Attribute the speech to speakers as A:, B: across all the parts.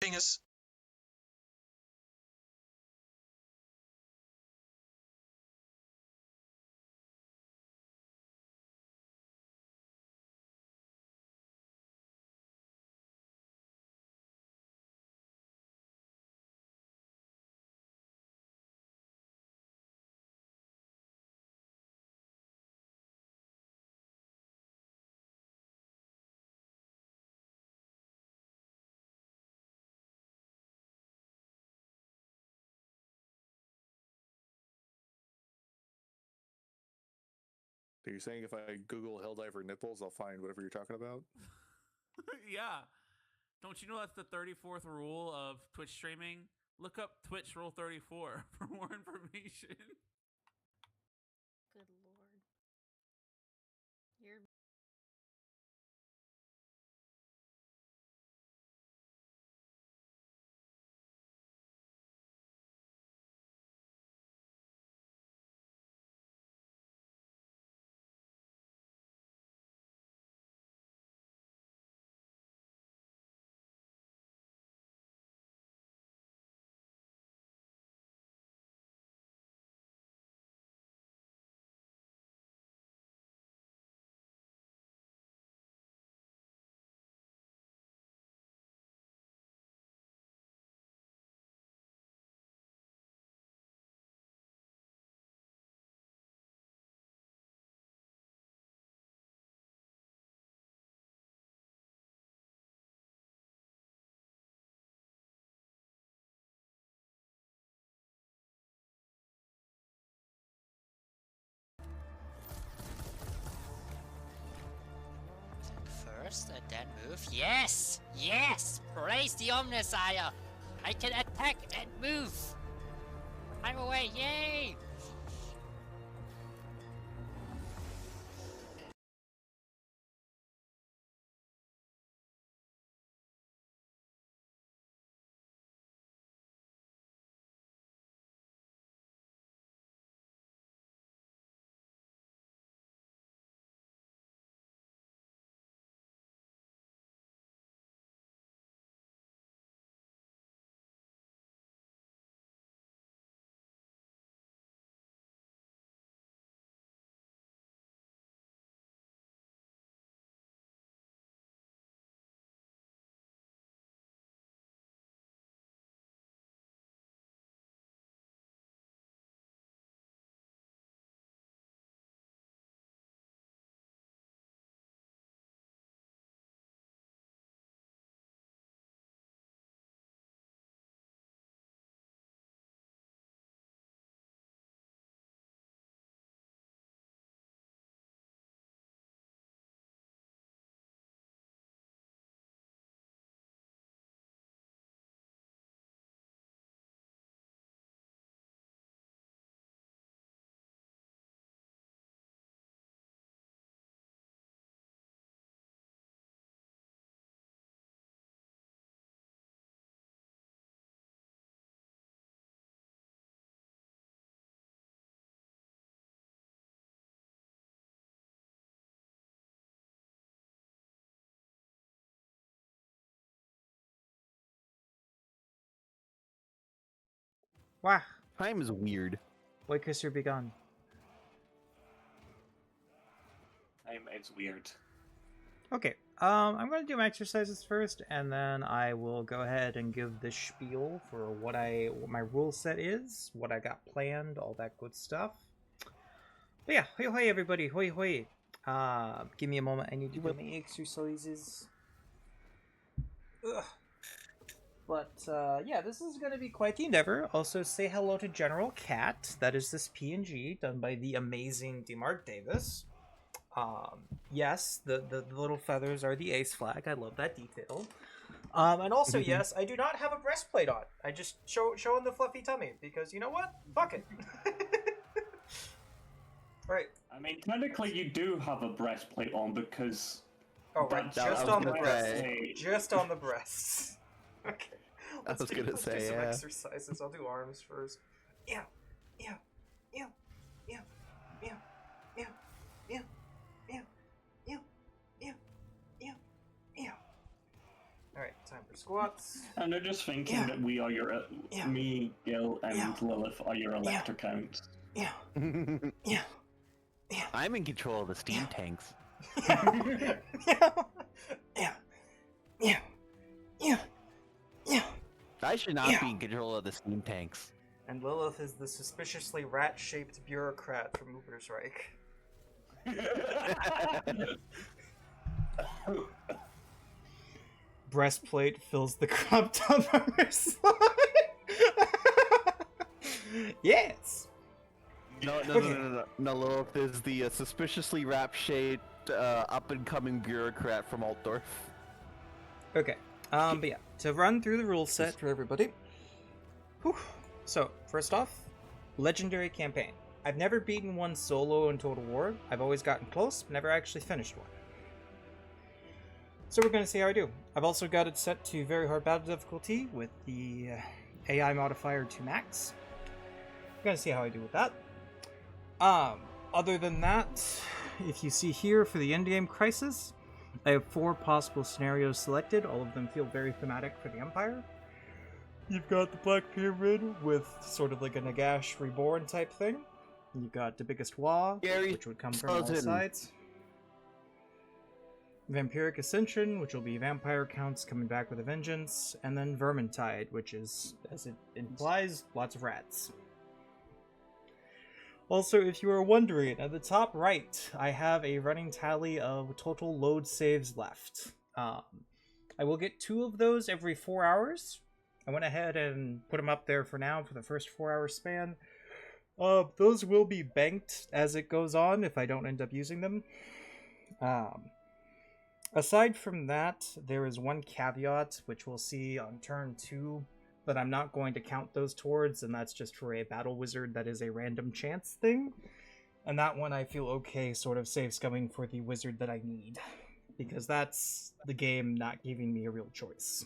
A: thing is...
B: So you're saying if I Google Helldiver nipples, I'll find whatever you're talking about?
C: Yeah. Don't you know that's the 34th rule of Twitch streaming? Look up Twitch Rule 34 for more information.
D: Good lord. You're...
E: First and then move. Yes! Yes! Praise the Omnissiah! I can attack and move! I'm away, yay!
F: Wow.
G: Time is weird.
F: Why Kisser be gone?
H: It's weird.
F: Okay. I'm going to do my exercises first, and then I will go ahead and give the spiel for what my rule set is, what I got planned, all that good stuff. But yeah, hoi hoi everybody, hoi hoi. Give me a moment. I need to do my exercises. Ugh. But yeah, this is going to be quite the endeavor. Also, say hello to General Cat. That is this PNG done by the amazing DeMarc Davis. Yes, the little feathers are the ace flag. I love that detail. And also, yes, I do not have a breastplate on. I just showing the fluffy tummy because you know what? Fuck it. Right.
H: I mean, technically, you do have a breastplate on because.
F: Oh, right, just on the breasts. Just on the breasts. Okay. Let's do some exercises. I'll do arms first. Yeah. Alright, time for squats.
H: And they're just thinking that we are your, me, Gil, and Lilith are your elector counts.
F: Yeah.
A: I'm in control of the steam tanks. I should not be in control of the steam tanks.
F: And Lilith is the suspiciously rat-shaped bureaucrat from Uber's Reich. Breastplate fills the cropped up armor slot. Yes.
A: No, Lilith is the suspiciously rap-shaped, up-and-coming bureaucrat from Altdorf.
F: Okay. But yeah, to run through the rule set for everybody. Whew. So, first off, Legendary campaign. I've never beaten one solo in Total War. I've always gotten close, but never actually finished one. So we're going to see how I do. I've also got it set to very hard battle difficulty with the AI modifier to max. We're going to see how I do with that. Other than that, if you see here for the endgame crisis, I have 4 possible scenarios selected. All of them feel very thematic for the Empire. You've got the Black Pyramid with sort of like a Nagash Reborn type thing. You've got the biggest Wa, which would come from all sides. Vampiric Ascension, which will be vampire counts coming back with a vengeance. And then Vermintide, which is, as it implies, lots of rats. Also, if you are wondering, at the top right, I have a running tally of total load saves left. I will get 2 of those every 4 hours. I went ahead and put them up there for now for the first 4-hour span. Those will be banked as it goes on if I don't end up using them. Aside from that, there is one caveat, which we'll see on turn 2, that I'm not going to count those towards, and that's just for a battle wizard that is a random chance thing. And that one I feel okay sort of save scumming for the wizard that I need, because that's the game not giving me a real choice.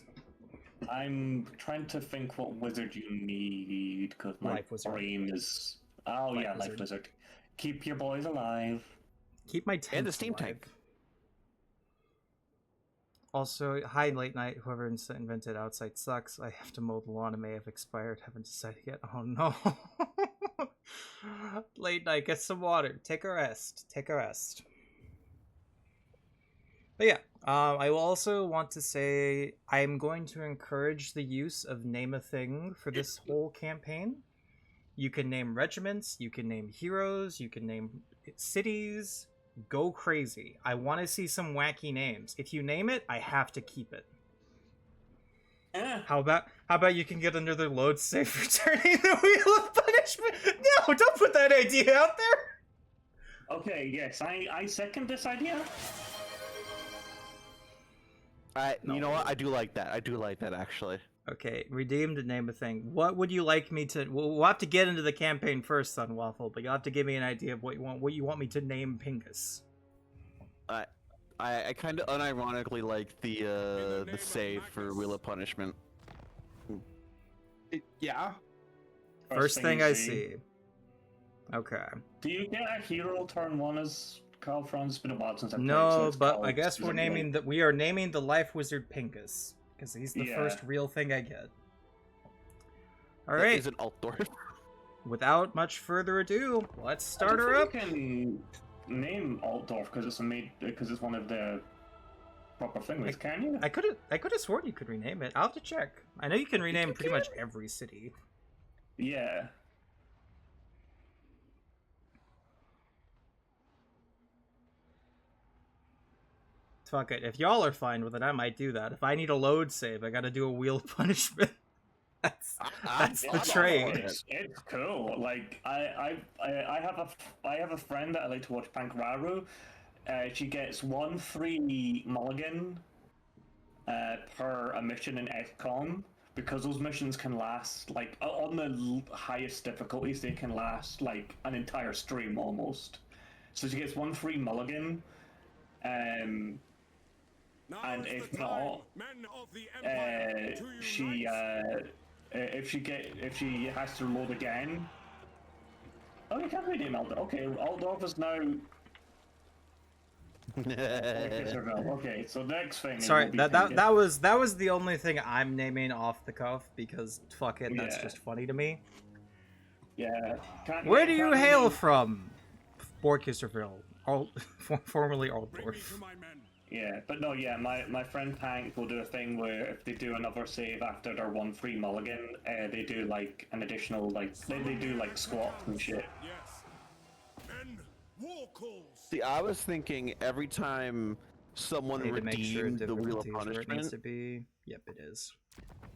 H: I'm trying to think what wizard you need, because my brain is... Oh yeah, Life Wizard. Keep your boys alive.
F: Keep my tanks
A: and the steam
F: alive.
A: tank.
F: Also, hi Late Night, whoever invented Outside sucks. I have to mow the lawn, it may have expired, haven't decided yet. Oh no. Late Night, get some water. Take a rest. Take a rest. But yeah, I will also want to say I'm going to encourage the use of Name a Thing for this whole campaign. You can name regiments, you can name heroes, you can name cities. Go crazy. I want to see some wacky names. If you name it, I have to keep it. How about you can get another load save for turning the Wheel of Punishment? No, don't put that idea out there!
H: Okay, yes, I second this idea.
A: You know what? I do like that. I do like that, actually.
F: Okay, redeemed and name a thing. What would you like me to... We'll have to get into the campaign first, Sun Waffle, but you'll have to give me an idea of what you want me to name Pingus.
A: I kind of unironically like the save for Wheel of Punishment.
B: Yeah.
F: First thing I see. Okay.
H: Do you get a hero turn 1 as Carl Franz? It's been a while since I've played,
F: No,
H: so
F: but I guess we are naming the Life Wizard Pingus. Because he's the first real thing I get. Alright.
A: Is it Altdorf?
F: Without much further ado, let's start her up.
H: You can name Altdorf because it's one of the proper things, can you?
F: I could have sworn you could rename it. I'll have to check. I know you can rename pretty much every city.
H: Yeah.
F: Fuck it. If y'all are fine with it, I might do that. If I need a load save, I gotta do a Wheel of Punishment. That's the trade.
H: It's cool. Like I have a friend that I like to watch, Pankraru. She gets 1 free mulligan per a mission in XCOM, because those missions can last like on the highest difficulties. They can last like an entire stream almost. So she gets 1 free mulligan. And if not, if she has to reload again. Oh, you can't rename Altdorf. Okay, Altdorf is now Okay, so next thing.
F: Sorry,
H: will be
F: that was the only thing I'm naming off the cuff because fuck it, that's
H: Yeah.
F: just funny to me.
H: Yeah.
F: Where do you hail from? Borkesterville, formerly Altdorf.
H: Yeah, but no, yeah, my friend Tank will do a thing where if they do another save after their 1-3 mulligan, they do like an additional they do like squats and shit.
A: See, I was thinking every time someone
F: I need to make sure
A: redeemed the Wheel of
F: difficulty is where it needs
A: Punishment.
F: to be. Yep, it is.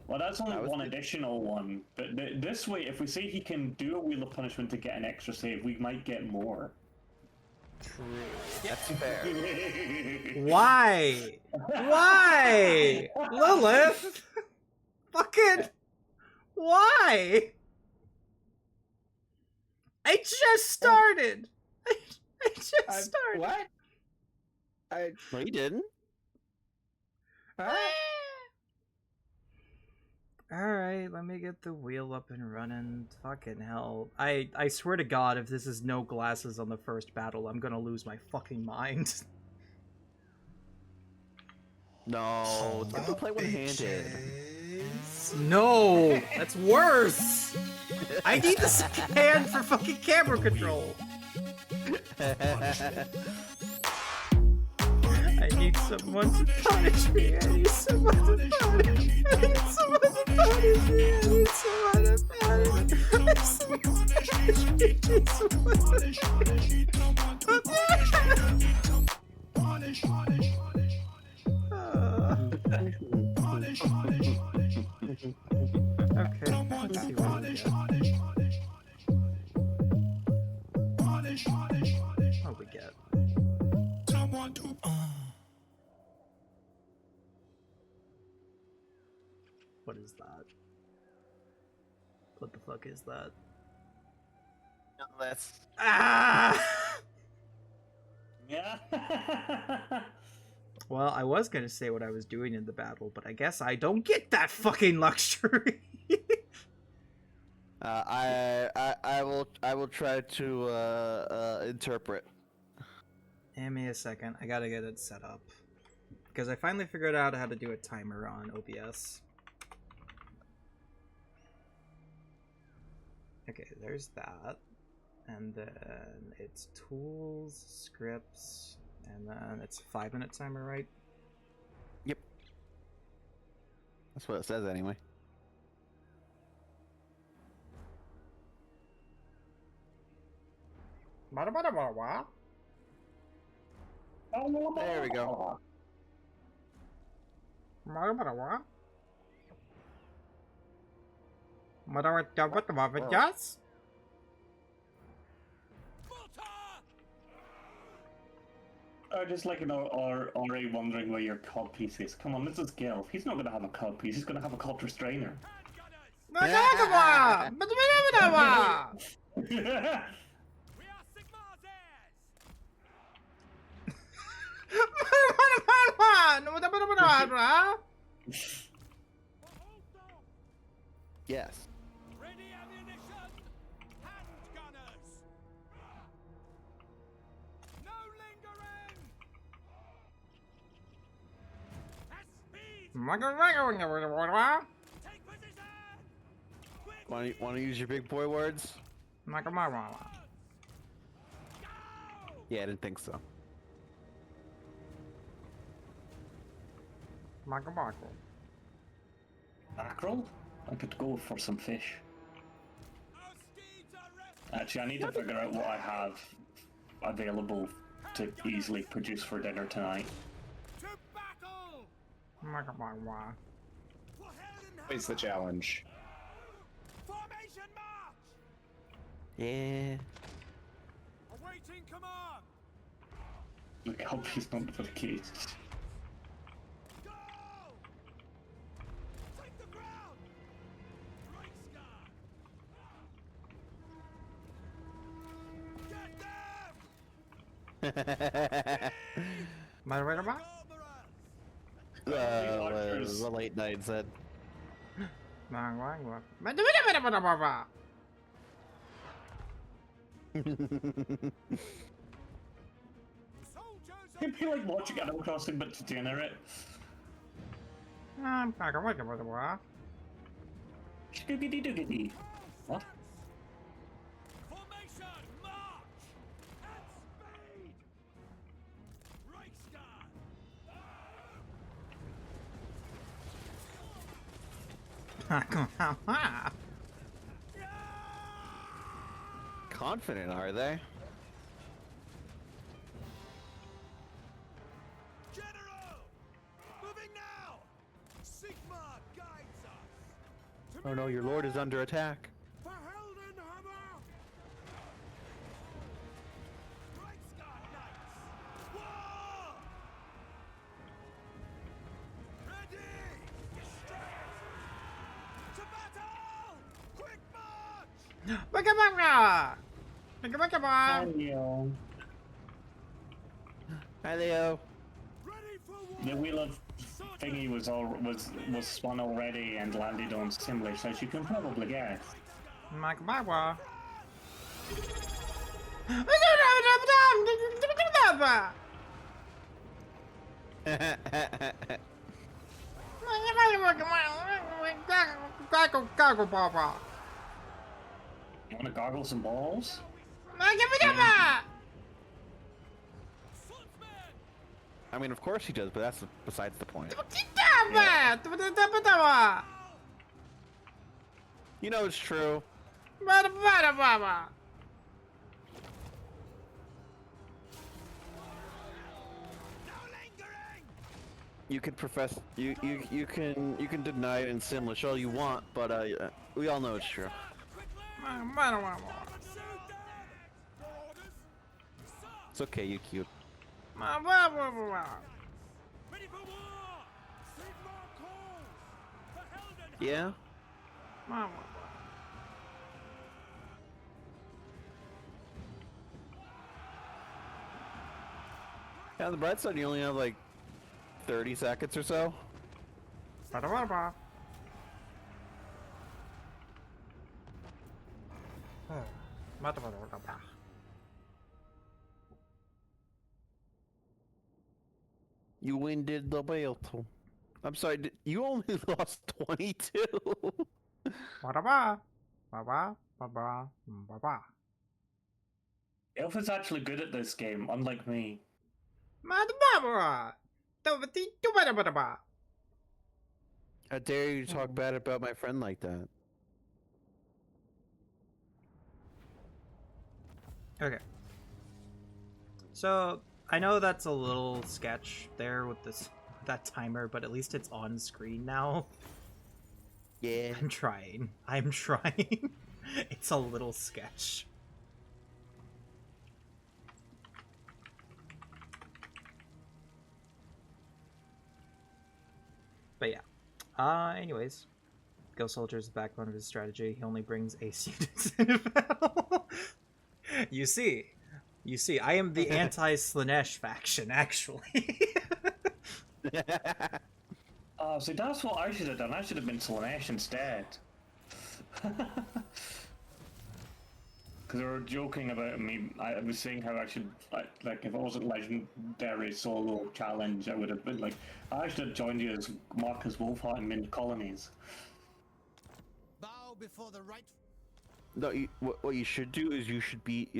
H: Well, that's only
A: I was
H: one
A: thinking-
H: additional one, but this way, if we say he can do a Wheel of Punishment to get an extra save, we might get more.
F: True.
A: That's fair.
F: Why? Why? Lilith? Fucking... Why? I just started! I just started!
B: What?
A: No, you didn't.
F: Alright, let me get the wheel up and running. Fucking hell. I swear to God, if this is no glasses on the first battle, I'm gonna lose my fucking mind.
A: No, don't have to play one-handed.
F: No! That's worse! I need the second hand for fucking camera control! I need someone to punish me. I need someone to punish me. I need someone to punish me. I need someone to punish me. I need someone to punish me. I need someone to punish me. Okay, let's see what we get. What we get? What is that? What the fuck is that?
A: That's
F: Ah!
H: Yeah.
F: Well, I was gonna say what I was doing in the battle, but I guess I don't get that fucking luxury.
A: I will try to interpret.
F: Give me a second. I gotta get it set up because I finally figured out how to do a timer on OBS. Okay, there's that, and then it's tools, scripts, and then it's 5-minute timer, right?
A: Yep. That's what it says anyway. There we go.
H: Just like an already wondering where your cod piece is. Come on, this is Gilf. He's not gonna have a cod piece. He's gonna have a cod restrainer.
A: Yes.
G: Ready ammunition! Handgunners! No lingering! At speed! Take position!
A: Want to use your big boy words?
G: Go!
A: Yeah, I didn't think so.
H: Mackerel? I could go for some fish.
G: Our steeds are ready!
H: Actually, I need to figure out what I have available to easily produce for dinner tonight.
G: To battle! For hell in
B: What's the challenge?
G: Formation march!
A: Yeah.
G: Awaiting command!
H: The copy's not for the case.
G: Go! Take the ground! Reichsguard! Get them! Armorers!
A: The late night said.
G: Soldiers
H: It'd be like watching Animal Crossing but degenerate. Scoogity doogity. What?
G: Formation, march! At speed! Reichsguard!
A: Confident, are they?
G: General! Moving now! Sigma guides us!
A: Oh no, your lord is under attack.
G: Verheldenhammer! Reichsguard Knights! War! Ready! To battle! Quick march!
H: Hello.
A: Hi, Leo.
G: Ready for war!
H: The wheel of thingy was spun already and landed on Simlish, as you can probably guess. You wanna gargle some balls?
A: I mean, of course he does, but that's besides the point. You know it's true. You can profess you can deny it in Simlish all you want, but we all know it's true. It's okay, you cute.
G: Ready for war! Sigma calls! Verheldenhammer!
A: Yeah. Yeah, on the bright side, you only have like 30 seconds or so. You winded the battle. I'm sorry, you only lost 22.
H: Elf actually good at this game, unlike me.
A: How dare you talk bad about my friend like that?
F: Okay. So I know that's a little sketch there with that timer, but at least it's on screen now.
A: Yeah.
F: I'm trying. It's a little sketch. But yeah. Anyways. Ghost Soldier is the backbone of his strategy. He only brings ace units into battle. You see, I am the anti-Slanesh faction, actually.
H: So that's what I should have done. I should have been Slanesh instead. Because they were joking about me. I was saying how I should, like, if it wasn't legendary solo challenge, I would have been like, I should have joined you as Marcus Wolfhart in Mint Colonies.
G: Bow before the right.
A: No, what you should do is you should be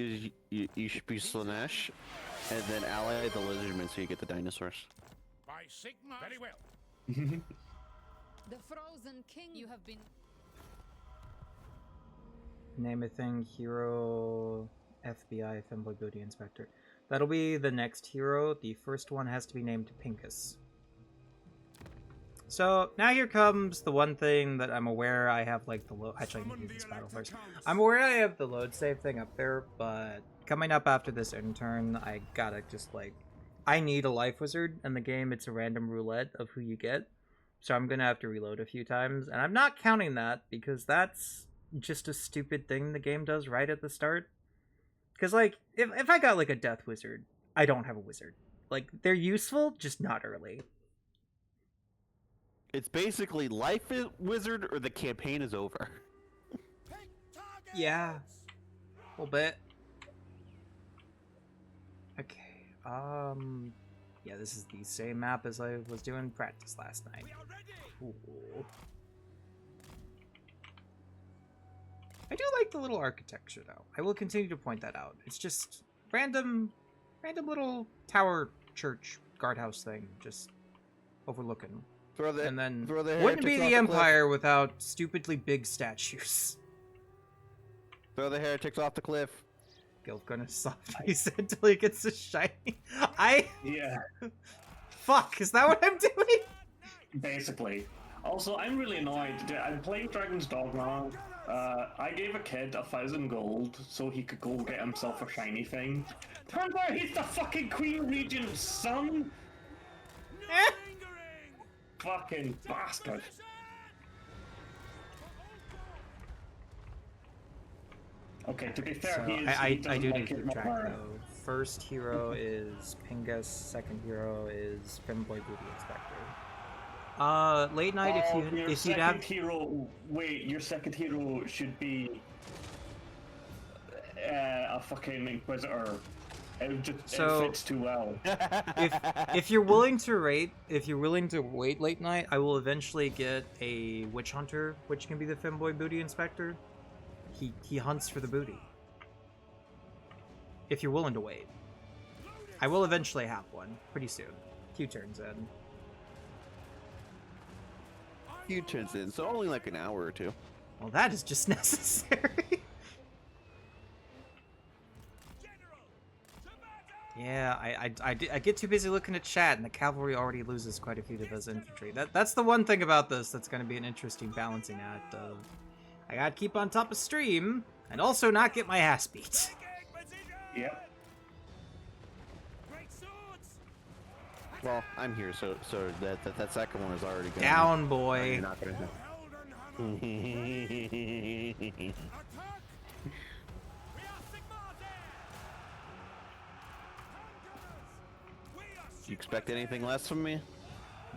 A: Slanesh, and then ally the lizardmen so you get the dinosaurs.
G: By Sigma. Very well.
D: The Frozen King. You have been.
F: Name a thing, hero, FBI, Femboy Booty Inspector. That'll be the next hero. The first one has to be named Pincus. So, now here comes the one thing that I'm aware I have, like, the load... Actually, I need to do this battle first. I'm aware I have the load save thing up there, but coming up after this intern, I gotta just, like... I need a life wizard. In the game, it's a random roulette of who you get. So I'm gonna have to reload a few times. And I'm not counting that, because that's just a stupid thing the game does right at the start. Because, like, if I got, like, a death wizard, I don't have a wizard. Like, they're useful, just not early.
A: It's basically life wizard or the campaign is over.
F: Yeah, a little bit. Okay, Yeah, this is the same map as I was doing practice last night. Ooh. I do like the little architecture, though. I will continue to point that out. It's just random little tower church guardhouse thing, just overlooking. And then wouldn't be the Empire without stupidly big statues.
A: Throw the heretics off the cliff.
F: Gilphchen is softly said till he gets a shiny.
H: Yeah,
F: Fuck, is that what I'm doing?
H: basically. Also, I'm really annoyed. I'm playing Dragon's Dogma. I gave a kid 1,000 gold so he could go get himself a shiny thing. Turns out he's the fucking Queen Regent's son! Fucking bastard. Okay, to be fair,
F: So
H: he is.
F: I do
H: like
F: need to
H: his
F: keep track,
H: mother.
F: though. First hero is Pingus, second hero is Femboy Booty Inspector. Late night
H: Your
F: if you'd
H: second
F: have
H: hero. Wait, your second hero should be a fucking Inquisitor. It fits too well.
F: if you're willing to wait late night, I will eventually get a Witch Hunter, which can be the Femboy Booty Inspector. He hunts for the booty. If you're willing to wait. I will eventually have one, pretty soon. Few turns in.
A: Few turns in, so only like an hour or two.
F: Well, that is just necessary. Yeah, I get too busy looking at chat, and the cavalry already loses quite a few to those infantry. That's the one thing about this that's going to be an interesting balancing act of... I gotta keep on top of stream, and also not get my ass beat.
H: Yep.
A: Well, I'm here, so that second one is already going.
F: Down, boy.
A: You're not gonna You expect anything less from me?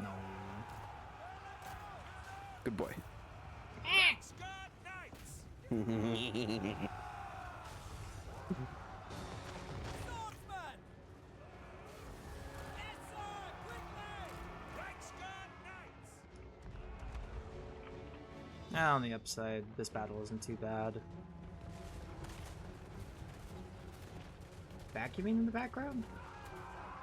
F: No.
A: Good boy.
F: On the upside, this battle isn't too bad. Vacuuming in the background?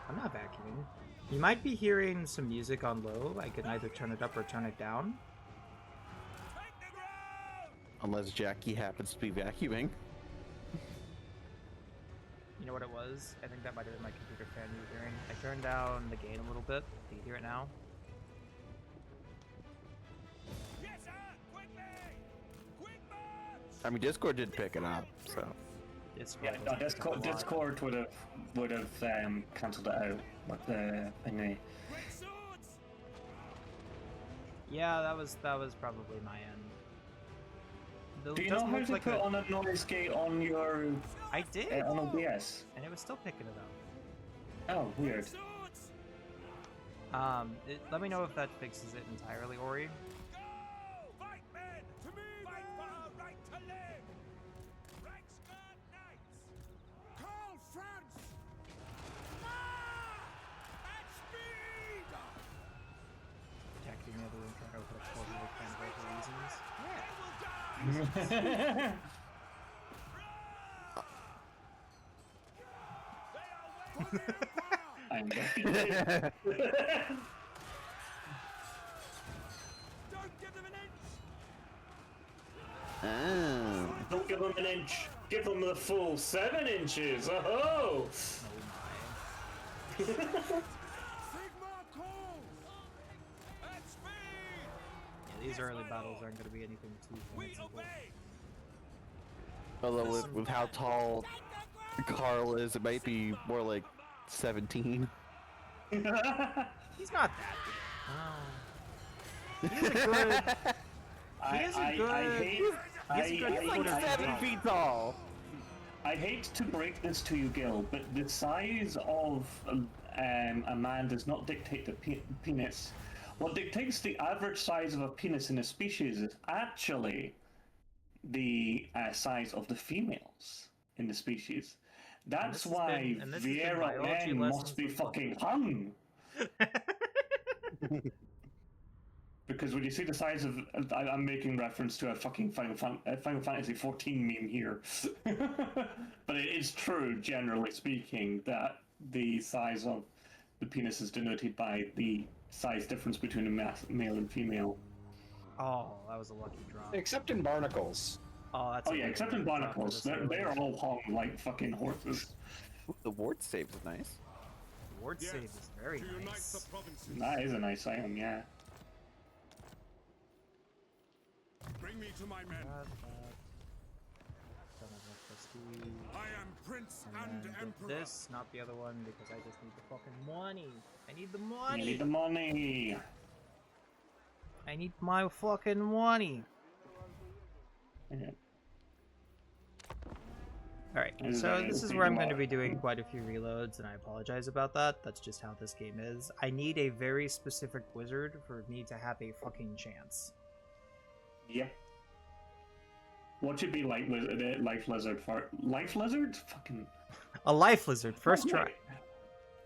F: I'm not vacuuming. You might be hearing some music on low. I can either turn it up or turn it down.
A: Unless Jackie happens to be vacuuming.
F: You know what it was? I think that might have been my computer fan you were hearing. I turned down the gain a little bit. Do you hear it now?
A: I mean, Discord did pick it up, so.
H: Yeah, no, Discord would have cancelled it out. But anyway.
F: Yeah, that was probably my end.
H: Do you know how to put on a noise gate on your?
F: I did.
H: On OBS.
F: And it was still picking it up.
H: Oh, weird.
F: Let me know if that fixes it entirely, Ori. Protecting the other one trying to open a portal with kind of reasons. Yeah.
H: I'm
A: Oh.
H: Don't give them an inch. Give them the full 7 inches. Oh!
F: Oh my. Yeah, these early battles aren't going to be anything too fancy.
A: Although with how tall Carl is, it might be more like 17.
F: He's not that big. He's a good. He's
A: He's like 7 feet tall.
H: I hate to break this to you, Gil, but the size of a man does not dictate the penis. What dictates the average size of a penis in a species is actually the size of the females in the species. That's
F: has
H: why
F: been- and this has been
H: Viera
F: biology
H: men
F: lessons
H: must be
F: with Bucky.
H: fucking hung. Because when you see the size of, I'm making reference to a fucking Final Fantasy 14 meme here, but it is true, generally speaking, that the size of the penis is denoted by the size difference between a male and female.
F: Oh, that was a lucky drop.
I: Except in barnacles.
F: Oh, that's
H: Oh
F: a
H: yeah,
F: really
H: except in
F: lucky drop for
H: barnacles,
F: this early.
H: they're all hung like fucking horses.
A: Ooh, the ward save is nice.
F: Ward save is very
G: To unite the
F: nice.
G: provinces.
H: That is a nice item, yeah.
G: Bring me to my men.
F: Son of a prestige.
G: I am prince and
F: And then get
G: emperor.
F: this, not the other one, because I just need the fucking money. I need the
H: You
F: money.
H: need the money.
F: I need my fucking money.
H: Yeah.
F: Alright,
H: Is
F: so
H: that
F: this is
H: anything
F: where I'm going to
H: about-
F: be doing quite a few reloads, and I apologize about that. That's just how this game is. I need a very specific wizard for me to have a fucking chance.
H: Yeah. What should be like life lizard for life lizard? Fucking.
F: A life lizard, first try.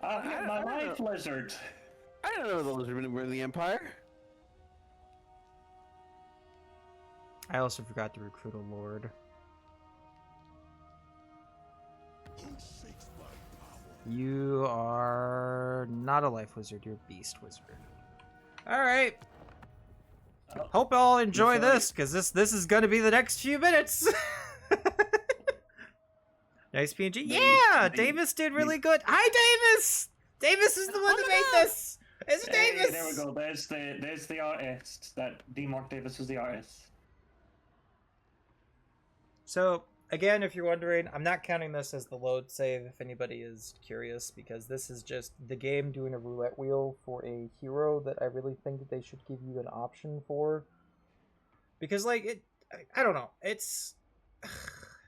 H: I'll get my life lizard.
A: I don't know the lizardmen were in the Empire.
F: I also forgot to recruit a lord. You are not a life wizard, you're a beast wizard. Alright. Hope y'all enjoy
H: sorry.
F: this, because this is gonna be the next few minutes. Nice PNG. Yeah! Davis did really good. Hi, Davis! Davis is the one that made this! It's
H: Hey,
F: Davis!
H: there we go. There's the artist. That D. Mark Davis was the artist.
F: So, again, if you're wondering, I'm not counting this as the load save if anybody is curious, because this is just the game doing a roulette wheel for a hero that I really think that they should give you an option for. Because, like, I don't know. It's...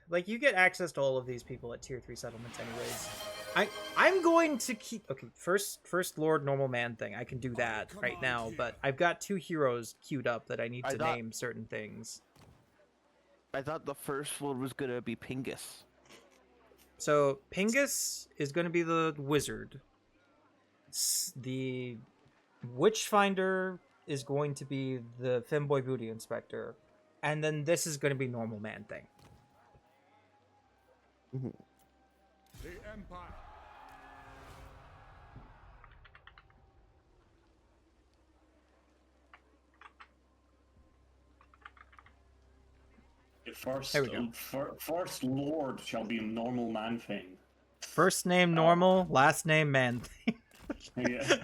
F: Like, you get access to all of these people at tier 3 settlements anyways. I'm going to keep... Okay, first Lord Normal Man thing. I can do that right now, but I've got 2 heroes queued up that I need to name certain things.
A: I thought the first one was gonna be Pingus.
F: So, Pingus is going to be the wizard. The Witchfinder is going to be the Femboy Booty Inspector. And then this is going to be Normal Man thing.
G: The empire.
H: The first,
F: There we go.
H: First Lord shall be a normal man thing.
F: First name Normal, last name Man thing.
H: Yeah.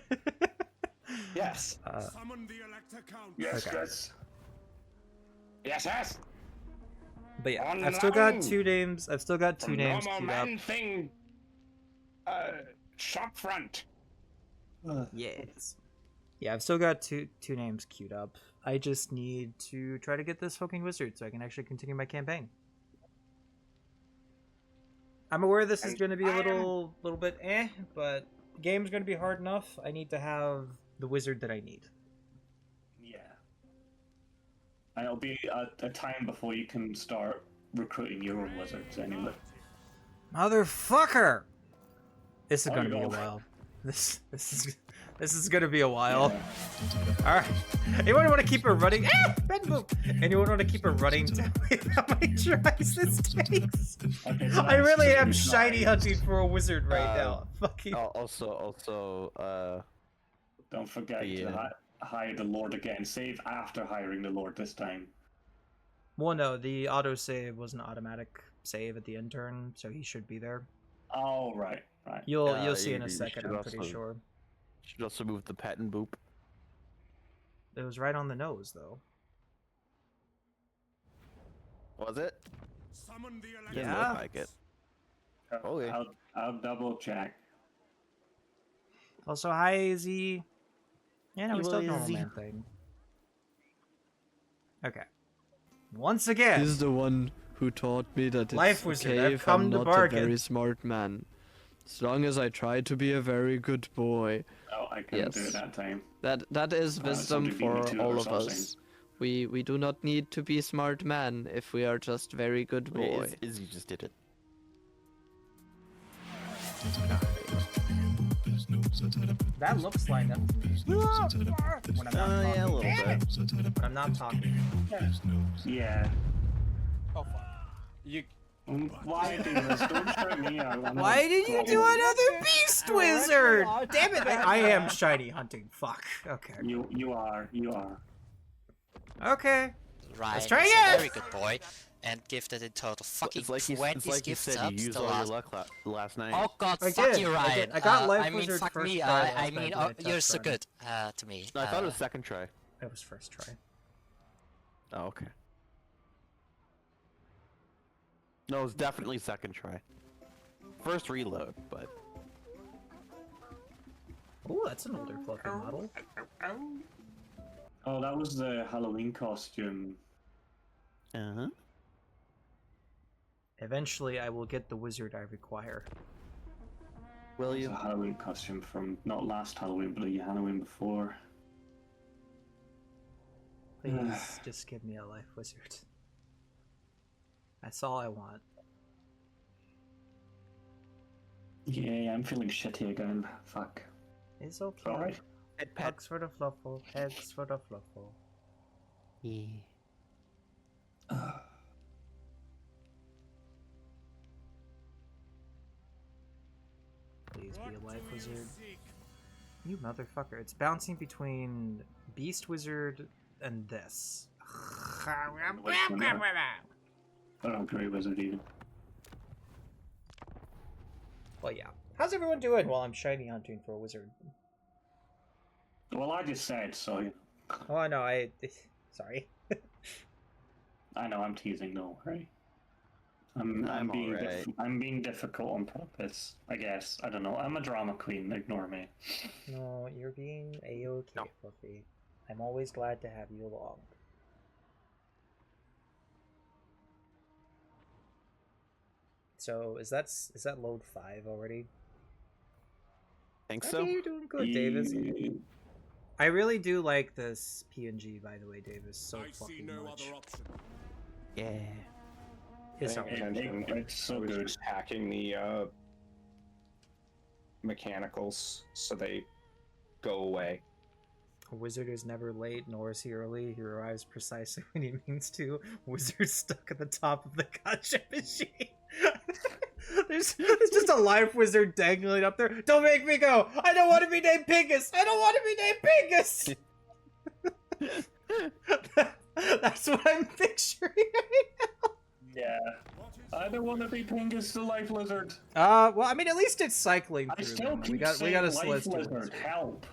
I: Yes.
G: Summon the Elector Count.
H: Yes,
F: Okay.
H: yes.
I: Yes, yes.
F: But yeah,
I: On
F: I've still got
I: line.
F: 2 names. I've still got 2
I: From
F: names
I: normal
F: queued up.
I: man thing. Shop front.
F: Yes. Yeah, I've still got two names queued up. I just need to try to get this fucking wizard so I can actually continue my campaign. I'm aware this is
I: And
F: going to be a
I: I am-
F: little bit but the game's going to be hard enough. I need to have the wizard that I need.
H: Yeah. And it'll be a time before you can start recruiting your own wizards anyway.
F: Motherfucker! This is
H: There
F: going to
H: you
F: be a
H: go.
F: while. This is going to be a while.
H: Yeah.
F: All right. Anyone want to keep her running? Red boom. Anyone want to keep her running? Tell me how many tries this takes.
H: Okay, so
F: I
H: that's
F: really am
H: 2
F: shiny
H: tries.
F: hunting for a wizard right now. Fucking.
A: Also,
H: Don't forget
A: Yeah.
H: to hire the Lord again. Save after hiring the Lord this time.
F: Well, no, the autosave was an automatic save at the end turn, so he should be there.
H: Oh, right.
F: You'll see in a
A: you
F: second.
A: should
F: I'm pretty
A: also-
F: sure.
A: should also move the patent boop.
F: It was right on the nose, though.
A: Was it?
G: Summon the Elector.
A: Doesn't
F: Yeah.
A: look like it. Okay.
H: I'll double check.
F: Also, hi, Z. Yeah, no, we still have
A: Hello,
F: normal
A: Z.
F: man thing. Okay. Once again.
J: He's the one who taught me that it's
F: Life wizard,
J: okay
F: I've
J: if
F: come
J: I'm
F: to
J: not
F: bargain.
J: a very smart man. As long as I try to be a very good boy.
H: Oh, I couldn't do
J: Yes.
H: it that time.
J: That is wisdom
H: somebody beat me
J: for
H: to it
J: all
H: or
J: of
H: something.
J: us. We do not need to be smart men if we are just very good
A: Wait,
J: boy.
A: Izzy just did it.
F: That looks like it. When I'm not talking.
A: Yeah, a little
F: Damn
A: bit.
F: it! When I'm not talking.
H: Yeah.
K: Oh fuck. You.
H: Why do this? Don't show me.
F: Why did you do another beast wizard? Damn it! I am shiny hunting. Fuck. Okay.
H: You are.
F: Okay.
E: Ryan
F: Let's try
E: is
F: again.
E: a very good boy and gifted in total fucking
A: It's like you,
E: 20
A: it's like you
E: gift
A: said,
E: subs
A: you used
E: the
A: all your
E: last.
A: luck last night.
E: Oh god,
F: I
E: fuck
F: did,
E: you,
F: I
E: Ryan.
F: did. I got Life
E: I mean,
F: Wizard
E: fuck
F: first
E: me.
F: try
E: I
F: last
E: mean,
F: night,
E: oh,
F: but I
E: you're
F: touched
E: so
F: on
E: good to me.
A: No, I thought it was second try.
F: It was first try.
A: Oh, okay. No, it was definitely second try. First reload, but...
F: Oh, that's an older fluffy model.
H: Oh, that was the Halloween costume.
A: Uh-huh.
F: Eventually, I will get the wizard I require.
A: Will
H: It was
A: you?
H: a Halloween costume from not last Halloween, but the Halloween before.
F: Please, just give me a life wizard. That's all I want.
H: Yeah, I'm feeling shitty again. Fuck.
F: It's okay.
H: Sorry.
F: Hugs for the fluffle, eggs for the fluffle.
A: Yeah.
F: Please be a life wizard. You motherfucker. It's bouncing between Beast Wizard and this.
H: Oh, Grey Wizard even.
F: Well, yeah. How's everyone doing while I'm shiny hunting for a wizard?
H: Well, I just said so.
F: Oh, I know. Sorry.
H: I know. I'm teasing. Don't worry. I'm being
A: alright.
H: I'm being difficult on purpose. I guess. I don't know. I'm a drama queen. Ignore me.
F: No, you're being a-okay, Fluffy. I'm always glad to have you along. So, is that load 5 already?
A: Think
F: Okay,
A: so?
F: you're doing good, Davis. I really do like this PNG, by the way, Davis, so
G: I see
F: fucking
G: no
F: much.
G: other option.
A: Yeah.
F: It's
I: I think
F: not
I: I mentioned
H: It's so
I: I was
H: good.
I: just hacking the mechanicals so they go away.
F: A wizard is never late, nor is he early. He arrives precisely when he means to. Wizard stuck at the top of the gotcha machine. There's just a life wizard dangling up there. Don't make me go! I don't want to be named Pingus! I don't want to be named Pingus! That's what I'm picturing right now.
H: Yeah. I don't want to be Pingus the Life Lizard.
F: Well, I mean, at least it's cycling
H: I
F: through
H: still
F: them.
H: keep
F: We got
H: saying
F: a
H: Life
F: celestial
H: Lizard.
F: wizard.
H: Help.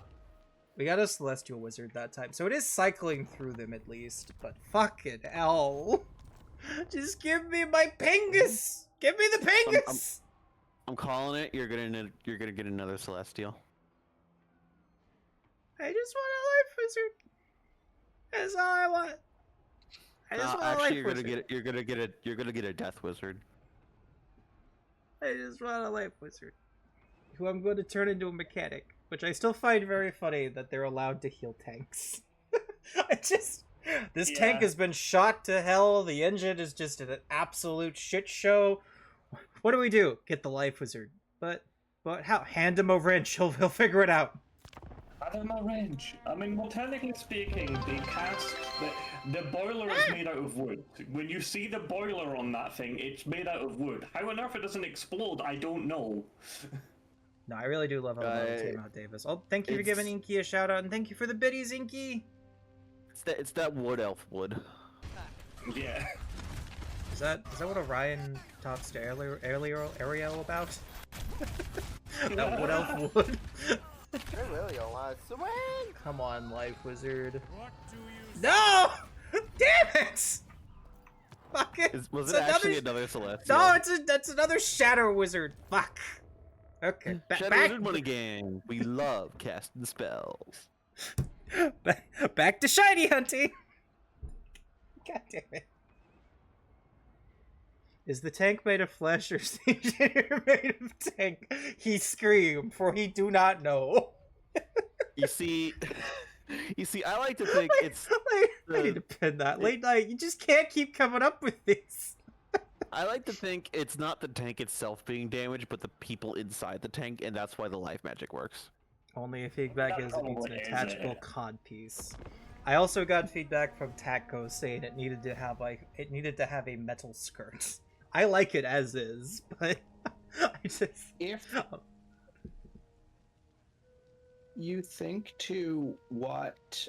F: We got a celestial wizard that time, so it is cycling through them at least. But fucking hell, just give me my Pingus. Give me the Pingus.
A: I'm calling it. You're gonna get another celestial.
F: I just want a life wizard. That's all I want. I just want a life
A: Actually, you're gonna get a death wizard.
F: I just want a life wizard, who I'm going to turn into a mechanic, which I still find very funny that they're allowed to heal tanks. This tank has been shot to hell. The engine is just an absolute shit show. What do we do? Get the life wizard, but how? Hand him a wrench. He'll figure it out.
H: I don't know wrench. I mean, well, technically speaking, the boiler is made out of wood. When you see the boiler on that thing, it's made out of wood. How on earth it doesn't explode, I don't know.
F: No, I really do love how the came out, Davis. Oh, thank you for giving Inky a shout out, and thank you for the biddies, Inky.
A: It's that wood elf wood.
H: Yeah.
F: Is that what Orion talks to Ariel about? That wood elf wood.
K: They're really a lot. Swing!
F: Come on, life wizard.
G: What do you
F: No! Damn it! Fuck it.
A: Was
F: It's
A: it actually another celestial?
F: No, that's another shadow wizard. Fuck. Okay,
A: Shadow
F: back.
A: Wizard won again. We love casting spells.
F: Back to shiny hunting. God damn it. Is the tank made of flesh or is the engineer made of tank? He screamed, for he do not know.
A: You see, I like to think it's.
F: I need to pin that. Late night, you just can't keep coming up with these.
A: I like to think it's not the tank itself being damaged, but the people inside the tank, and that's why the life magic works.
F: Only if feedback
H: That
F: is it needs an
H: probably is
F: attachable
H: it.
F: cod piece. I also got feedback from Taco saying it needed to have a metal skirt. I like it as is, but I just
I: If you think to what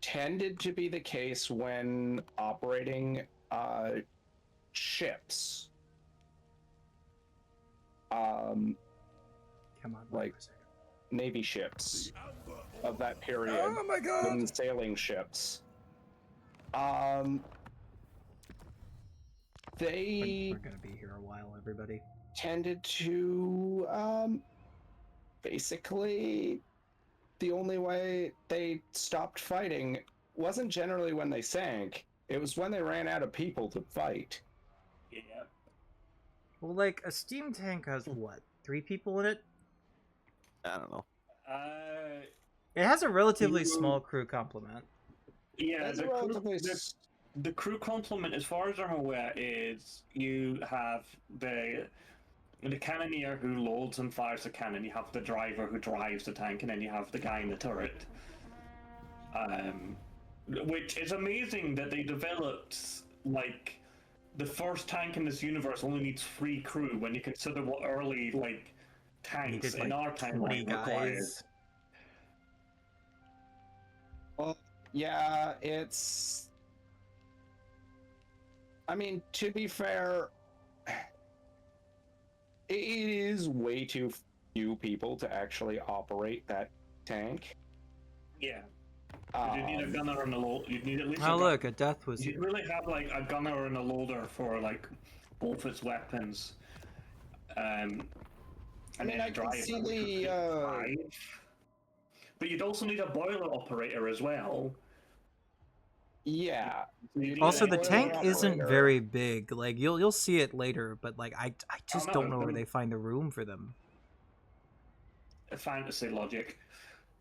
I: tended to be the case when operating ships.
F: come on,
I: Like Navy ships of that period.
F: Oh my god!
I: And sailing ships. They
F: We're gonna be here a while, everybody.
I: tended to basically the only way they stopped fighting wasn't generally when they sank, it was when they ran out of people to fight.
H: Yeah.
F: Well, like, a steam tank has, what, 3 people in it?
A: I don't know.
F: It has a relatively small crew complement.
H: Yeah,
I: That's
H: the
I: a
H: crew,
I: relatively
H: the crew complement, as far as I'm aware, is you have the cannoneer who loads and fires the cannon, you have the driver who drives the tank, and then you have the guy in the turret. Which is amazing that they developed, like, the first tank in this universe only needs 3 crew when you consider what early, like, tanks
F: Needed,
H: in
F: like,
H: our
F: 20
H: timeline required.
F: guys.
I: Well, yeah, it's... I mean, to be fair, it is way too few people to actually operate that tank.
H: Yeah. You need a gunner and a loader. You need at least.
F: Oh, look, a death was
H: You
F: here.
H: really have like a gunner and a loader for like both its weapons.
I: I mean, I can see the.
H: But you'd also need a boiler operator as well.
I: Yeah.
F: Also, the
I: boiler
F: tank isn't
I: operator.
F: very big. Like, you'll see it later, but, like, I just
H: no,
F: don't know where
H: them-
F: they find the room for them.
H: Fantasy logic.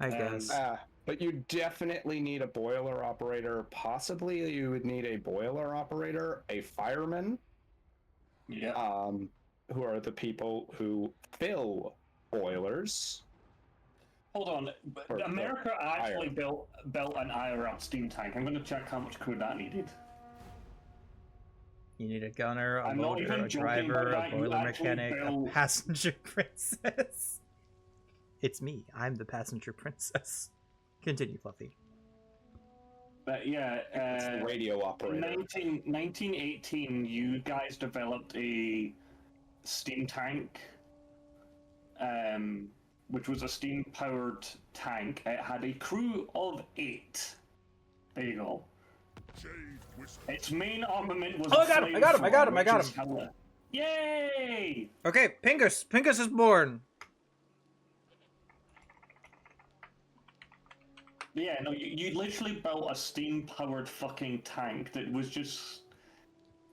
F: I guess.
I: But you definitely need a boiler operator. Possibly you would need a boiler operator, a fireman.
H: Yeah.
I: Who are the people who fill boilers.
H: Hold on.
I: Or
H: America actually
I: fire.
H: built an IRL steam tank. I'm going to check how much crew that needed.
F: You need a gunner, a
H: I'm not
F: loader,
H: even
F: a
H: joking
F: driver,
H: about
F: a
H: that. You
F: boiler
H: actually
F: mechanic, a
H: build-
F: passenger princess. It's me. I'm the passenger princess. Continue, Fluffy.
H: But yeah,
I: It's the radio operator.
H: In 1918, you guys developed a steam tank, which was a steam-powered tank. It had a crew of 8. There you go. Its main armament was.
F: Oh, I got him! I got him! I got him! I got him!
H: hella... Yay!
F: Okay, Pingus! Pingus is born!
H: Yeah, no, you literally built a steam-powered fucking tank that was just...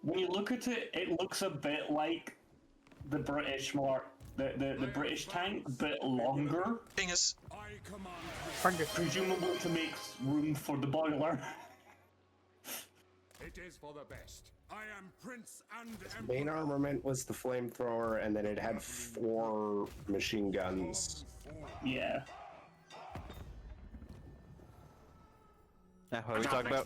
H: When you look at it, it looks a bit like the British the British tank, but longer.
L: Pingus.
H: Presumably to make room for the boiler.
G: It is for the best. I am Prince and
I: Main armament was the flamethrower, and then it had 4 machine guns.
H: Yeah.
A: What are we talking about?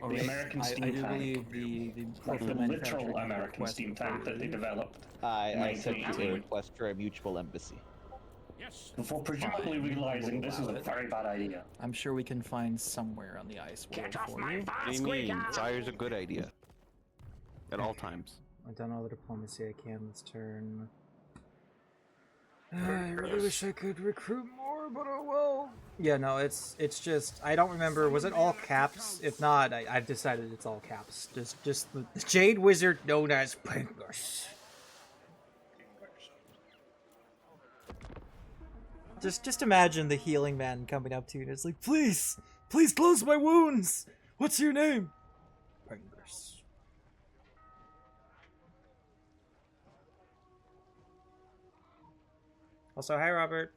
H: The American steam
M: I do
H: tank.
M: believe the
H: Like the
M: manufacturer
H: literal
M: had a
H: American
M: request
H: steam
M: for
H: tank that they
M: leave.
H: developed.
K: I sent you a
H: 1918.
K: request for a mutual embassy.
H: Before presumably realizing this is a very bad idea.
M: I'm sure we can find somewhere on the ice world for you.
A: What do you mean? Fire's a good idea. At all times.
F: I've done all the diplomacy I can this turn. I really wish I could recruit more, but oh well. Yeah, no, it's just I don't remember. Was it all caps? If not, I've decided it's all caps. Just the Jade Wizard known as Pingus. Just imagine the healing man coming up to you and it's like, please close my wounds. What's your name? Pingus. Also, hi, Robert.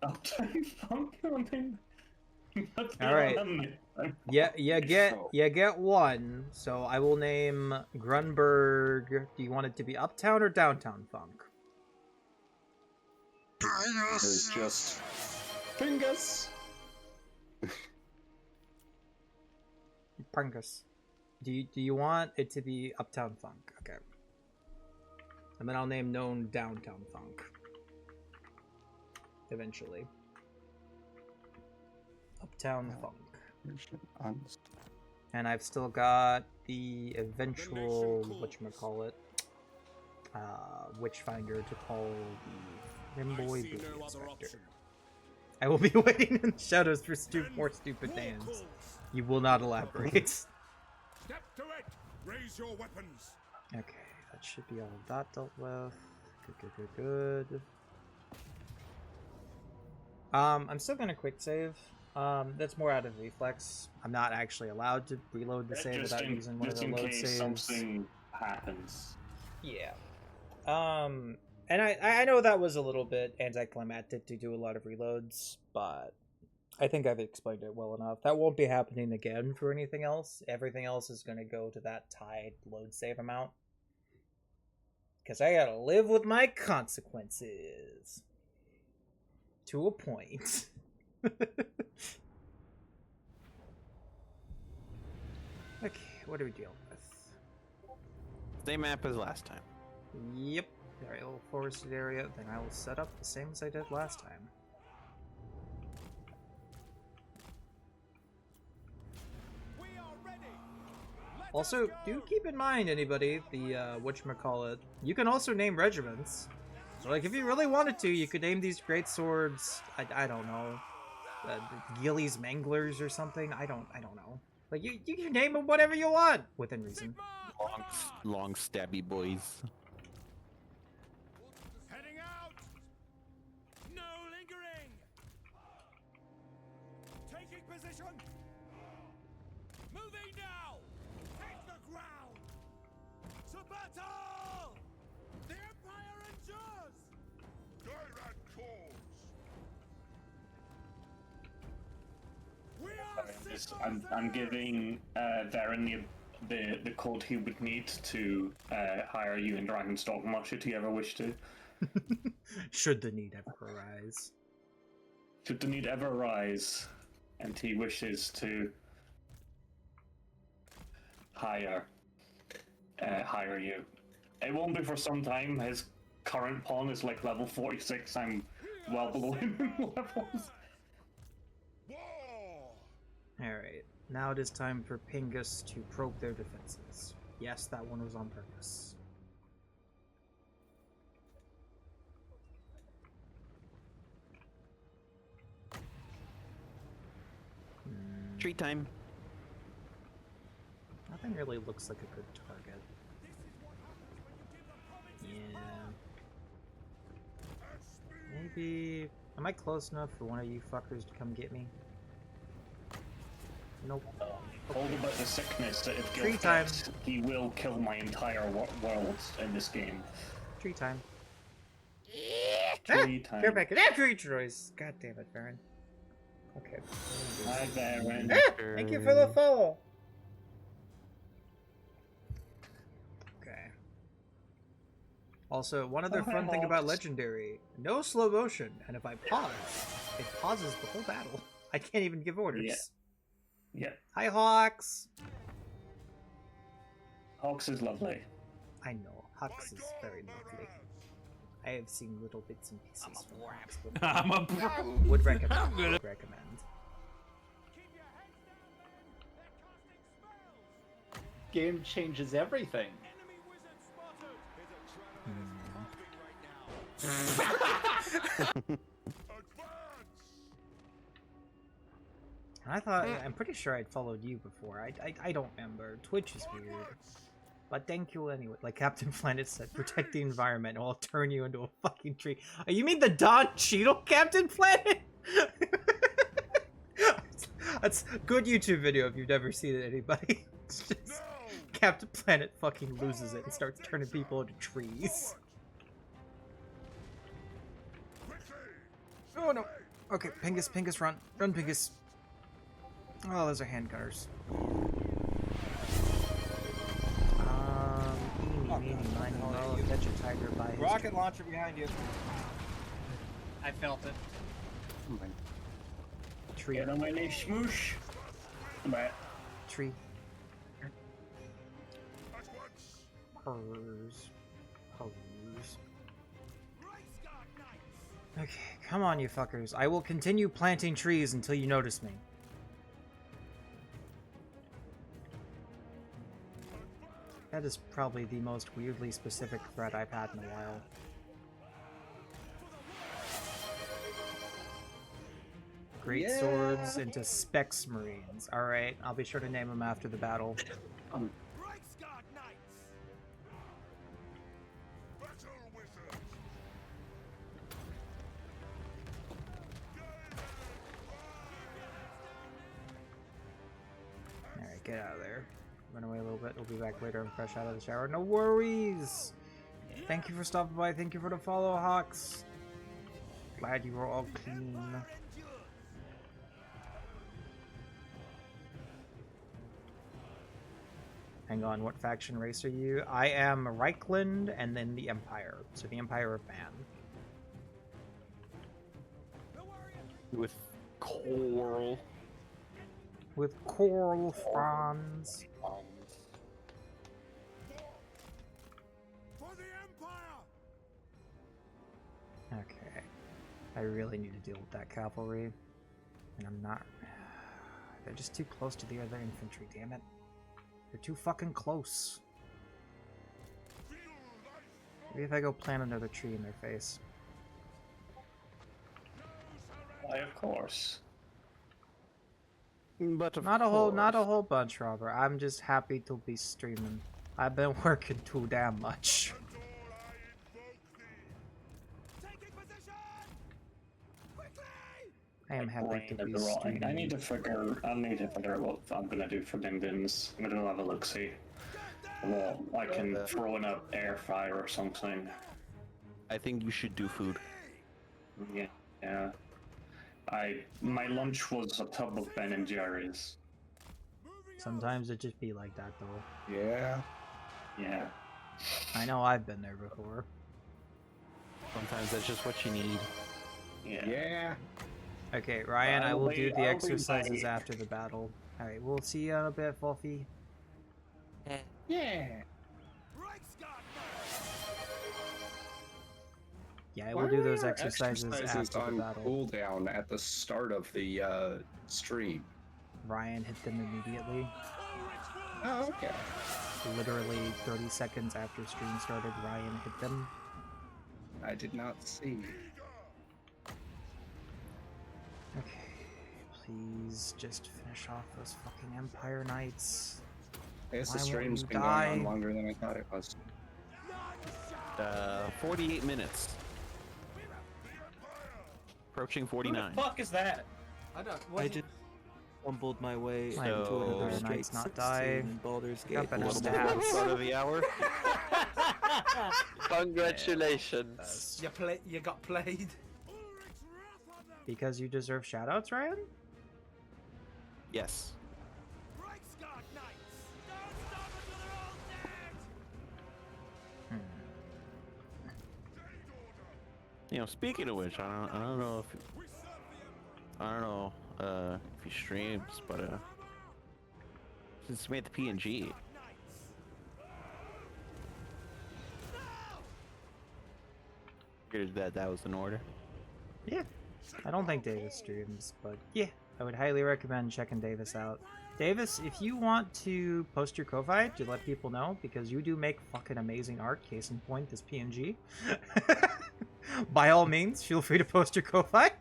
H: Uptime Funk.
F: All right. Yeah, you get one. So I will name Grunberg. Do you want it to be Uptown or Downtown Funk?
I: It's just Pingus.
F: Pringus. Do you want it to be Uptown Funk? Okay. And then I'll name known Downtown Funk. Eventually. Uptown Funk. And I've still got the eventual whatchamacallit Witchfinder to call the Rimboy Booty Inspector. I will be waiting in the shadows for more stupid names. You will not elaborate.
G: Step to it. Raise your weapons.
F: Okay, that should be all of that dealt with. Good. I'm still gonna quick save. That's more out of reflex. I'm not actually allowed to reload the save without using one of the load saves.
H: Something happens.
F: Yeah. And I know that was a little bit anticlimactic to do a lot of reloads, but I think I've explained it well enough. That won't be happening again for anything else. Everything else is going to go to that tied load save amount. Because I gotta live with my consequences. To a point. Okay, what are we dealing with?
A: Same map as last time.
F: Yep. Alright, little forested area. Then I will set up the same as I did last time. Also, do keep in mind, anybody, the, whatchamacallit, you can also name regiments. So, like, if you really wanted to, you could name these great swords, I don't know, Gillies Manglers or something, I don't know. Like, you can name them whatever you want, within reason.
A: Long stabby boys.
G: Heading out. No lingering. Taking position. Moving now. Take the ground. To battle. The Empire endures. Direct course. We are.
H: I'm giving Varen the code he would need to hire you in Dragonstalk much if he ever wished to.
F: Should the need ever arise.
H: Should the need ever arise, and he wishes to hire you. It won't be for some time. His current pawn is like level 46. I'm well below him in levels.
F: Alright, now it is time for Pingus to probe their defenses. Yes, that one was on purpose.
A: Treat time.
F: Nothing really looks like a good target. Yeah. Maybe... Am I close enough for one of you fuckers to come get me? Nope.
H: Told about the sickness that if
F: Tree
H: Gilphchen
F: time.
H: gets, he will kill my entire world in this game.
F: Tree time.
H: Tree time.
F: Fair back. Creature noise. God damn it, Baron. Okay.
H: Hi, Varen.
F: Thank you for the follow. Okay. Also, one other fun thing about Legendary: no slow motion, and if I pause, it pauses the whole battle. I can't even give orders.
H: Yeah.
F: Hi, Hawks.
H: Hawks is lovely.
F: I know, Hawks is very lovely. I have seen little bits and pieces from Hawks before.
C: I'm a bro.
F: Would recommend. Would recommend.
M: Game changes everything.
F: I'm pretty sure I'd followed you before. I don't remember. Twitch is weird. But thank you anyway. Like Captain Planet said, protect the environment or I'll turn you into a fucking tree. Oh, you mean the Don Cheadle Captain Planet? That's a good YouTube video if you've never seen it, anybody. It's just Captain Planet fucking loses it and starts turning people into trees. Oh no. Okay, Pingus, run. Run, Pingus. Oh, those are hand gunners. Eeny, meeny, miny, moe, catch a tiger by his
L: Rocket launcher behind you.
M: I felt it.
F: tree.
H: Get on my knee, smoosh. Bye.
F: Tree. Purrs. Purrs. Okay, come on, you fuckers. I will continue planting trees until you notice me. That is probably the most weirdly specific threat I've had in a while. Great swords into Specs Marines. Alright, I'll be sure to name them after the battle. Alright, get out of there. Run away a little bit. We'll be back later. I'm fresh out of the shower. No worries! Thank you for stopping by. Thank you for the follow, Hawks. Glad you were all clean. Hang on, what faction race are you? I am Reikland and then the Empire. So the Empire of Man.
A: With coral.
F: With coral fronds. Okay. I really need to deal with that cavalry. And I'm not... They're just too close to the other infantry, damn it. They're too fucking close. Maybe if I go plant another tree in their face.
H: Why, of course.
A: But
F: Not a whole bunch, Robert. I'm just happy to be streaming. I've been working too damn much. I am happy to be streaming.
H: I need to figure out what I'm gonna do for Dindins. I'm gonna have a look see. Well, I can throw in an air fryer or something.
A: I think you should do food.
H: Yeah. My lunch was a tub of Ben and Jerry's.
F: Sometimes it just be like that though.
H: Yeah.
F: I know I've been there before.
A: Sometimes that's just what you need.
H: Yeah.
F: Okay, Ryan, I will do the exercises after the battle. Alright, we'll see you in a bit, Fluffy.
I: Yeah.
F: Yeah, I will do those exercises after
I: on
F: the battle.
I: cooldown at the start of the stream.
F: Ryan hit them immediately.
I: Oh, okay.
F: Literally 30 seconds after stream started, Ryan hit them.
I: I did not see.
F: Okay, please just finish off those fucking Empire Knights.
I: I guess the
F: Why won't
I: stream's
F: you
I: been
F: die?
I: going on longer than I thought it was.
A: 48 minutes. Approaching 49.
M: Who the fuck is that?
J: I just stumbled my way
F: Why
J: into
F: would
J: another
F: the
J: straight
F: knights not
J: 16
F: die?
J: in Baldur's
F: Got
J: Gate.
F: better
J: One
F: stats.
A: Start of the hour.
L: Congratulations. You got played.
F: Because you deserve shoutouts, Ryan?
A: Yes. You know, speaking of which, I don't know if he streams, but since he made the PNG, figured that was in order.
F: Yeah. I don't think Davis streams, but yeah, I would highly recommend checking Davis out. Davis, if you want to post your Ko-Fi to let people know, because you do make fucking amazing art, case in point, this PNG, by all means, feel free to post your Ko-Fi.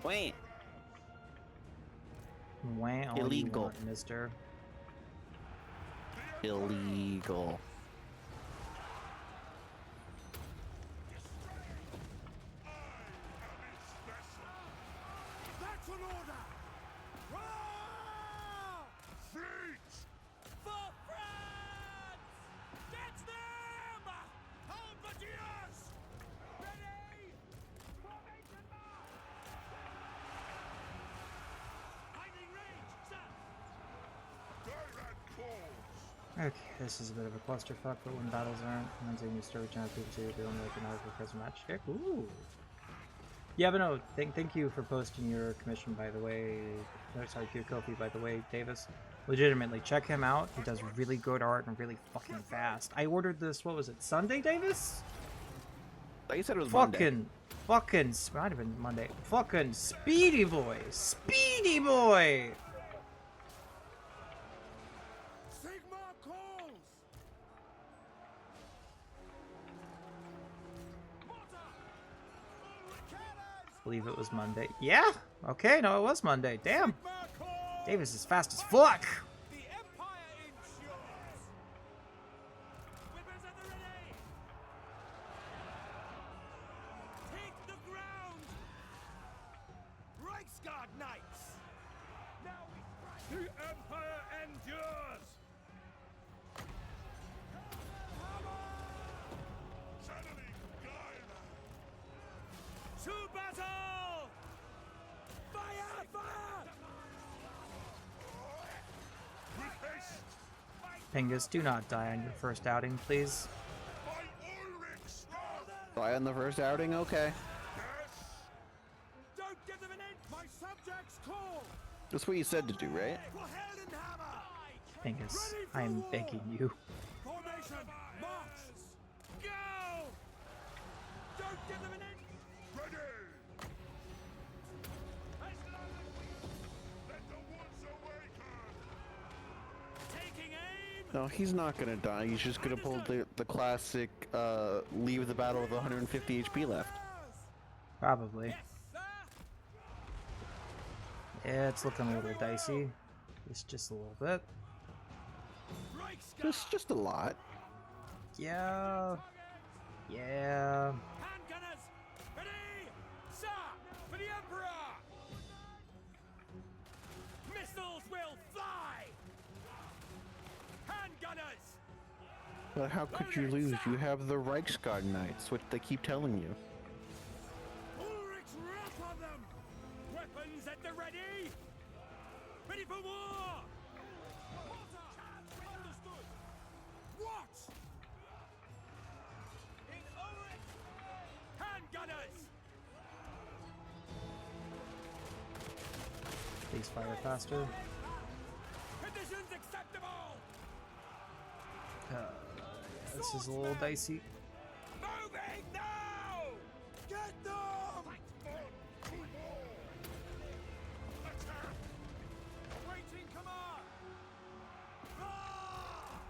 A: Wait.
F: Wah, all you
A: Illegal.
F: want, mister.
A: Illegal.
G: That's an order! Roar! Fleet! For France! That's them! Halberdiers! Ready! Formation march! Hiding range, sir! Direct calls!
F: Okay, this is a bit of a clusterfuck, but when battles aren't, commencing new story channel people say they only recognize the present match. Okay, ooh. Yeah, but no, thank you for posting your commission, by the way. No, sorry, your Kofi, by the way, Davis. Legitimately, check him out. He does really good art and really fucking fast. I ordered this, what was it, Sunday, Davis?
A: You said it was Monday.
F: Fucking, might have been Monday. Fucking Speedy Boy! Speedy Boy!
G: Sigma calls!
F: I believe it was Monday. Yeah! Okay, no, it was Monday. Damn! Davis is fast as fuck!
G: The Empire ensures! Whippers at the ready! Take the ground! Reichsguard Knights! Now we strike! The Empire endures! Channeling guile! To battle! Fire! Fire! With haste!
F: Pingus, do not die on your first outing, please.
G: By Ulrich's wrath!
A: Die on the first outing? Okay.
G: Yes! Don't give them an inch! My subjects call!
A: That's what you said to do, right?
G: For Heldenhammer!
F: Pingus, I am begging you.
G: Formation! March! Go! Don't give them an inch! Ready! Let the woods awaken! Taking aim!
A: No, he's not gonna die. He's just gonna pull the classic, leave the battle with 150 HP left.
F: Probably.
G: Yes, sir!
F: Yeah, it's looking a little dicey. Just a little bit.
G: Reichsguard!
A: Just a lot.
F: Yeah. Yeah.
G: Handgunners! Ready! Sir! For the Emperor! Missiles will fly! Handgunners!
A: But how could you lose? You have the Reichsguard Knights, what they keep telling you.
G: Ulrich's wrath on them! Weapons at the ready! Ready for war! Understood! What? In Ulrich's handgunners!
F: Please fire faster.
G: Conditions acceptable!
F: This is a little dicey.
G: Moving now! Get them! Attack! Awaiting command! Ah!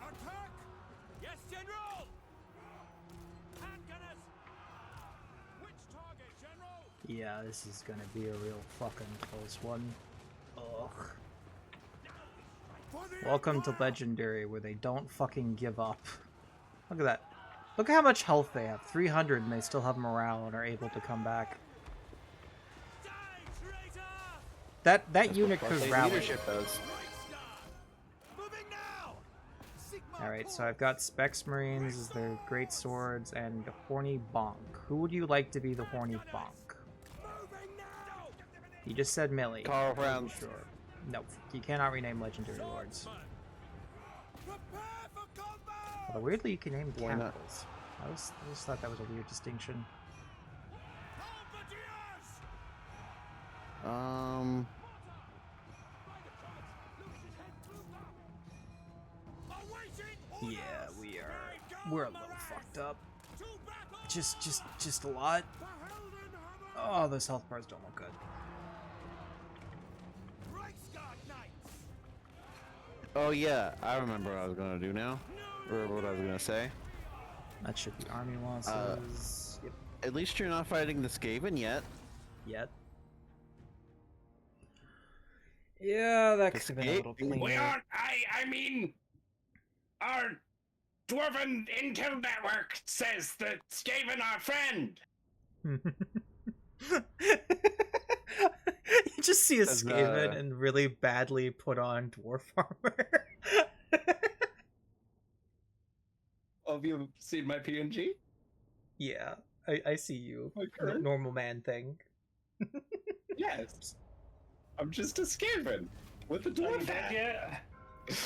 G: Attack! Yes, General! Handgunners! Which target, General?
F: Yeah, this is gonna be a real fucking close one. Ugh.
G: For the
F: Welcome to
G: Empire!
F: Legendary, where they don't fucking give up. Look at that. Look at how much health they have. 300 and they still have morale and are able to come back.
G: Die, traitor!
F: That unit could rally.
A: Leadership does.
G: Reichsguard! Moving now! Sigma
F: Alright, so I've got Specs Marines as their great swords and Horny Bonk. Who would you like to be the Horny Bonk?
G: moving now!
F: You just said Millie.
A: Carl Brown.
F: Sure. No, you cannot rename Legendary Lords.
G: Prepare for combat!
F: Although weirdly you can name
A: Why not?
F: capitals. I just thought that was a weird distinction.
G: Halberdiers! Awaiting
F: Yeah,
G: orders!
F: we're a little fucked up.
G: To battle!
F: Just a lot.
G: For Heldenhammer!
F: Oh, those health bars don't look good.
G: Reichsguard Knights!
A: Oh yeah, I remember what I was gonna do now. Or what I was gonna say.
F: That should be army losses. Yep.
A: At least you're not fighting the Skaven yet.
F: Yet. Yeah, that could have been a little
I: We
F: cleaner.
I: aren't. I mean, our dwarven intel network says that Skaven our friend.
F: You just see a
A: As,
F: Skaven and really badly put on dwarf armor.
I: Oh, have you seen my PNG?
F: Yeah, I see you.
I: Okay.
F: Normal man thing.
I: Yes. I'm just a Skaven with a
H: Are
I: dwarf
H: you dead
I: hat.
H: yet?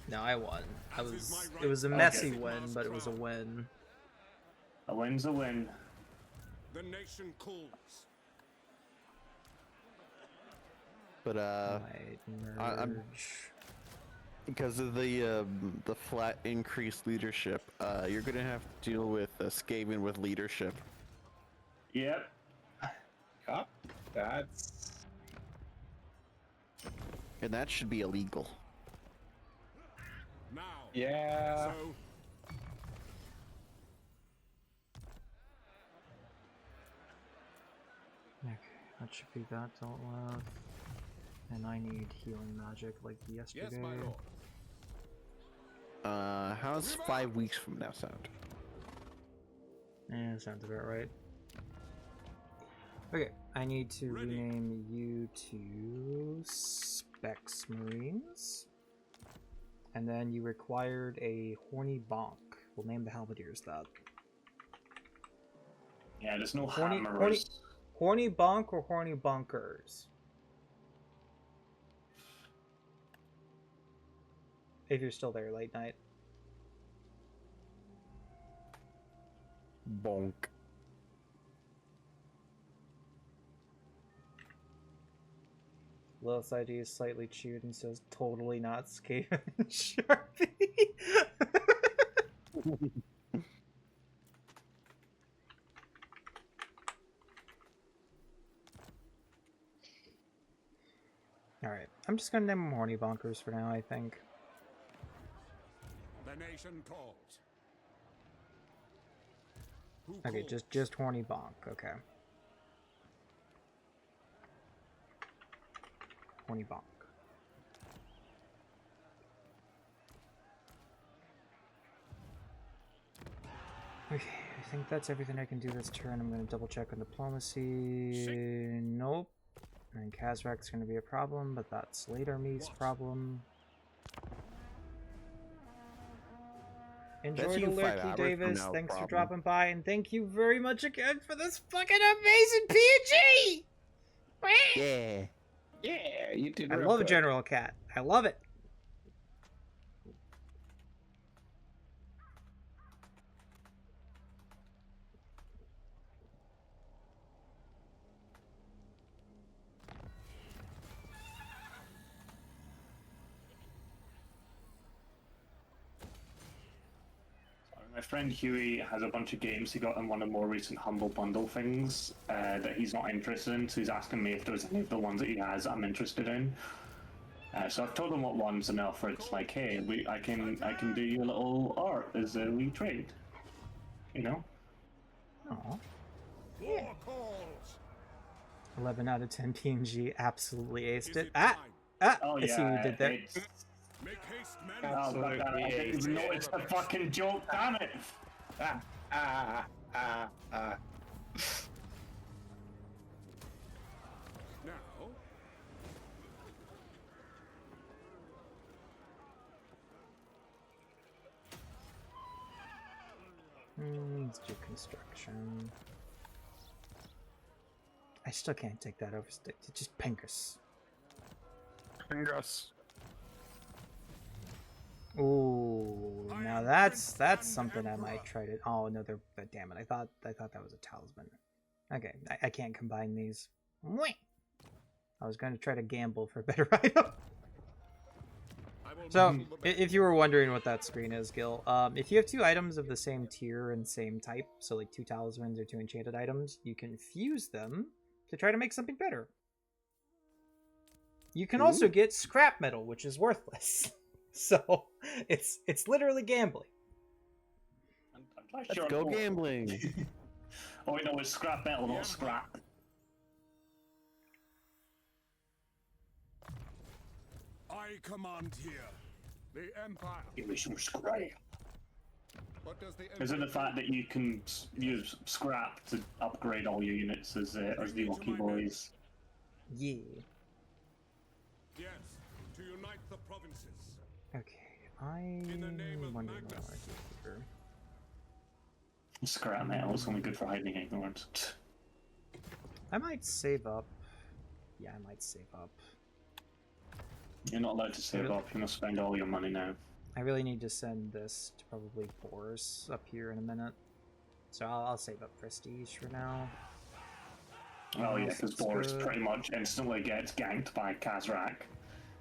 F: No, I won. It was a messy win, but it was a win.
H: A win's a win.
G: The nation calls.
A: But I'm
F: Merge.
A: because of the flat increased leadership. You're gonna have to deal with Skaven with leadership.
H: Yep.
I: Yup. That's
A: And that should be illegal.
G: Now.
I: yeah.
G: So,
F: Okay, that should be that. Don't love. And I need healing magic like yesterday.
G: yes, my lord.
A: How's 5 weeks from now sound?
F: Yeah, sounds about right. Okay, I need to rename you to Specs Marines. And then you required a Horny Bonk. We'll name the Halberdiers that.
H: Yeah, there's no
F: Horny,
H: hammers.
F: horny Bonk or Horny Bonkers? If you're still there late night.
A: Bonk.
F: Lilith's ID is slightly chewed and says totally not Skaven Sharpie. Alright, I'm just gonna name them Horny Bonkers for now, I think.
G: The nation calls. Who
F: Okay,
G: calls?
F: just Horny Bonk, okay. Horny Bonk. Okay, I think that's everything I can do this turn. I'm gonna double check on diplomacy. Nope. And Kazrak's gonna be a problem, but that's later me's problem. Enjoy
A: That's
F: the
A: you 5
F: lurky,
A: hours from
F: Davis.
A: now,
F: Thanks for
A: problem.
F: dropping by, and thank you very much again for this fucking amazing PNG!
A: Yeah.
I: Yeah, you did.
F: I
I: real
F: love
I: good.
F: General Cat. I love it.
H: My friend Huey has a bunch of games he got in one of the more recent Humble Bundle things that he's not interested in, so he's asking me if there's any of the ones that he has I'm interested in. So I've told him what ones and offered. It's like, hey, I can do you a little art as a wee trade. You know?
F: Aww.
G: War calls.
F: 11 out of 10 PNG absolutely aced it.
G: it
F: Ah!
G: time?
F: Ah!
H: Oh
F: I see what you did there.
H: it's-
G: Make haste, men.
H: Oh, God, I didn't even notice the fucking joke, damn it!
G: Now.
F: Let's do construction. I still can't take that overstick. It's just Pinkus.
A: Pingus.
F: Ooh, now that's something I might try to. Oh no, they're damn it! I thought that was a talisman. Okay, I can't combine these. Mwah! I was going to try to gamble for a better item. So, if you were wondering what that screen is, Gil, if you have two items of the same tier and same type, so like two talismans or two enchanted items, you can fuse them to try to make something better. You can also get scrap metal, which is worthless. So, it's literally gambling.
A: Let's go gambling.
H: Oh wait, no, it's scrap metal, not scrap.
G: I command here. The Empire.
H: Give me some scrap.
G: What does the
H: Is it
G: Empire
H: the fact that you can use scrap to upgrade all your units as the Lucky Boys?
F: Yeah.
G: Yes, to unite the provinces.
F: Okay, I wonder what I want to do here.
H: Scrap metal is only good for hiding ignorance.
F: I might save up. Yeah, I might save up.
H: You're not allowed to save up. You must spend all your money now.
F: I really need to send this to probably Boris up here in a minute. So I'll save up prestige for now.
H: Oh yeah, because Boris pretty much instantly gets ganked by Kazrak.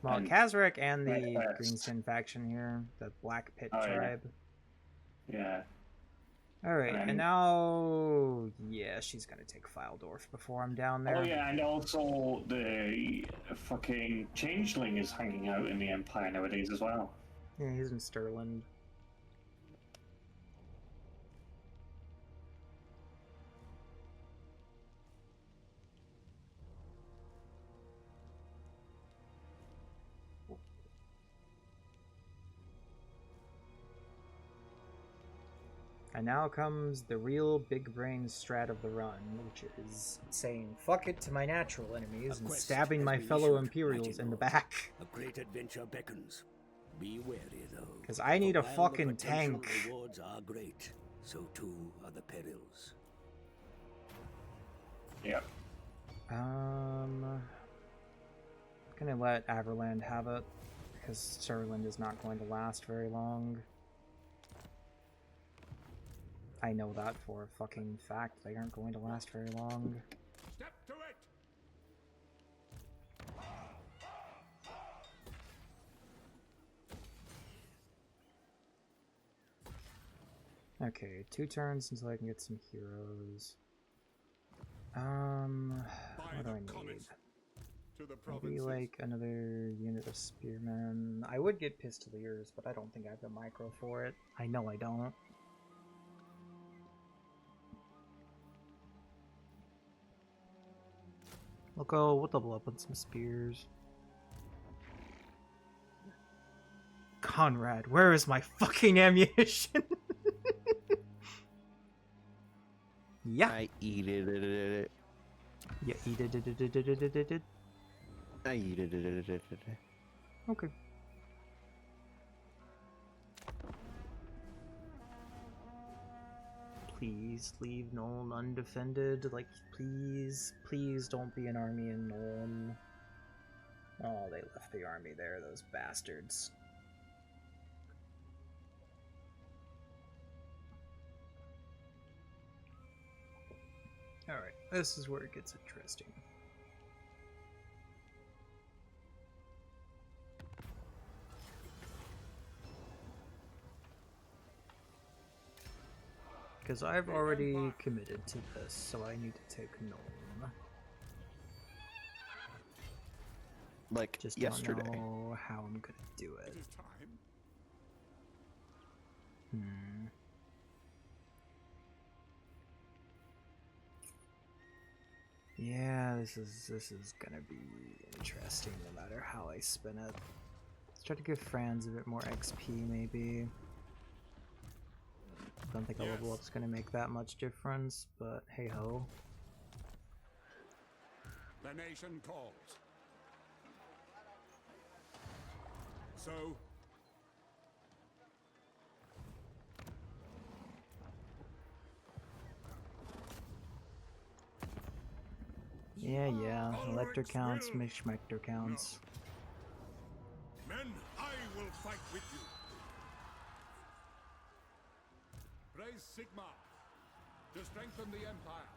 F: Well,
H: and
F: Kazrak and the
H: Reikland.
F: Greenskin faction here, the Black Pit
H: Oh, yeah.
F: tribe.
H: Yeah.
F: Alright,
H: And-
F: and now... Yeah, she's gonna take Filedorf before I'm down there.
H: Oh yeah, and also the fucking Changeling is hanging out in the Empire nowadays as well.
F: Yeah, he's in Stirland. And now comes the real big brain strat of the run, which is saying fuck it to my natural enemies and stabbing my fellow Imperials in the back.
N: A great adventure beckons. Be wary though.
F: Because I need a
N: For while the
F: fucking
N: potential
F: tank.
N: rewards are great, so too are the perils.
H: Yep.
F: I'm gonna let Averland have it, because Stirland is not going to last very long. I know that for a fucking fact. They aren't going to last very long.
G: Step to it.
F: Okay, 2 turns until I can get some heroes. What do I need?
G: To the
F: Maybe
G: provinces.
F: like another unit of spearmen. I would get pistoliers, but I don't think I have the micro for it. I know I don't. We'll double up on some spears. Conrad, where is my fucking ammunition? Yeah.
A: I eat it.
F: Yeah, eat it.
A: I eat it.
F: Okay. Please leave Nuln undefended. Like, please don't be an army in Nuln. Oh, they left the army there, those bastards. Alright, this is where it gets interesting. Because I've already committed to this, so I need to take Nuln.
A: Like
F: Just
A: yesterday.
F: don't know how I'm gonna do it.
G: It is time.
F: Yeah, this is gonna be interesting no matter how I spin it. Let's try to give Franz a bit more XP maybe. Don't think a level up's gonna make that much difference, but hey ho.
G: The nation calls. So,
F: Yeah, Elector counts, Mishmector counts.
G: men, I will fight with you. Raise Sigma to strengthen the Empire.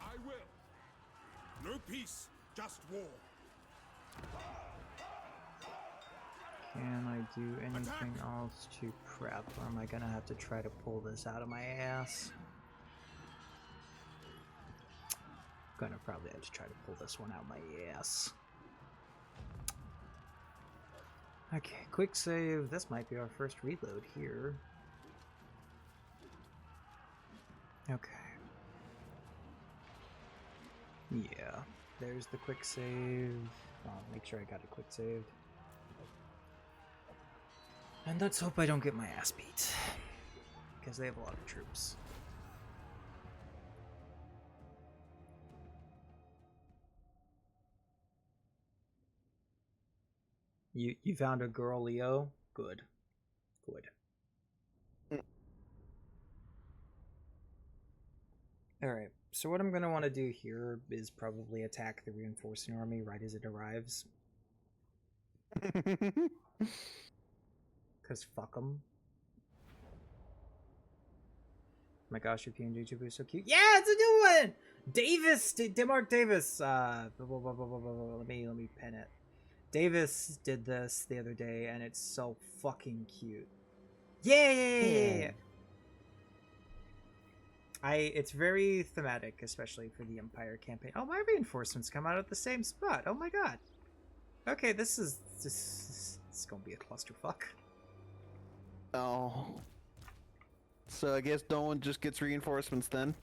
G: I will. No peace, just war.
F: Can I do anything else to prep, or am I gonna have to try to pull this out of my ass? Gonna probably have to try to pull this one out my ass. Okay, quick save. This might be our first reload here. Okay. Yeah, there's the quick save. I'll make sure I got it quick saved. And let's hope I don't get my ass beat. Because they have a lot of troops. You found a girl, Leo? Good. Good. Alright, so what I'm going to want to do here is probably attack the reinforcing army right as it arrives. Because fuck them. My gosh, your PNG YouTuber is so cute. Yeah, it's a new one! Davis! Demark Davis! Let me pin it. Davis did this the other day, and it's so fucking cute. Yeah! It's very thematic, especially for the Empire campaign. Oh, my reinforcements come out at the same spot. Oh my god. Okay, this is gonna be a clusterfuck.
A: Oh. So I guess no one just gets reinforcements then?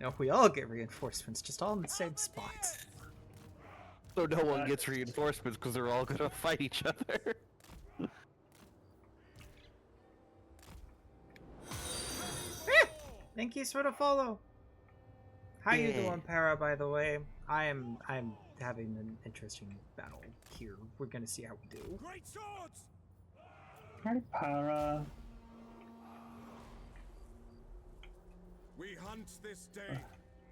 F: No, we all get reinforcements, just all in the same spot.
A: So no one gets reinforcements because they're all gonna fight each other.
F: Thank you for the follow. How you doing, Para, by the way? I'm having an interesting battle here. We're gonna see how we do.
G: Great swords!
H: Hi, Para.
G: We hunt this day,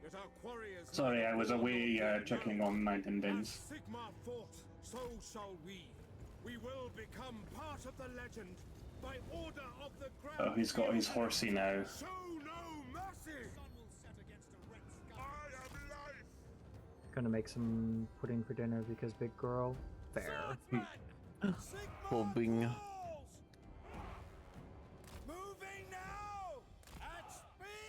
G: yet our quarriers...
H: Sorry, I was away checking on my Dindins.
G: Sigma fought, so shall we. We will become part of the legend by order of the Grand.
H: Oh, he's got his horsey now.
G: Show no mercy. I am life.
F: Gonna make some pudding for dinner because big girl. Fair.
A: Well, bing.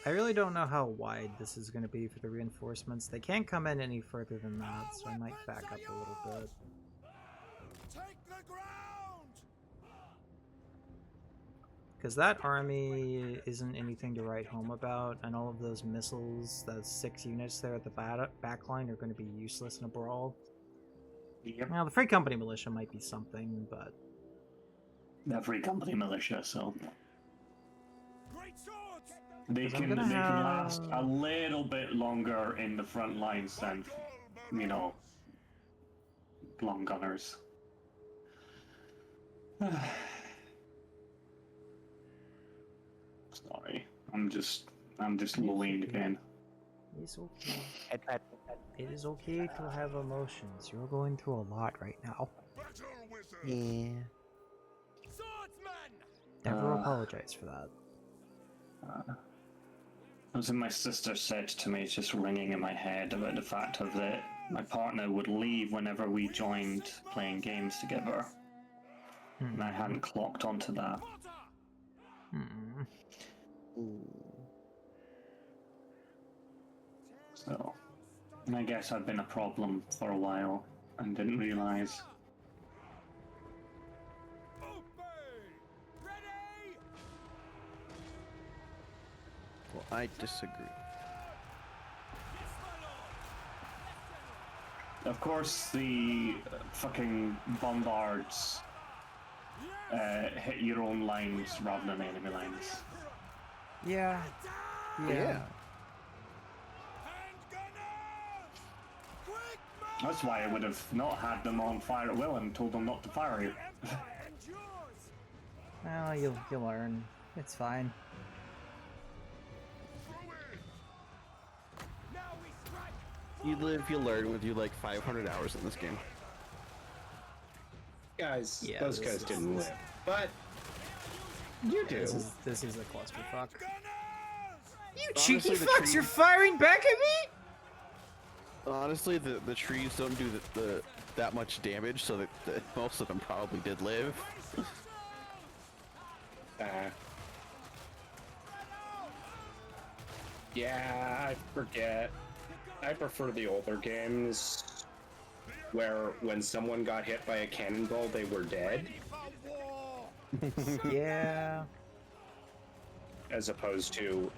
F: I really don't know how wide this is going to be for the reinforcements. They can't come in any further than that, so I might back up a little bit.
G: Take the ground.
F: Because that army isn't anything to write home about, and all of those missiles, those 6 units there at the back line, are going to be useless in a brawl.
H: Yep.
F: Now, the Free Company Militia might be something, but...
H: The Free Company Militia, so...
G: Great swords.
H: They can last a little bit longer in the front lines than, you know, long gunners. Sorry, I'm just lowing again.
F: It's okay. It is okay to have emotions. You're going through a lot right now.
A: Yeah.
F: Never apologize for that.
H: Something my sister said to me, it's just ringing in my head about the fact of that my partner would leave whenever we joined playing games together. And I hadn't clocked onto that. So, and I guess I've been a problem for a while and didn't realize.
A: Well, I disagree.
H: Of course, the fucking bombards hit your own lines rather than enemy lines.
F: Yeah.
A: Yeah.
H: That's why I would have not had them on fire at will and told them not to fire you.
F: Well, you'll learn. It's fine.
A: You live, you learn with you like 500 hours in this game.
I: Guys,
F: Yeah,
I: those guys didn't live. But you do.
F: This is a clusterfuck. You
A: Honestly,
F: cheeky
A: the
F: fucks!
A: trees-
F: You're firing back at me!
A: Honestly, the trees don't do that much damage, so that most of them probably did live.
I: Yeah, I forget. I prefer the older games where when someone got hit by a cannonball, they were dead.
F: Yeah.
I: As opposed to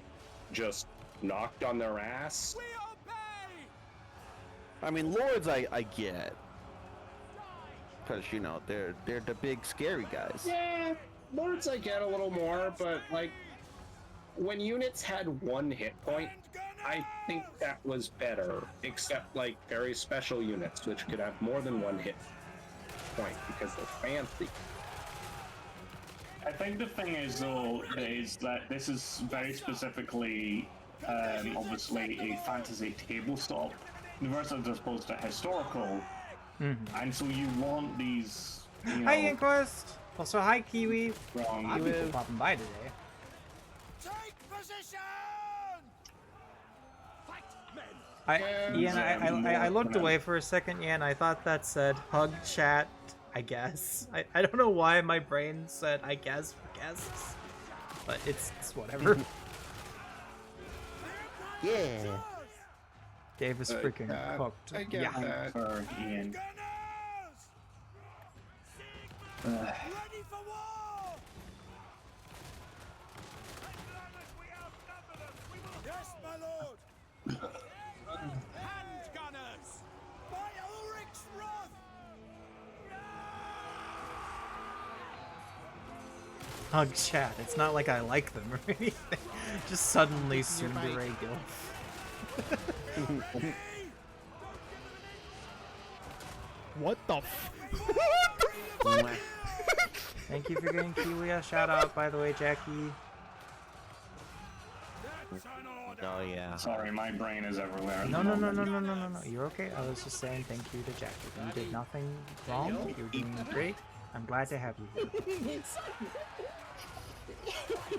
I: just knocked on their ass.
A: I mean, Lords I get. because you know they're the big scary guys.
I: Yeah, lords I get a little more, but like when units had 1 hit point, I think that was better. Except like very special units, which could have more than 1 hit point because they're fancy.
H: I think the thing is, though, is that this is very specifically, obviously, a fantasy tabletop universe as opposed to historical, and so you want these. You know,
F: Hi, Inquest. Also, hi, Kiwi.
H: Wrong.
F: A lot of people popping by today.
G: Take position! Fight, men!
F: Ian, I looked away for a second, Ian. I thought that said hug chat, I guess. I don't know why my brain said I guess for guests, but it's whatever.
A: Yeah.
F: Dave is freaking cooked.
I: I get that.
H: For Ian.
G: Ready for war! Yes, my lord! Hand gunners! By Ulrich's wrath!
F: Hug chat. It's not like I like them or anything. Just suddenly tsundere Gilf.
O: What the f?
F: Thank you for getting Kiwi a shout out, by the way, Jackie.
A: Oh yeah.
H: Sorry, my brain is everywhere.
F: No. You're okay. I was just saying thank you to Jackie. You did nothing wrong. You're doing great. I'm glad to have you here.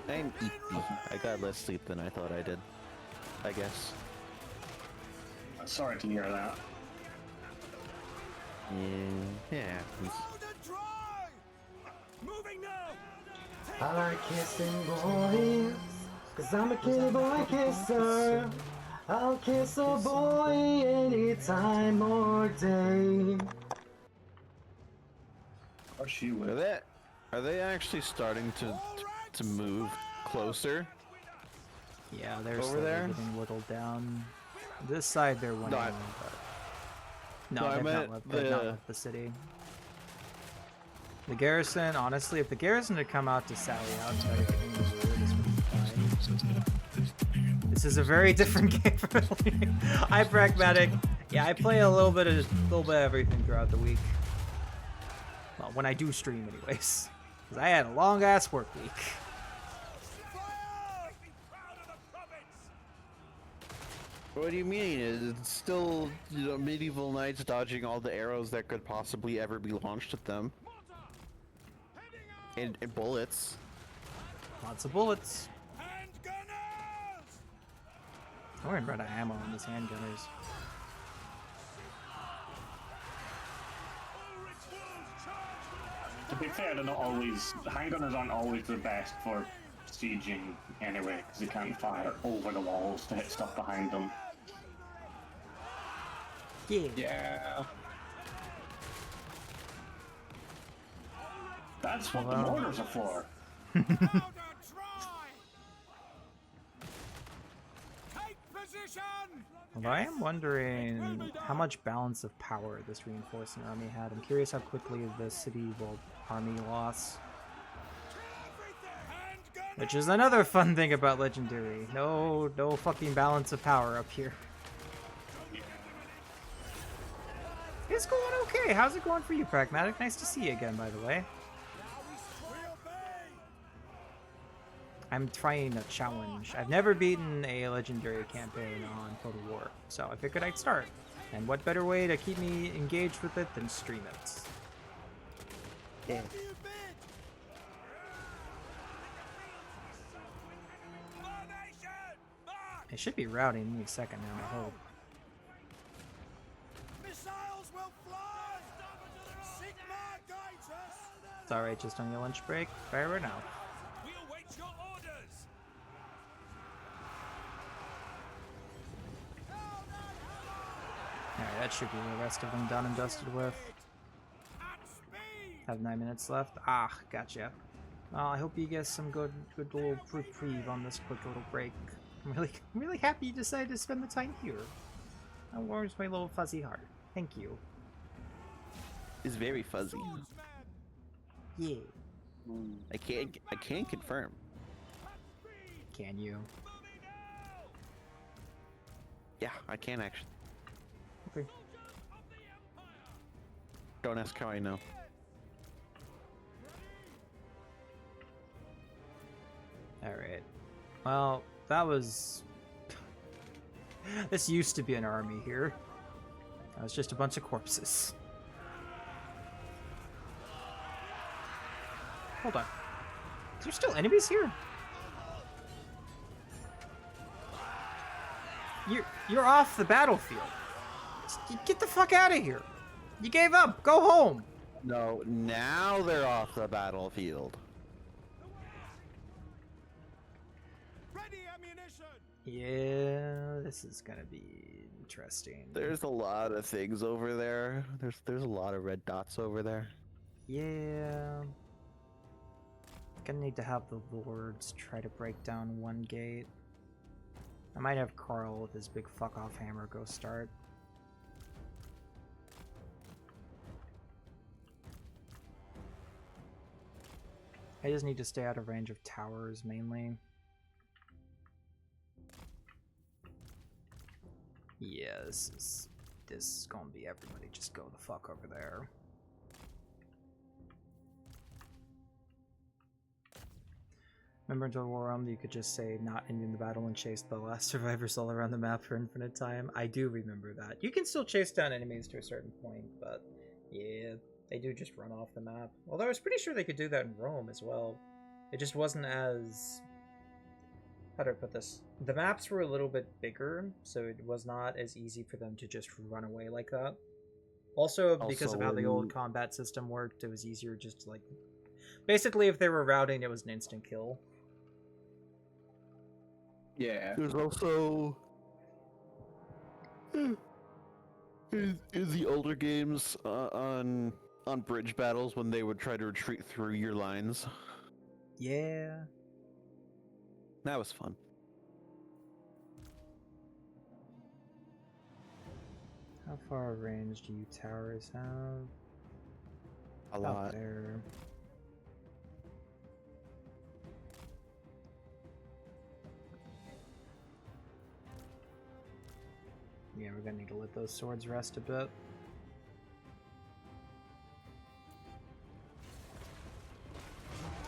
A: I'm eating. I got less sleep than I thought I did. I guess.
H: Sorry to hear that.
A: Yeah, it happens.
G: Moving now!
P: I like kissing boys, cause I'm a kitty boy kisser. I'll kiss a boy anytime or day.
H: Or she would.
A: Are they actually starting to move closer?
F: Yeah, they're
A: over
F: slowly
A: there
F: getting whittled down. This side they're winning, but no,
A: I
F: they've
A: meant
F: not left the city. The garrison, honestly, if the garrison had come out to sally out and started getting the war, this would be fine. This is a very different game for me. I'm pragmatic. Yeah, I play a little bit of everything throughout the week. Well, when I do stream, anyways, because I had a long ass work week.
A: What do you mean? It's still, you know, medieval knights dodging all the arrows that could possibly ever be launched at them. And bullets.
F: Lots of bullets. We're in red ammo on these handgunners.
H: To be fair, they're not always. Handgunners aren't always the best for sieging anyway, because they can't fire over the walls to hit stuff behind them.
I: Yeah.
H: That's what the mortars are for.
F: Although I am wondering how much balance of power this reinforcing army had. I'm curious how quickly the city will army loss. Which is another fun thing about Legendary. No fucking balance of power up here. It's going okay. How's it going for you, Pragmatic? Nice to see you again, by the way. I'm trying a challenge. I've never beaten a Legendary campaign on Total War, so I figured I'd start. And what better way to keep me engaged with it than stream it? Yeah. It should be routing any second now, I hope. It's alright, just on your lunch break. Fair enough. Alright, that should be the rest of them done and dusted with. Have 9 minutes left. Ah, gotcha. Well, I hope you get some good little reprieve on this quick little break. I'm really happy you decided to spend the time here. That warms my little fuzzy heart. Thank you.
A: is very fuzzy.
F: Yeah.
A: I can't confirm.
F: Can you?
A: Yeah, I can actually.
F: Okay.
A: Don't ask how I know.
F: Alright. Well, that was... This used to be an army here. That was just a bunch of corpses. Hold on. Is there still enemies here? You're off the battlefield. Get the fuck out of here. You gave up. Go home.
A: No, now they're off the battlefield.
F: Yeah, this is gonna be interesting.
A: There's a lot of things over there. There's a lot of red dots over there.
F: Yeah. Gonna need to have the lords try to break down one gate. I might have Carl with his big fuck off hammer go start. I just need to stay out of range of towers mainly. Yeah, this is gonna be everybody just go the fuck over there. Remember in Total War Realm you could just say not ending the battle and chase the last survivors all around the map for infinite time? I do remember that. You can still chase down enemies to a certain point, but yeah, they do just run off the map. Although I was pretty sure they could do that in Rome as well. It just wasn't as... How do I put this? The maps were a little bit bigger, so it was not as easy for them to just run away like that. Also, because of how the old combat system worked, it was easier just to, like... Basically, if they were routing, it was an instant kill.
I: Yeah.
A: There's also... In the older games, on bridge battles, when they would try to retreat through your lines.
F: Yeah.
A: That was fun.
F: How far range do you towers have?
A: A lot.
F: There. Yeah, we're gonna need to let those swords rest a bit.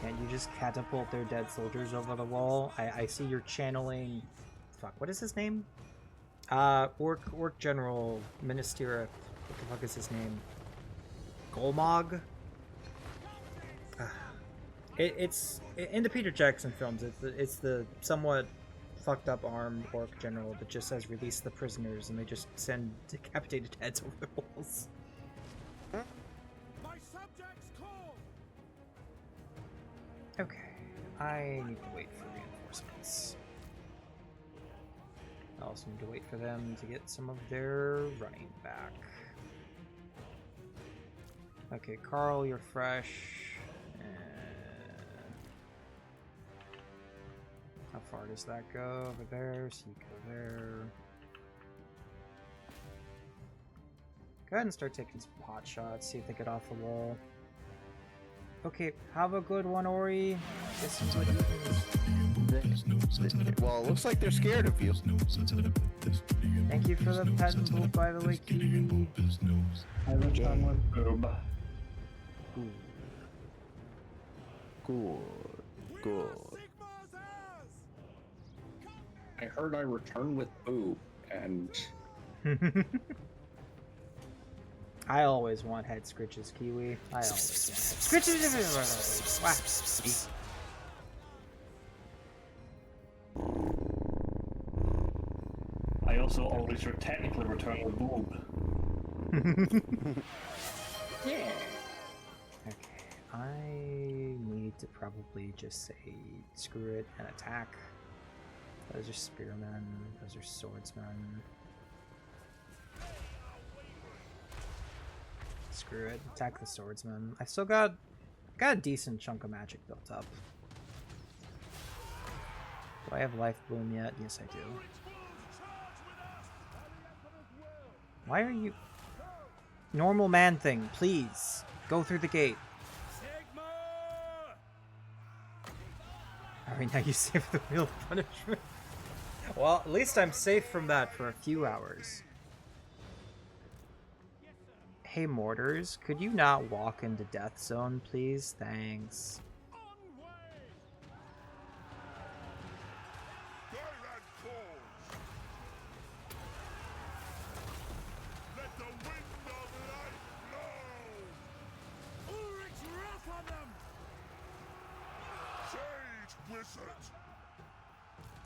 F: Can't you just catapult their dead soldiers over the wall? I see you're channeling... Fuck, what is his name? Orc General Ministera. What the fuck is his name? Golmog? It's in the Peter Jackson films. It's the somewhat fucked up armed orc general that just says release the prisoners, and they just send decapitated heads over the walls.
G: My subjects call.
F: Okay, I need to wait for reinforcements. I also need to wait for them to get some of their running back. Okay, Carl, you're fresh. How far does that go? Over there, so you go there. Go ahead and start taking some pot shots, see if they get off the wall. Okay, have a good one, Ori. Get some good things.
A: Well, it looks like they're scared of you.
F: Thank you for the pet and poop, by the way, Kiwi.
H: I return with boob.
A: Good. Good.
I: I heard I return with boob, and...
F: I always want head scritches, Kiwi. I always want head scritches.
H: I also always technically return with boob.
F: Yeah. Okay, I need to probably just say screw it and attack. Those are spearmen, those are swordsmen. Screw it, attack the swordsman. I've still got a decent chunk of magic built up. Do I have life bloom yet? Yes, I do. Why are you... Normal man thing, please. Go through the gate. Alright, now you save the wheel of punishment. Well, at least I'm safe from that for a few hours. Hey, Mortars, could you not walk into Death Zone, please? Thanks.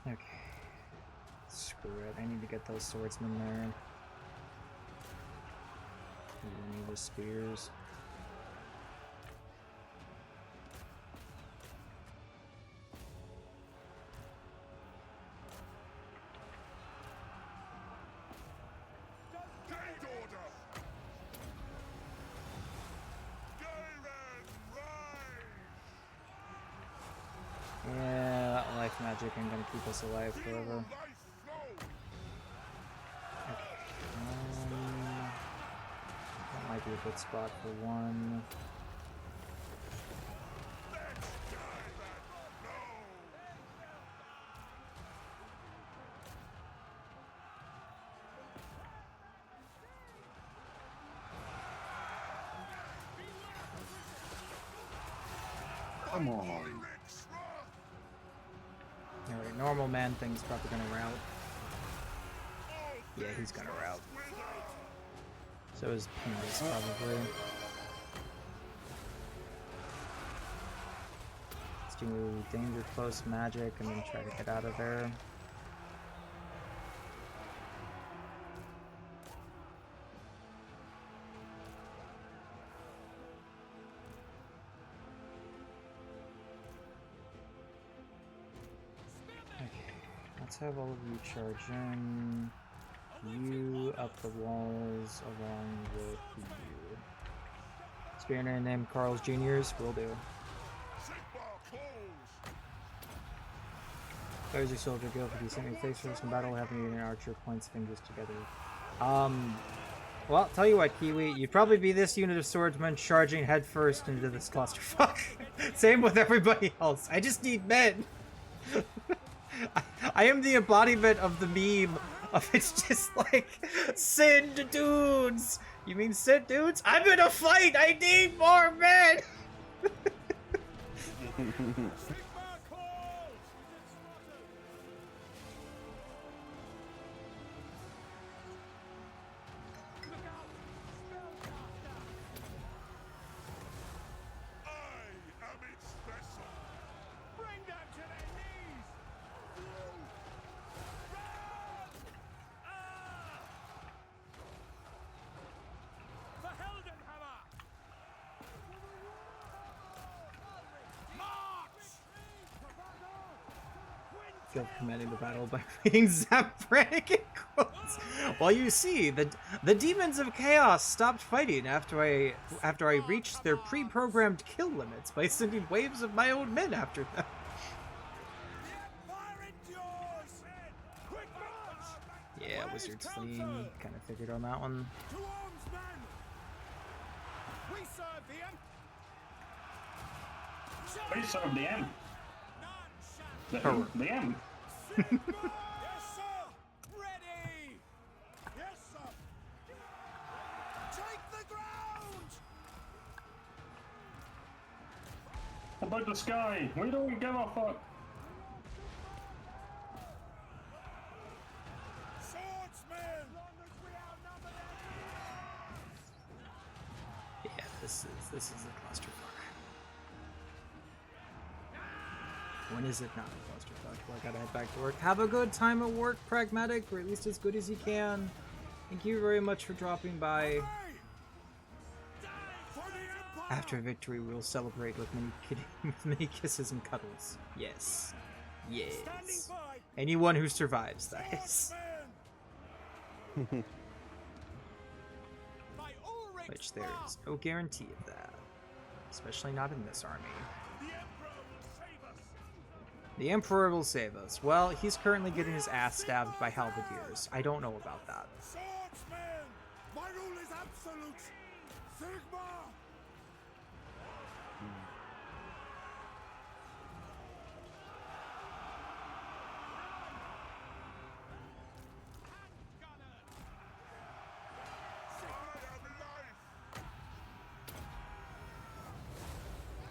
F: Okay. Screw it. I need to get those swordsmen there. We need the spears. Yeah, that life magic ain't gonna keep us alive forever. Okay, that might be a good spot for one.
I: Come on.
F: Alright, normal man thing's probably gonna route. Yeah, he's gonna route. So is Pingus probably. Let's do danger close magic and then try to get out of there. Let's have all of you charge in. You up the walls along with you. Spearman named Carl's Juniors, will do. There's your soldier Gilphchen. You sent me face first in battle, having an archer points fingers together. Well, tell you what, Kiwi, you'd probably be this unit of swordsmen charging headfirst into this clusterfuck. Same with everybody else. I just need men. I am the embodiment of the meme of it's just like, send dudes! You mean send dudes? I'm in a fight! I need more men! Commanding the battle by reading Zapranic quotes. Well, you see, the demons of chaos stopped fighting after I reached their pre-programmed kill limits by sending waves of my own men after them. Yeah, Wizard's Fleeing. Kind of figured on that one.
H: We serve the M. The M.
G: Yes, sir! Ready! Yes, sir! Take the ground!
H: About the sky, we don't give a fuck.
G: Swordsmen!
F: Yeah, this is a clusterfuck. When is it not a clusterfuck? Well, I gotta head back to work. Have a good time at work, Pragmatic, or at least as good as you can. Thank you very much for dropping by. After victory, we'll celebrate with many kisses and cuddles. Yes. Yes. Anyone who survives, that is. Which there's no guarantee of that. Especially not in this army. The Emperor will save us. Well, he's currently getting his ass stabbed by halberdiers. I don't know about that.
G: Swordsmen! My rule is absolute! Absolute Sigma!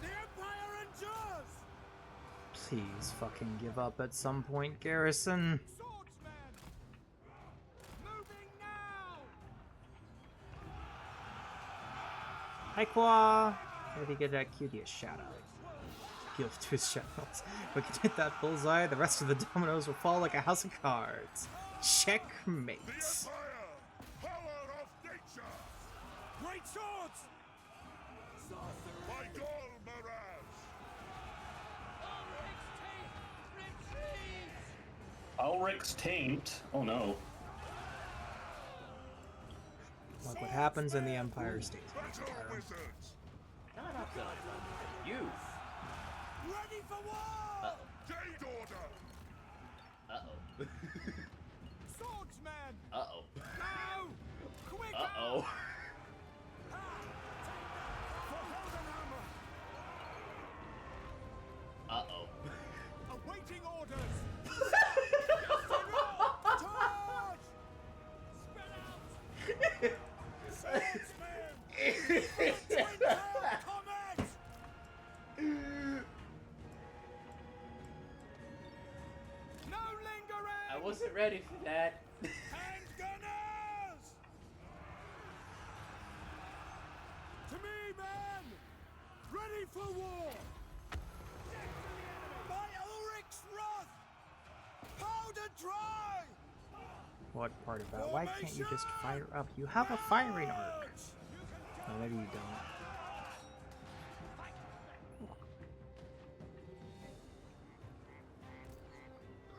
G: The Empire endures!
F: Please fucking give up at some point, Garrison.
G: Swordsman! Moving now!
F: Hi, Qua! Maybe get that cutie a shout out. Give to his shadows. If we can hit that bullseye, the rest of the dominoes will fall like a house of cards. Checkmate.
G: Power of nature! Great swords! By Gol Maraz!
H: Ulrich's taint. Oh no.
F: Like what happens in the Empire State.
Q: You.
G: Ready for war!
Q: Jade order. Uh-oh.
G: Swordsman!
Q: Uh-oh.
G: Now! Quick!
Q: Uh-oh. Uh-oh.
G: Awaiting orders! Charge! Swordsman! Comet! No lingering!
Q: I wasn't ready for that.
G: Handgunners! To me, men! Ready for war! By Ulrich's wrath! Powder dry!
F: What part of that? Why can't you just fire up? You have a firing arc. Oh, maybe you don't.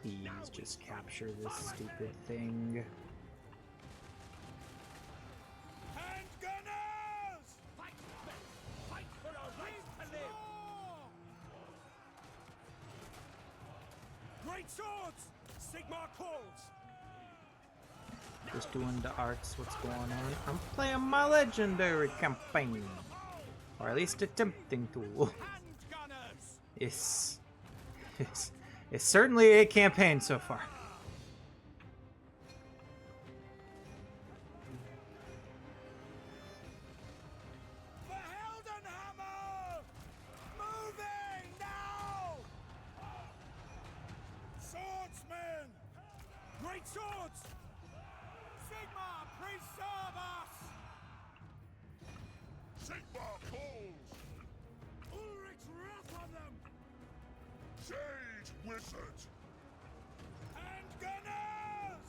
F: Please just capture this stupid thing.
G: Handgunners! Fight for our right to live! Great swords! Sigmar calls!
F: Just doing the arts, what's going on? I'm playing my legendary campaign. Or at least attempting to. It's certainly a campaign so far.
G: For Heldenhammer! Moving now! Swordsmen! Great swords! Sigmar, preserve us! Sigmar calls! Ulrich's wrath on them! Sage wizard! Handgunners!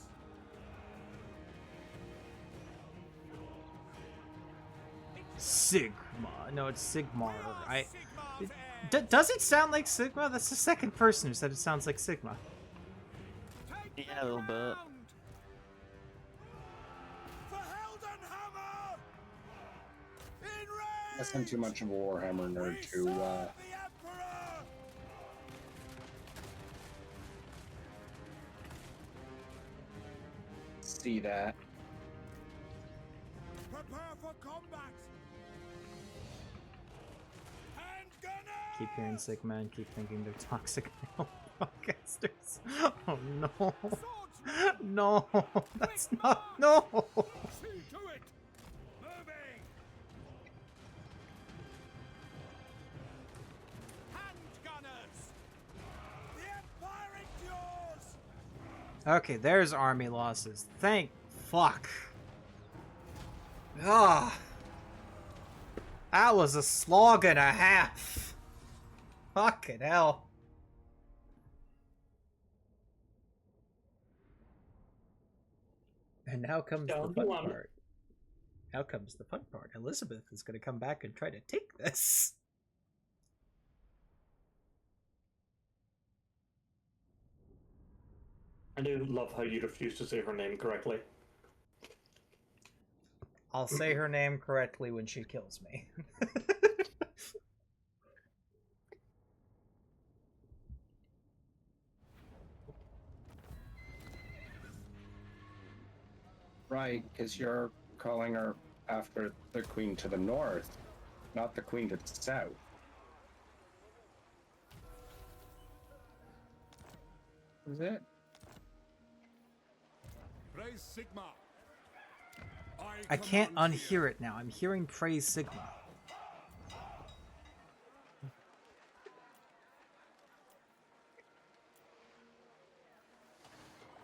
F: Sigma. No, it's Sigmar. Does it sound like Sigma? That's the second person who said it sounds like Sigma.
A: Yeah, a little bit.
G: For Heldenhammer! In range!
I: Guess I'm too much of a Warhammer nerd to
G: The Emperor!
I: see that.
G: Prepare for combat! Handgunners!
F: Keep hearing Sigma and keep thinking they're toxic male podcasters. Oh no. No, that's not. No!
G: See to it! Moving! Handgunners! The Empire endures!
F: Okay, there's army losses. Thank fuck. Ah. That was a slog and a half. Fucking hell. And now comes the fun part. Now comes the fun part. Elizabeth is going to come back and try to take this.
H: I do love how you refuse to say her name correctly.
F: I'll say her name correctly when she kills me.
I: Right, because you're calling her after the queen to the north, not the queen to the south. Is it?
G: Praise Sigma.
F: I can't unhear it now. I'm hearing Praise Sigma.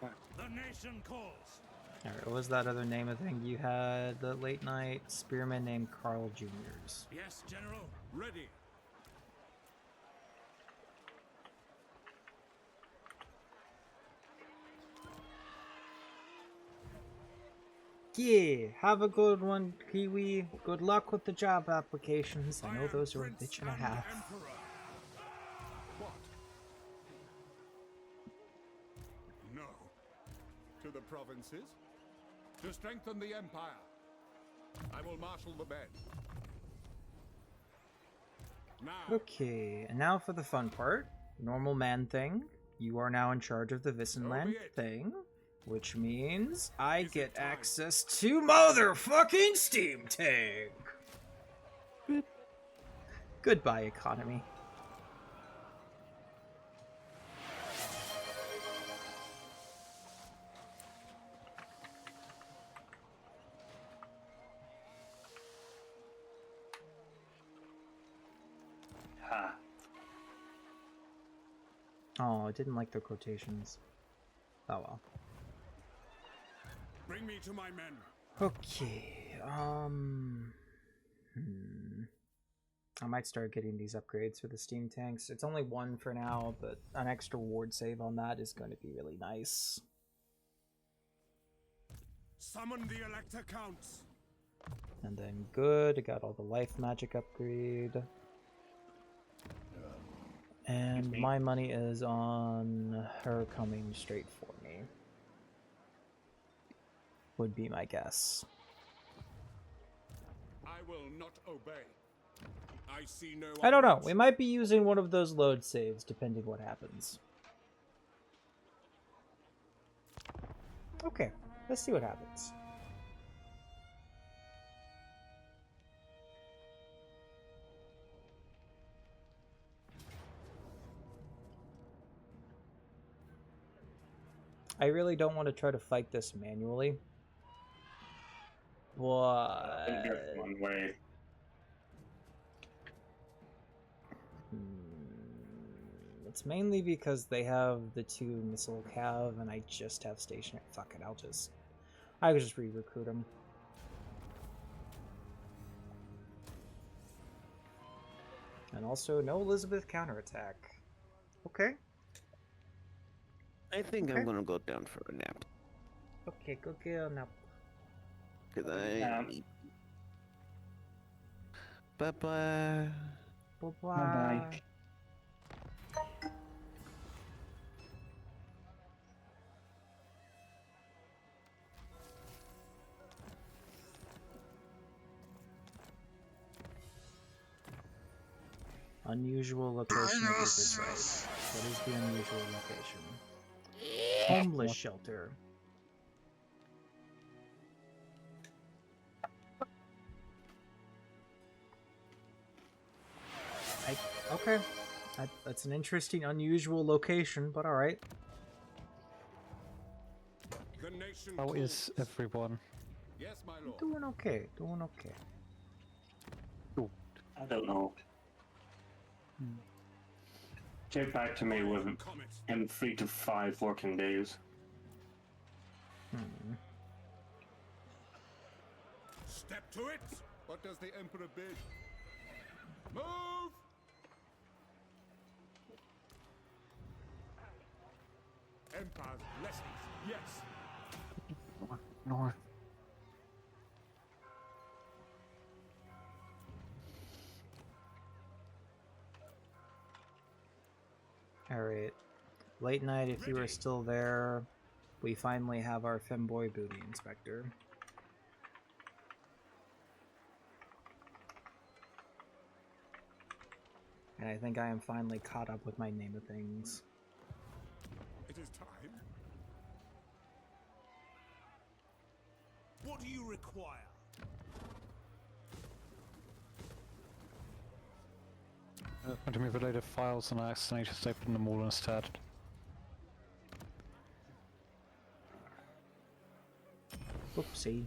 G: The nation calls.
F: Alright, what was that other name of thing you had? The late night spearman named Carl Jr.'s.
G: Yes, General. Ready.
F: Yeah, have a good one, Kiwi. Good luck with the job applications. I know those are a bitch and a half.
G: What? No. To the provinces? To strengthen the Empire. I will marshal the men. Now.
F: Okay, and now for the fun part. Normal man thing. You are now in charge of the Vissenland thing. Which means I get access to motherfucking Steam Tank! Goodbye, economy.
H: Ha.
F: Oh, I didn't like the quotations. Oh well.
G: Bring me to my men.
F: Okay, I might start getting these upgrades for the steam tanks. It's only one for now, but an extra ward save on that is going to be really nice.
G: Summon the Elector Counts.
F: And then good, I got all the life magic upgrade. And my money is on her coming straight for me. Would be my guess.
G: I will not obey. I see no.
F: I don't know. We might be using one of those load saves, depending what happens. Okay, let's see what happens. I really don't want to try to fight this manually. But
H: One way.
F: It's mainly because they have the 2 missile cav and I just have stationary. Fuck it, I could just re-recruit them. And also no Elizabeth counterattack. Okay.
A: I think I'm gonna go down for a nap.
F: Okay, go get a nap.
A: Cause Bye bye.
F: Bye bye.
H: Bye.
F: Unusual location of this right. What is the unusual location? Homeless shelter. Okay. That's an interesting, unusual location, but alright.
J: How is everyone?
G: Yes, my lord.
F: Doing okay, doing okay.
H: I don't know. Get back to me with in 3 to 5 working days.
G: Step to it. What does the Emperor bid? Move. Empire's blessings. Yes.
J: North.
F: Alright. Late night, if you are still there, we finally have our femboy booty inspector. And I think I am finally caught up with my name of things.
G: It is time. What do you require?
R: I went to move a load of files and I accidentally just opened them all instead.
F: Oopsie.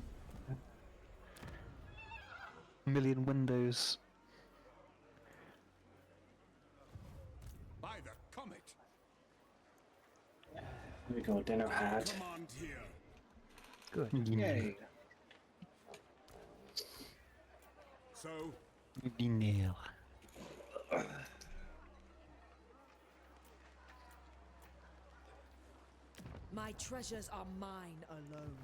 R: A million windows.
G: By the comet.
H: Here we go, dinner hat.
G: Command here.
F: Good.
I: Yay.
G: So,
R: Nail.
S: My treasures are mine alone.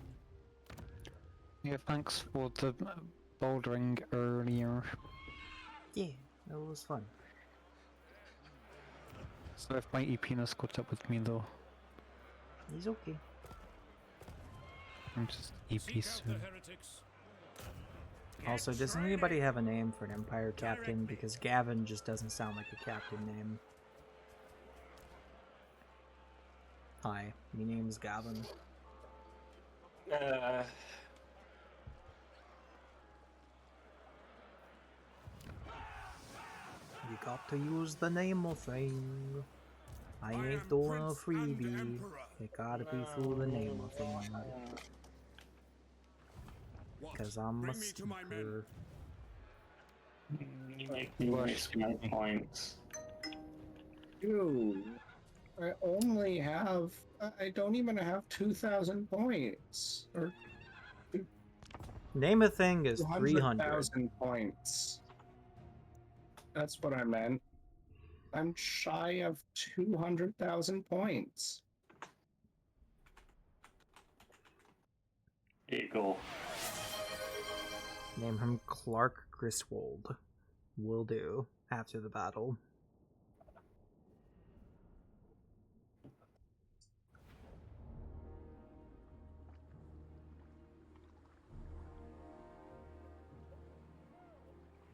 R: Yeah, thanks for the bouldering earlier.
F: Yeah, that was fun.
R: So if my EP-ness caught up with me though.
F: He's okay.
R: I'm just EP soon.
F: Also, does anybody have a name for an Empire captain? Because Gavin just doesn't sound like a captain name. Hi, my name's Gavin. You got to use the name of thing. I ain't doing a freebie. It gotta be through the name of thing. Cause I'm a sneaker.
H: Points.
I: Dude, I only have. I don't even have 2,000 points. Or
F: Name a thing is 300.
I: 200,000 points. That's what I meant. I'm shy of 200,000 points.
H: There you go.
F: Name him Clark Griswold. Will do. After the battle.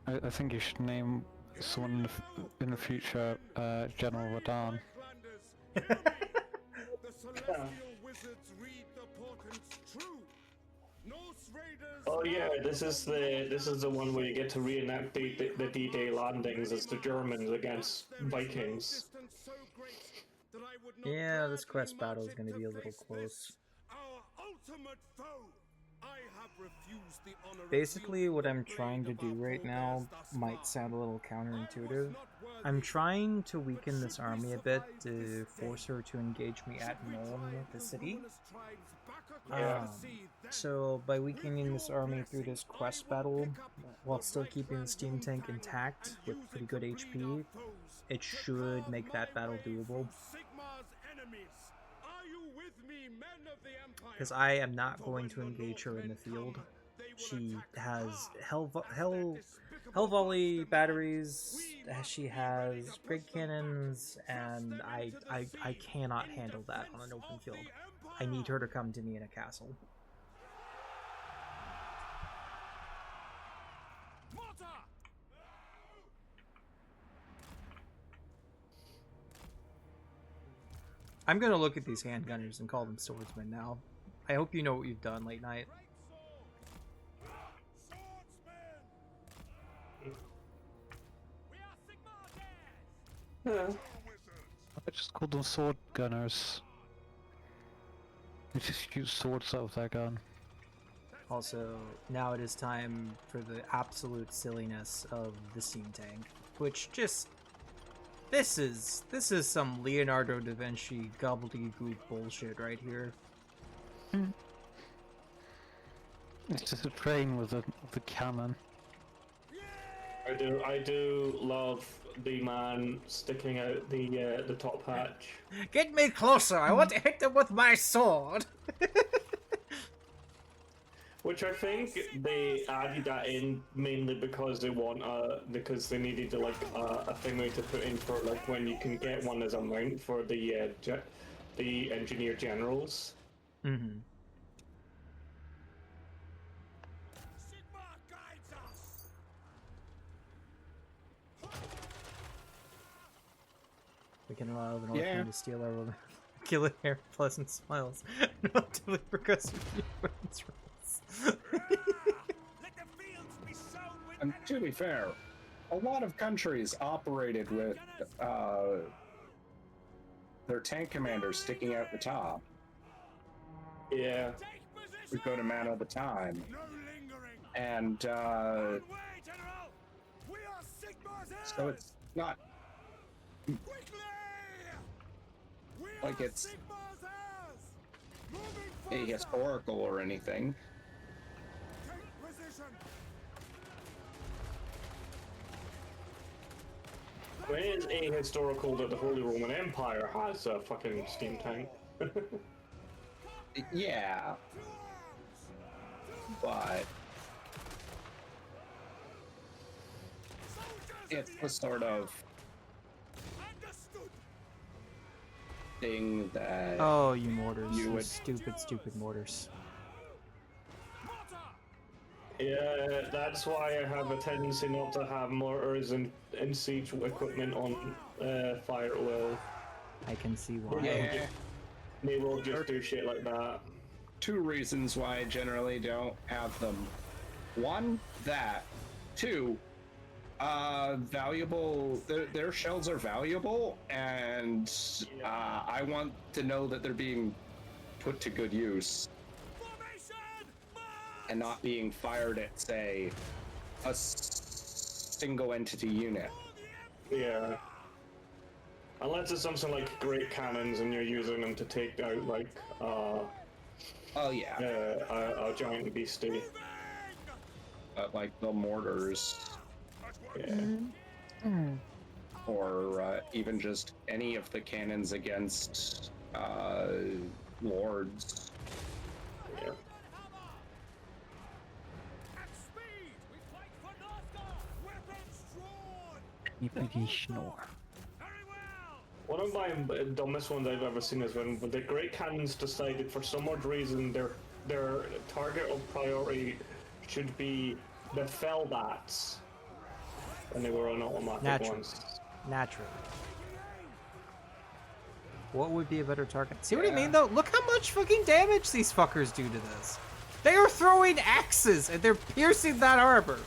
R: I think you should name someone in the future General Radan.
G: The celestial wizards read the portents true. Norse raiders.
H: Oh yeah, this is the one where you get to reenact the D-Day landings as the Germans against Vikings.
F: Yeah, this quest battle is going to be a little close.
G: Our ultimate foe. I have refused the honor.
F: Basically, what I'm trying to do right now might sound a little counterintuitive. I'm trying to weaken this army a bit to force her to engage me at Nuln, the city. So by weakening this army through this quest battle, while still keeping the steam tank intact with pretty good HP, it should make that battle doable. Because I am not going to engage her in the field. She has hell volley batteries, she has great cannons, and I cannot handle that on an open field. I need her to come to me in a castle. I'm gonna look at these handgunners and call them swordsmen now. I hope you know what you've done, Late Night.
R: Yeah. I just called them sword gunners. They just shoot swords out of their gun.
F: Also, now it is time for the absolute silliness of the steam tank, which just... This is some Leonardo da Vinci gobbledygook bullshit right here.
R: It's just a train with a cannon.
H: I do love the man sticking out the top hatch.
F: Get me closer! I want to hit them with my sword!
H: Which I think they added that in mainly because they want because they needed a thingy to put in for like when you can get one as a mount for the engineer generals.
F: Mm-hmm. We can allow the Northmen to steal our women, kill it hair, pleasant smiles, relatively progressive humans.
I: And to be fair, a lot of countries operated with their tank commanders sticking out the top.
H: Yeah.
I: A good amount of the time. And so it's not like it's ahistorical or anything.
H: It is ahistorical that the Holy Roman Empire has a fucking steam tank.
I: Yeah. But it's the sort of thing that
F: Oh, you mortars.
I: you
F: You
I: would
F: stupid mortars.
H: Yeah, that's why I have a tendency not to have mortars and siege equipment on fire oil.
F: I can see why.
I: Yeah.
H: They will just do shit like that.
I: Two reasons why I generally don't have them. One, that. Two, valuable. Their shells are valuable, and I want to know that they're being put to good use. And not being fired at, say, a single entity unit.
H: Yeah. Unless it's something like great cannons and you're using them to take out, like,
I: oh yeah.
H: A giant beastie.
I: Like the mortars.
H: Yeah.
I: Or even just any of the cannons against lords.
H: Yeah. One of my dumbest ones I've ever seen is when the great cannons decided for some odd reason their target of priority should be the fell bats. And they were on automatic ones.
F: Naturally. What would be a better target? See what I mean though? Look how much fucking damage these fuckers do to this. They are throwing axes and they're piercing that harbor.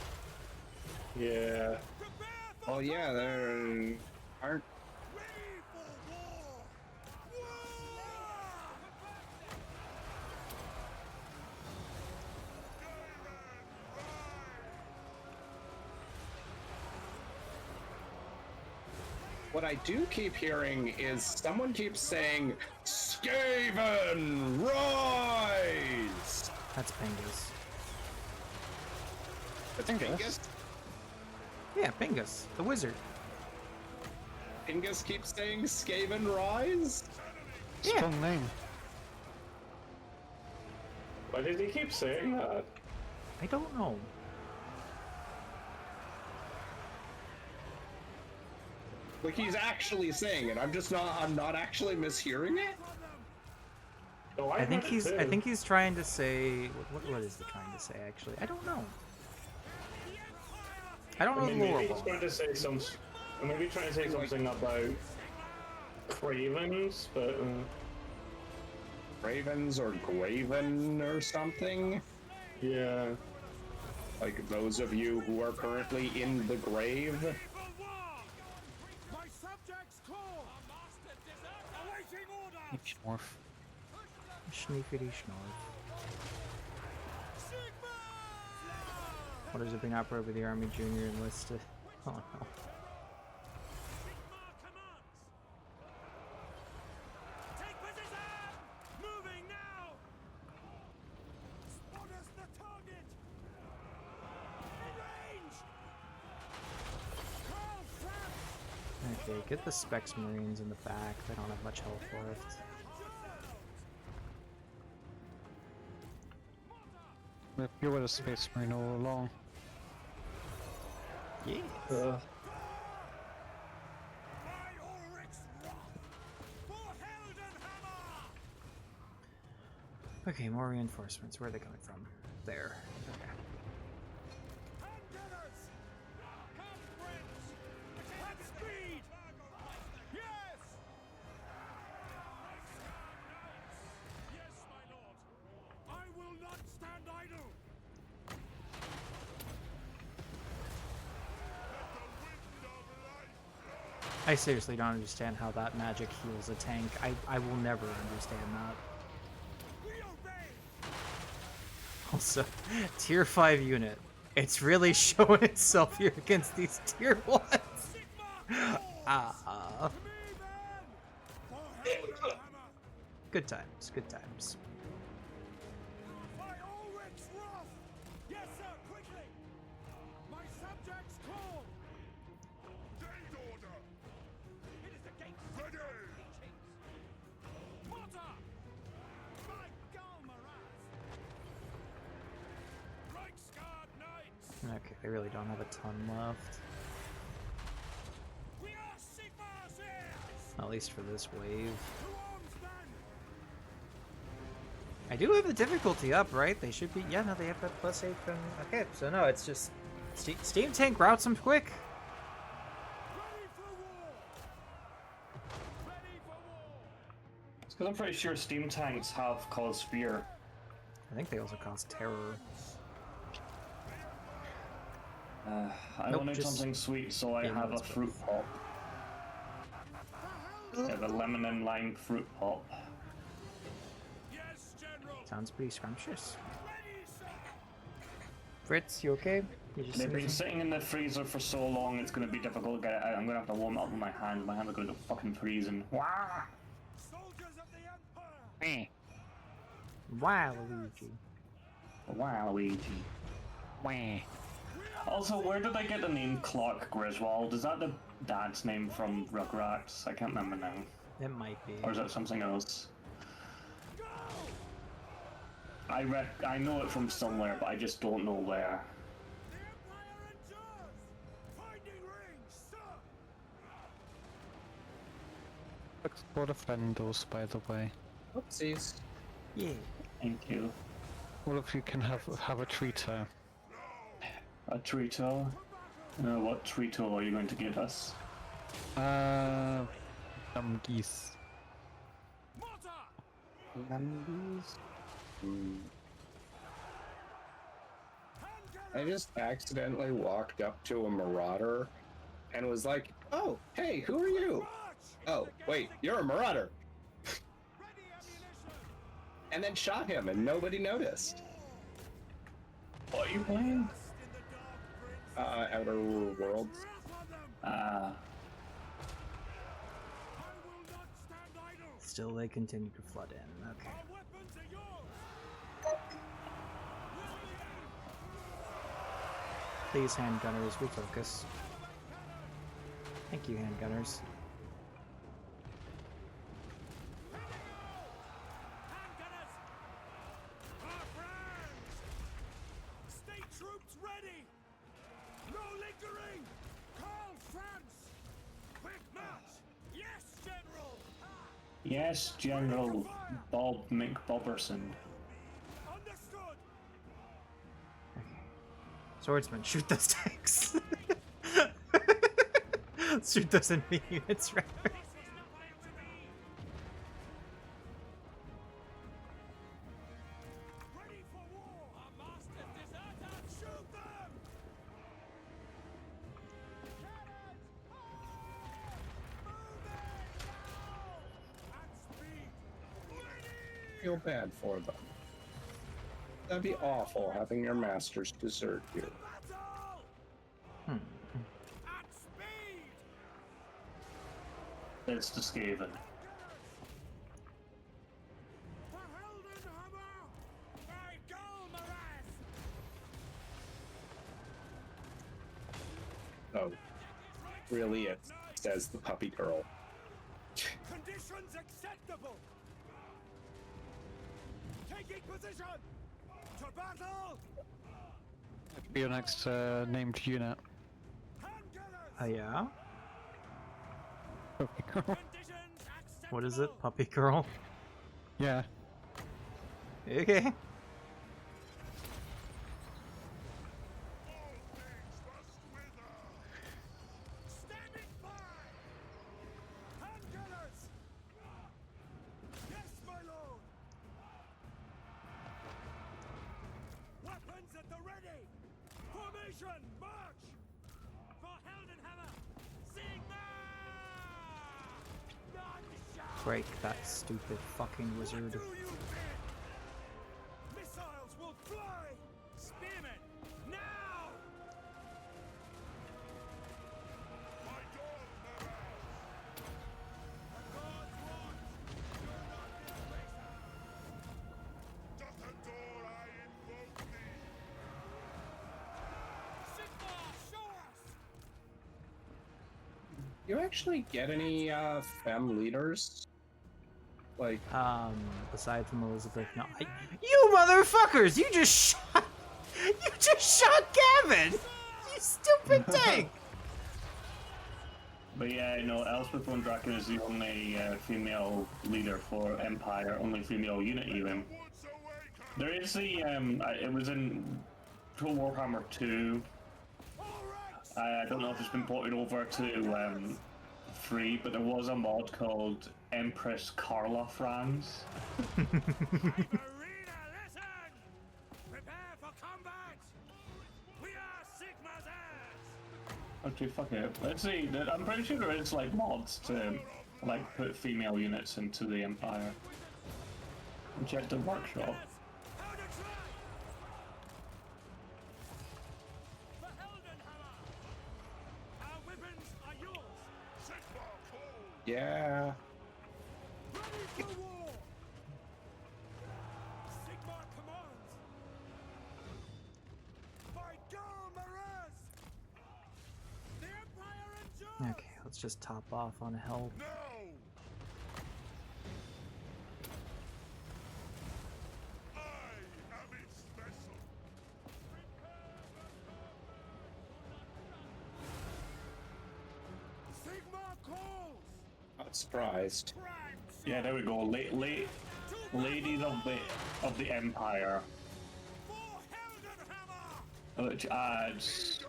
H: Yeah.
I: Oh yeah, there aren't. What I do keep hearing is someone keeps saying, Skaven, rise!
F: That's Pingus.
I: That's Pingus?
F: Yeah, Pingus, the wizard.
I: Pingus keeps saying Skaven, rise?
R: Strong name.
H: Why did he keep saying that?
F: I don't know.
I: Like he's actually saying it. I'm not actually mishearing it.
H: No,
F: I think he's trying to say what is he trying to say actually? I don't know. I don't know the lore.
H: Maybe he's trying to say maybe trying to say something about cravens, but
I: Ravens or Graven or something.
H: Yeah.
I: Like those of you who are currently in the grave.
R: Schnorf.
F: Schneefity Schnorf. Orders have been operated with the Army Junior enlisted. Oh no. Okay, get the Specs Marines in the back. They don't have much health left.
R: You were a Space Marine all along.
F: Yeah. Okay, more reinforcements. Where are they coming from? There. Okay. I seriously don't understand how that magic heals a tank. I will never understand that. Also, tier 5 unit. It's really showing itself here against these tier 1s. Good times, good times.
G: Yes, sir, quickly! My subjects call! Gate order! It is the gate! Ready! Mortar! By Galmaraz! Reichsguard Knights!
F: Okay, they really don't have a ton left.
G: We are Sigmar's heirs!
F: At least for this wave. I do have the difficulty up, right? They should be... Yeah, no, they have that +8 from... Okay, so no, it's just... Steam Tank routes them quick.
H: It's because I'm pretty sure Steam Tanks have cause fear.
F: I think they also cause terror.
H: I wanted something sweet, so I have a fruit pop. Yeah, the lemon and lime fruit pop.
F: Sounds pretty scrumptious. Fritz, you okay? You just
H: They've been sitting in the freezer for so long, it's going to be difficult to get it out. I'm going to have to warm it up with my hand. My hands are going to fucking freeze and... Wah!
F: Waluigi.
H: Waluigi. Wah. Also, where did I get the name Clark Griswold? Is that the dad's name from Rugrats? I can't remember now.
F: It might be.
H: Or is that something else? I know it from somewhere, but I just don't know where.
R: Explore the Fendos, by the way.
I: Oopsies.
F: Yeah.
H: Thank you.
R: All of you can have a treater.
H: A treater? What treater are you going to give us?
R: Geese.
I: Geese? I just accidentally walked up to a marauder and was like, oh, hey, who are you? Oh, wait, you're a marauder. And then shot him and nobody noticed.
H: What are you playing?
I: Outer Worlds.
F: Still, they continue to flood in. Okay. Please, handgunners, refocus. Thank you, handgunners.
G: State troops ready! No lingering! Call France! Quick march! Yes, General!
H: Yes, General Bob McBoberson.
G: Understood!
F: Swordsman, shoot those tanks! Shoot those enemy units, rather.
G: Ready for war! Our master's deserters! Shoot them! Cannons!
I: Feel bad for them. That'd be awful having your masters desert you.
H: It's the Skaven.
I: Oh, really? It says the puppy girl.
G: Conditions acceptable! Taking position! To battle!
R: Be your next named unit.
F: Oh, yeah?
R: Puppy girl.
F: What is it? Puppy girl?
R: Yeah.
F: Okay.
G: Standing by! Handgunners! Yes, my lord! Weapons at the ready! Formation, march! For Heldenhammer! Sigmar!
F: break that stupid fucking wizard.
G: Missiles will fly! Spearmen, now!
I: You actually get any femme leaders? Like,
F: aside from Elizabeth, no. You motherfuckers! You just shot Gavin! You stupid tank!
H: But yeah, no, Elspeth von Draken is the only female leader for Empire, only female unit even. There is the, it was in Total Warhammer 2. I don't know if it's been ported over to 3, but there was a mod called Empress Carla Franz. Okay, fuck it. Let's see. I'm pretty sure there is like mods to like put female units into the Empire. Check the workshop.
I: yeah.
F: Okay, let's just top off on health.
I: Not surprised.
H: Yeah, there we go. Ladies of the Empire, which adds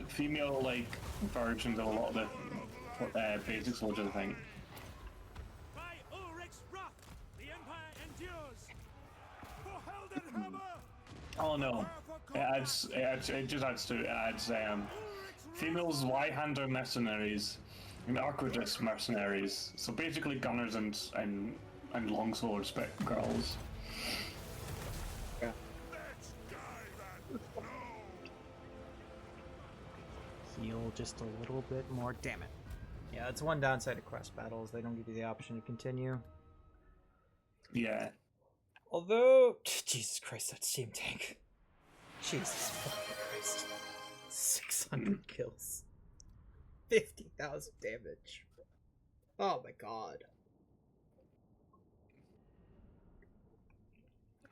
H: female like versions of a lot of the basic soldiers, I think. Oh no! It just adds females Y-hander mercenaries. Arquebus mercenaries, so basically gunners and longsword spec girls.
I: Yeah.
F: Heal just a little bit more. Damn it. Yeah, that's one downside of quest battles. They don't give you the option to continue.
H: Yeah.
F: Although, Jesus Christ, that steam tank. Jesus fucking Christ. 600 kills. 50,000 damage. Oh my god.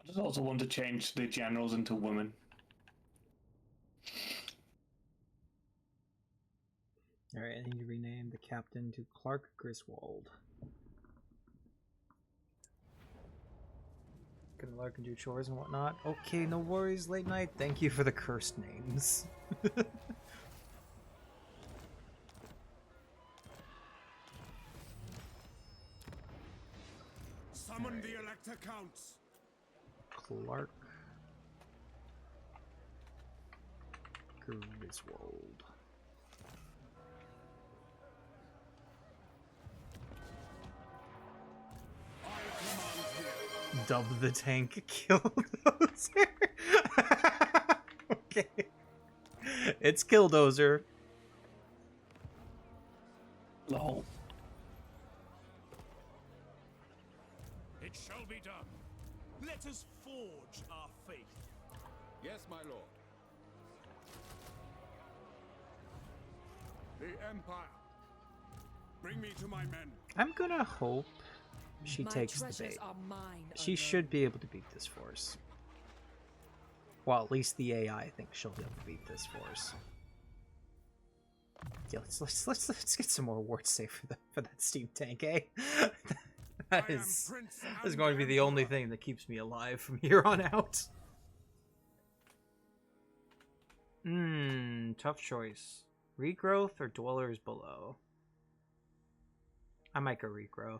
H: I just also want to change the generals into women.
F: Alright, I need to rename the captain to Clark Griswold. Can Lark and do chores and whatnot? Okay, no worries, late night. Thank you for the cursed names.
G: Summon the Elector Counts.
F: Clark Griswold. Dub the tank Killdozer. Okay. It's Killdozer.
H: Lol.
G: It shall be done. Let us forge our faith. Yes, my lord. The Empire. Bring me to my men.
F: I'm gonna hope she
S: My
F: takes the
S: treasures
F: bait.
S: are mine
F: She
S: alone.
F: should be able to beat this force. Well, at least the AI thinks she'll be able to beat this force. Yeah, let's get some more wards safe for that steam tank, eh? that is going to be the only thing that keeps me alive from here on out. Tough choice. Regrowth or dwellers below? I might go regrowth.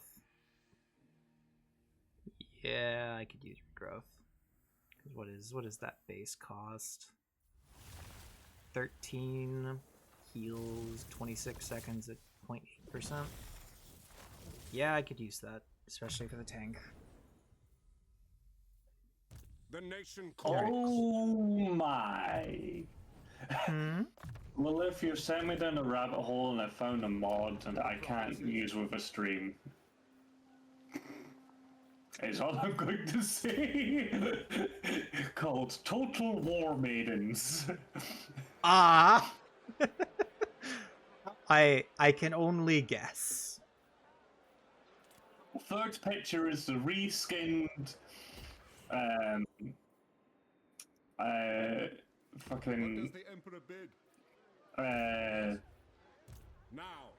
F: Yeah, I could use regrowth. What is that base cost? 13 heals 26 seconds at 0.8%. Yeah, I could use that, especially for the tank.
G: The nation
H: Oh my. Well, if you sent me down a rabbit hole and I found a mod and I can't use with a stream, is all I'm going to say. Called Total War Maidens.
F: Ah! I can only guess.
H: Third picture is the reskinned fucking
G: What does the Emperor bid? Now.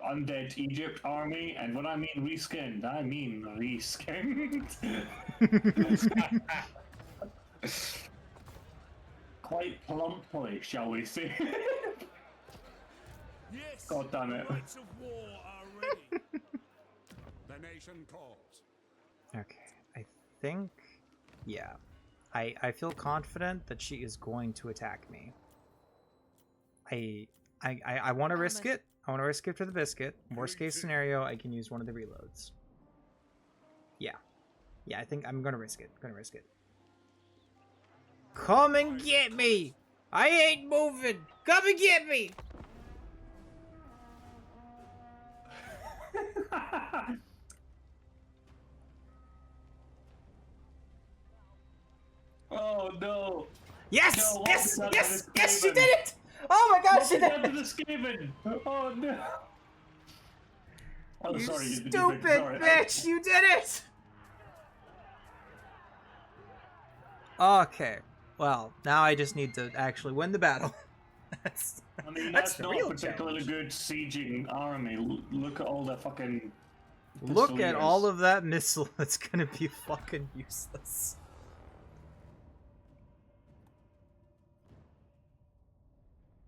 H: Undead Egypt army, and when I mean reskinned, I mean reskinned. Quite plumply, shall we say.
G: Yes.
H: God damn it.
G: The knights of war are ready. The nation calls.
F: Okay, I think... Yeah. I feel confident that she is going to attack me. I want to risk it. I want to risk it for the biscuit. Worst case scenario, I can use one of the reloads. Yeah. Yeah, I think I'm going to risk it. Come and get me! I ain't moving! Come and get me!
H: Oh no!
F: Yes!
H: No,
F: Yes!
H: what
F: Yes!
H: happened to
F: Yes! She
H: Skaven?
F: did it! Oh my gosh! She
H: What
F: did
H: happened
F: it!
H: to Skaven? Oh no! Oh,
F: You
H: sorry,
F: stupid
H: sorry.
F: bitch! You did it! Okay. Well, now I just need to actually win the battle.
H: I mean,
F: that's
H: that's
F: the
H: not
F: real
H: a particularly good sieging army. Look at all the fucking.
F: Look at all
H: pistoliers.
F: of that missile. It's gonna be fucking useless.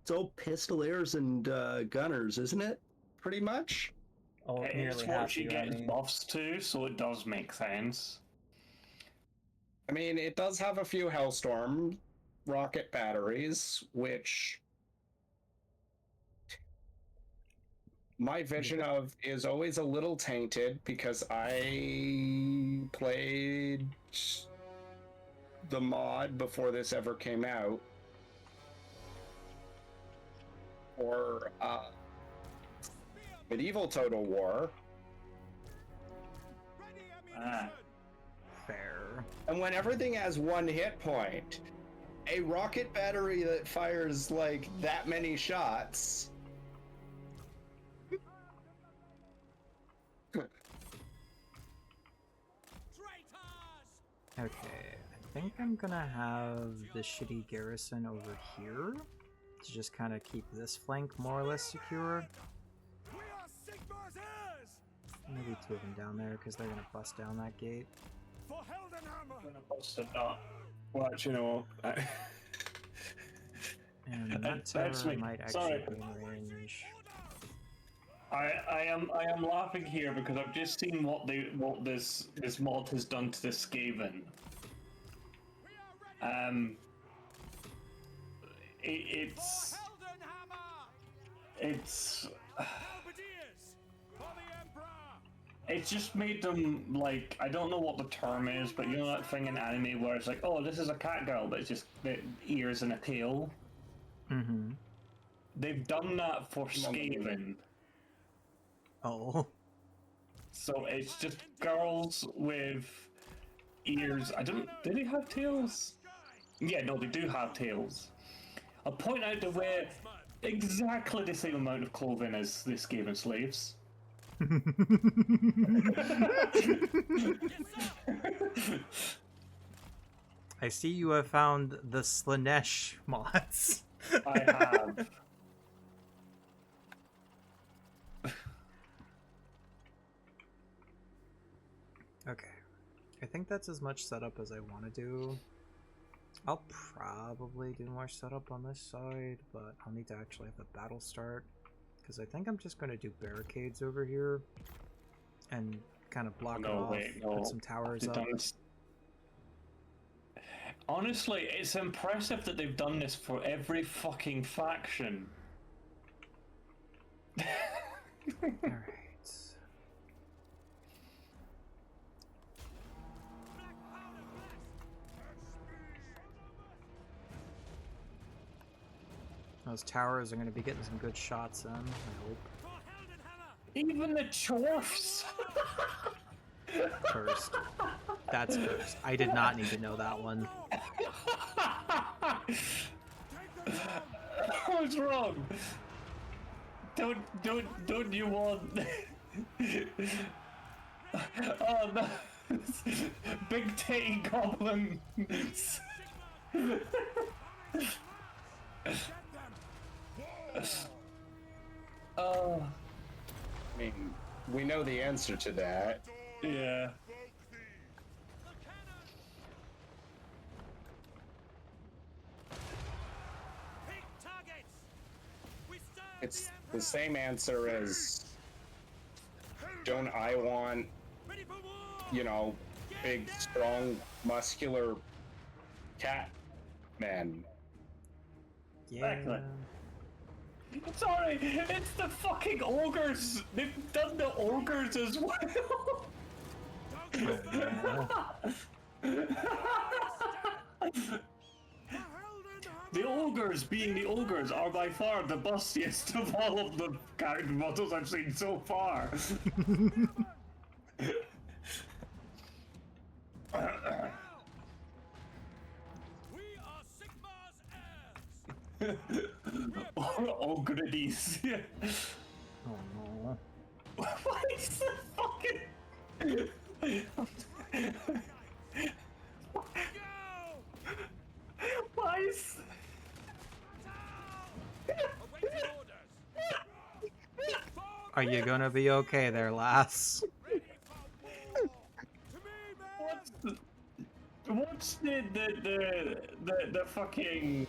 I: It's all pistoliers and gunners, isn't it? Pretty much.
F: Oh,
H: It's what she gets buffs to, so it does make sense.
I: I mean, it does have a few Hellstorm rocket batteries, which my vision of is always a little tainted because I played the mod before this ever came out. Or Medieval Total War.
F: Fair.
I: And when everything has one hit point, a rocket battery that fires like that many shots.
F: Okay, I think I'm gonna have the shitty garrison over here to just kind of keep this flank more or less secure. Maybe two of them down there because they're gonna bust down that gate.
H: I'm gonna bust it up. Well, actually, no.
F: And that
H: That's
F: tower
H: me.
F: might actually
H: Sorry.
F: be in range.
H: I am laughing here because I've just seen what this mod has done to the Skaven. It's just made them like, I don't know what the term is, but you know that thing in anime where it's like, oh, this is a cat girl, but it's just the ears and a tail.
F: Mm-hmm.
H: They've done that for Skaven.
F: Oh.
H: So it's just girls with ears. Do they have tails? Yeah, no, they do have tails. I'll point out they wear exactly the same amount of clothing as the Skaven slaves.
F: I see you have found the Slanesh mods.
H: I have.
F: Okay. I think that's as much setup as I want to do. I'll probably do more setup on this side, but I'll need to actually have the battle start. Because I think I'm just going to do barricades over here. And kind of block it off, put some towers up.
H: Honestly, it's impressive that they've done this for every fucking faction.
F: Alright. Those towers are going to be getting some good shots in, I hope.
H: Even the chorfs.
F: Cursed. That's cursed. I did not need to know that one.
H: What's wrong? Don't you want? Oh no! Big titty goblin.
I: Oh. I mean, we know the answer to that.
H: Yeah.
I: It's the same answer as, don't I want, you know, big, strong, muscular cat man?
H: Exactly. Sorry, it's the fucking ogres. They've done the ogres as well. The ogres, being the ogres, are by far the bustiest of all of the character models I've seen so far. Ogredis.
F: Oh no.
H: What is the fucking... Why is...
F: Are you gonna be okay there, lass?
H: What's the fucking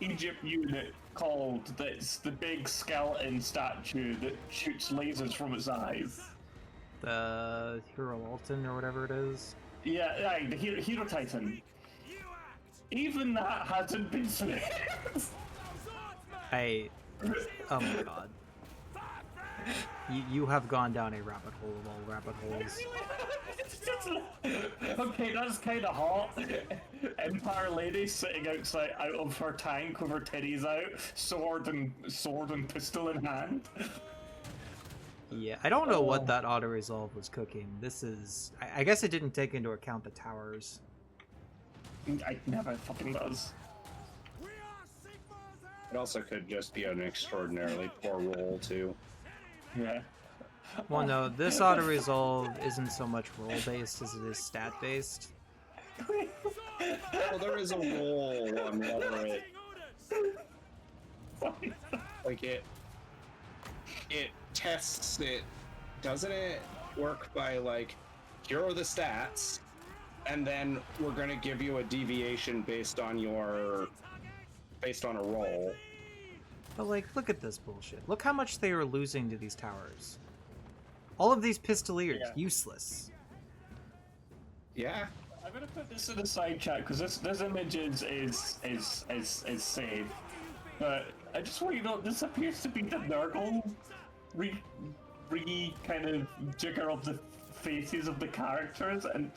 H: Egypt unit called that's the big skeleton statue that shoots lasers from its eyes?
F: The Hero Alton or whatever it is?
H: Yeah, the Hero Titan. Even that hasn't been slain.
F: Oh my god. You have gone down a rabbit hole of all rabbit holes.
H: Okay, that's kind of hot. Empire lady sitting outside out of her tank with her titties out, sword and pistol in hand.
F: Yeah, I don't know what that auto-resolve was cooking. This is... I guess it didn't take into account the towers.
H: I never fucking does.
I: It also could just be an extraordinarily poor roll, too.
H: Yeah.
F: Well, no, this auto-resolve isn't so much roll-based as it is stat-based.
I: Well, there is a roll on whether it... Like, it tests it... Doesn't it work by, like, here are the stats, and then we're gonna give you a deviation based on a roll.
F: But, like, look at this bullshit. Look how much they are losing to these towers. All of these pistoliers, useless.
I: Yeah.
H: I'm gonna put this in the side chat because this image is safe. But I just want you to know this appears to be the Nurgle kind of jigger of the faces of the characters, and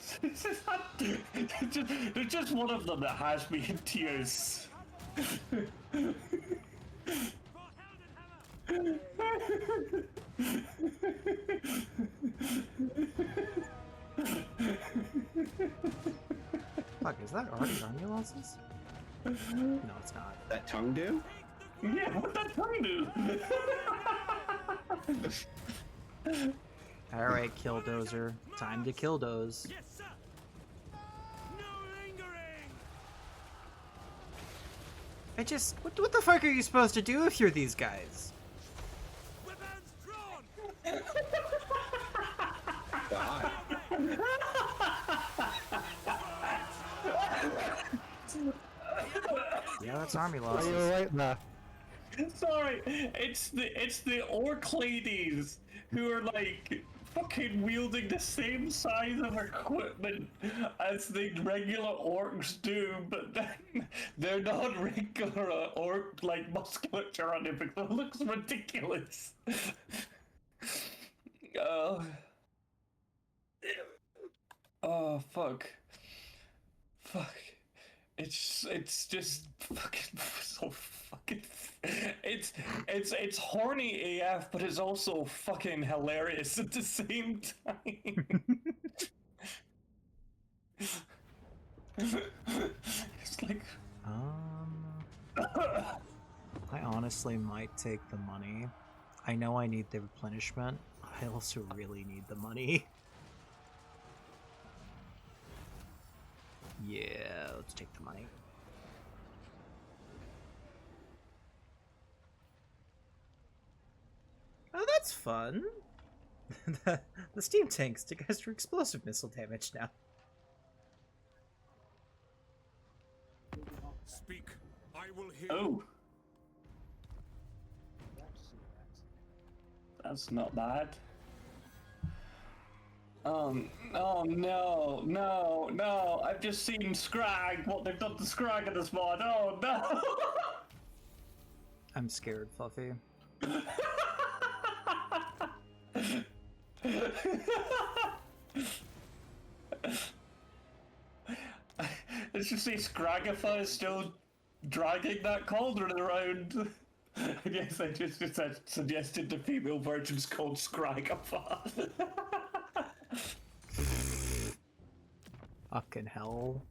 H: there's just one of them that has me in tears.
F: Fuck, is that already Romulus's? No, it's not.
I: That tongue do?
H: Yeah, what that tongue do?
F: Alright, Killdozer. Time to Killdoze. What the fuck are you supposed to do if you're these guys?
I: God.
F: Yeah, that's army losses.
J: You're right now.
H: Sorry, it's the orc ladies who are like fucking wielding the same size of equipment as the regular orcs do, but then they're not regular orc like musculature on it because it looks ridiculous. Oh fuck. It's just fucking so fucking. It's horny AF, but it's also fucking hilarious at the same time. It's like.
F: I honestly might take the money. I know I need the replenishment. I also really need the money. Yeah, let's take the money. Oh, that's fun. the steam tanks take extra explosive missile damage now.
G: Speak. I will hear.
H: Oh. That's not bad. Oh no, no, no! I've just seen Scrag, what they've done to Scrag in this mod. Oh no!
F: I'm scared, Fluffy.
H: Let's just say Scragify is still dragging that cauldron around. Yes, I just suggested the female version's called Scragify.
F: Fucking hell.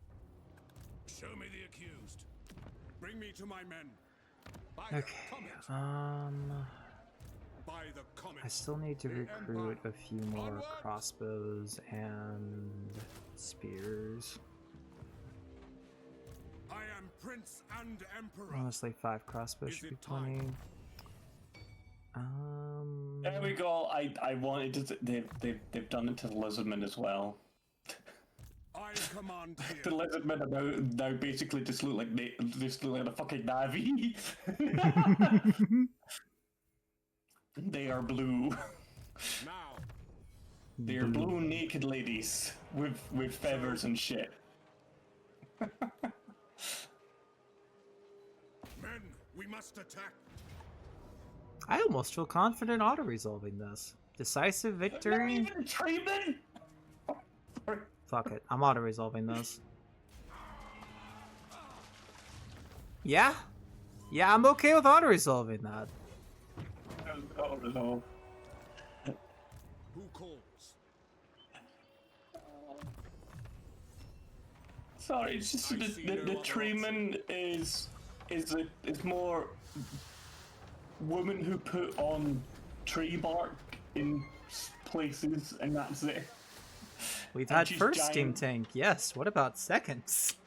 G: Show me the accused. Bring me to my men. By
F: Okay,
G: By the comet.
F: I still need to recruit a few more crossbows and spears.
G: I am Prince and Emperor.
F: Honestly, 5 crossbows should be plenty.
H: There we go. I wanted to. They've done it to the lizardmen as well.
G: I command here.
H: The lizardmen now basically just look like a fucking Navi. They are blue.
G: Now.
H: They are blue naked ladies with feathers and shit.
G: Men, we must attack.
F: I almost feel confident auto-resolving this. Decisive victory.
H: Not even treatment.
F: Fuck it, I'm auto-resolving this. Yeah? Yeah, I'm okay with auto-resolving that.
H: Auto-resolve.
G: Who calls?
H: Sorry, it's just the treatment is more women who put on tree bark in places, and that's it.
F: We've
H: And
F: had
H: she's
F: first
H: giant.
F: steam tank, yes. What about seconds?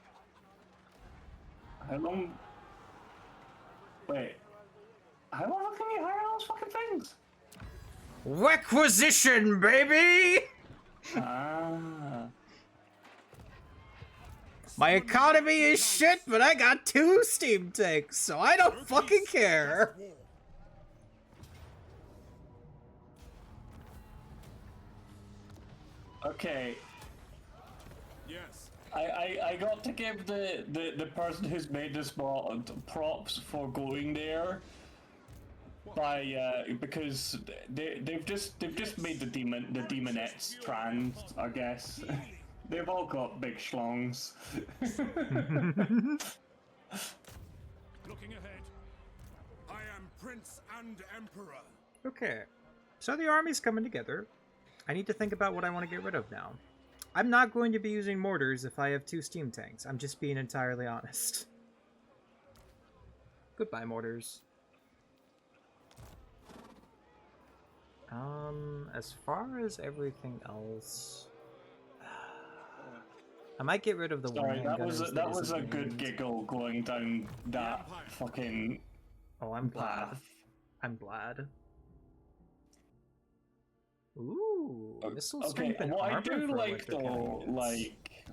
H: How long? Wait. How long can you hire those fucking things?
F: Requisition, baby!
H: Ah.
F: My economy is shit, but I got 2 steam tanks, so I don't fucking care.
H: Okay.
G: Yes.
H: I got to give the person who's made this mod props for going there by because they've just made the demonettes trans, I guess. They've all got big schlongs.
G: Looking ahead. I am Prince and Emperor.
F: Okay, so the army's coming together. I need to think about what I want to get rid of now. I'm not going to be using mortars if I have 2 steam tanks. I'm just being entirely honest. Goodbye, mortars. As far as everything else, I might get rid of the
H: Sorry,
F: one-hand
H: that was
F: gunners
H: that was a
F: isn't
H: good
F: named.
H: giggle going down that fucking.
F: Oh, I'm glad.
H: path.
F: I'm glad. Ooh, missile
H: Okay,
F: strength and
H: what I
F: armor
H: do
F: for
H: like
F: electric
H: though,
F: units.
H: like,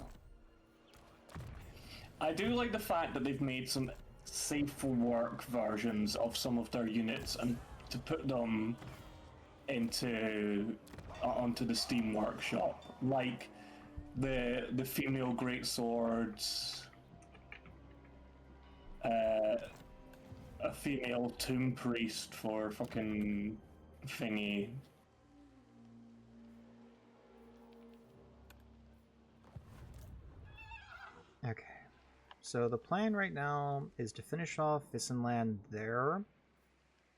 H: I do like the fact that they've made some safe for work versions of some of their units and to put them into onto the Steam Workshop, like the female greatswords, a female tomb priest for fucking thingy.
F: Okay. So the plan right now is to finish off Wissenland there,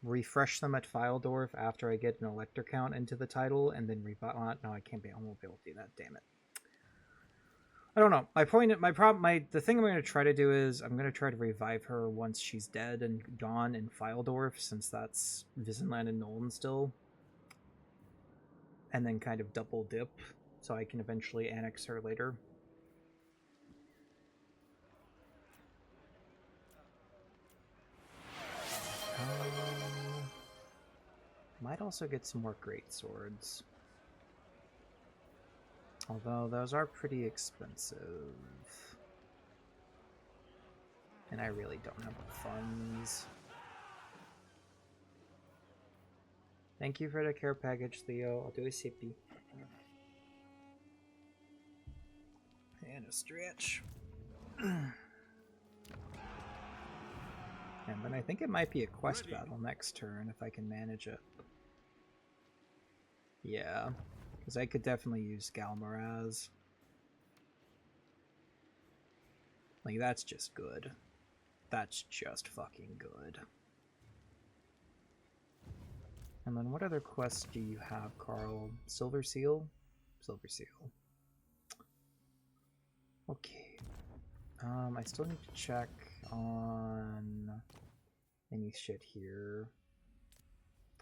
F: refresh them at Filedorf after I get an elector count into the title, and then revive. No, I can't be. I won't be able to do that. Damn it. I don't know. The thing I'm going to try to do is I'm going to try to revive her once she's dead and gone in Filedorf, since that's Wissenland and Nolan still, and then kind of double dip, so I can eventually annex her later. Might also get some more great swords. Although those are pretty expensive. And I really don't have the funds. Thank you for the care package, Theo. I'll do a sippy. And a stretch. And then I think it might be a quest battle next turn if I can manage it. Yeah, because I could definitely use Galmaraz. Like, that's just good. That's just fucking good. And then what other quests do you have, Carl? Silver Seal? Silver Seal. Okay. I still need to check on any shit here.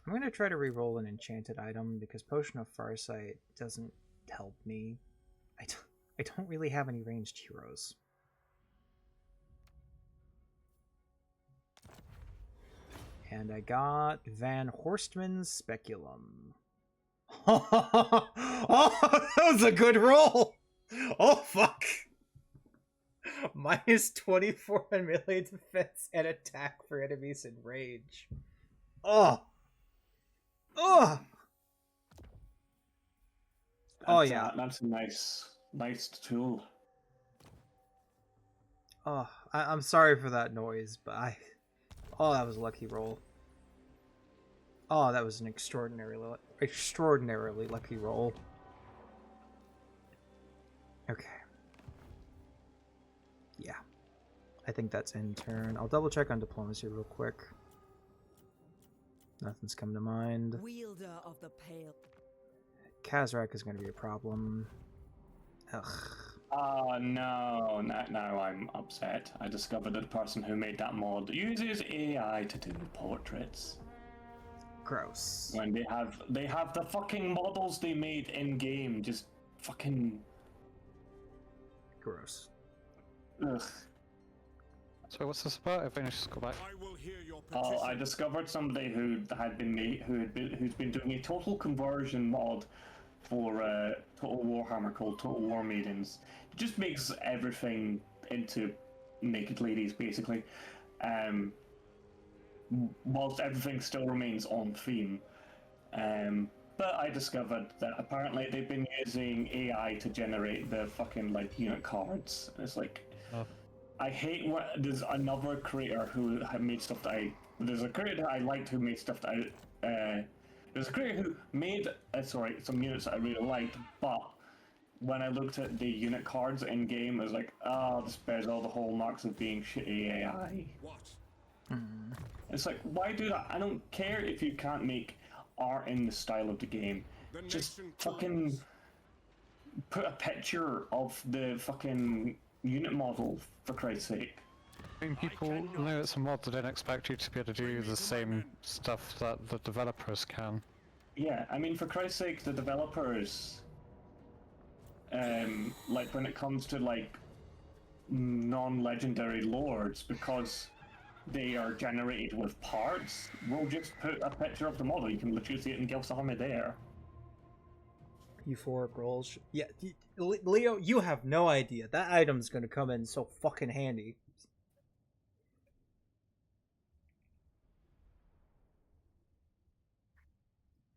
F: I'm going to try to re-roll an enchanted item because Potion of Farsight doesn't help me. I don't really have any ranged heroes. And I got Van Horstman's Speculum. Oh, that was a good roll! Oh, fuck! Minus 24 on melee defense and attack for enemies in range. Oh! Oh! Oh, yeah.
H: That's a nice tool.
F: Oh, I'm sorry for that noise, but oh, that was a lucky roll. Oh, that was an extraordinarily lucky roll. Okay. Yeah. I think that's in turn. I'll double check on diplomacy real quick. Nothing's come to mind.
S: Wielder of the Pale.
F: Kazrak is going to be a problem. Ugh.
H: Oh no, now I'm upset. I discovered that the person who made that mod uses AI to do portraits.
F: Gross.
H: When they have the fucking models they made in game, just fucking
F: gross.
H: Ugh.
R: So what's this about? If I just go back.
H: Oh, I discovered somebody who's been doing a total conversion mod for Total Warhammer called Total War Maidens. It just makes everything into naked ladies, basically. Whilst everything still remains on theme. But I discovered that apparently they've been using AI to generate the fucking unit cards. It's like, I hate what there's another creator who had made stuff that there's a creator I liked who made stuff that there's a creator who made some units that I really liked, but when I looked at the unit cards in game, I was like, this bears all the hallmarks of being shitty AI. It's like, why do that? I don't care if you can't make art in the style of the game. Just fucking put a picture of the fucking unit model, for Christ's sake.
R: I mean, people know it's a mod that don't expect you to be able to do the same stuff that the developers can.
H: Yeah, I mean, for Christ's sake, the developers, like when it comes to non-legendary lords, because they are generated with parts, we'll just put a picture of the model. You can literally see it in Gilphchen there.
F: Euphoric rolls. Yeah, Leo, you have no idea. That item's gonna come in so fucking handy.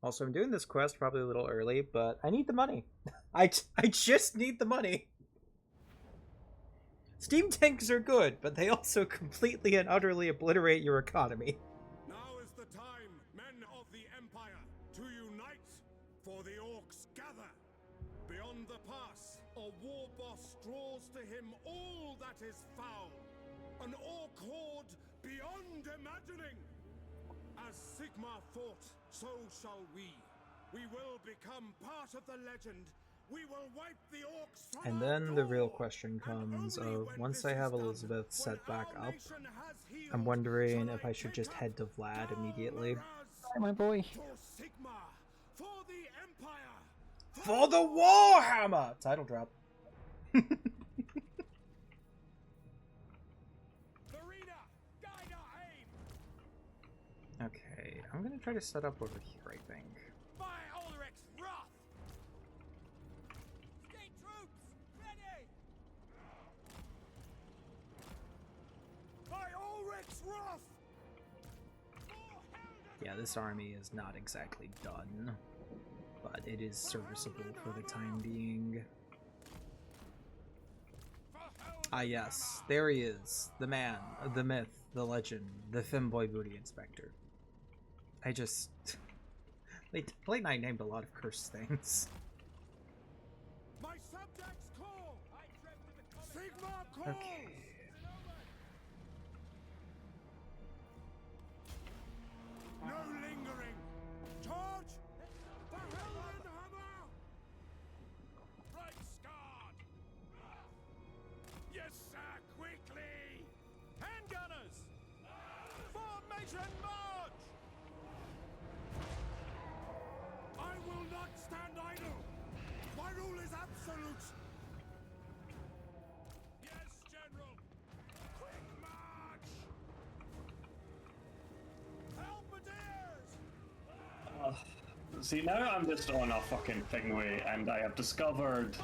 F: Also, I'm doing this quest probably a little early, but I need the money. I just need the money. Steam tanks are good, but they also completely and utterly obliterate your economy.
G: Now is the time, men of the Empire, to unite, for the orcs gather. Beyond the pass, A war boss draws to him all that is foul. An orc horde beyond imagining. As Sigmar fought, so shall we. We will become part of the legend. We will wipe the orcs from
F: And then the real question comes of, once I have Elizabeth set back up, I'm wondering if I should just head to Vlad immediately.
R: Hi, my boy.
G: For Sigmar, for the Empire.
F: For the Warhammer! Title drop. Okay, I'm gonna try to set up over here, I think.
G: By Ulrich's wrath! State troops, ready! By Ulrich's wrath!
F: Yeah, this army is not exactly done, but it is serviceable for the time being. Ah yes, there he is. The man, the myth, the legend, the femboy booty inspector. I just... Late Night named a lot of cursed things.
G: My subjects call! Sigmar calls!
F: Okay.
G: No lingering! Charge! The Heldenhammer! Reichsguard! Yes, sir, quickly! Handgunners! Formation march! I will not stand idle! My rule is absolute! Yes, General! Quick march! Halberdiers!
H: See, now I'm just on a fucking Fingway, and I have discovered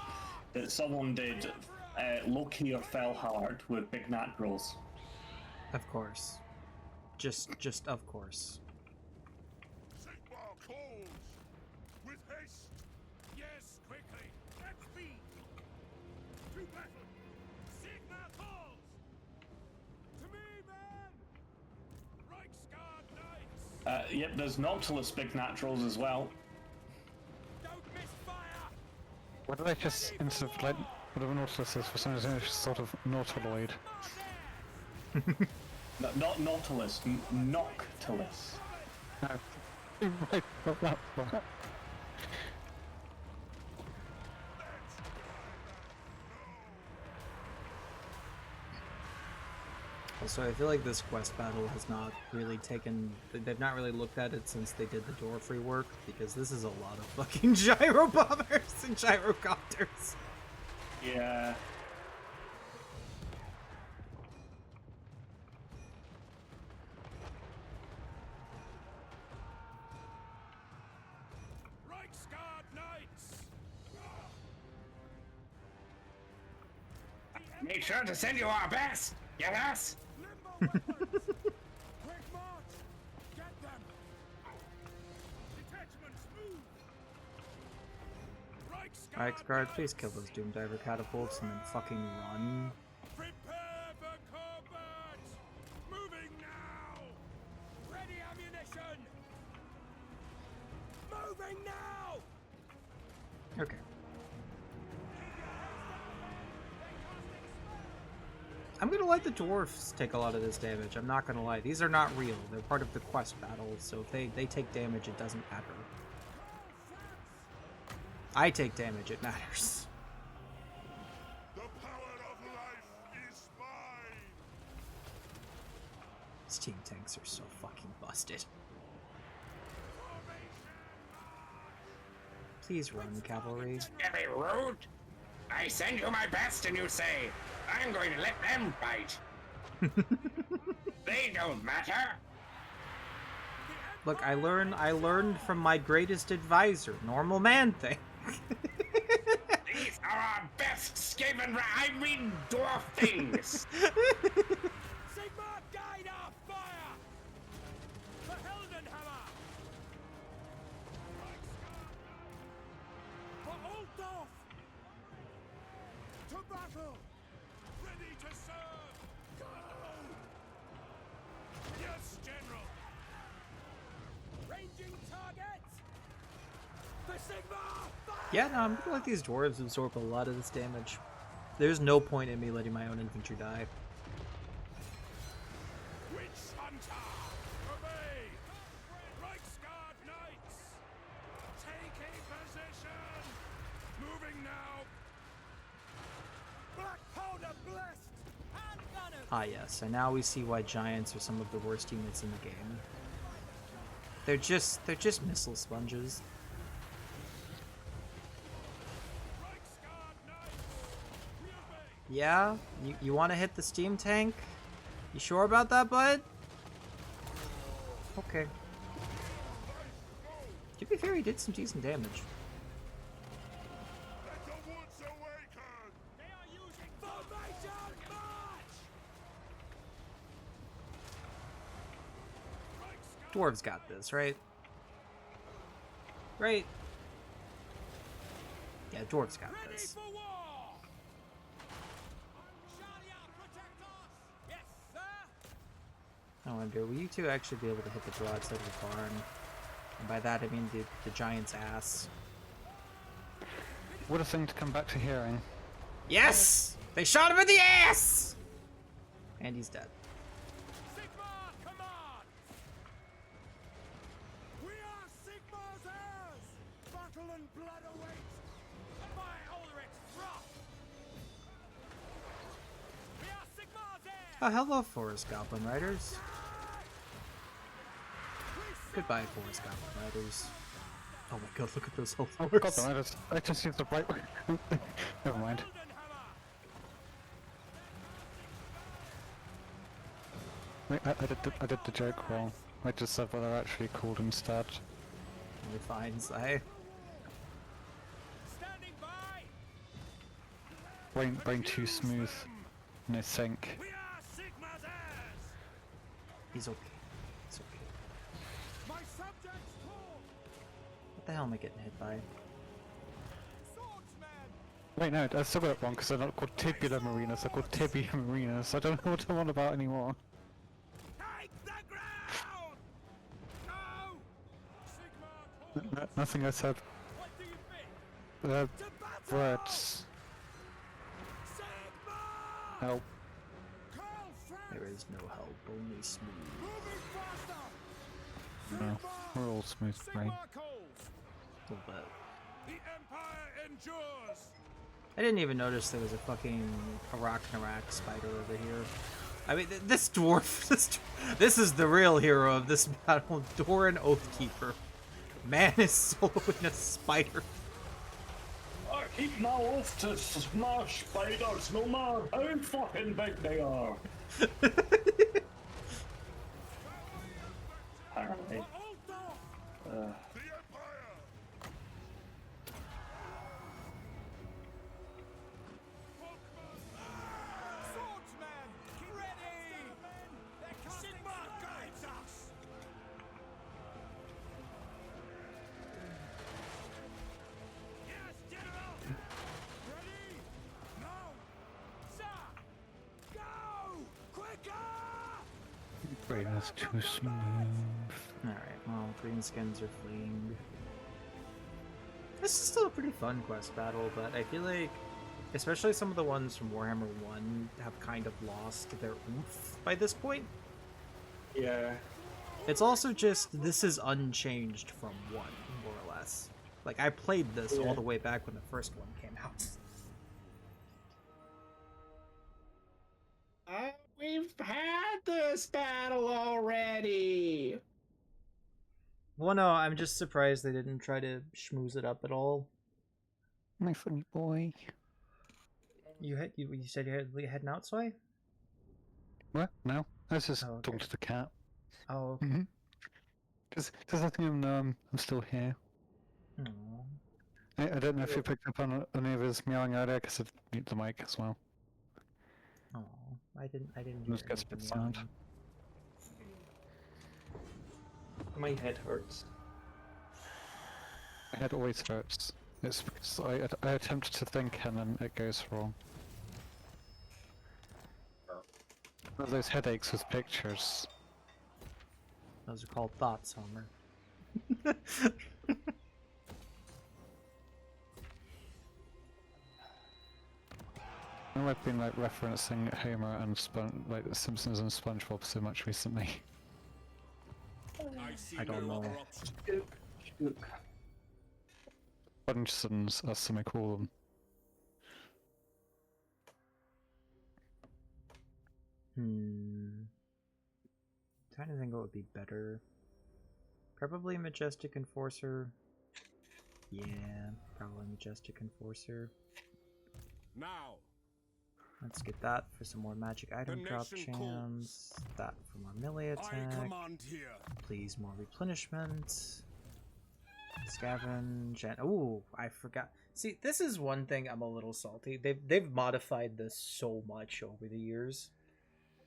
H: that someone did Loki or fell hard with big naturals.
F: Of course. Just of course.
G: Sigmar calls! With haste! Yes, quickly! At speed! To battle! Sigmar calls! To me, men! Reichsguard knights!
H: Yep, there's Nautilus big naturals as well.
G: Don't miss fire!
R: What did I just, instead of like, whatever Nautilus is, for some reason it's just sort of Nautiloid.
H: No, not Nautilus, Noctilus.
R: Right, well, that one.
F: Also, I feel like this quest battle has not really taken... They've not really looked at it since they did the door free work, because this is a lot of fucking gyro bombers and gyrocopters.
H: Yeah.
G: Reichsguard knights!
I: Make sure to send you our best! Yes?
G: Limbo weapons! Quick march! Get them! Detachments move!
F: Reichsguard, please kill those Doom Diver catapults and then fucking run.
G: Prepare for combat! Moving now! Ready ammunition! Moving now!
F: Okay. I'm gonna let the dwarfs take a lot of this damage, I'm not gonna lie. These are not real, they're part of the quest battle, so if they take damage, it doesn't matter. I take damage, it matters.
G: The power of life is mine!
F: These team tanks are so fucking busted. Please run, cavalry.
I: Very rude! I send you my best and you say, I'm going to let them fight. They don't matter.
F: Look, I learned from my greatest advisor, normal man thing.
I: These are our best Skaven I mean dwarf things.
G: Sigmar, guide our fire! The Heldenhammer! For Altdorf! To battle! Ready to serve! Go! Yes, General! Ranging target! For Sigmar! Fire!
F: Yeah, no, I'm gonna let these dwarves absorb a lot of this damage. There's no point in me letting my own infantry die.
G: Witch Hunter, obey! Reichsguard Knights, take a position! Moving now! Black powder blessed! Hand gunners!
F: Ah yes, and now we see why giants are some of the worst units in the game. They're just missile sponges. Yeah? You want to hit the steam tank? You sure about that, bud? Okay. To be fair, he did some decent damage.
G: Let the woods awaken! They are using formation march!
F: Dwarves got this, right? Right? Yeah, dwarves got this. I wonder, will you two actually be able to hit the broadside of the barn? And by that I mean the giant's ass.
R: What a thing to come back to hearing.
F: Yes! They shot him in the ass! And he's dead.
G: Sigmar, come on! We are Sigmar's heirs! Battle and blood awaits! By Ulrich's wrath! We are Sigmar's heirs!
F: Oh, hello, Forest Goblin Riders. Goodbye, Forest Goblin Riders. Oh my god, look at those health
R: Oh
F: bars.
R: god, I just used the right way. Never mind. Wait, I did the joke wrong. I just said what they're actually called instead.
F: You're fine, Sai.
R: Brain too smooth. No sync.
F: He's okay. It's okay.
G: My subjects call!
F: What the hell am I getting hit by?
R: Wait, no, I still got it wrong because they're not called tibular marinas, they're called tibia marinas. I don't know what I'm on about anymore. Nothing I said. Words. Help.
F: There is no help, only smooth.
R: No, we're all smooth brain.
F: A little bit.
G: The Empire endures!
F: I didn't even notice there was a fucking Arachnarak spider over here. I mean, this dwarf, this is the real hero of this battle, Doran Oathkeeper. Man is soloing a spider.
H: I keep my oath to smash spiders no matter how fucking big they are. Apparently.
G: Swordsmen, keep ready! Sigmar guides us! Yes, General! Ready? Now! Sir! Go! Quicker!
R: Brain is too smooth.
F: Alright, well, greenskins are fleeing. This is still a pretty fun quest battle, but I feel like, especially some of the ones from Warhammer 1 have kind of lost their oomph by this point.
I: Yeah.
F: It's also just, this is unchanged from 1, more or less. Like, I played this all the way back when the first one came out.
I: We've had this battle already.
F: Well, no, I'm just surprised they didn't try to schmooze it up at all.
R: My funny boy.
F: You said you're heading out, Sway?
R: What? No, I was just talking to the cat.
F: Oh, okay.
R: Does that think I'm still here? I don't know if you picked up on any of his meowing earlier because I mute the mic as well.
F: Oh, I didn't
R: It
F: hear
R: just gets a bit
F: anything
R: sad.
F: yet.
I: My head hurts.
R: My head always hurts. It's because I attempt to think and then it goes wrong. One of those headaches with pictures.
F: Those are called thoughts, Homer.
R: I know I've been like referencing Homer and like The Simpsons and SpongeBob so much recently.
F: I don't know.
R: Spongesons, as some may call them.
F: Trying to think what would be better. Probably Majestic Enforcer. Yeah, probably Majestic Enforcer.
G: Now,
F: let's get that for some more magic item drop chance. That for more melee attack. Please, more replenishment. Scavenge and ooh, I forgot. See, this is one thing I'm a little salty. They've modified this so much over the years.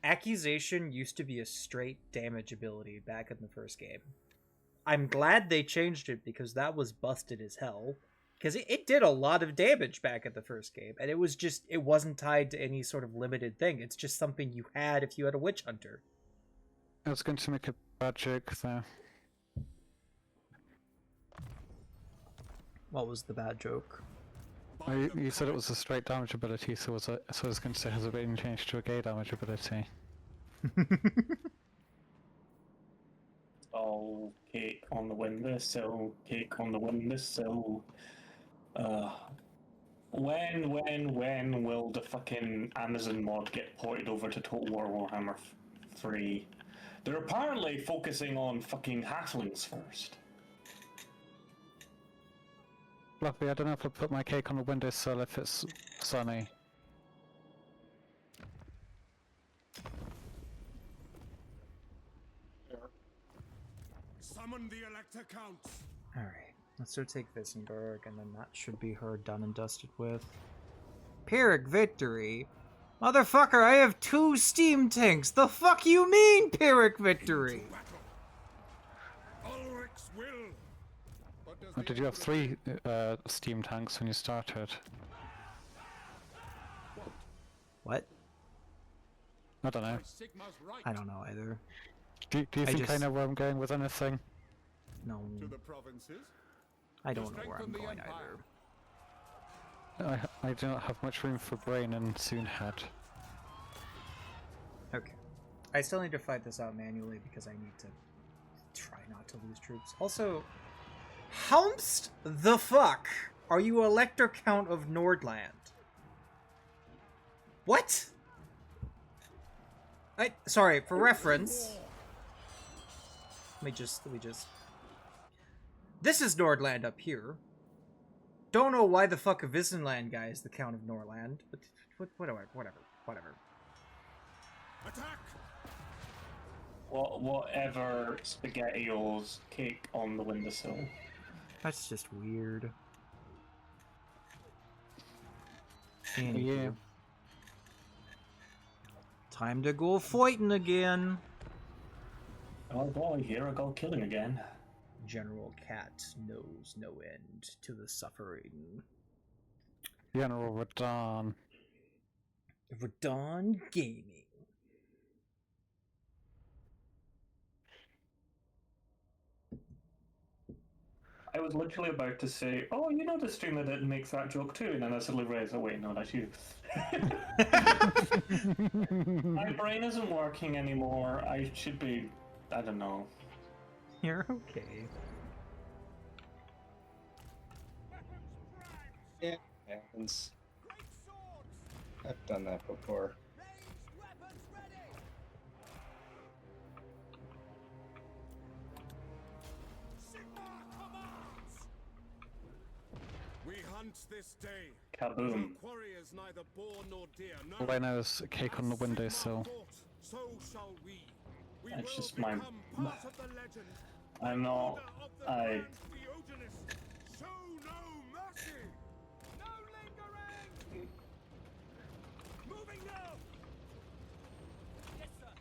F: Accusation used to be a straight damage ability back in the first game. I'm glad they changed it because that was busted as hell. Because it did a lot of damage back at the first game, and it wasn't tied to any sort of limited thing. It's just something you had if you had a Witch Hunter.
R: I was going to make a bad joke there.
F: What was the bad joke?
R: You said it was a straight damage ability, so I was going to say, has it been changed to a gay damage ability?
H: Oh, cake on the windowsill, cake on the windowsill. When will the fucking Amazon mod get ported over to Total War Warhammer 3? They're apparently focusing on fucking halflings first.
R: Fluffy, I don't know if I'll put my cake on the windowsill if it's sunny.
G: Summon the Elector Counts.
F: Alright, let's go take Wissenberg, and then that should be her done and dusted with. Pyrrhic Victory? Motherfucker, I have 2 steam tanks! The fuck you mean, Pyrrhic Victory?
G: Ulrich's will.
R: Oh, did you have 3 steam tanks when you started?
F: What?
R: I don't know.
F: I don't know either.
R: Do you think I know where I'm going with anything?
F: No.
G: To the provinces.
F: I don't know where I'm going either.
R: I do not have much room for brain and soon had.
F: Okay. I still need to fight this out manually because I need to try not to lose troops. Also, Hounst the fuck are you Elector Count of Nordland? What? Sorry, for reference. Let me just... This is Nordland up here. Don't know why the fuck a Visenland guy is the Count of Nordland, but whatever.
G: Attack!
H: Whatever SpaghettiOs, cake on the windowsill.
F: That's just weird.
R: Yeah.
F: Time to go fighting again.
H: Oh boy, here I go killing again.
F: General Cat knows no end to the suffering.
R: General Radon.
F: Radon Gaming.
H: I was literally about to say, oh, you know the streamer that makes that joke too, and then I suddenly realized, oh wait, no, that's you. My brain isn't working anymore. I should be, I don't know.
F: You're okay.
I: It happens. I've done that before.
G: We hunt this day.
H: Kaboom.
G: Warriors neither boar nor deer.
R: All I know is a cake on the windowsill.
G: So shall we.
H: It's just my... I'm not... I...
G: Show no mercy. No lingering. Moving now. Yes, sir.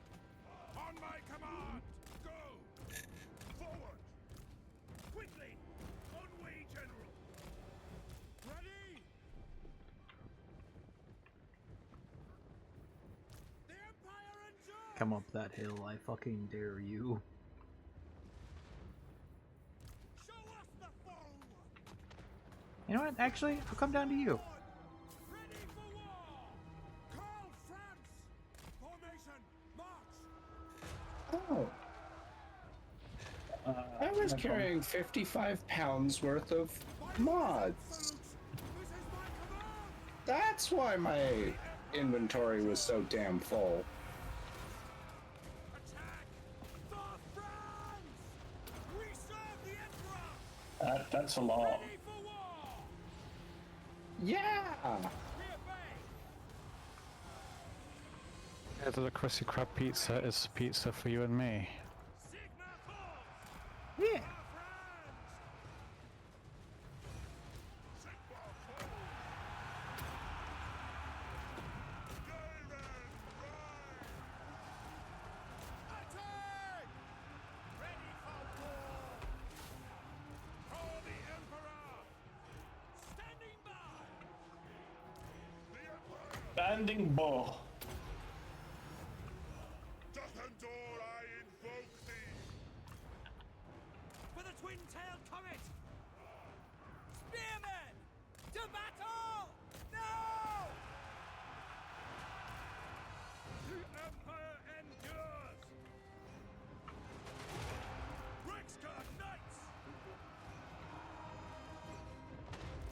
G: On my command. Go. Forward. Quickly. On way, General. Ready. The Empire endures.
F: Come up that hill, I fucking dare you. You know what? Actually, I'll come down to you.
I: was carrying 55 pounds worth of mods. That's why my inventory was so damn full.
H: That's a lot.
I: Yeah!
R: Yeah, the Krusty Krab pizza is pizza for you and me.
F: Yeah.
H: Standing bow.
G: For the twin-tailed comet! Spearmen! To battle! No! The Empire endures! Reikland Knights!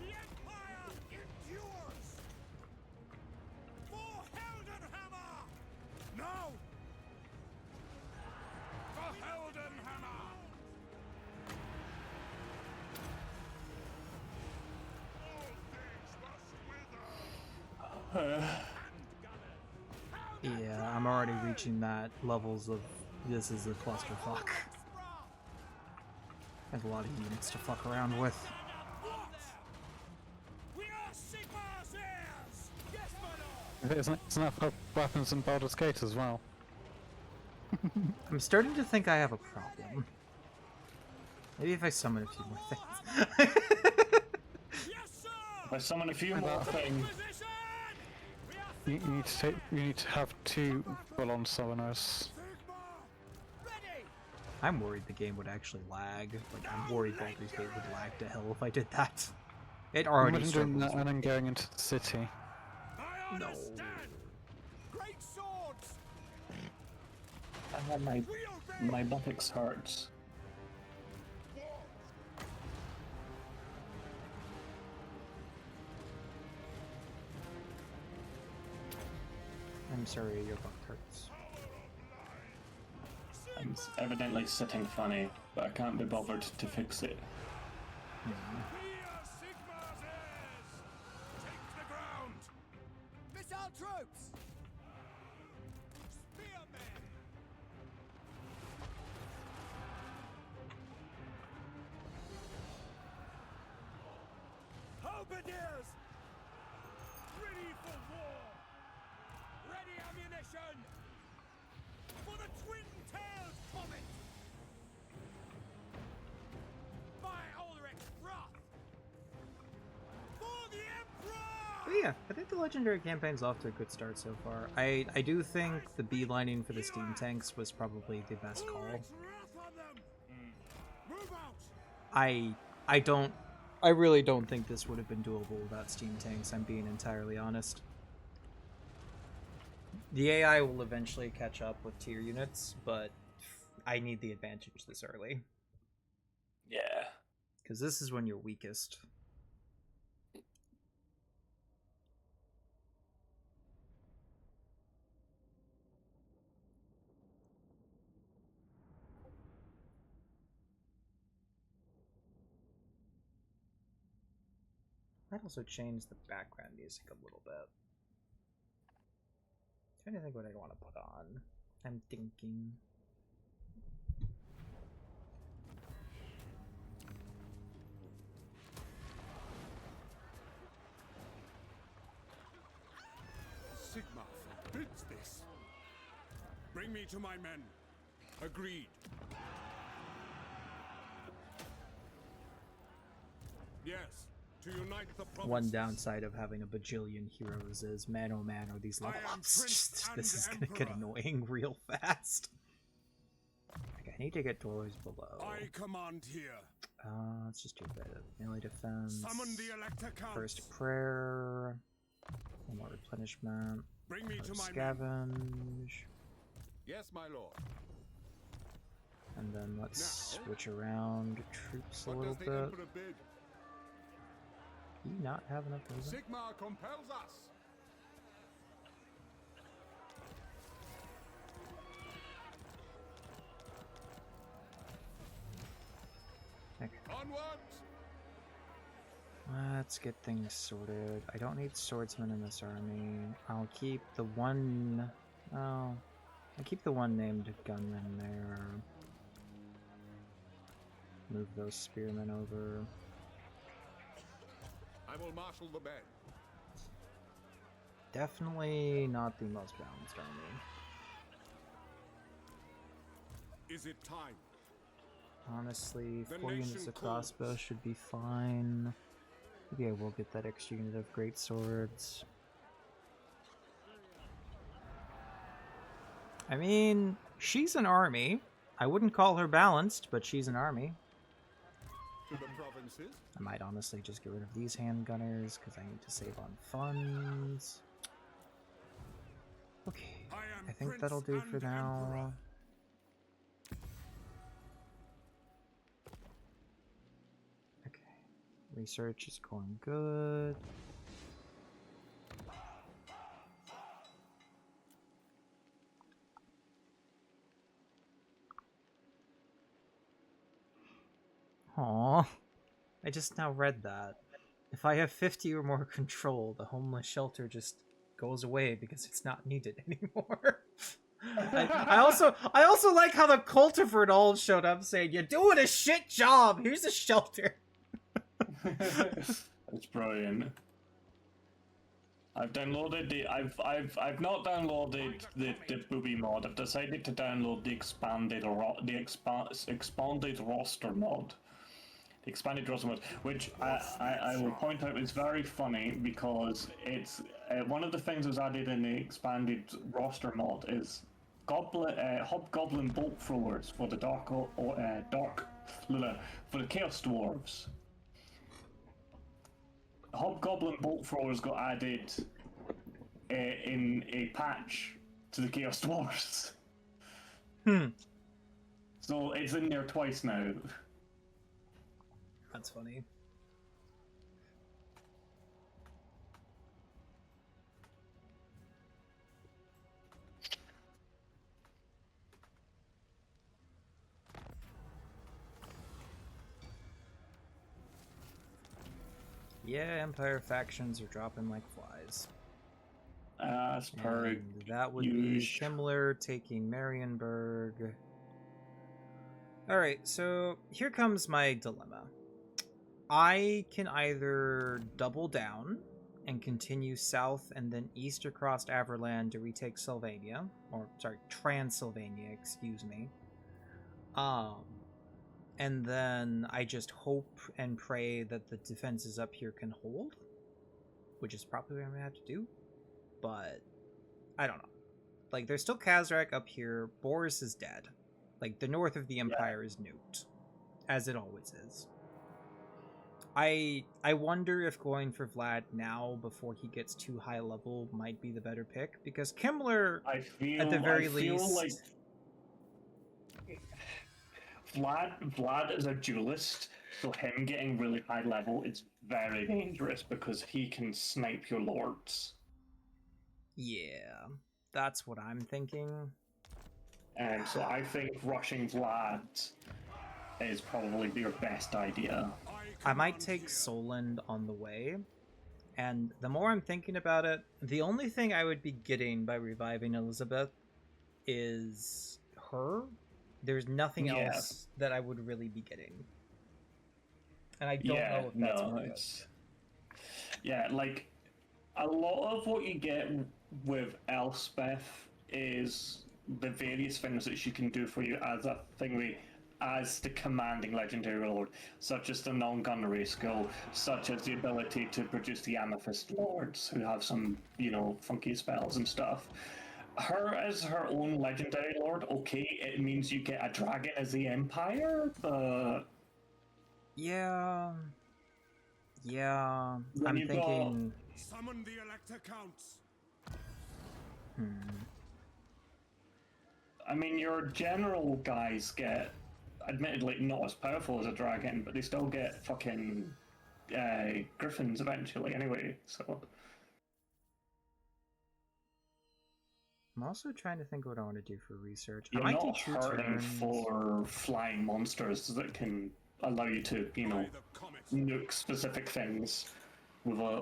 G: The Empire endures! For Heldenhammer! Now! For Heldenhammer!
F: Yeah, I'm already reaching that levels of this is a clusterfuck. There's a lot of units to fuck around with.
G: We are Sigmar's heirs! Yes, my lord!
R: Isn't enough weapons in Baldur's Gate as well?
F: I'm starting to think I have a problem. Maybe if I summon a few more things.
H: If I summon a few more things.
R: You need to have 2 full-on summoners.
F: I'm worried the game would actually lag. Like, I'm worried Baldur's Gate would lag to hell if I did that. It already
R: Imagine doing that and then going into the city.
F: No.
G: Great swords!
H: My buttocks hurts.
F: I'm sorry, your butt hurts.
H: I'm evidently sitting funny, but I can't be bothered to fix it.
G: We are Sigmar's heirs! Take the ground! Missile troops! Spearmen! Halberdiers! Ready for war! Ready ammunition! For the twin-tailed comet! By Ulrich's wrath! For the Emperor!
F: But yeah, I think the Legendary campaign's off to a good start so far. I do think the beelining for the steam tanks was probably the best call. I really don't think this would have been doable without steam tanks, I'm being entirely honest. The AI will eventually catch up with tier units, but I need the advantage this early.
H: Yeah.
F: Because this is when you're weakest. Might also change the background music a little bit. I'm trying to think what I want to put on. I'm thinking.
G: Sigmar forbids this. Bring me to my men. Agreed. Yes, to unite the provinces.
F: One downside of having a bajillion heroes is, man oh man, are these level ups. This is gonna get annoying real fast. Okay, I need to get doors below.
G: I command here.
F: Let's just do a bit of melee defense.
G: Summon the Elector Counts.
F: First prayer. One more replenishment.
G: Bring me to my
F: scavenge.
G: Yes, my lord.
F: And then let's switch around troops a little bit.
G: bid?
F: Do you not have enough movement?
G: Sigmar compels us.
F: Okay.
G: Onwards.
F: Let's get things sorted. I don't need swordsmen in this army. I'll keep the one... Oh, I'll keep the one named gunman there. Move those spearmen over.
G: I will marshal the men.
F: Definitely not the most balanced army.
G: Is it time?
F: Honestly,
G: The
F: 4 units
G: nation
F: of crossbow should be fine. Maybe I will get that extra unit of great swords. I mean, she's an army. I wouldn't call her balanced, but she's an army.
G: To the provinces.
F: I might honestly just get rid of these handgunners because I need to save on funds. Okay, I think that'll do for now. Okay, research is going good. Aww. I just now read that. If I have 50 or more control, the homeless shelter just goes away because it's not needed anymore. I also like how the cultivar all showed up saying, "You're doing a shit job. Here's a shelter."
H: That's brilliant. I've downloaded the I've not downloaded the booby mod. I've decided to download the expanded roster mod. The expanded roster mod, which I will point out is very funny because it's one of the things that was added in the expanded roster mod is hobgoblin bolt throwers for the for the chaos dwarves. Hobgoblin bolt throwers got added in a patch to the chaos dwarves. So it's in there twice now.
F: That's funny. Yeah, Empire factions are dropping like flies.
H: As per
F: And that would be Himmler taking Marienburg. Alright, so here comes my dilemma. I can either double down and continue south and then east across Averland to retake Sylvania, or sorry, Transylvania, excuse me. And then I just hope and pray that the defenses up here can hold, which is probably what I'm gonna have to do, but I don't know. Like, there's still Kazrak up here, Boris is dead. Like, the north of the Empire is nuked, as it always is. I wonder if going for Vlad now before he gets too high level might be the better pick, because Himmler, at the very least...
H: Like Vlad is a duelist, so him getting really high level is very dangerous because he can snipe your lords.
F: Yeah, that's what I'm thinking.
H: And so I think rushing Vlad is probably your best idea.
F: I might take Solend on the way, and the more I'm thinking about it, the only thing I would be getting by reviving Elizabeth is her. There's nothing else that I would really be getting. And I don't know if that's good.
H: Yeah, like, a lot of what you get with Elspeth is the various things that she can do for you as a thingy, as the commanding legendary lord, such as the non-gunnery skill, such as the ability to produce the amethyst lords who have some, you know, funky spells and stuff. Her as her own legendary lord, okay, it means you get a dragon as the empire, but
F: yeah, I'm thinking.
G: Summon the Elector Counts.
H: I mean, your general guys get admittedly not as powerful as a dragon, but they still get fucking griffins eventually anyway, so...
F: I'm also trying to think what I want to do for research.
H: You're
F: I might
H: not
F: do 2
H: hurting
F: turns.
H: for flying monsters that can allow you to, you know, nuke specific things with a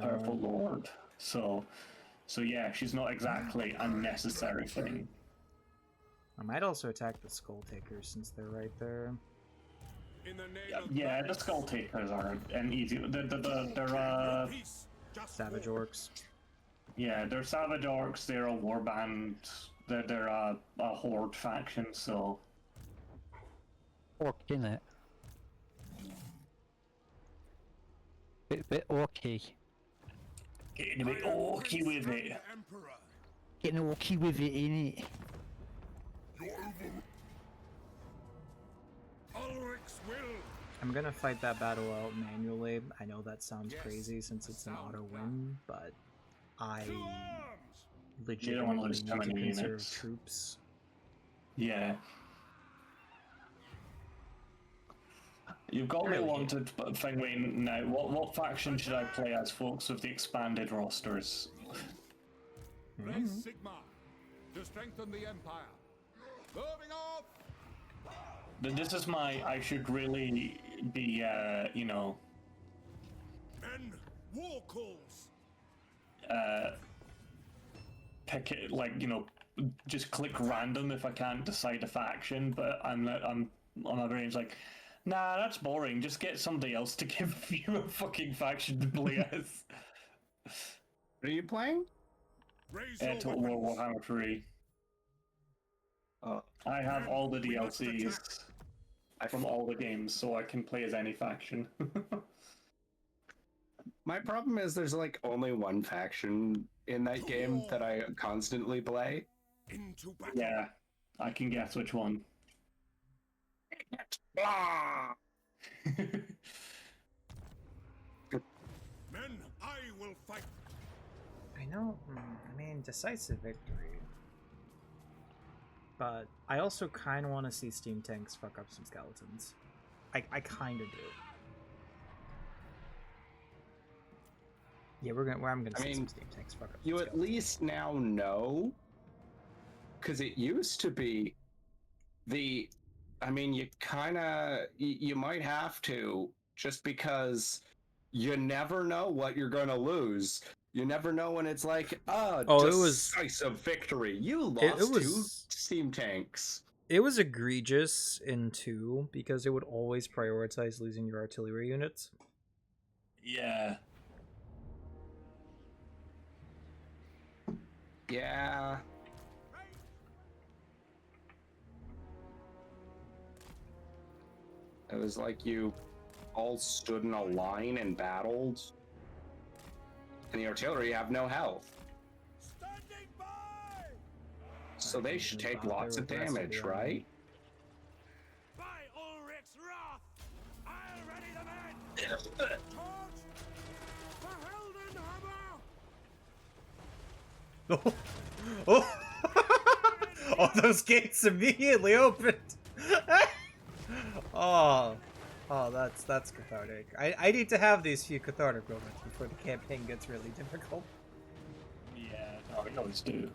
H: powerful lord. So yeah, she's not exactly a necessary thing.
F: I might also attack the Skull Takers since they're right there.
H: Yeah, the Skull Takers are an easy. They're
F: Savage Orcs.
H: Yeah, they're Savage Orcs. They're a warband. They're a horde faction. So.
R: Orc in it. Bit orky.
H: Getting a bit orky with it.
R: Getting orky with it, innit?
F: I'm gonna fight that battle out manually. I know that sounds crazy since it's an auto win, but I legitimately need to conserve troops.
H: Yeah. You've got me wanted thing now. What faction should I play as, folks, with the expanded rosters?
G: Raise Sigma to strengthen the Empire. Moving off.
H: This is my. I should really be, you know.
G: Men, war calls.
H: Pick it, like, you know, just click random if I can't decide a faction, but I'm on my brain's like, nah, that's boring. Just get somebody else to give you a fucking faction to play as.
I: What are you playing?
H: Total War Warhammer 3. I have all the DLCs from all the games, so I can play as any faction.
I: My problem is there's like only one faction in that game that I constantly play.
H: Yeah, I can guess which one.
G: Men, I will fight.
F: I know, I mean, decisive victory. But I also kind of want to see steam tanks fuck up some skeletons. I kind of do. Yeah, I'm gonna see some steam tanks fuck up.
I: You at least now know, because it used to be the. I mean, you kind of you might have to, just because you never know what you're gonna lose. You never know when it's like, it was decisive victory. You lost 2 steam tanks.
F: It was egregious in 2 because it would always prioritize losing your artillery units.
H: Yeah.
I: Yeah. It was like you all stood in a line and battled. And the artillery have no health. So they should take lots of damage, right?
G: By Ulrich's wrath, I'll ready the men. Torch for Heldenhammer.
F: Oh, those gates immediately opened. Oh, that's cathartic. I need to have these few cathartic moments before the campaign gets really difficult.
H: Yeah, no, we always do.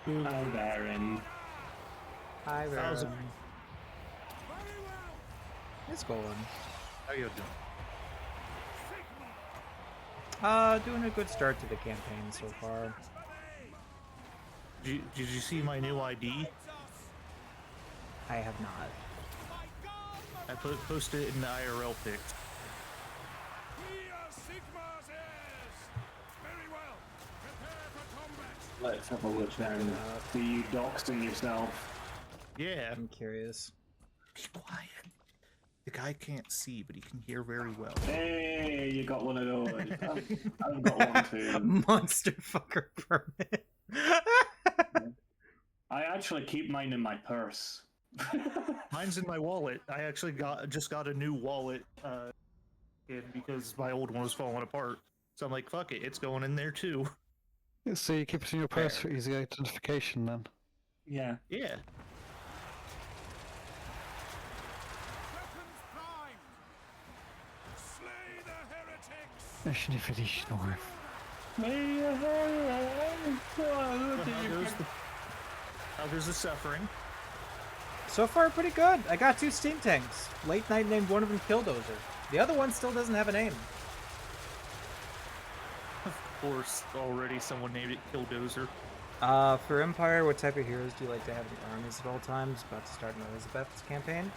H: Hi, Baron.
F: Hi, Baron. It's going.
R: How you doing?
F: Doing a good start to the campaign so far.
T: Did you see my new ID?
F: I have not.
T: I posted it in the IRL pic.
H: Let's have a look then. Do you doxing yourself?
T: Yeah.
F: I'm curious.
T: Be quiet. The guy can't see, but he can hear very well.
H: Hey, you got one of those. I've got one too.
F: Monster fucker permit.
H: I actually keep mine in my purse.
T: Mine's in my wallet. I actually just got a new wallet because my old one was falling apart. So I'm like, fuck it, it's going in there too.
R: So you keep it in your purse for easy identification then?
H: Yeah.
T: Yeah.
R: Mission finished, no.
T: How goes the suffering?
F: So far, pretty good. I got 2 steam tanks. Late Night named one of them Killdozer. The other one still doesn't have a name.
T: Of course, already someone named it Killdozer.
F: For Empire, what type of heroes do you like to have in your armies at all times? About to start an Elizabeth's campaign.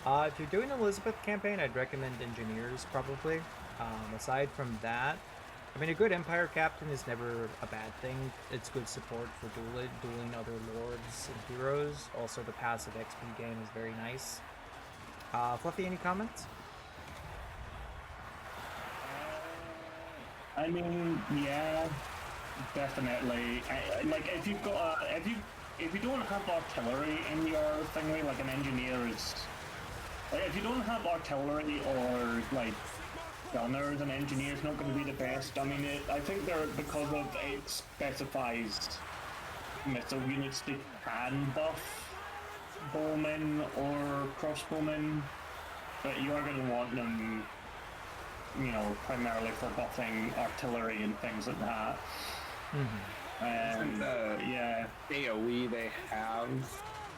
F: If you're doing an Elizabeth campaign, I'd recommend engineers, probably. Aside from that, I mean, a good Empire captain is never a bad thing. It's good support for dueling other lords and heroes. Also, the passive XP gain is very nice. Fluffy, any comments?
H: I mean, yeah, definitely. Like, if you've got if you don't have artillery in your thingy, like an engineer is. Like, if you don't have artillery or like gunners, an engineer's not going to be the best. I mean, I think because of it specifies missile units they can buff bowmen or crossbowmen, but you are going to want them, you know, primarily for buffing artillery and things like that.
I: And
H: yeah,
I: AoE they have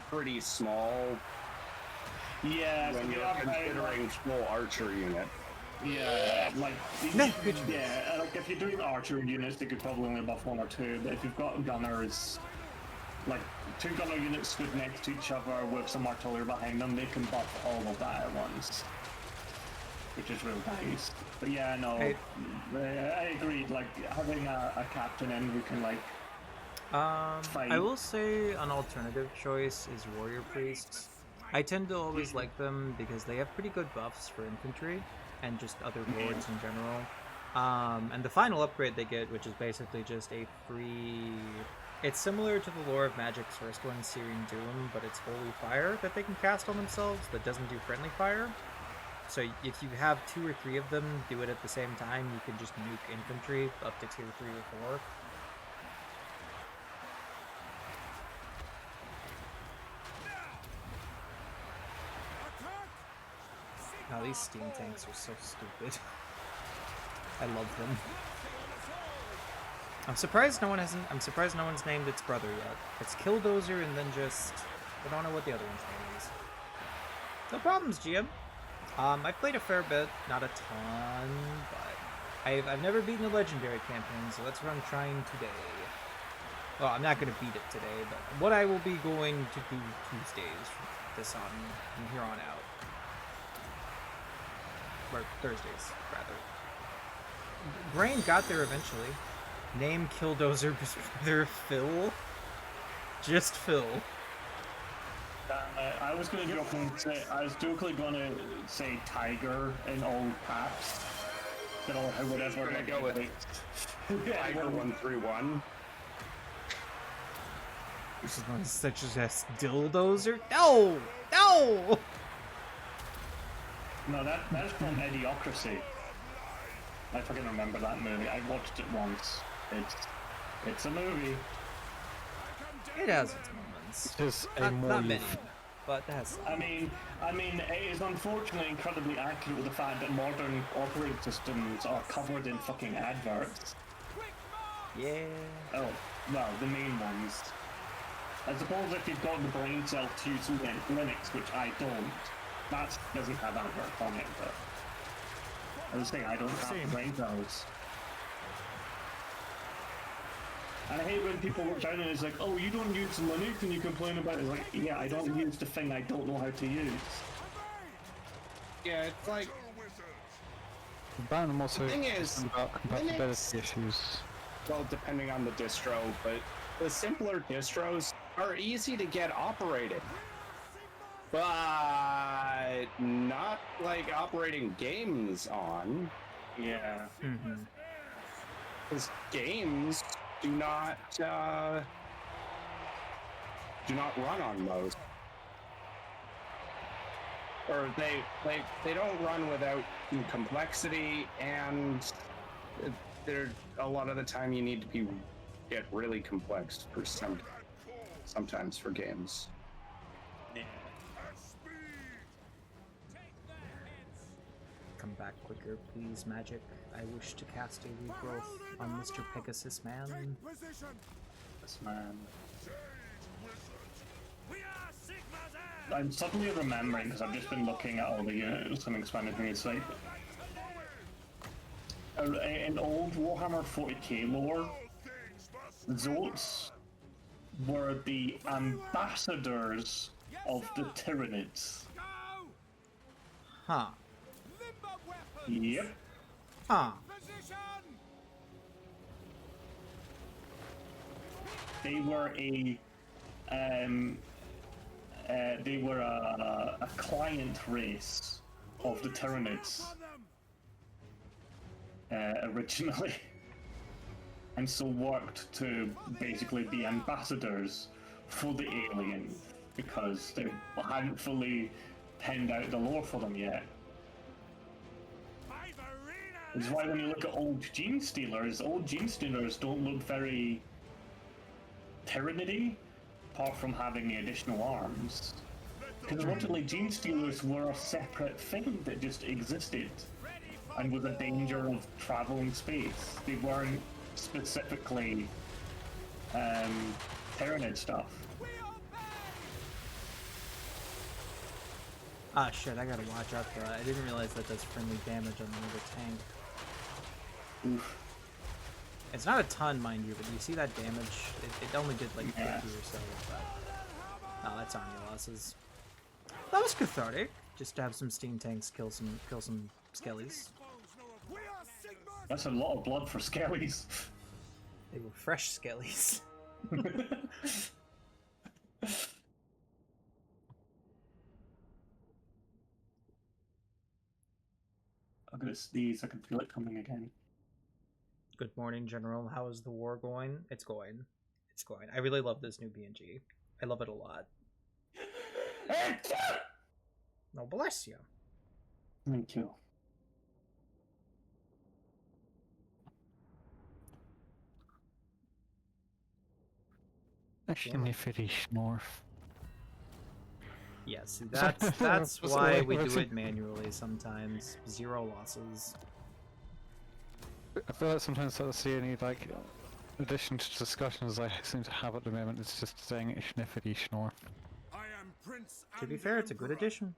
I: pretty small.
H: Yeah,
I: when you're considering full archer unit.
H: Yeah, like yeah, like if you're doing archer units, they could probably only buff 1 or 2. But if you've got gunners, like 2 gunner units stood next to each other with some artillery behind them, they can buff all of that at once, which is real nice. But yeah, no, I agreed. Like having a captain in who can like fight.
F: I will say an alternative choice is warrior priests. I tend to always like them because they have pretty good buffs for infantry and just other lords in general. And the final upgrade they get, which is basically just a free... It's similar to the lore of Magic's first one, Searing Doom, but it's Holy Fire that they can cast on themselves that doesn't do friendly fire. So if you have 2 or 3 of them do it at the same time, you can just nuke infantry up to tier 3 or 4. Now these steam tanks are so stupid. I love them. I'm surprised no one's named its brother yet. It's Killdozer and then just I don't know what the other one's name is. No problems, GM. I've played a fair bit, not a ton, but I've never beaten a legendary campaign, so that's what I'm trying today. Well, I'm not gonna beat it today, but what I will be going to do Tuesdays from here on out. Or Thursdays, rather. Brain got there eventually. Name Killdozer brother Phil. Just Phil.
H: I was going to joke and say, I was jokingly going to say Tiger in all caps. But whatever.
I: We're going to go with Tiger 131.
F: This is not such as Dildozer. No! No!
H: No, that's from Idiocracy. I fucking remember that movie. I watched it once. It's a movie.
F: It has its moments.
R: It is
F: not many, but it has.
H: I mean, it is unfortunately incredibly accurate with the fact that modern operating systems are covered in fucking adverts.
F: Yeah.
H: Oh, well, the main ones. I suppose if you've got the brain cell to use Linux, which I don't, that doesn't have adverts on it, but I was saying I don't have brain cells. And I hate when people look down and it's like, oh, you don't use Linux and you complain about it. It's like, yeah, I don't use the thing I don't know how to use.
I: Yeah, it's like...
R: I'm also
I: thing is,
R: about compatibility
I: Linux,
R: issues.
I: Well, depending on the distro, but the simpler distros are easy to get operated. but not like operating games on.
H: Yeah.
I: Because games do not run on those, or they don't run without complexity, and there a lot of the time you need to get really complex for sometimes for games.
H: Yeah.
F: Come back quicker, please, magic. I wish to cast a regrowth on Mr. Pegasus Man.
H: This man. I'm suddenly remembering, because I've just been looking at all the units and expanded things. It's like in old Warhammer 40k lore, Zotes were the ambassadors of the Tyranids.
F: Huh.
H: Yep.
F: Huh.
H: They were a client race of the Tyranids originally, and so worked to basically be ambassadors for the aliens because they hadn't fully penned out the lore for them yet. Which is why when you look at old Gene Stealers don't look very Tyranidy, apart from having the additional arms. Because originally Gene Stealers were a separate thing that just existed and was a danger of traveling space. They weren't specifically Tyranid stuff.
F: Ah shit, I gotta watch out for that. I didn't realize that does friendly damage on another tank.
H: Oof.
F: It's not a ton, mind you, but you see that damage? It only did like 50 or so, but... Oh, that's army losses. That was cathartic, just to have some steam tanks kill some skellies.
H: That's a lot of blood for skellies.
F: They were fresh skellies.
H: I'm gonna sneeze, I can feel it coming again.
F: Good morning, General. How is the war going? It's going. It's going. I really love this new BNG. I love it a lot. No, bless you.
H: Thank you.
R: Sniffity Schnorf.
F: Yes, that's why we do it manually sometimes. 0 losses.
R: I feel like sometimes that's the only like addition to discussions I seem to have at the moment. It's just saying Sniffity Schnorf.
G: I am Prince.
F: To be fair, it's a good addition.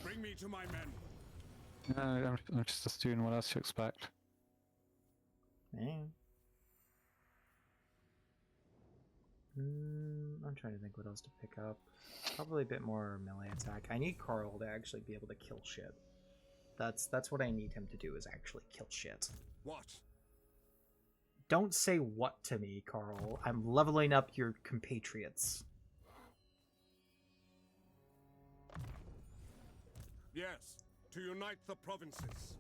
G: Bring me to my men.
R: No, I'm just doing what else you expect.
F: I'm trying to think what else to pick up. Probably a bit more melee attack. I need Carl to actually be able to kill shit. That's what I need him to do, is actually kill shit.
G: What?
F: Don't say what to me, Carl. I'm leveling up your compatriots.
G: Yes, to unite the provinces.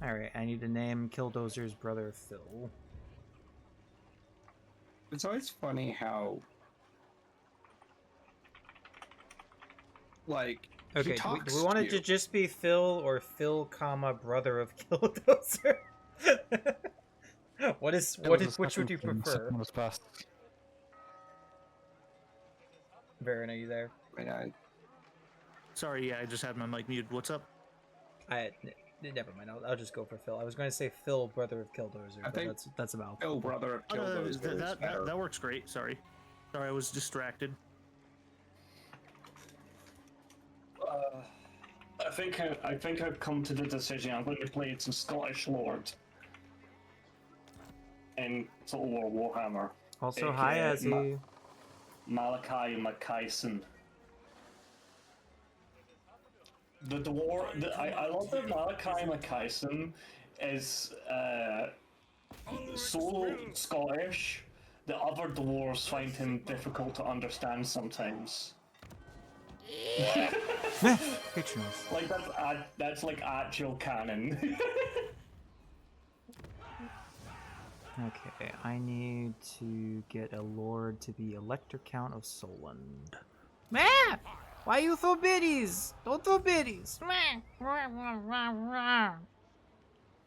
F: Alright, I need to name Killdozer's brother Phil.
I: It's always funny how, like,
F: okay, do we want it to just be Phil or Phil, comma, brother of Killdozer? Which would you prefer? Varen, are you there?
T: Sorry, yeah, I just had my mic muted. What's up?
F: Never mind. I'll just go for Phil. I was going to say Phil, brother of Killdozer, but that's about
I: Phil, brother of Killdozer.
T: That works great. Sorry, I was distracted.
H: I think I've come to the decision. I'm going to play some Scottish Lord in Total War Warhammer.
F: Also, hi, Azzy.
H: Malachi McKyson. I love that Malachi McKyson is so Scottish the other dwarves find him difficult to understand sometimes. Like that's like actual canon.
F: Okay, I need to get a lord to be Elector Count of Solund.
M: Man! Why you throw biddies? Don't throw biddies.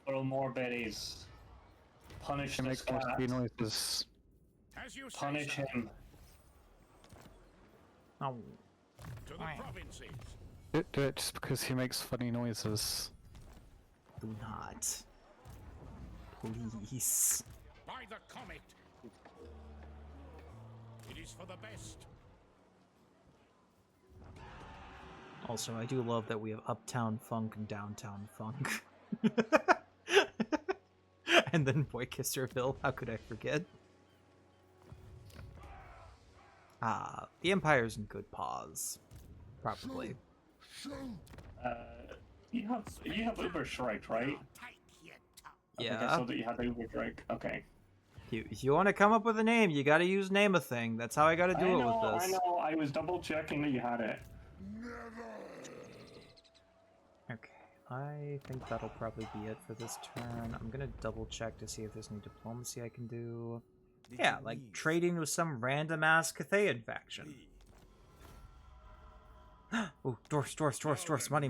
H: Throw more biddies. Punish
R: He
H: this
R: makes
H: cat.
R: nasty noises.
H: Punish him.
F: Oh.
G: To the provinces.
R: Do it just because he makes funny noises.
F: Do not. Please.
G: By the comet. It is for the best.
F: Also, I do love that we have Uptown Funk and Downtown Funk. And then Boy Kisserville, how could I forget? Ah, the Empire's in good paws. Probably.
H: You have Uber Strike, right? I think I
F: Yeah.
H: saw that you had Uber Strike. Okay.
F: If you want to come up with a name, you gotta use Name a Thing. That's how I gotta do it with
H: I
F: this.
H: know. I was double checking that you had it.
F: Okay, I think that'll probably be it for this turn. I'm gonna double check to see if there's any diplomacy I can do. Yeah, like trading with some random ass Cathayan faction. Oh, doors, money.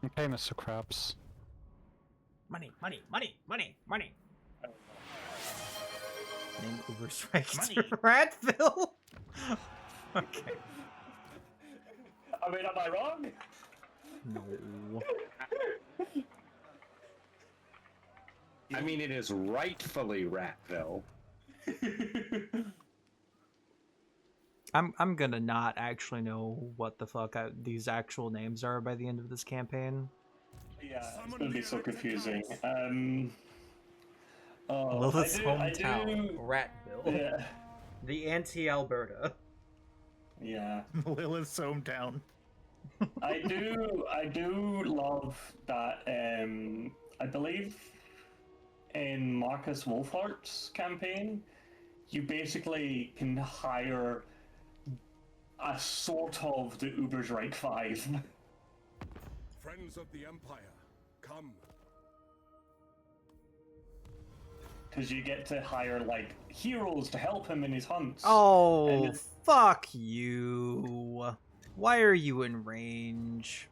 R: Okay, Mr. Krabs.
F: Money. Name Uber Strike Ratville? Okay.
H: I mean, am I wrong?
F: No.
I: I mean, it is rightfully Ratville.
F: I'm gonna not actually know what the fuck these actual names are by the end of this campaign.
H: Yeah, it's gonna be so confusing.
F: Lilith's hometown,
H: do...
F: Ratville.
H: Yeah.
F: The anti-Alberta.
H: Yeah.
T: Lilith's hometown.
H: I do love that. I believe in Marcus Wolfhart's campaign, you basically can hire a sort of the Ubersreich 5.
G: Friends of the Empire, come.
H: Because you get to hire, like, heroes to help him in his hunts.
F: Oh, fuck you. Why are you in range?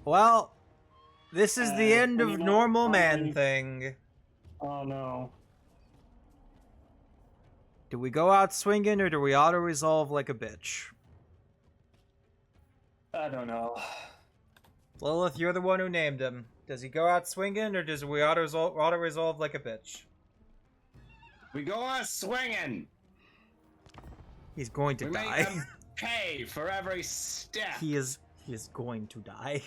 F: Well, this is the end of normal man thing.
H: Oh no.
F: Do we go out swinging or do we auto-resolve like a bitch?
H: I don't know.
F: Lilith, you're the one who named him. Does he go out swinging or does we auto-resolve like a bitch?
I: We go out swinging.
F: He's going to
I: we
F: die.
I: Make him pay for every step.
F: He is going to die.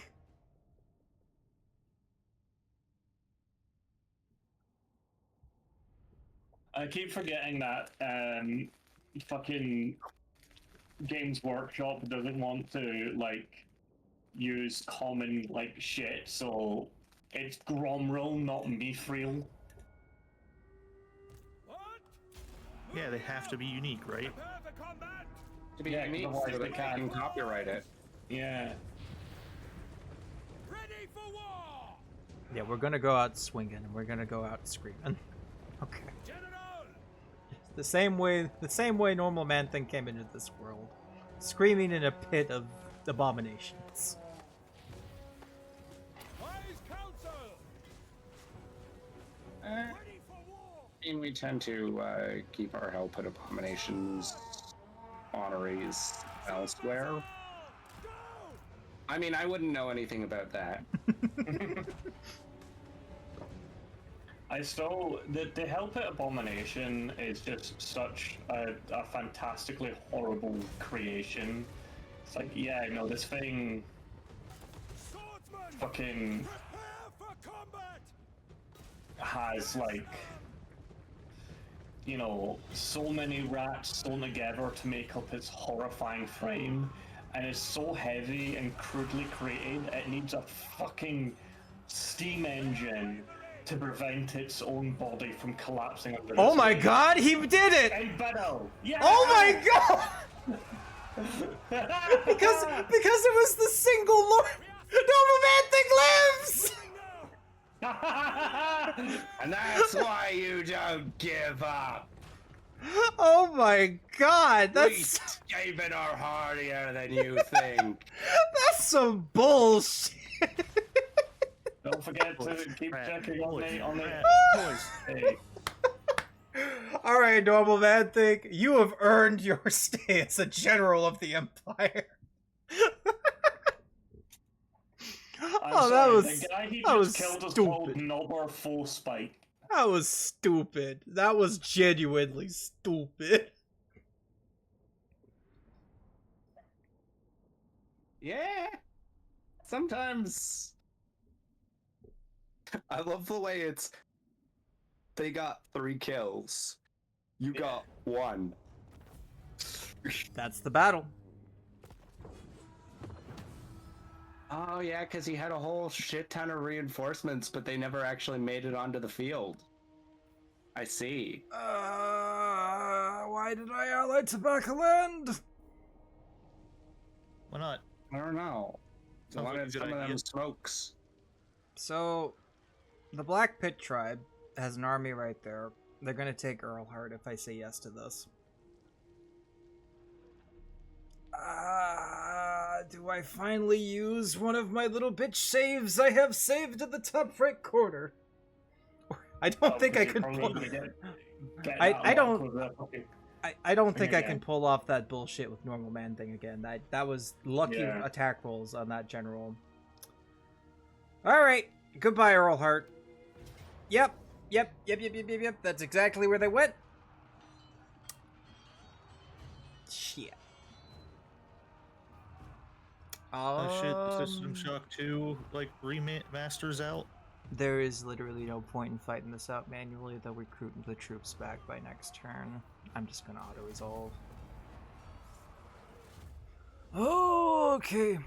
H: I keep forgetting that fucking Games Workshop doesn't want to like use common like shit, so it's Gromrel, not Mithril.
T: Yeah, they have to be unique, right?
I: To be unique,
H: otherwise
I: so
H: they
I: they can
H: can't.
I: copyright it.
H: Yeah.
G: Ready for war!
F: Yeah, we're gonna go out swinging and we're gonna go out screaming. Okay. The same way normal man thing came into this world, screaming in a pit of abominations.
G: Wise counsel!
I: And we tend to keep our help at abominations honorees elsewhere. I mean, I wouldn't know anything about that.
H: I still the help at Abomination is just such a fantastically horrible creation. It's like, yeah, no, this thing fucking has like, you know, so many rats sewn together to make up its horrifying frame, and it's so heavy and crudely created. It needs a fucking steam engine to prevent its own body from collapsing under
F: Oh
H: its
F: my
H: weight.
F: god, he did it!
H: Hey, Beto! Yeah!
F: Oh my god! because it was the single Lord. Normal Man thing lives!
I: And that's why you don't give up.
F: Oh my god,
I: We
F: that's
I: Skaven are hardier than you think.
F: that's some bullshit.
H: Don't forget to keep checking on the
T: Boys.
F: All right, Normal Man thing, you have earned your stay as a general of the Empire.
H: I'm sorry, the guy he
F: that
H: just
F: was
H: killed was
F: stupid.
H: called Nobber Full Spike.
F: That was stupid. That was genuinely stupid.
I: Yeah. Sometimes I love the way it's they got 3 kills. You got 1.
F: That's the battle.
I: Oh yeah, because he had a whole shit ton of reinforcements, but they never actually made it onto the field. I see.
F: Why did I ally tobacco land?
T: Why not?
I: I don't know. I
T: Sounds like
I: wanted
T: a good
I: some of them
T: idea.
I: smokes.
F: So, the Black Pit tribe has an army right there. They're gonna take Earlhart if I say yes to this. Do I finally use one of my little bitch saves I have saved in the top right corner? I don't think I can pull. I don't think I can pull off that bullshit with Normal Man thing again. That was lucky attack rolls on that general. All right, goodbye, Earlhart. Yep. That's exactly where they went. Shit.
T: Oh shit, System Shock 2, like, remasters out?
F: There is literally no point in fighting this out manually. They'll recruit the troops back by next turn. I'm just gonna auto-resolve. Okay.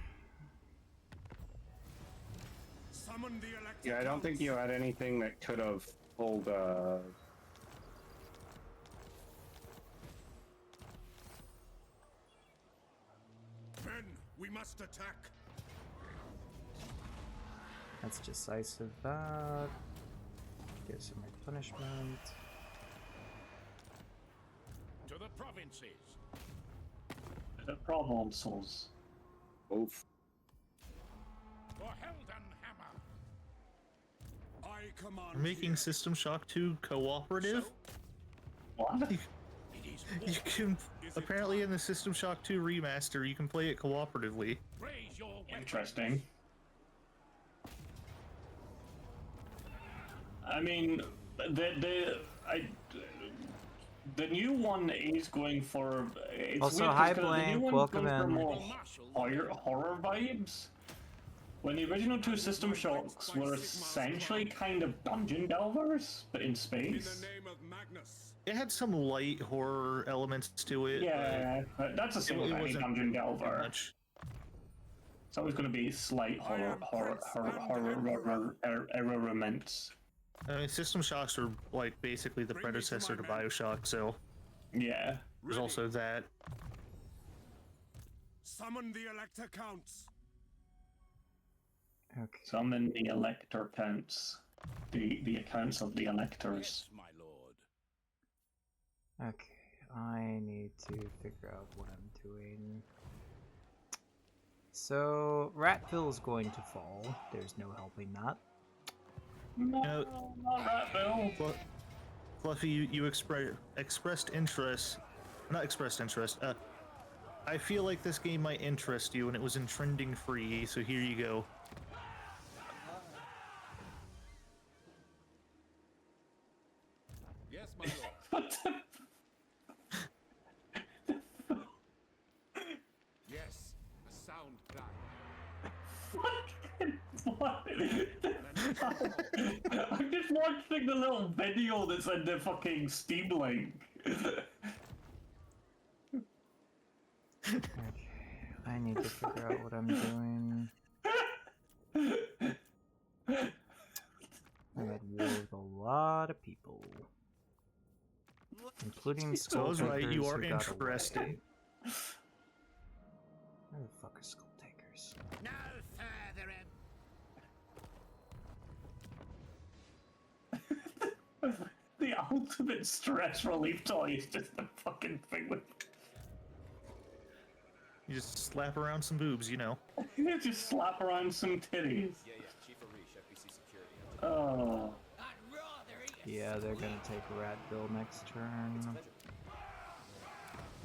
I: Yeah, I don't think you had anything that could have pulled,
G: Men, we must attack.
F: That's decisive that. Get some replenishment.
G: To the provinces.
H: The provinces.
I: Oof.
G: For Helden Hammer. I command.
T: We're making System Shock 2 cooperative?
H: What?
T: You can apparently in the System Shock 2 remaster you can play it cooperatively.
H: Interesting. I mean, the new one is going for. It's
F: Also,
H: weird
F: hi,
H: 'cause the new
F: Blank,
H: one's
F: welcome
H: going for
F: in.
H: more horror vibes. When the original 2 System Shocks were essentially kind of dungeon delvers, but in space.
T: It had some light horror elements to it.
H: Yeah, but that's a single any dungeon delver.
T: Much.
H: It's always going to be slight horror elements.
T: I mean, System Shocks are like basically the predecessor to Bioshock, so
H: yeah,
T: there's also that.
G: Summon the Elector Counts.
F: Okay.
H: Summon the Elector Counts. The accounts of the Electors.
G: Yes, my lord.
F: Okay, I need to figure out what I'm doing. So, Ratville's going to fall. There's no helping that.
H: No, not Ratville.
T: Fluffy, you expressed interest. Not expressed interest. I feel like this game might interest you, and it was in trending free, so here you go.
G: Yes, my lord. Yes, a sound plan.
H: What? I'm just watching the little video that's in the fucking Steam link.
F: Okay, I need to figure out what I'm doing. I got war lot of people. Including
T: So I was right, you
F: Skull
T: are
F: Takers who got
T: interested.
F: away. Where the fuck are Skull Takers?
N: No further.
H: The ultimate stress relief toy is just a fucking thing with.
T: You just slap around some boobs, you know.
H: You just slap around some titties.
U: Chief of Reach, FBC security.
H: Oh.
F: Yeah, they're gonna take Ratville next turn.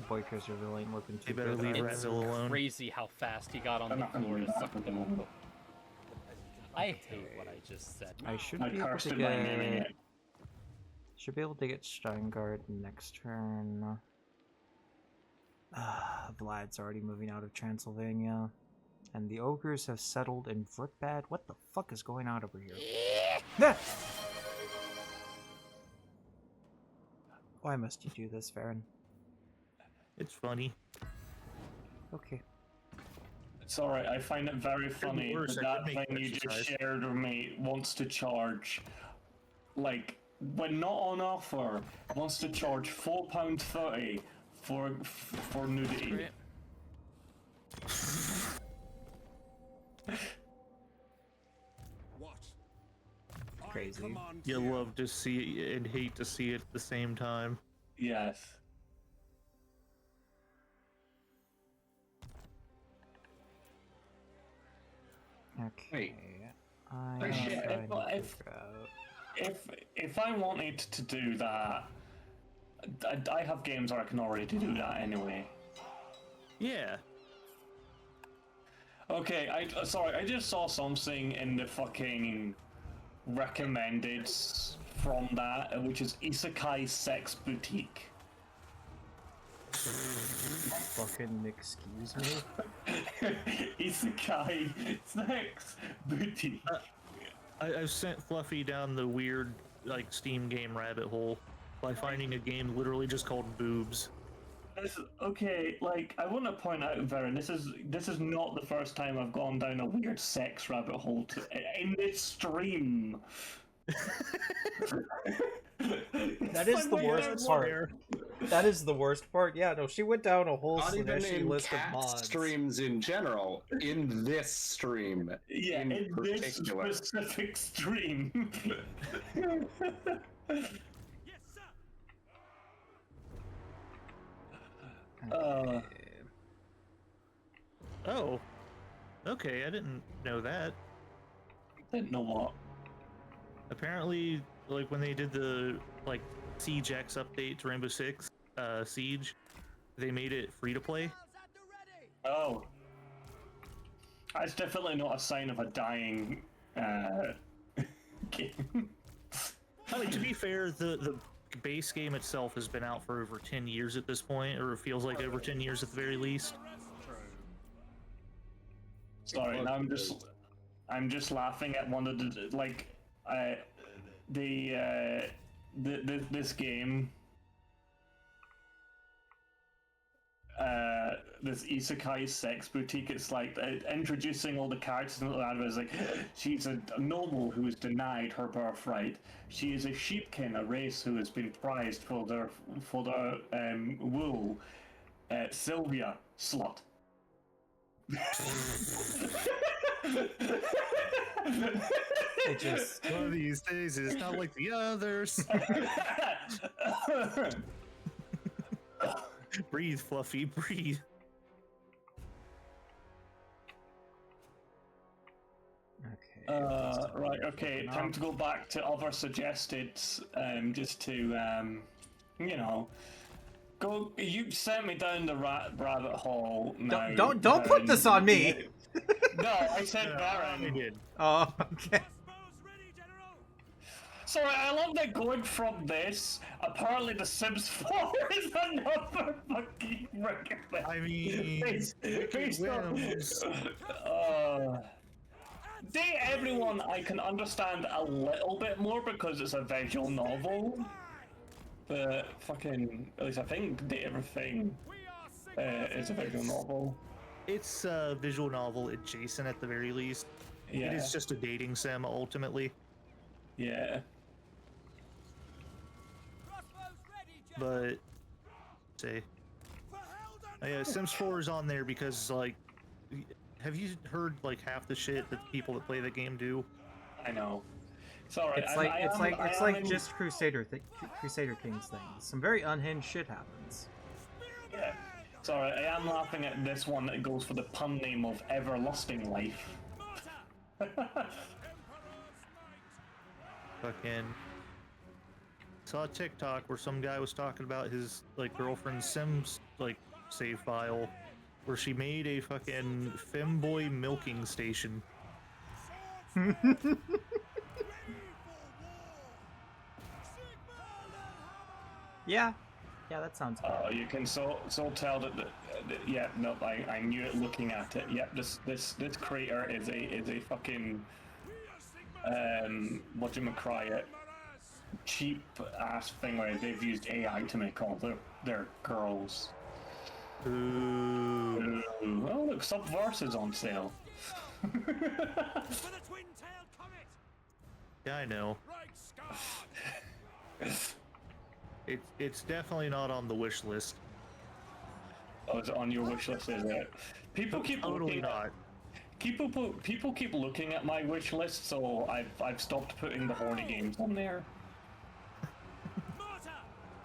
F: Boykers really ain't looking too
T: You better
F: good.
T: leave
F: It's
T: Ratville alone.
V: Crazy how fast he got on the floor to suck them up. I hate what I just said.
F: I should be able to get. Should be able to get Steingard next turn. Vlad's already moving out of Transylvania. And the ogres have settled in Vrutbad. What the fuck is going on over here? Why must you do this, Varen?
T: It's funny.
F: Okay.
H: It's alright, I find it very funny
T: worse,
H: that
T: I
H: that
T: could make
H: thing you
T: exercise.
H: just shared with me wants to charge, like, when not on offer, wants to charge £4.30 for nudity.
G: What?
F: Crazy.
T: You love to see it and hate to see it at the same time.
H: Yes.
F: Okay.
H: Oh, shit, if I wanted to do that, I have games where I can already do that anyway.
T: Yeah.
H: Okay, sorry, I just saw something in the fucking recommended from that, which is Isekai Sex Boutique.
F: Fucking excuse me?
H: Isekai Sex Boutique.
T: I've sent Fluffy down the weird, like, Steam game rabbit hole by finding a game literally just called Boobs.
H: Okay, like, I want to point out, Varen, this is not the first time I've gone down a weird sex rabbit hole in this stream.
F: That is the worst part. That is the worst part. Yeah, no, she went down a whole
I: Not even
F: slashy
I: in
F: list of
I: cat
F: mods.
I: streams in general. In this stream,
H: Yeah,
I: in
H: in this
I: particular.
H: specific stream.
T: Oh. Okay, I didn't know that.
H: Didn't know what?
T: Apparently, like, when they did the, like, Siege X update to Rainbow Six Siege, they made it free to play.
H: Oh. That's definitely not a sign of a dying game.
T: I mean, to be fair, the base game itself has been out for over 10 years at this point, or it feels like over 10 years at the very least.
H: Sorry, now I'm just laughing at one of the, like, this game, this Isekai Sex Boutique. It's like introducing all the characters in the advert. It's like, she's a noble who is denied her birthright. She is a sheepkin, a race who has been prized for their wool. Sylvia, slut.
T: It just one of these days is not like the others. Breathe, Fluffy, breathe.
H: Right, okay, time to go back to other suggested, just to, you know, go, you sent me down the rabbit hole now.
F: Don't put this on me!
H: No, I said Baron.
F: Oh, okay.
H: Sorry, I love that going from this, apparently The Sims 4 is another fucking recommend.
T: I mean,
H: based on... Date Everyone I can understand a little bit more because it's a visual novel. But fucking, at least I think Date Everything is a visual novel.
T: It's a visual novel adjacent at the very least.
H: Yeah.
T: It is just a dating sim ultimately.
H: Yeah.
T: but say, yeah, Sims 4 is on there because like, have you heard like half the shit that the people that play the game do?
H: I know. It's alright.
F: It's like just Crusader Kings things. Some very unhinged shit happens.
H: Yeah. It's alright. I am laughing at this one that goes for the pun name of Everlasting Life.
T: Fucking saw a TikTok where some guy was talking about his like girlfriend's Sims like save file where she made a fucking femboy milking station.
F: Yeah, that sounds good.
H: You can so tell that yeah, no, I knew it looking at it. Yep, this creator is a fucking whatchamacallit, cheap ass thing where they've used AI to make all their girls.
T: Ooh.
H: Oh look, Subverse is on sale.
T: Yeah, I know. It's definitely not on the wish list.
H: Oh, is it on your wish list? Is it? People keep
T: totally not.
H: People keep looking at my wish list, so I've stopped putting the horny games on there.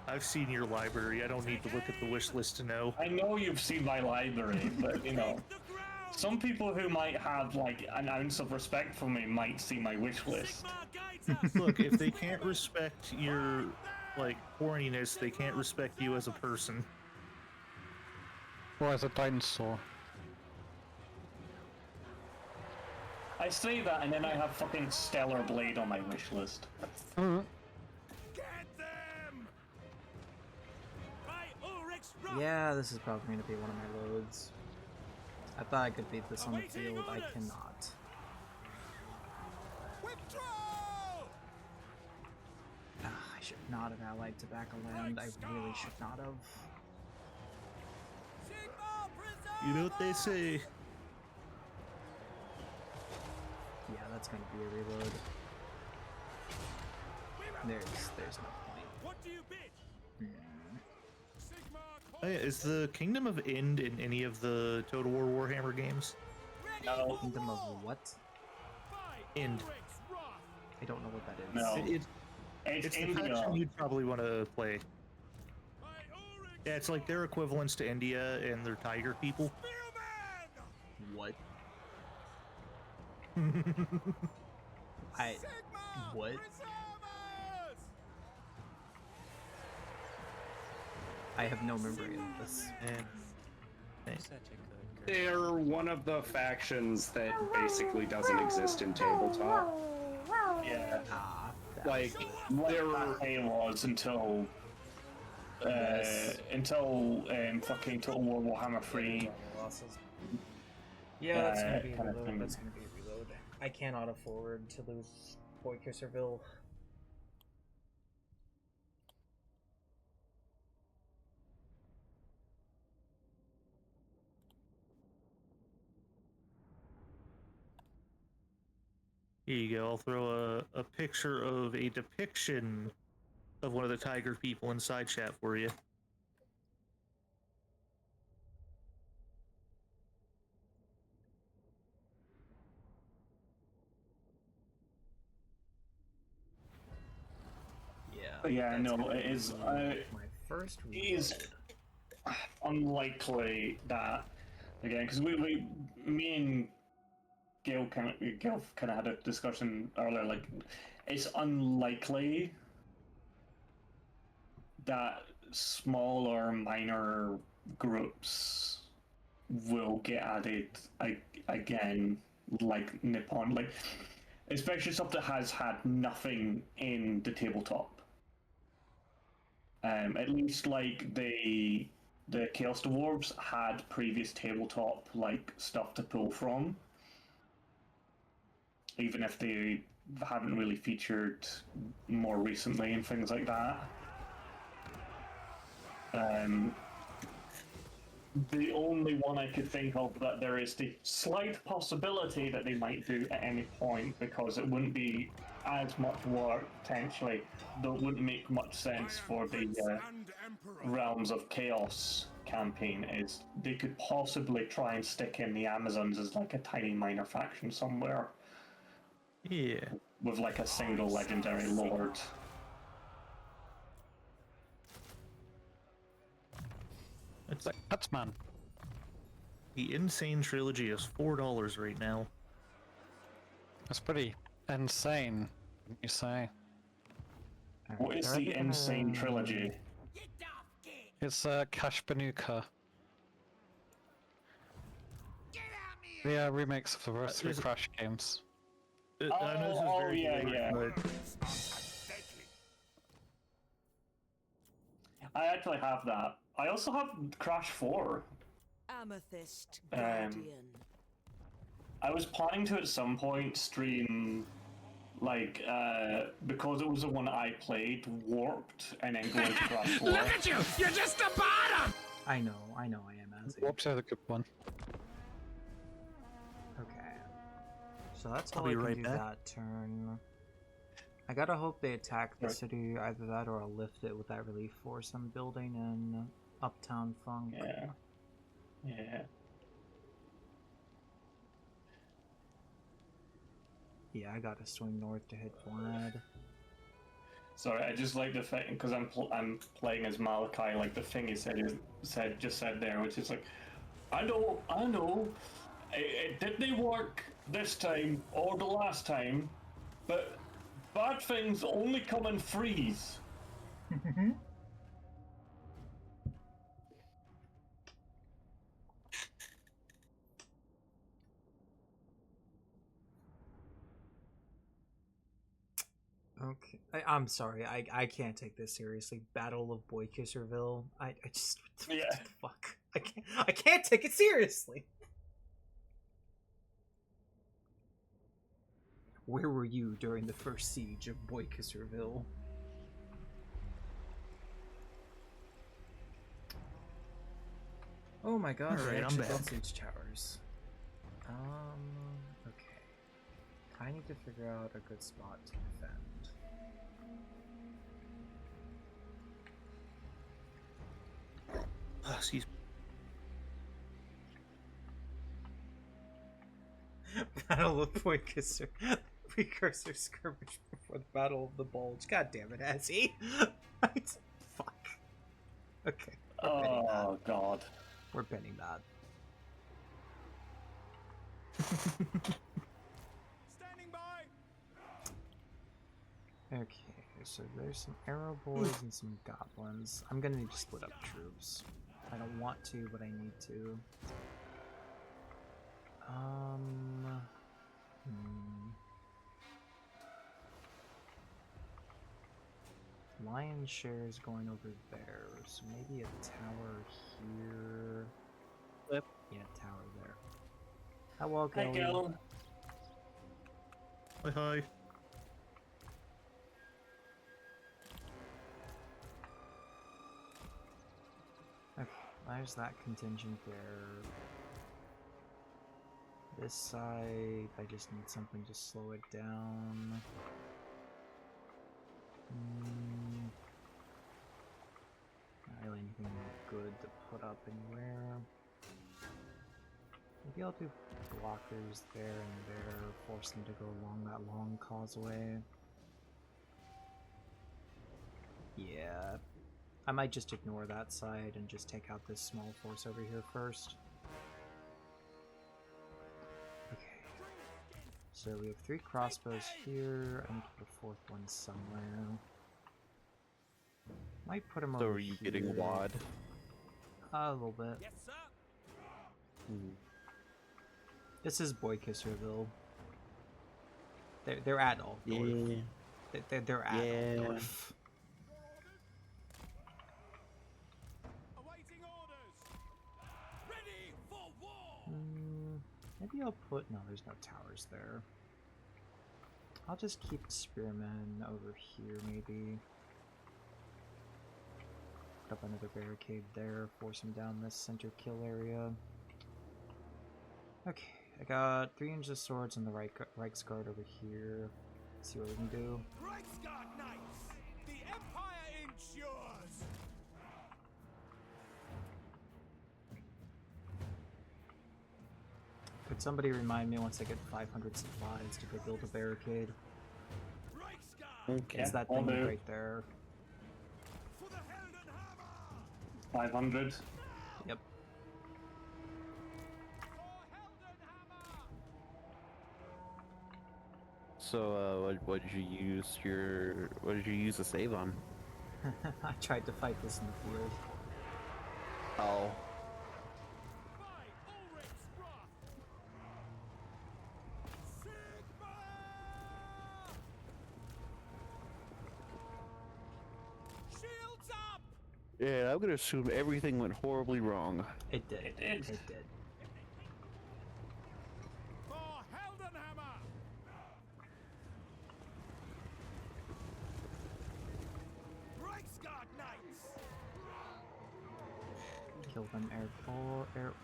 T: I've seen your library. I don't need to look at the wish list to know.
H: I know you've seen my library, but you know, some people who might have like an ounce of respect for me might see my wish list.
T: Look, if they can't respect your like horniness, they can't respect you as a person.
R: Or as a dinosaur.
H: I say that, and then I have fucking Stellar Blade on my wish list.
F: Yeah, this is probably going to be one of my loads. I thought I could beat this on the field. I cannot. I should not have allied Tobacco Land. I really should not have.
T: You know what they say.
F: Yeah, that's going to be a reload. There's no point.
G: What do you bid?
T: Oh, yeah, is the Kingdom of End in any of the Total War Warhammer games?
H: No.
F: Kingdom of what?
T: End.
F: I don't know what that is.
H: No.
T: It's the faction you'd probably want to play. Yeah, it's like their equivalents to India and their tiger people.
F: What? What? I have no memory of this.
I: They're one of the factions that basically doesn't exist in tabletop.
H: Yeah.
I: Like,
H: there was until fucking Total War Warhammer 3.
F: Yeah, that's gonna be a reload. That's gonna be a reload. I cannot afford to lose Boyker Serville.
T: Here you go. I'll throw a picture of a depiction of one of the tiger people inside chat for you.
H: Yeah, no, it is.
F: My first
H: it is unlikely that again, because me and Gil kind of had a discussion earlier. Like, it's unlikely that smaller, minor groups will get added again, like Nippon, like especially stuff that has had nothing in the tabletop. At least like the Chaos Dwarves had previous tabletop like stuff to pull from, even if they haven't really featured more recently and things like that. The only one I could think of that there is the slight possibility that they might do at any point, because it wouldn't be adds much work potentially, though it wouldn't make much sense for the Realms of Chaos campaign. Is they could possibly try and stick in the Amazons as like a tiny minor faction somewhere.
T: Yeah.
H: With like a single legendary lord.
T: It's like Hutsman. The Insane Trilogy is $4 right now.
R: That's pretty insane, wouldn't you say?
H: What is the Insane Trilogy?
R: It's Cash Banuka. The remakes of the first three Crash games.
T: I know this is very
H: yeah. I actually have that. I also have Crash 4.
S: Amethyst Guardian.
H: I was planning to at some point stream, like, because it was the one I played, Warped, and then go into Crash 4.
M: Look at you! You're just a bottom!
F: I know, I am Azzy.
R: Warped's a good one.
F: Okay. So that's
T: I'll
F: all I
T: be
F: can
T: right
F: do
T: back.
F: that turn. I gotta hope they attack the city, either that or I'll lift it with that relief force I'm building in Uptown Funk.
H: Yeah.
F: Yeah, I gotta swing north to hit Vlad.
H: Sorry, I just like the fact, because I'm playing as Malachi, like the thing he just said there, which is like, I know, it didn't work this time or the last time, but bad things only come in threes.
F: Okay, I'm sorry, I can't take this seriously. Battle of Boy Kisserville. I just what the fuck. I can't take it seriously. Where were you during the first siege of Boy Kisserville? Oh my god,
T: Alright,
F: I
T: I'm
F: actually
T: back.
F: built siege towers. Okay. I need to figure out a good spot to defend.
T: Excuse me.
F: Battle of Precursor skirmish before the Battle of the Bulge. God damn it, Azzy. Fuck. Okay.
H: Oh god.
F: We're penning that.
G: Standing by.
F: Okay, so there's some arrow boys and some goblins. I'm gonna need to split up troops. I don't want to, but I need to. Lion's share is going over there, so maybe a tower here.
T: Yep.
F: Yeah, tower there. Hello,
H: Hi,
F: Gilly.
H: Gil.
T: Hi.
F: Okay, there's that contingent there. This side, I just need something to slow it down. Not really anything good to put up anywhere. Maybe I'll do blockers there and there, force them to go along that long causeway. Yeah. I might just ignore that side and just take out this small force over here first. Okay. So we have 3 crossbows here. I need to put a 4th one somewhere. Might put him over
A: So are you
F: here.
A: getting wad?
F: A little bit.
G: Yes, sir.
F: This is Boy Kisserville. They're at Altdorf.
A: Yeah.
F: They're at Altdorf.
G: Awaiting orders. Ready for war.
F: Maybe I'll put... No, there's no towers there. I'll just keep spearmen over here, maybe. Put up another barricade there, force him down this center kill area. Okay, I got 3 inches of swords on the Reichsguard over here. See what we can do.
G: Reichsguard Knights! The Empire endures!
F: Could somebody remind me once I get 500 supplies to go build a barricade?
H: Okay,
F: It's that
H: I'll
F: thing
H: do.
F: right there.
H: 500.
F: Yep.
A: So, what did you use the save on?
F: I tried to fight this in the field.
A: Oh.
G: Shields up!
A: Yeah, I'm gonna assume everything went horribly wrong.
F: It did.
H: It did.
F: It did.
G: For Heldenhammer! Reichsguard Knights!
F: Kill them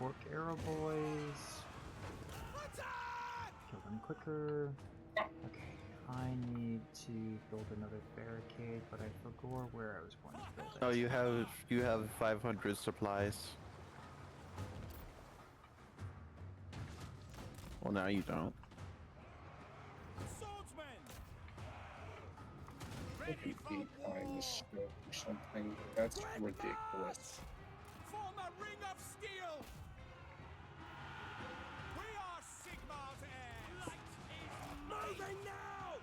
F: orc arrow boys. Kill them quicker. Okay, I need to build another barricade, but I forgot where I was going to build it.
A: Oh, you have 500 supplies. Well, now you don't.
G: Swordsmen!
I: I could be behind the scope or something. That's ridiculous.
G: Form a ring of steel! We are Sigmar's heirs! Light is moving now!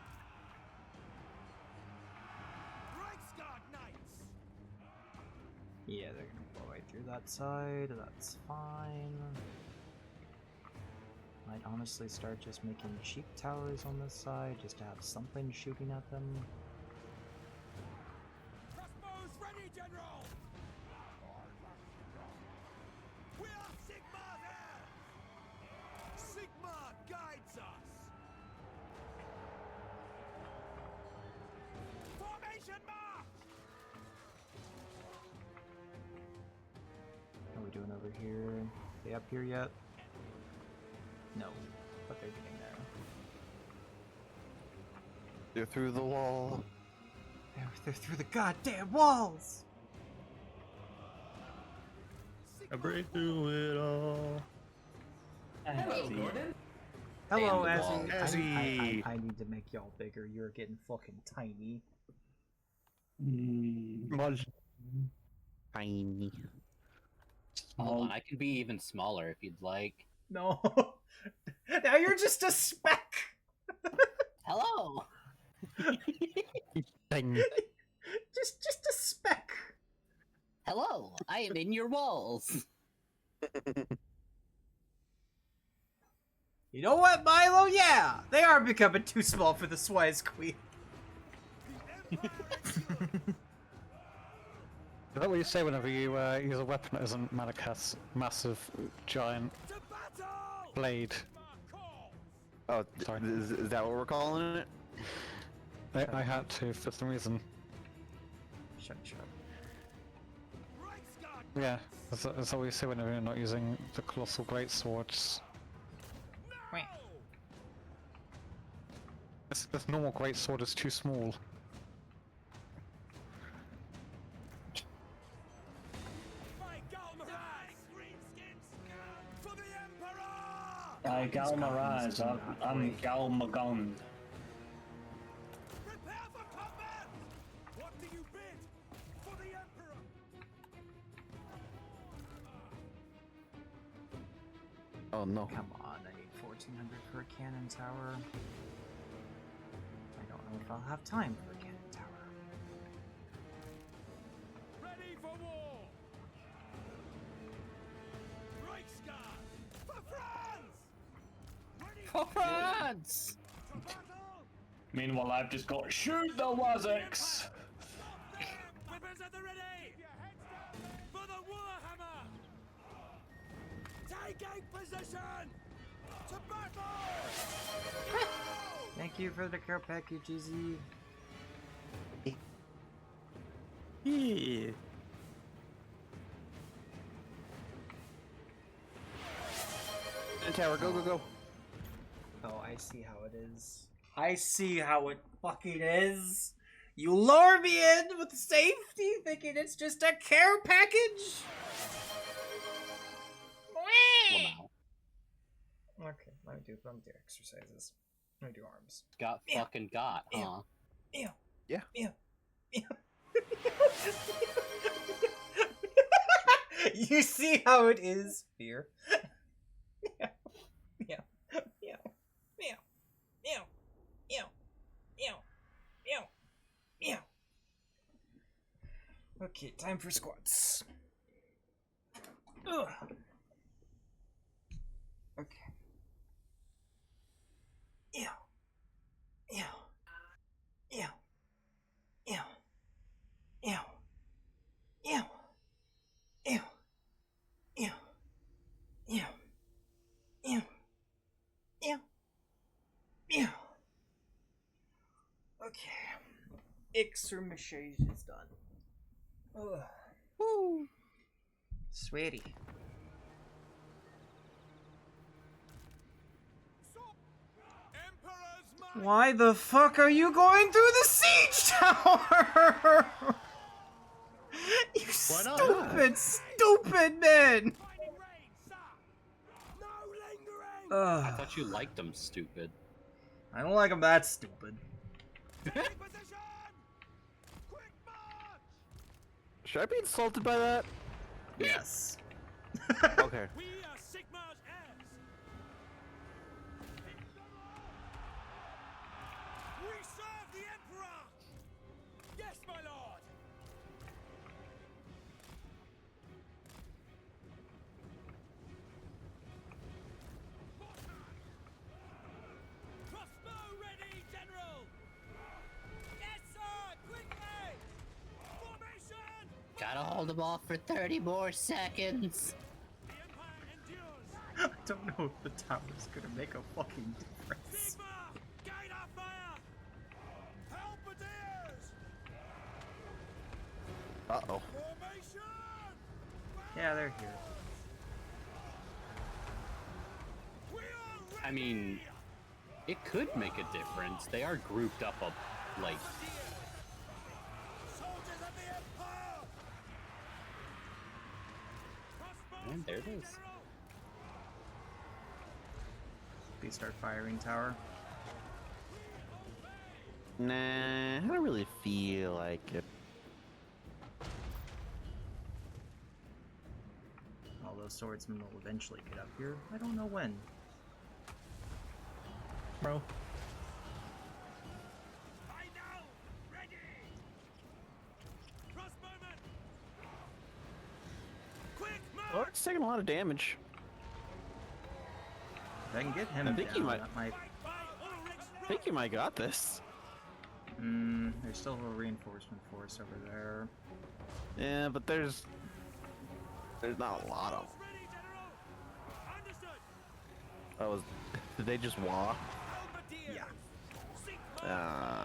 G: Reichsguard Knights!
F: Yeah, they're gonna blow right through that side. That's fine. Might honestly start just making cheap towers on this side, just to have something shooting at them.
G: Crossbows ready, General! We are Sigmar's heirs! Sigmar guides us! Formation march!
F: How are we doing over here? They up here yet? No, but they're getting there.
A: They're through the wall.
F: They're through the goddamn walls!
T: I break through it all.
Q: Hello, Gordon.
F: Hello,
Q: Damn
F: Azzy.
T: Azzy.
F: I need to make y'all bigger. You're getting fucking tiny.
A: Tiny.
V: Hold on, I can be even smaller if you'd like.
F: No. Now you're just a speck!
V: Hello!
F: Just a speck!
V: Hello! I am in your walls!
M: You know what, Milo? Yeah! They are becoming too small for the Swise Queen.
R: Is that what you say whenever you use a weapon that isn't Malekith's massive, giant blade?
A: Oh,
R: Sorry.
A: is that what we're calling it?
R: I had to for some reason.
F: Shut up.
R: Yeah, that's what you say whenever you're not using the colossal greatswords. This normal greatsword is too small.
H: I Galmaraz, I'm Galmagond.
G: Prepare for combat! What do you bid? For the Emperor!
A: Oh no.
F: Come on, I need 1400 for a cannon tower. I don't know if I'll have time for a cannon tower.
G: Ready for war! Reichsguard! For France! Ready
V: For France!
G: to battle!
H: Meanwhile, I've just got shoot the Wazzix!
G: Weapons at the ready! For the Warhammer! Taking position! To battle!
F: Thank you for the care package, Easy.
A: Yeah. Tower, go, go, go.
F: Oh, I see how it is.
M: I see how it fucking is. You lure me in with safety, thinking it's just a care package. Okay, let me do exercises. Let me do arms.
V: Got fucking got, huh?
M: Ew.
A: Yeah.
M: Ew. Ew. You see how it is, fear. Meow. Meow. Meow. Meow. Meow. Meow. Meow. Meow. Meow. Okay, time for squats. Ugh. Okay. Ew. Ew. Ew. Ew. Ew. Ew. Ew. Ew. Ew. Ew. Ew. Ew. Okay. Exercise is done. Ugh. Woo. Sweaty. Why the fuck are you going through the siege tower? You stupid man!
V: I thought you liked them, stupid.
M: I don't like him that stupid.
A: Should I be insulted by that?
M: Yes.
A: Okay.
V: Gotta hold them off for 30 more seconds.
M: I don't know if the tower's gonna make a fucking difference.
A: Uh-oh.
M: Yeah, they're here.
V: I mean, it could make a difference. They are grouped up like... And there it is.
M: They start firing tower.
A: Nah, I don't really feel like it.
M: All those swordsmen will eventually get up here. I don't know when.
T: Bro.
A: Well, it's taking a lot of damage.
M: If I can get him
A: I think
M: down,
A: you might.
M: that might...
A: I think you might got this.
M: There's still a reinforcement force over there.
A: Yeah, but there's not a lot of. Oh, did they just walk?
M: Yeah. Yeah.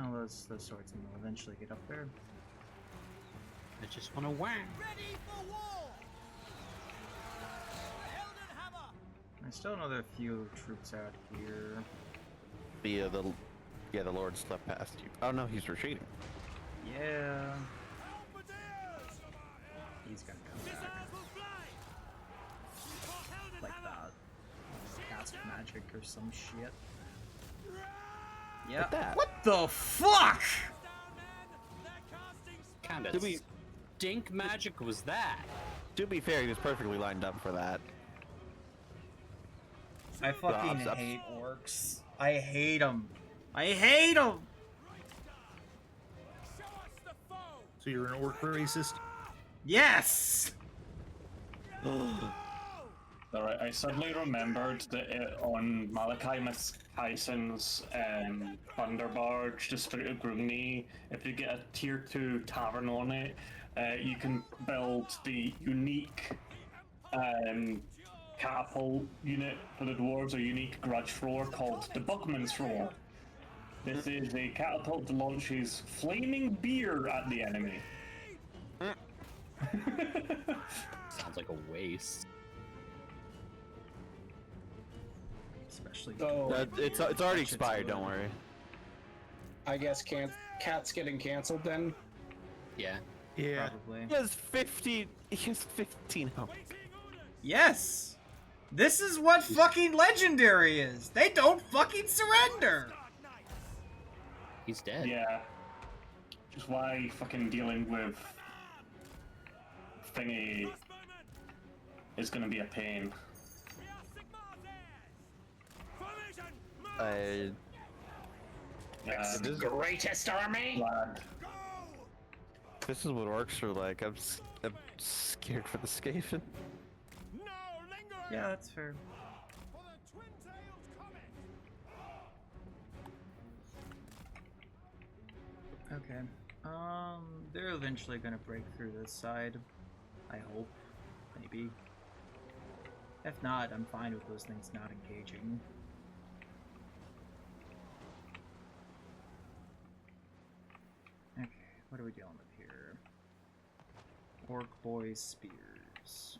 M: Oh, those swordsmen will eventually get up there.
V: I just want to whack.
M: I still know there are a few troops out here.
A: The Lord slept past you. Oh no, he's retreating.
M: Yeah. He's gonna come back. Like that. Cast magic or some shit. Yeah. What the fuck?
V: Kind of stink magic was that?
A: To be fair, he was perfectly lined up for that.
M: I fucking hate orcs. I hate them. I hate them.
T: So you're an orc racist?
M: Yes.
H: Alright, I suddenly remembered that on Malachi Tyson's Thunder Barge, just for Grumney, if you get a tier 2 tavern on it, you can build the unique catapult unit for the dwarves, a unique grudge thrower called the Buckman's Roar. This is a catapult that launches flaming beer at the enemy.
V: Sounds like a waste.
F: Especially.
I: So,
A: it's already expired. Don't worry.
I: I guess Cat's getting canceled then.
V: Yeah.
T: Yeah.
F: Probably.
A: He has 50. He has 15 health.
M: Yes! This is what fucking Legendary is! They don't fucking surrender!
V: He's dead.
H: Yeah. Just why fucking dealing with thingy is gonna be a pain.
I: It's the greatest army.
A: This is what orcs are like. I'm scared for the Skaven.
F: Yeah, that's fair. Okay. They're eventually gonna break through this side. I hope. Maybe. If not, I'm fine with those things not engaging. Okay, what are we dealing with here? Orc boys spears.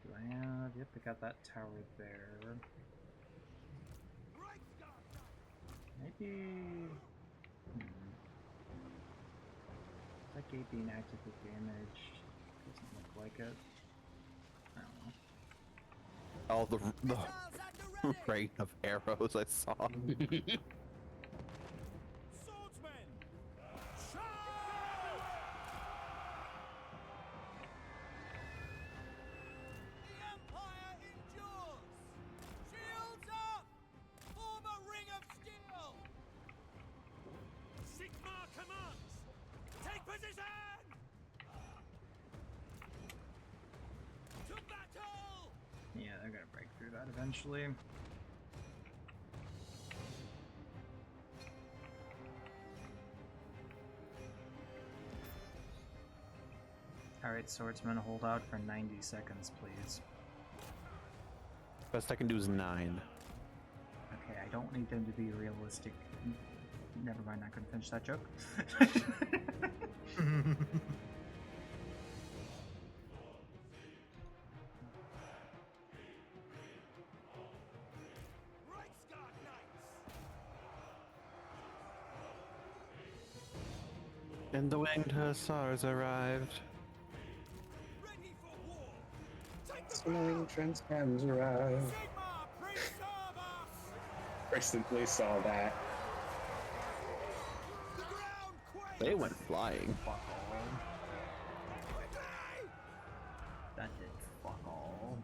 F: Do I have... Yep, I got that tower there. Maybe... Is that gate being actively damaged? Doesn't look like it. I don't know.
A: All the rain of arrows I saw.
F: Yeah, they're gonna break through that eventually. Alright, swordsman, hold out for 90 seconds, please.
A: Best I can do is 9.
F: Okay, I don't need them to be realistic. Never mind, not gonna finish that joke.
A: And the winged hussars arrived.
I: Swimming trench hands arrive. Recently saw that.
A: They went flying.
F: Fuck all. That did fuck all.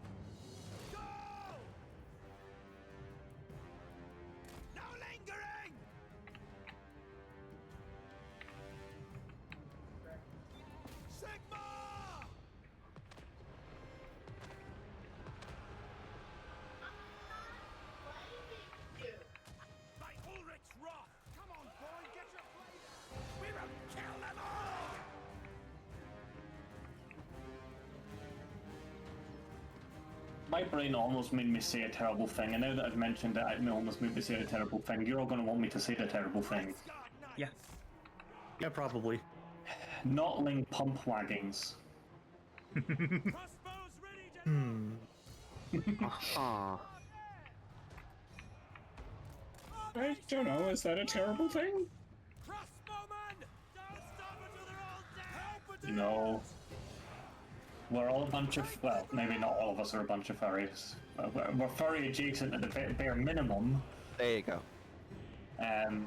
H: My brain almost made me say a terrible thing, and now that I've mentioned it, it almost made me say a terrible thing. You're all going to want me to say the terrible thing.
F: Yeah.
T: Yeah, probably.
H: Notling pump waggings.
T: Hmm.
I: I don't know, is that a terrible thing?
H: No. We're all a bunch of, well, maybe not all of us are a bunch of furries. We're furry adjacent at the bare minimum.
A: There you go.
H: And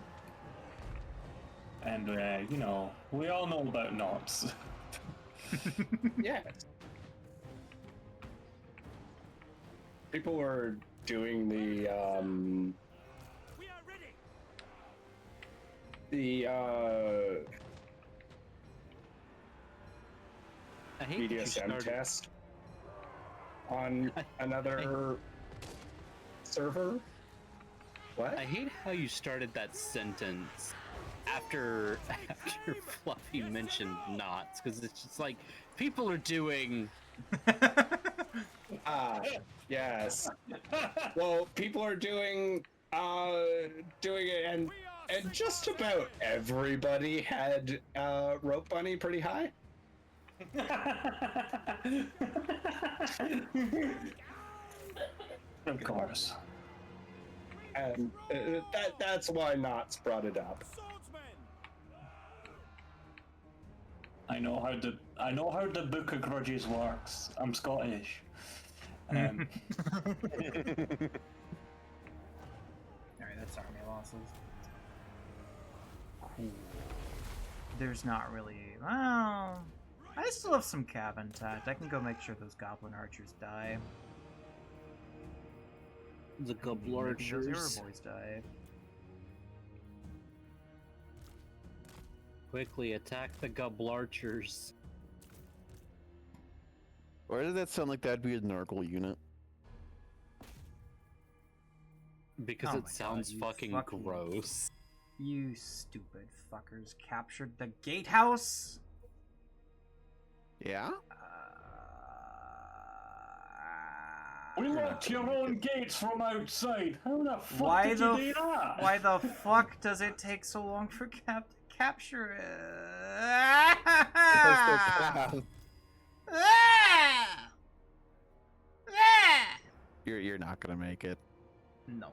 H: you know, we all know about knots.
I: Yeah. People were doing the BDSM test on another server. What?
V: I hate how you started that sentence after Fluffy mentioned knots, because it's just like people are doing.
I: Ah, yes. Well, people are doing doing it, and just about everybody had Rope Bunny pretty high.
H: Of course.
I: And that's why Knots brought it up.
H: I know how the Book of Grudges works. I'm Scottish.
F: Alright, that's army losses. Cool. There's not really... Well... I still have some cav intact. I can go make sure those goblin archers die.
V: The goblin
F: Those
V: archers.
F: hero boys die.
V: Quickly attack the goblin archers.
A: Why did that sound like that'd be a Nurgle unit?
V: Because
F: Oh
V: it
F: my
V: sounds
F: God,
V: fucking gross.
F: You stupid fuckers captured the gatehouse?
A: Yeah?
H: We locked your own gates from outside. How the fuck
F: Why
H: did
F: the
H: you do that?
F: why the fuck does it take so long for Cap to capture it?
A: You're not gonna make it.
F: No.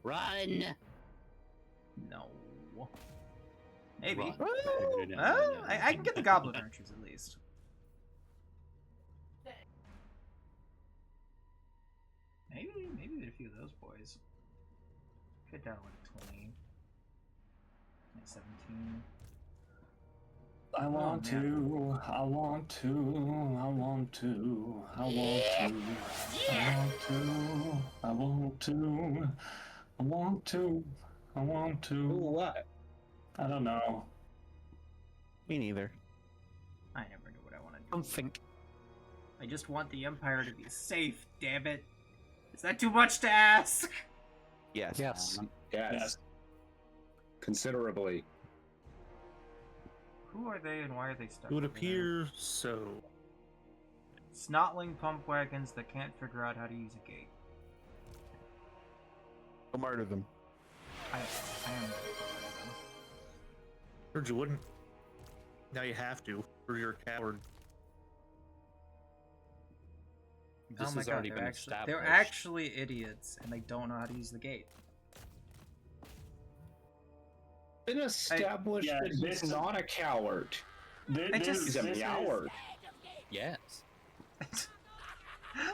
V: Run!
F: No. Maybe.
V: Run.
F: I can get the goblin archers at least. Maybe with a few of those boys. Get down to like 20. Like 17.
H: I want to, I want to, I want to, I want to, I want to, I want to, I want to, I want to.
I: What?
H: I don't know.
A: Me neither.
F: I never know what I want to do.
V: Don't think.
F: I just want the Empire to be safe, damn it. Is that too much to ask?
A: Yes.
I: Yes. Yes. Considerably.
F: Who are they and why are they stuck?
T: It would
F: over there?
T: appear so.
F: Snotling pump wagons that can't figure out how to use a gate.
A: I'll murder them.
F: I am gonna murder them.
T: Heard you wouldn't. Now you have to, or you're a coward.
V: This
F: oh my
V: has
F: God,
V: already
F: they're
V: been
F: actually,
V: established.
F: they're actually idiots and they don't know how to use the gate.
I: Been established
H: Yeah,
I: that he's
H: this-
I: not a coward.
H: This
I: He's a meower.
V: Yes.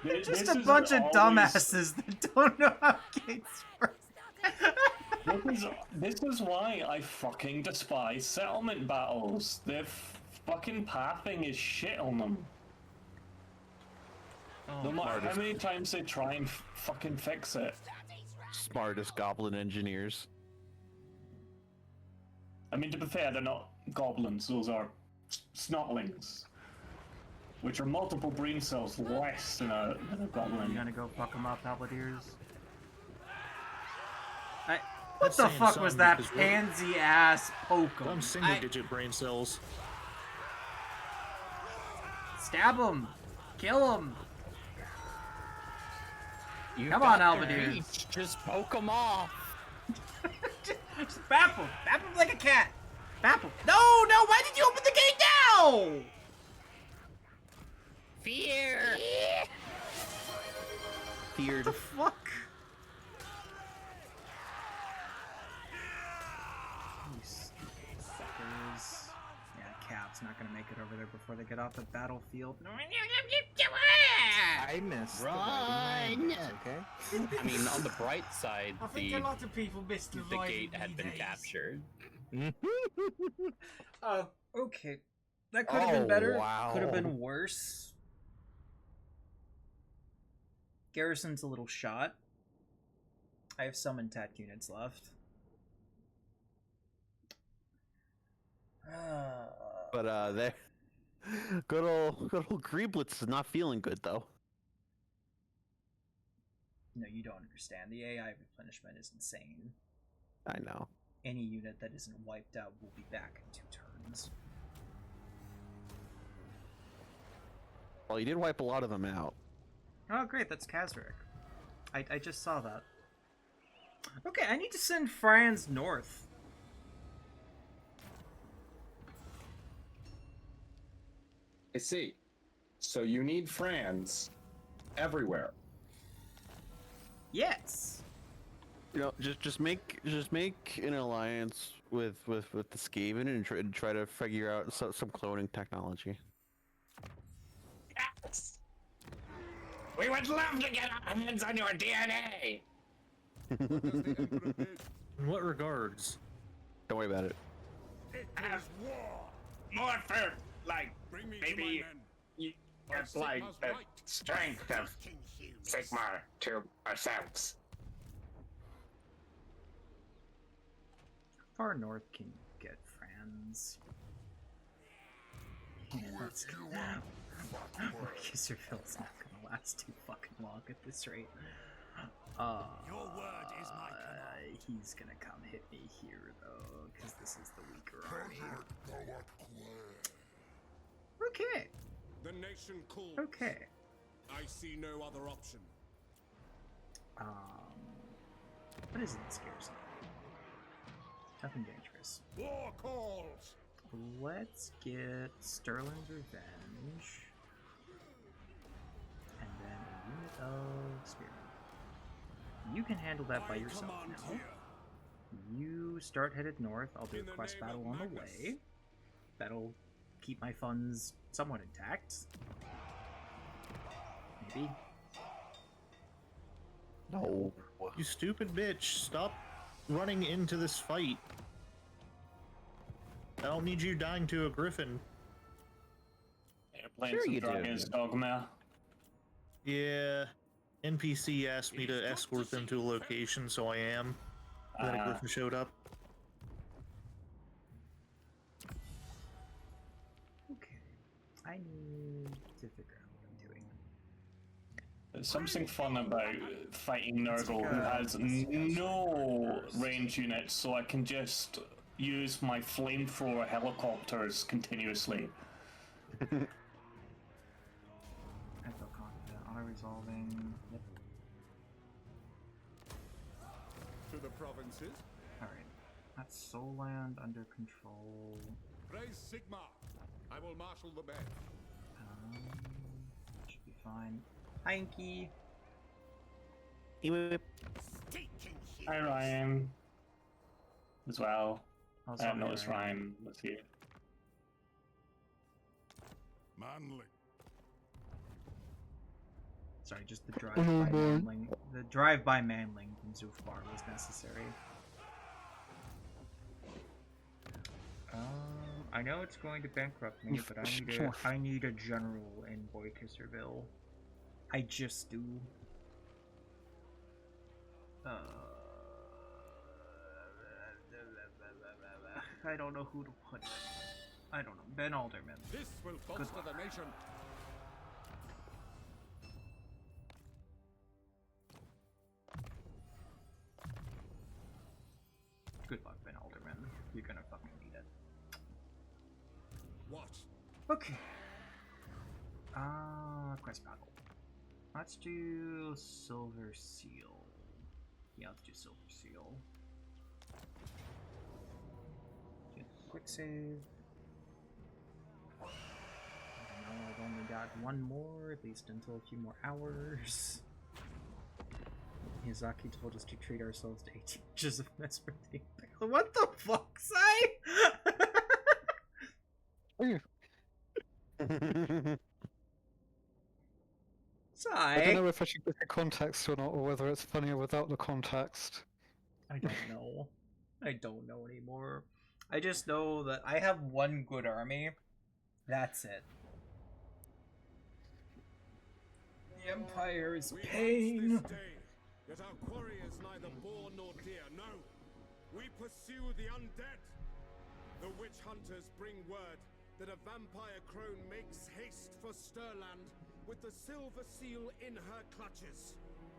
F: They're just
H: this
F: a
H: is
F: bunch of
H: always-
F: dumbasses that don't know how gates work.
H: This is why I fucking despise settlement battles. Their fucking pathing is shit on them. No matter how many times they try and fucking fix it.
A: Smartest goblin engineers.
H: I mean, to be fair, they're not goblins, those are snotlings. Which are multiple brain cells less than a goblin.
F: You gonna go fuck them up, Halberdiers? What
T: That's
F: the
T: saying
F: fuck was
T: some
F: that
T: because we're-
F: pansy ass poke 'em?
T: I'm single-digit brain cells.
F: Stab him! Kill him!
V: You
F: Come
V: got
F: on,
V: the
F: Halberdiers.
V: reach. Just poke them off.
F: Just bap him! Bap him like a cat! Bap him! No! No! Why did you open the gate now?
V: Fear!
A: Feared.
F: What the fuck? You stupid fuckers. Yeah, Cap's not gonna make it over there before they get off the battlefield.
L: I missed
V: Run!
L: Okay.
V: I mean, on the bright side,
M: I think a lot of people missed
V: the gate had been captured.
F: Okay. That could have been better.
A: Wow.
F: Could have been worse. Garrison's a little shot. I have some intact units left.
A: But they good old Greeblitz is not feeling good though.
F: No, you don't understand. The AI replenishment is insane.
A: I know.
F: Any unit that isn't wiped out will be back in 2 turns.
A: Well, you did wipe a lot of them out.
F: Oh, great, that's Kazric. I just saw that. Okay, I need to send Franz north.
I: I see. So you need Franz everywhere.
F: Yes.
A: You know, just make an alliance with the Skaven and try to figure out some cloning technology.
I: Yes! We would love to get our hands on your DNA!
T: In what regards?
A: Don't worry about it.
I: More for, like, maybe you have, like, the strength of Sigmar to ourselves.
F: How far north can you get, Franz? Yeah, that's Userville's not gonna last too fucking long at this rate. Your word is my command. He's gonna come hit me here though, because this is the weaker army. Okay.
G: The nation calls.
F: Okay.
G: I see no other option.
F: What is it that scares me? Nothing dangerous.
G: War calls.
F: Let's get Sterling's Revenge. And then a unit of Spearmen. You can handle that by yourself now. You start headed north. I'll do a quest battle on the way. That'll keep my funds somewhat intact. Maybe.
A: No.
T: You stupid bitch, stop running into this fight. I don't need you dying to a griffin.
H: You're playing some Dragon's Dogma.
T: Yeah. NPC asked me to escort them to a location, so I am. Then a griffin showed up.
F: Okay. I need to figure out what I'm doing.
H: There's something fun about fighting Nurgle who has no range units, so I can just use my flamethrower helicopters continuously.
F: I feel confident. Auto-resolving. Yep.
G: To the provinces.
F: Alright. That's Soland under control.
G: Praise Sigmar. I will marshal the band.
F: Should be fine. Hanky.
H: Hi Ryan. As well.
F: Also,
H: I have noticed Ryan was here.
G: Manly.
F: Sorry, just the drive-by manling. The drive-by manling from Zufbar was necessary. I know it's going to bankrupt me, but I need a general in Boykisserville. I just do. I don't know who to put in. I don't know. Ben Alderman.
G: This will bolster the nation.
F: Good luck, Ben Alderman. You're gonna fucking need it.
G: What?
F: Okay. Quest battle. Let's do Silver Seal. Yeah, let's do Silver Seal. Quick save. I know I've only got one more, at least until a few more hours. Miyazaki told us to treat ourselves to 18 inches of mesmerizing. What the fuck, Sai? Sai?
J: I don't know if I should get the context or not, or whether it's funnier without the context.
F: I don't know. I don't know anymore. I just know that I have one good army. That's it. The Empire is pain.
G: Yet our quarry is neither boar nor deer. No, we pursue the undead. The witch hunters bring word that a vampire crone makes haste for Stirland with the silver seal in her clutches.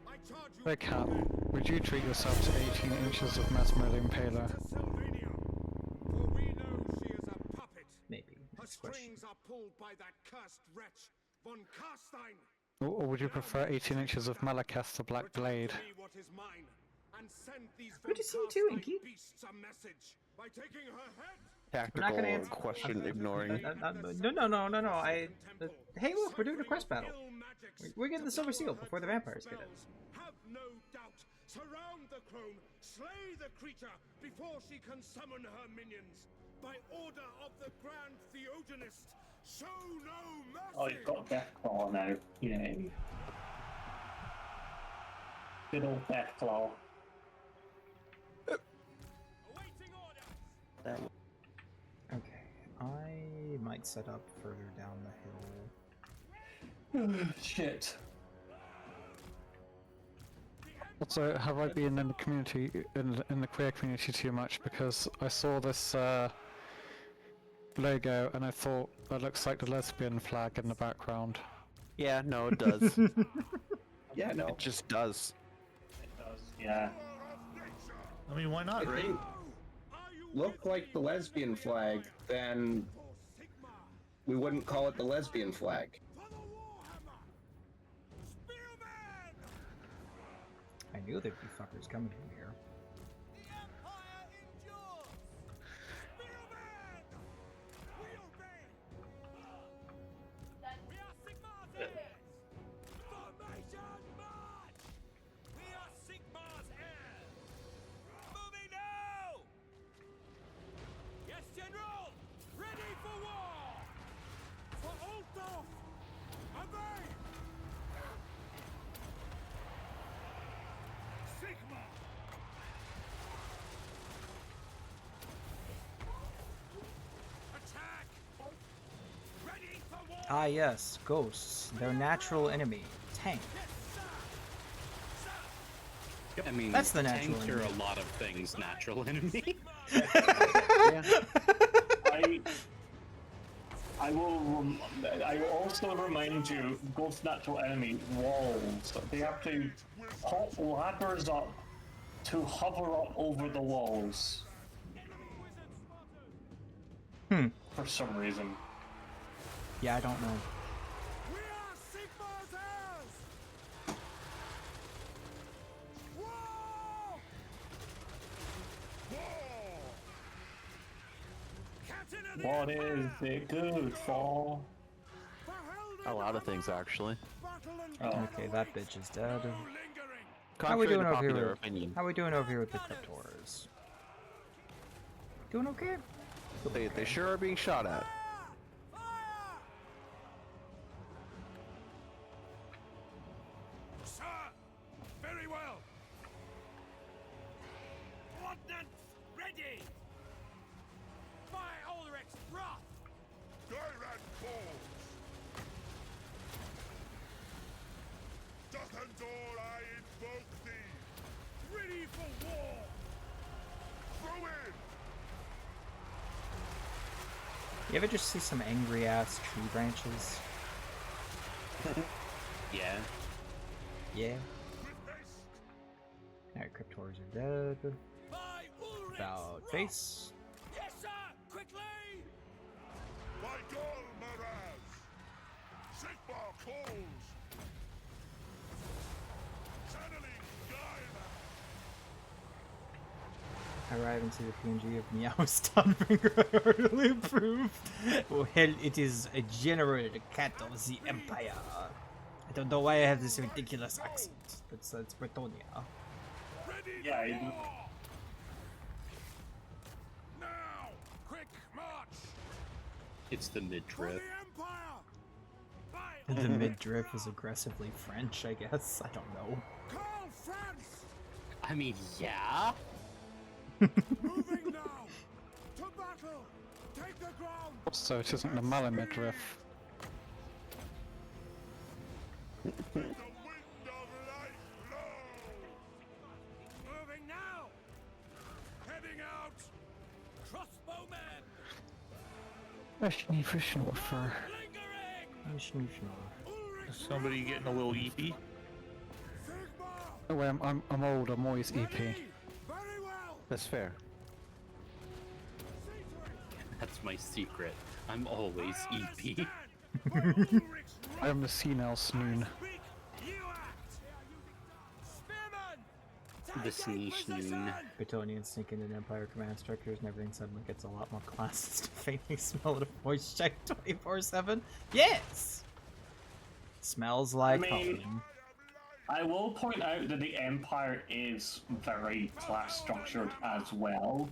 G: I charge you.
J: Hey Cat, would you treat yourself to 18 inches of mesmerizing paler?
G: For we know she is a puppet.
F: Maybe.
G: Her strings are pulled by that cursed wretch, von Karstein.
R: Or would you prefer 18 inches of Malaketh the Black Blade?
G: What is mine, and send these
F: Good to see you too, Inky.
G: beasts a message by taking her head.
F: I'm not gonna
A: Tactical
F: answer.
A: question ignoring.
F: No. Hey, look, we're doing a quest battle. We're getting the Silver Seal before the vampires get it.
G: Have no doubt. Surround the crone, slay the creature before she can summon her minions. By order of the Grand Theogenist, show no mercy.
H: Oh, you've got Deathclaw now. Yay. Good old Deathclaw.
F: Okay, I might set up further down the hill.
H: Shit.
R: Also, have I been in the community, in the queer community too much? Because I saw this logo and I thought that looks like the lesbian flag in the background.
A: Yeah, no, it does.
I: Yeah, no.
A: It just does.
H: It does, yeah.
T: I mean, why not,
I: If
T: right?
I: they look like the lesbian flag, then we wouldn't call it the lesbian flag.
F: I knew there'd be fuckers coming from here. Ah yes, ghosts. Their natural enemy. Tank.
V: I mean,
F: That's the natural
V: tanks are
F: enemy.
V: a lot of things natural enemy.
H: I will also remind you, Ghost natural enemy, walls. They have to hop ladders up to hover up over the walls. For some reason.
F: Yeah, I don't know.
H: What is it good for?
A: A lot of things, actually.
F: Okay, that bitch is dead. How
A: Contrary
F: we doing
A: to
F: over here?
A: popular opinion.
F: How we doing over here with the Cryptors? Doing okay?
A: They sure are being shot at.
G: Sir, very well. Ordnance ready. By Ulrich's wrath. Tyrant calls. Duckendor, I invoke thee. Ready for war. Throw in.
F: You ever just see some angry ass tree branches?
V: Yeah.
F: Yeah. Alright, Cryptors are dead. About face.
G: Yes, sir. Quickly. By Gol Maraz. Sigmar calls. Channeling Gaia.
F: Arrive into the PNG of Meow Stunfinger heartily approved. Well, hell, it is a general cat of the Empire. I don't know why I have this ridiculous accent. It's Bretonia.
H: Yeah,
G: Now, quick march.
V: It's the midriff.
F: The midriff is aggressively French, I guess. I don't know.
G: Call France.
V: I mean, yeah.
G: Moving now. To battle. Take the ground.
R: So it isn't the Malin midriff.
G: Moving now. Heading out. Crossbowmen.
T: Is somebody getting a little EP?
R: Oh wait, I'm old. I'm always EP.
A: That's fair.
V: That's my secret. I'm always EP.
R: I am the senile snoon.
V: The Sneezing.
F: Bretonians sneak into Empire command structures and everything suddenly gets a lot more classes to faintly smell it a voice check 24/7. Yes! Smells like home.
H: I will point out that the Empire is very class structured as well.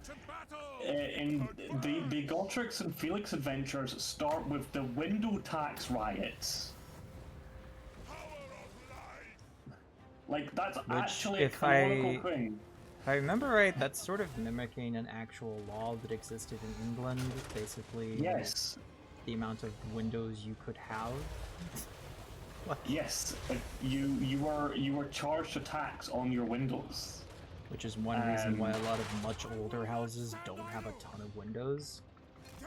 H: In the Gotrix and Felix adventures start with the window tax riots. Like, that's actually a canonical thing.
F: If I remember right, that's sort of mimicking an actual law that existed in England. Basically,
H: yes,
F: the amount of windows you could have.
H: Yes, you were charged a tax on your windows.
F: Which is one reason why a lot of much older houses don't have a ton of windows.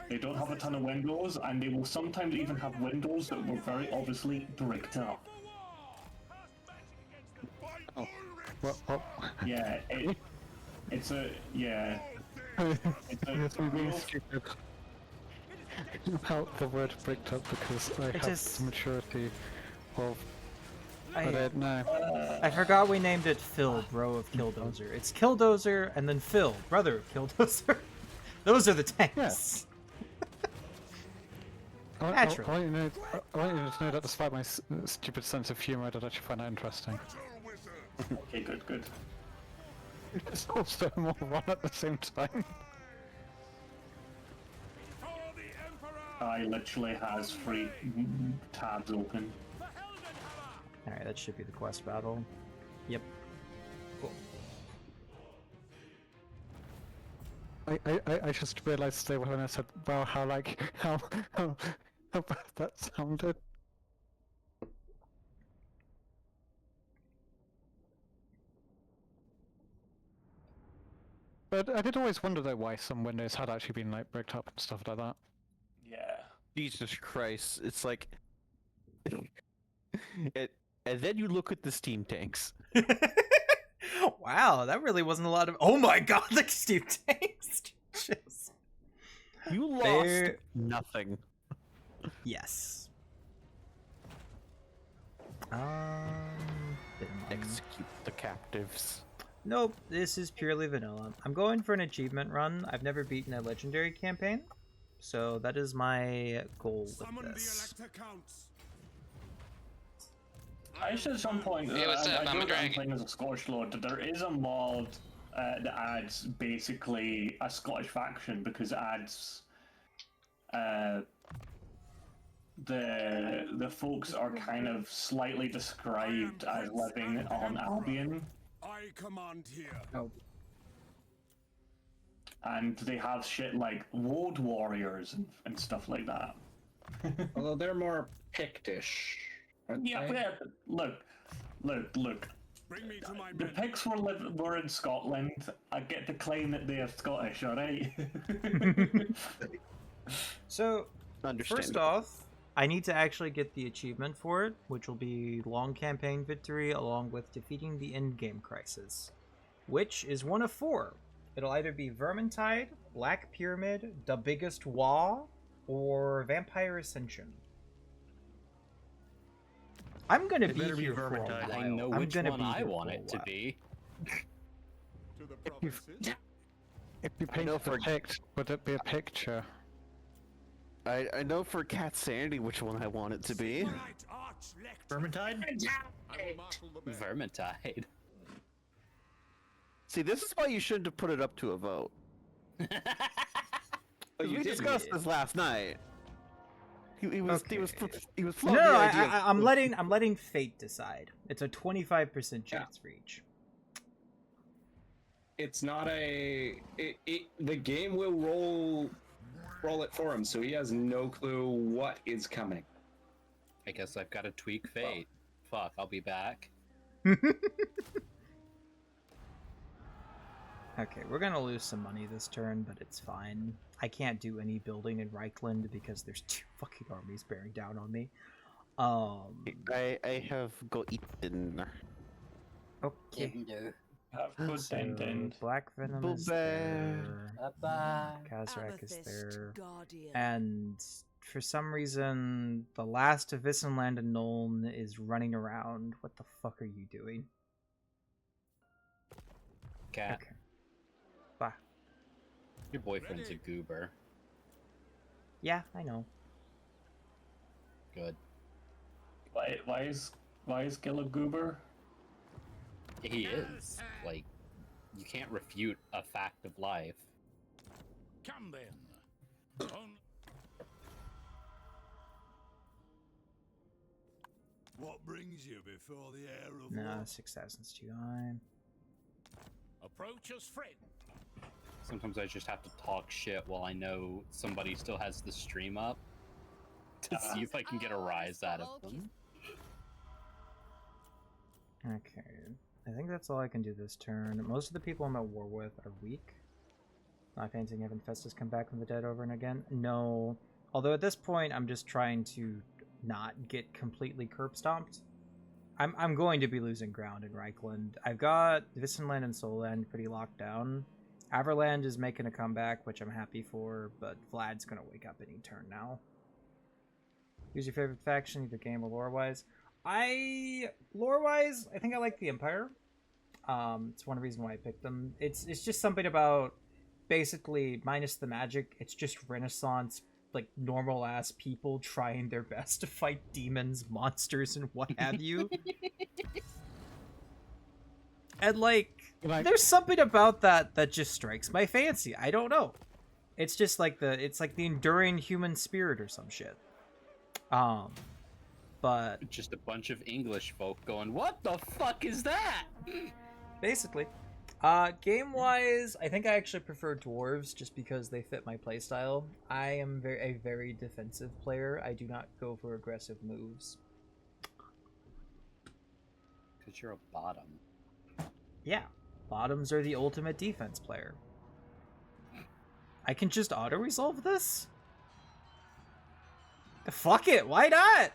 H: They don't have a ton of windows, and they will sometimes even have windows that were very obviously bricked up.
R: Oh, what?
H: Yeah, it's a
R: It's me being stupid about the word bricked up because I have the maturity of. I don't know.
F: I forgot we named it Phil, bro of Killdozer. It's Killdozer and then Phil, brother of Killdozer. Those are the tanks. Naturally.
R: I want you to know that despite my stupid sense of humor, I did actually find that interesting.
H: Okay, good.
R: It's also more run at the same time.
H: I literally has 3 tabs open.
F: Alright, that should be the quest battle. Yep. Cool.
R: I just realized today when I said, wow, how bad that sounded. But I did always wonder though why some windows had actually been like bricked up and stuff like that.
H: Yeah.
A: Jesus Christ, it's like and then you look at the steam tanks.
F: Wow, that really wasn't a lot of. Oh my god, the steam tanks! Just...
A: You lost nothing.
F: Yes.
A: Execute the captives.
F: Nope, this is purely vanilla. I'm going for an achievement run. I've never beaten a legendary campaign, so that is my goal with this.
H: I should at some point,
E: Hey, what's up?
H: I
E: I'm
H: know
E: a
H: that I'm
E: dragon.
H: playing as a Scottish Lord, that there is a mod that adds basically a Scottish faction because it adds the folks are kind of slightly described as living on Albion.
G: I command here.
I: Oh.
H: And they have shit like road warriors and stuff like that.
I: Although they're more Pictish.
H: Yeah, look.
G: Bring me to my
H: The Picts were in Scotland. I get to claim that they are Scottish, alright?
F: So, first off, I need to actually get the achievement for it, which will be long campaign victory along with defeating the endgame crisis, which is one of 4. It'll either be Vermintide, Black Pyramid, The Biggest Wall, or Vampire Ascension. I'm gonna be here for a while.
V: I know which one I want it to be.
R: If you paint the pict, would it be a picture?
A: I know for Cat Sanity which one I want it to be.
T: Vermintide?
V: Vermintide.
A: See, this is why you shouldn't have put it up to a vote. We discussed this last night. He was floating
F: No,
A: the idea of-
F: I'm letting fate decide. It's a 25% chance for each.
I: It's not the game will roll it for him, so he has no clue what is coming.
V: I guess I've got to tweak fate. Fuck, I'll be back.
F: Okay, we're gonna lose some money this turn, but it's fine. I can't do any building in Reikland because there's 2 fucking armies bearing down on me.
A: I have go eaten.
F: Okay.
H: So,
F: Black Venom is there. Kazrak is there. And for some reason, the last of Vissenland and Nuln is running around. What the fuck are you doing?
V: Cat.
F: Okay. Bye.
V: Your boyfriend's a goober.
F: Yeah, I know.
V: Good.
H: Why is Gil a goober?
V: He is. Like, you can't refute a fact of life.
G: Come then. What brings you before the heir of
F: Nah,
G: war?
F: 6,000's too high.
G: Approach us, friend.
V: Sometimes I just have to talk shit while I know somebody still has the stream up to see if I can get a rise out of them.
F: Okay. I think that's all I can do this turn. Most of the people I'm at war with are weak. Not fancying having Festus come back from the dead over and again. No. Although at this point, I'm just trying to not get completely curb stomped. I'm going to be losing ground in Reikland. I've got Vissenland and Solland pretty locked down. Averland is making a comeback, which I'm happy for, but Vlad's going to wake up any turn now. Who's your favorite faction, either game or lore-wise? Lore-wise, I think I like the Empire. It's one reason why I picked them. It's just something about, basically, minus the magic, it's just Renaissance, like, normal-ass people trying their best to fight demons, monsters, and what have you. And, like, there's something about that just strikes my fancy. I don't know. It's just like the enduring human spirit or some shit. But
V: just a bunch of English folk going, "What the fuck is that?"
F: Basically. Game-wise, I think I actually prefer dwarves just because they fit my playstyle. I am a very defensive player. I do not go for aggressive moves.
V: Because you're a bottom.
F: Yeah, bottoms are the ultimate defense player. I can just auto-resolve this? Fuck it, why not?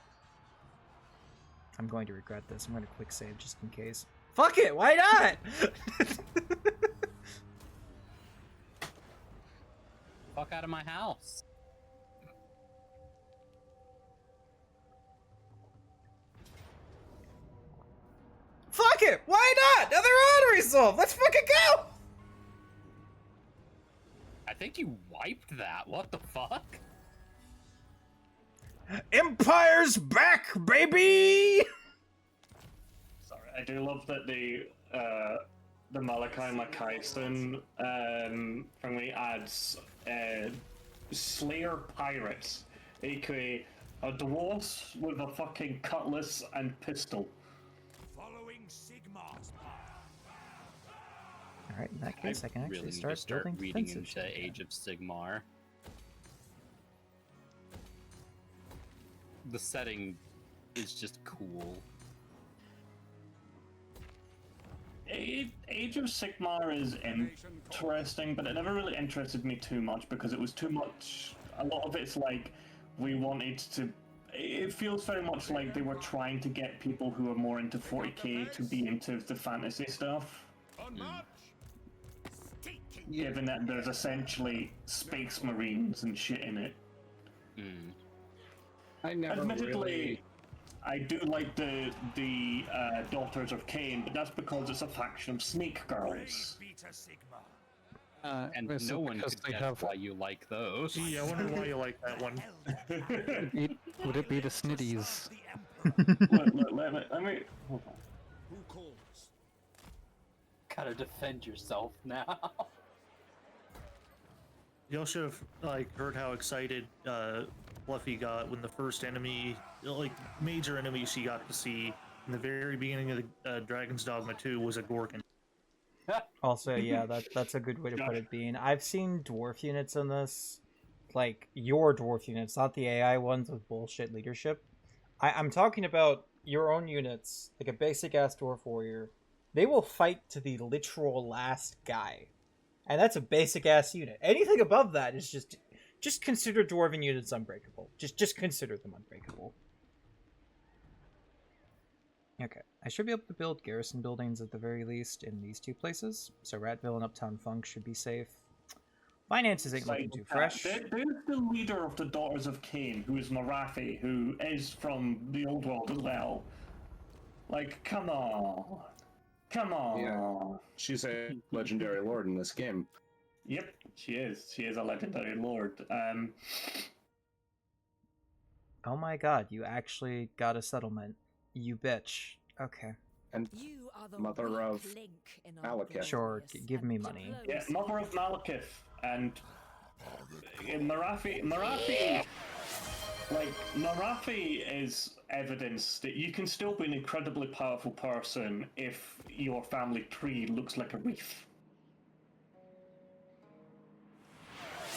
F: I'm going to regret this. I'm going to quick save just in case. Fuck it, why not?
V: Fuck out of my house.
F: Fuck it, why not? Another auto-resolve, let's fucking go!
V: I think you wiped that. What the fuck?
F: Empire's back, baby!
H: Sorry, I do love that the Malachi Mackayson from the adds Slayer Pirates, aka a dwarf with a fucking cutlass and pistol.
G: Following Sigmar's
F: Alright, in that case, I can actually
V: really
F: start building
V: reading
F: defensive
V: into
F: shit.
V: Age of Sigmar. The setting is just cool.
H: Age of Sigmar is interesting, but it never really interested me too much because it was too much. A lot of it's like we wanted to. It feels very much like they were trying to get people who are more into 40k to be into the fantasy stuff. Given that there's essentially space marines and shit in it.
I: I never
H: Admittedly,
I: really...
H: I do like the Daughters of Cain, but that's because it's a faction of snake girls.
V: And
R: Is
V: no
R: it
V: one
R: because
V: could
R: they
V: guess
R: have-
V: why you like those.
T: Gee, I wonder why you like that one.
R: Would it be the snitties?
H: Let me.
G: Who calls?
V: Gotta defend yourself now.
T: Y'all should have heard how excited Fluffy got when the first enemy, major enemy she got to see in the very beginning of the Dragon's Dogma 2 was a Gorgon.
F: Also, yeah, that's a good way to put it, Bean. I've seen dwarf units in this, like your dwarf units, not the AI ones with bullshit leadership. I'm talking about your own units, like a basic ass dwarf warrior. They will fight to the literal last guy, and that's a basic ass unit. Anything above that is just consider dwarven units unbreakable. Just consider them unbreakable. Okay, I should be able to build garrison buildings at the very least in these two places. So Ratville and Uptown Funk should be safe. Finances ain't looking too fresh.
H: There's the leader of the Daughters of Cain, who is Marathi, who is from the old world as well. Like, come on. Come on.
I: Yeah, she's a legendary lord in this game.
H: Yep, she is. She is a legendary lord.
F: Oh my god, you actually got a settlement. You bitch. Okay.
I: And
S: You are the
I: mother of
S: weak link in our
I: Malekith.
F: Sure, give me money.
H: Yeah, mother of Malekith. And Marathi, like, Marathi is evidence that you can still be an incredibly powerful person if your family tree looks like a reef.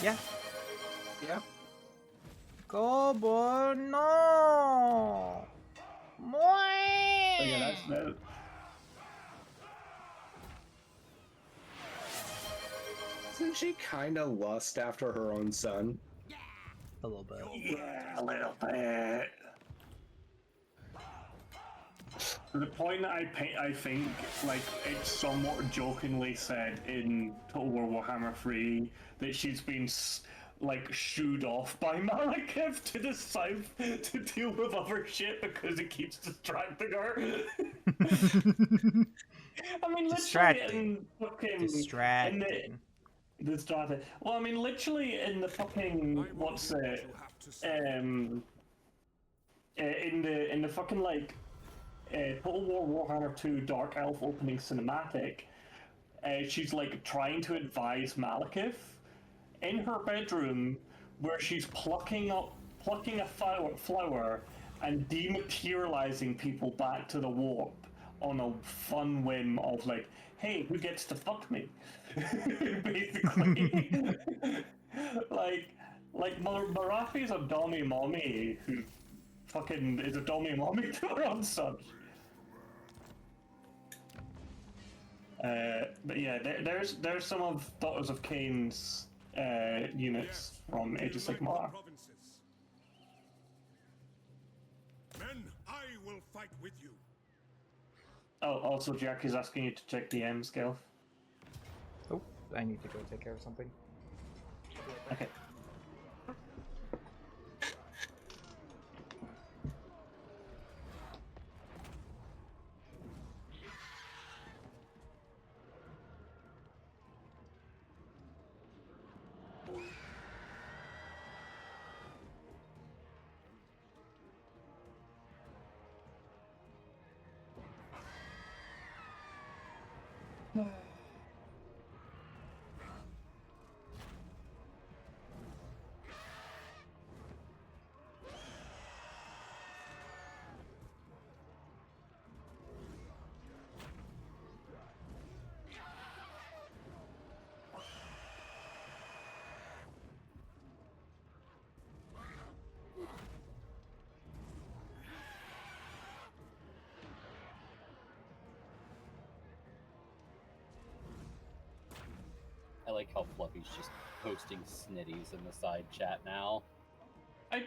F: Yeah.
L: Yeah.
F: Go, boy, no!
H: So yeah, that's that.
I: Isn't she kind of lust after her own son?
F: A little bit.
H: Yeah, a little bit. To the point that I think, like, it's somewhat jokingly said in Total War Warhammer 3 that she's been, like, shooed off by Malekith to the south to deal with other shit because it keeps distracting her. I mean,
F: Distracting.
H: Distracting. Well, I mean, literally in the fucking what's it? In the fucking like Total War Warhammer 2 Dark Elf opening cinematic, she's like trying to advise Malekith in her bedroom, where she's plucking a flower and dematerializing people back to the warp on a fun whim of like, hey, who gets to fuck me? Basically. like Marafi's a dommy mommy who fucking is a dommy mommy to her own son. But yeah, there's some of Daughters of Cain's units from Age of Sigmar.
G: Men, I will fight with you.
H: Oh, also Jack is asking you to check the M scale.
F: Oh, I need to go take care of something.
H: Okay.
V: I like how Fluffy's just posting snitties in the side chat now.
H: I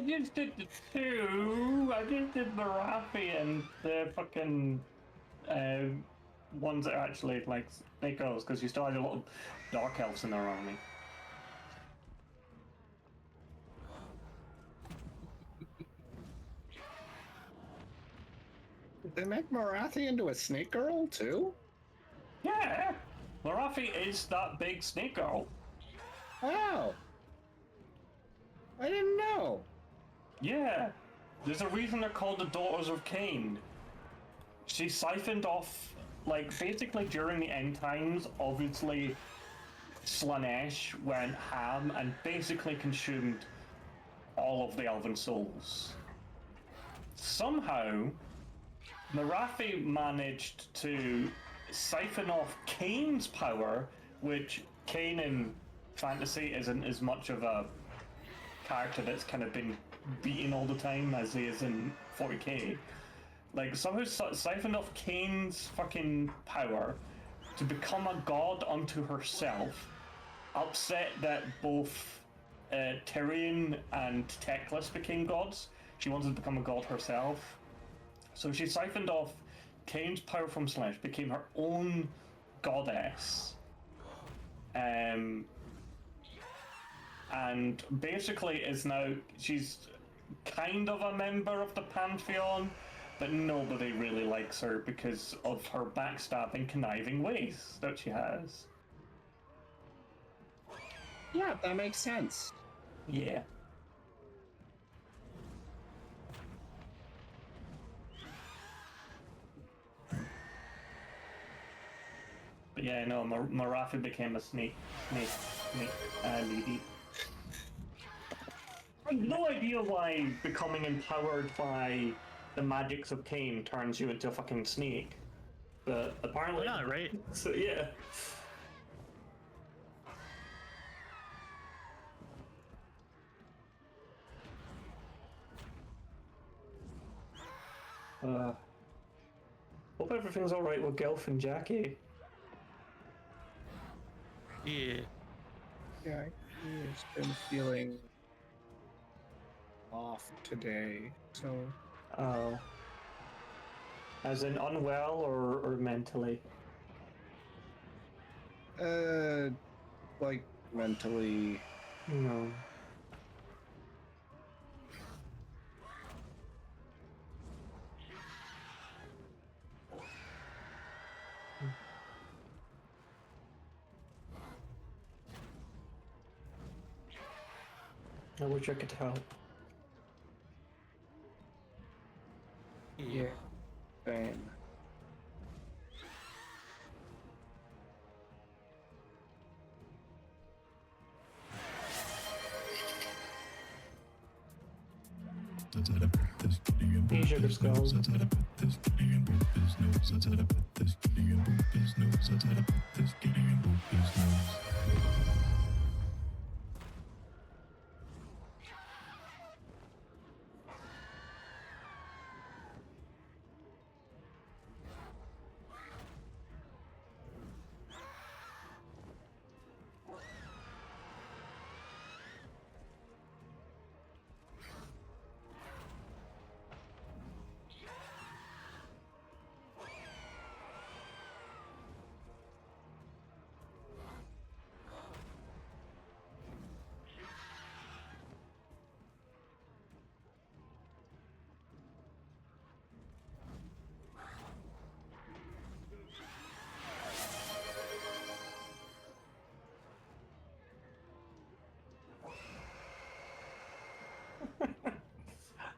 H: just did the two. I just did Marathi and the fucking ones that are actually like snake girls, because you still had a lot of dark elves in their army.
I: Did they make Marathi into a snake girl too?
H: Yeah, Marathi is that big snake girl.
I: Oh, I didn't know.
H: Yeah, there's a reason they're called the Daughters of Cain. She siphoned off, like, basically during the end times, obviously, Slanesh went ham and basically consumed all of the elven souls. Somehow, Marathi managed to siphon off Cain's power, which Cain in fantasy isn't as much of a character that's kind of been beaten all the time as he is in 40k. Like, somehow siphoned off Cain's fucking power to become a god unto herself, upset that both Tyrion and Teclis became gods. She wanted to become a god herself. So she siphoned off Cain's power from Slash, became her own goddess. And basically is now, she's kind of a member of the Pantheon, but nobody really likes her because of her backstabbing, conniving ways that she has.
I: Yeah, that makes sense.
H: Yeah. But yeah, no, Marathi became a snake lady. I have no idea why becoming empowered by the magics of Cain turns you into a fucking snake. But apparently
T: not, right?
H: So yeah. Hope everything's alright with Gilf and Jackie.
T: Yeah.
I: Yeah, he's been feeling off today, so.
H: Oh. As in unwell or mentally?
I: Like mentally.
H: No. I wish I could help.
I: Yeah. Same.
H: Hey, sugar skulls.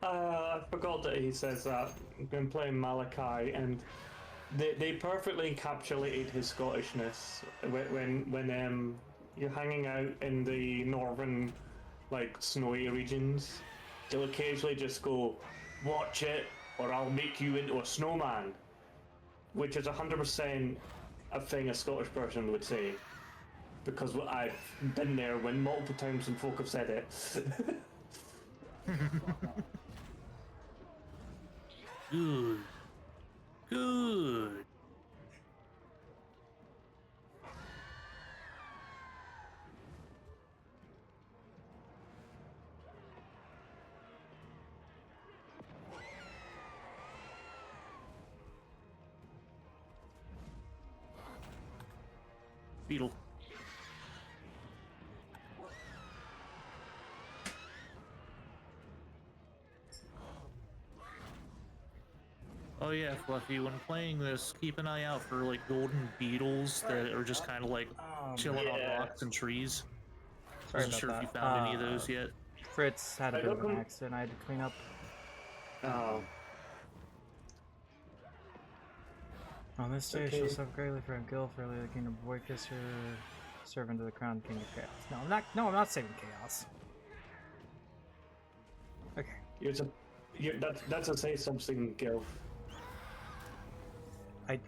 H: I forgot that he says that. I've been playing Malachi, and they perfectly encapsulated his Scottishness when you're hanging out in the northern, like, snowy regions. He'll occasionally just go, "Watch it, or I'll make you into a snowman," which is 100% a thing a Scottish person would say, because I've been there when multiple times when folk have said it.
T: Good. Good. Beetle. Oh yeah, Fluffy, when playing this, keep an eye out for like golden beetles that are just kind of like chilling on rocks and trees.
F: Sorry
T: Wasn't
F: about
T: sure
F: that.
T: if you found any of those yet.
F: Fritz had a bit of an accident I had to clean up.
H: Oh.
F: On this day,
H: Okay.
F: she'll suffer greatly from Gilf, early the kingdom of Boykisser, servant of the crown king of chaos. No, I'm not saving chaos. Okay.
H: That's a say something, Gil.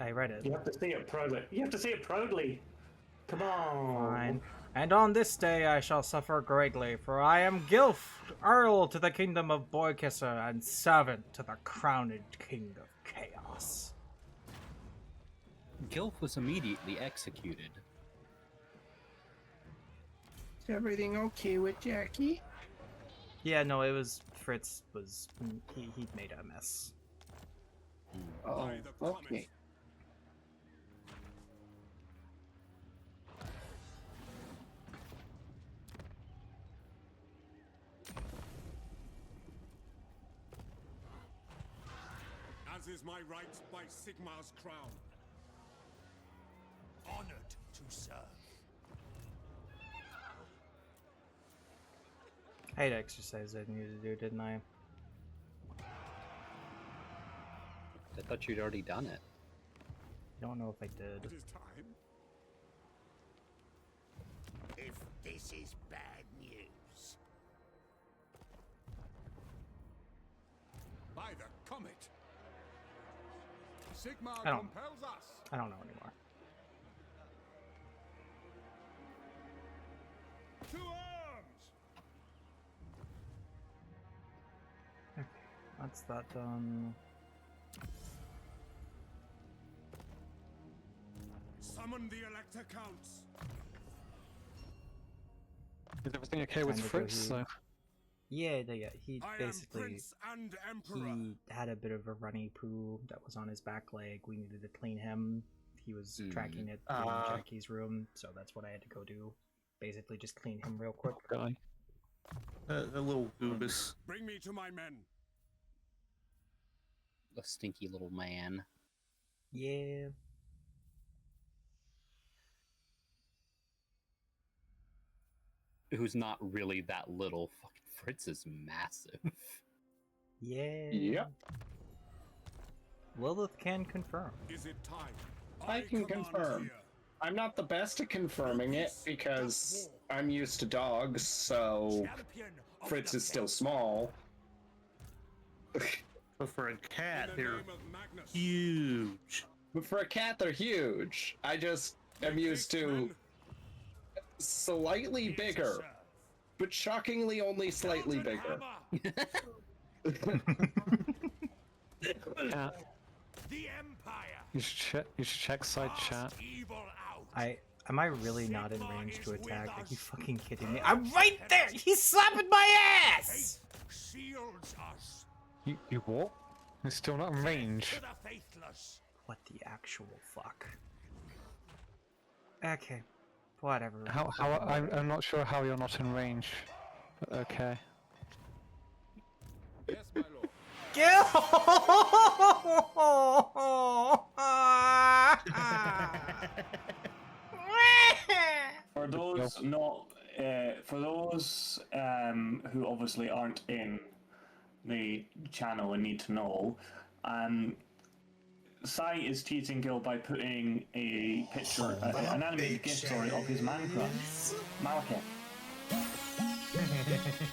F: I read it.
H: You have to say it proudly. You have to say it proudly. Come on.
F: Fine. And on this day I shall suffer greatly, for I am Gilf, Earl to the kingdom of Boykisser, and servant to the crowned king of chaos.
V: Gilf was immediately executed.
I: Is everything okay with Jackie?
F: Yeah, no, it was Fritz was he made a mess.
I: Oh, okay.
G: is my right by Sigmar's crown. Honored to serve.
F: I had exercise I needed to do, didn't I?
V: I thought you'd already done it.
F: I don't know if I did.
G: It is time.
N: If this is bad news.
G: By the comet. Sigmar
F: I don't-
G: compels us.
F: I don't know anymore.
G: To arms.
F: That's that done.
G: Summon the Elector Counts.
R: Is everything okay with
F: Time to go
R: Fritz?
F: here.
R: So
F: Yeah, he
G: I am
F: basically
G: Prince and Emperor.
F: he had a bit of a runny poo that was on his back leg. We needed to clean him. He was tracking it in Jackie's room, so that's what I had to go do. Basically, just clean him real quick.
R: guy.
T: A little goobus.
G: Bring me to my men.
V: A stinky little man.
F: Yeah.
V: Who's not really that little. Fucking Fritz is massive.
F: Yeah.
I: Yep.
F: Lilith can confirm.
G: Is it time?
I: I can confirm. I'm not the best at confirming it because I'm used to dogs, so Fritz is still small.
T: But for a cat, they're huge.
I: But for a cat, they're huge. I just am used to slightly bigger, but shockingly only slightly bigger.
R: Chat.
G: The Empire.
R: You should check side chat.
F: Am I really not in range to attack? Are you fucking kidding me? I'm right there! He's slapping my ass!
G: Shields us.
R: You what? You're still not in range.
G: To the faithless.
F: What the actual fuck? Okay. Whatever.
R: I'm not sure how you're not in range. But okay.
G: Yes, my lord.
F: Gil!
H: For those who obviously aren't in the channel and need to know, Sai is teasing Gil by putting a picture, an animated GIF, sorry, of his man crush, Malakith.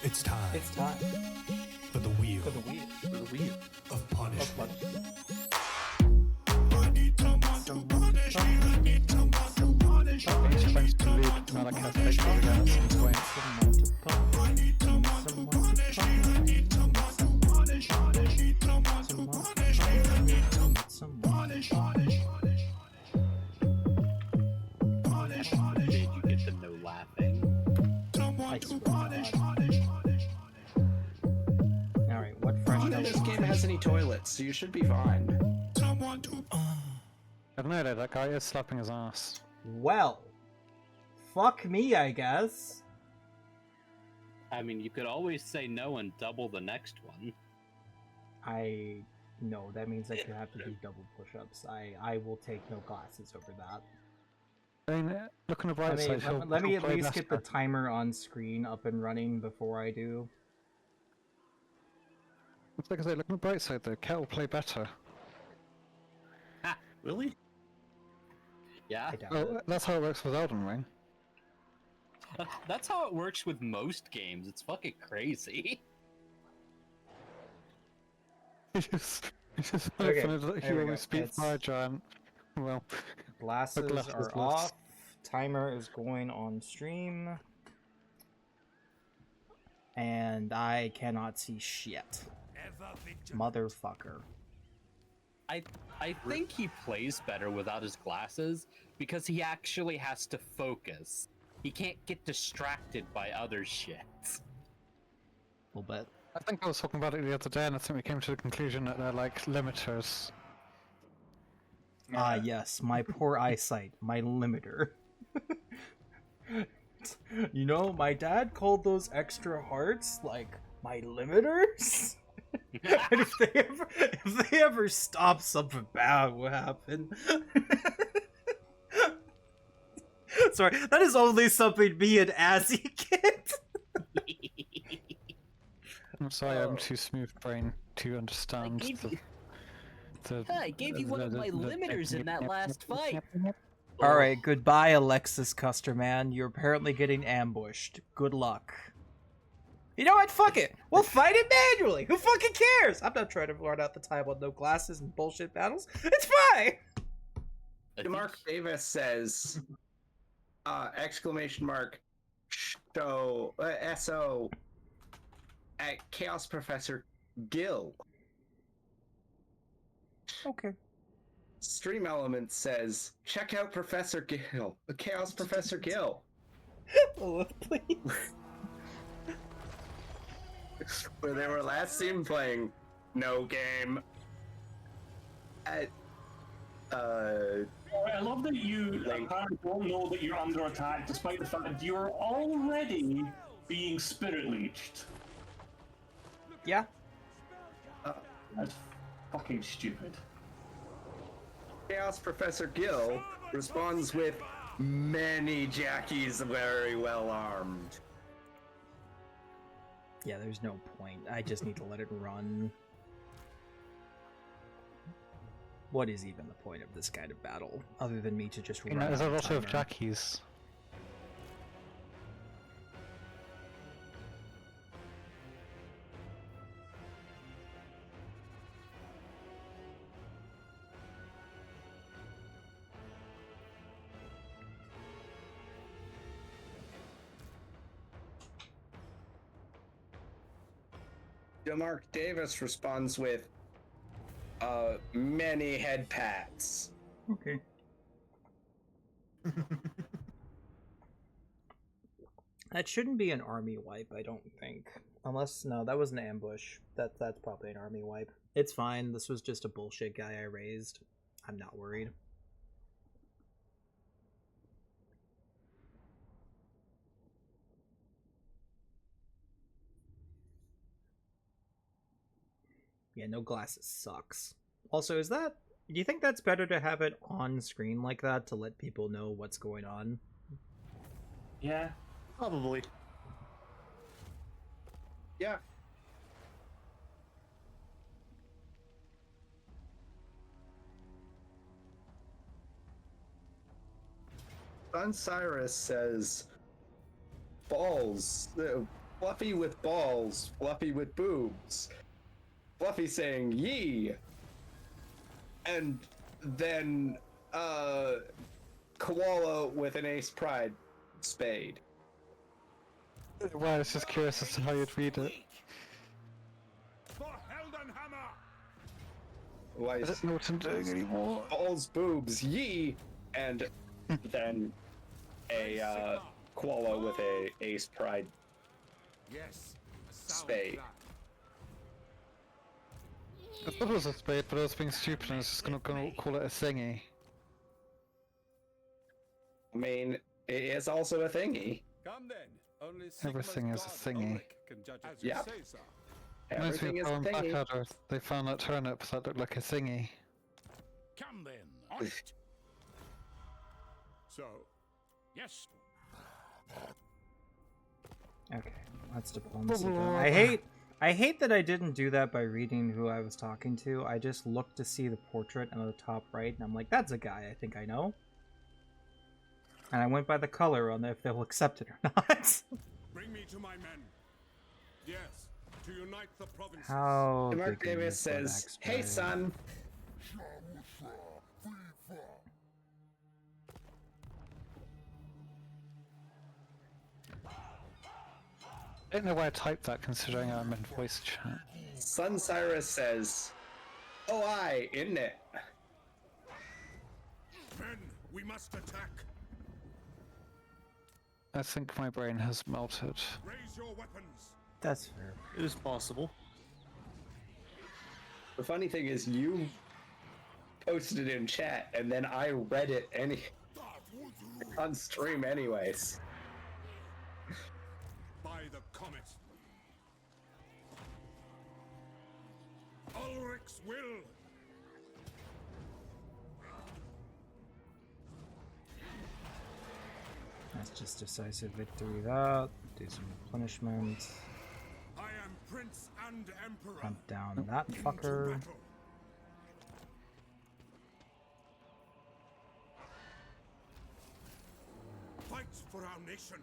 N: It's time.
F: It's time.
N: For the wheel.
F: For the wheel. For the wheel.
N: Of punishment.
R: He's trying to lead Malakath picture again at some point.
V: Did you get the no laughing?
F: Alright, what fresh
I: None of this game has any toilets, so you should be fine.
R: I don't know though, that guy is slapping his ass.
F: Well, fuck me, I guess.
V: I mean, you could always say no and double the next one.
F: No, that means that you have to do double push-ups. I will take no glasses over that.
R: I mean, look on the bright side.
F: Let me
R: he'll
F: at
R: play
F: least get the
R: better.
F: timer on screen up and running before I do.
R: It's like I say, look on the bright side though. Cat will play better.
T: Really?
V: Yeah.
R: Well, that's how it works with Elden Ring.
V: That's how it works with most games. It's fucking crazy.
R: He just
F: Okay,
R: hoping that he
F: there we go.
R: always speaks
F: It's-
R: fire giant. Well,
F: Glasses
R: glasses
F: are
R: list.
F: off. Timer is going on stream. And I cannot see shit. Motherfucker.
V: I think he plays better without his glasses because he actually has to focus. He can't get distracted by other shit.
F: A little bit.
R: I think I was talking about it the other day, and I think we came to the conclusion that they're like limiters.
F: Ah, yes, my poor eyesight, my limiter. You know, my dad called those extra hearts like my limiters. And if they ever stop something bad will happen. Sorry, that is only something me and Azzy get.
J: I'm sorry, I'm too smooth brain to understand
V: I gave you one of my limiters in that last fight.
F: Alright, goodbye, Alexis Custerman. You're apparently getting ambushed. Good luck. You know what? Fuck it. We'll fight it manually. Who fucking cares? I'm not trying to run out the time on no glasses and bullshit battles. It's fine.
I: Mark Davis says, exclamation mark, SO at Chaos Professor Gil.
F: Okay.
I: Stream Element says, check out Professor Gil, Chaos Professor Gil.
F: Oh, please.
I: Where they were last seen playing No Game.
H: I love that you apparently don't know that you're under attack, despite the fact that you're already being spirit leeched.
F: Yeah.
H: That's fucking stupid.
I: Chaos Professor Gil responds with many Jackies very well armed.
F: Yeah, there's no point. I just need to let it run. What is even the point of this kind of battle, other than me to just run?
J: There's a lot of
F: timer?
J: Jackies.
I: Mark Davis responds with many head pats.
F: Okay. That shouldn't be an army wipe, I don't think. Unless, no, that was an ambush. That's probably an army wipe. It's fine. This was just a bullshit guy I raised. I'm not worried. Yeah, no glasses sucks. Also, do you think that's better to have it on screen like that to let people know what's going on?
H: Yeah,
T: probably.
I: Yeah. Sun Cyrus says, balls. Fluffy with balls, Fluffy with boobs. Fluffy saying, yee! And then, Koala with an Ace Pride spade.
J: Well, I was just curious as to how you'd read it.
I: Why
J: I don't know what I'm doing anymore.
I: Balls, boobs, yee! And then a, Koala with a Ace Pride spade.
J: I thought it was a spade, but I was being stupid and I was just gonna call it a thingy.
I: I mean, it is also a thingy.
G: Come then. Only
J: Everything is a thingy.
I: Yep.
J: Reminds me
I: Everything
J: of
I: is a
J: Power and
I: thingy.
J: Blackadder. They found that turnip that looked like a thingy.
G: Come then. On it. So, yes.
F: Okay, that's diplomacy. I hate that I didn't do that by reading who I was talking to. I just looked to see the portrait on the top right, and I'm like, that's a guy I think I know. And I went by the color on if they'll accept it or not.
G: Bring me to my men. Yes, to unite the provinces.
F: How
I: Mark Davis says, hey son.
J: I don't know why I typed that considering I'm in voice chat.
I: Sun Cyrus says, oh aye, isn't it?
G: Men, we must attack.
J: I think my brain has melted.
G: Raise your weapons.
F: That's fair.
T: It is possible.
I: The funny thing is, you posted it in chat, and then I read it on stream anyways.
G: By the comet. Ulrich's will.
F: That's just decisive victory. That do some replenishment.
G: I am Prince and Emperor.
F: Hunt down that fucker.
G: Fight for our nation.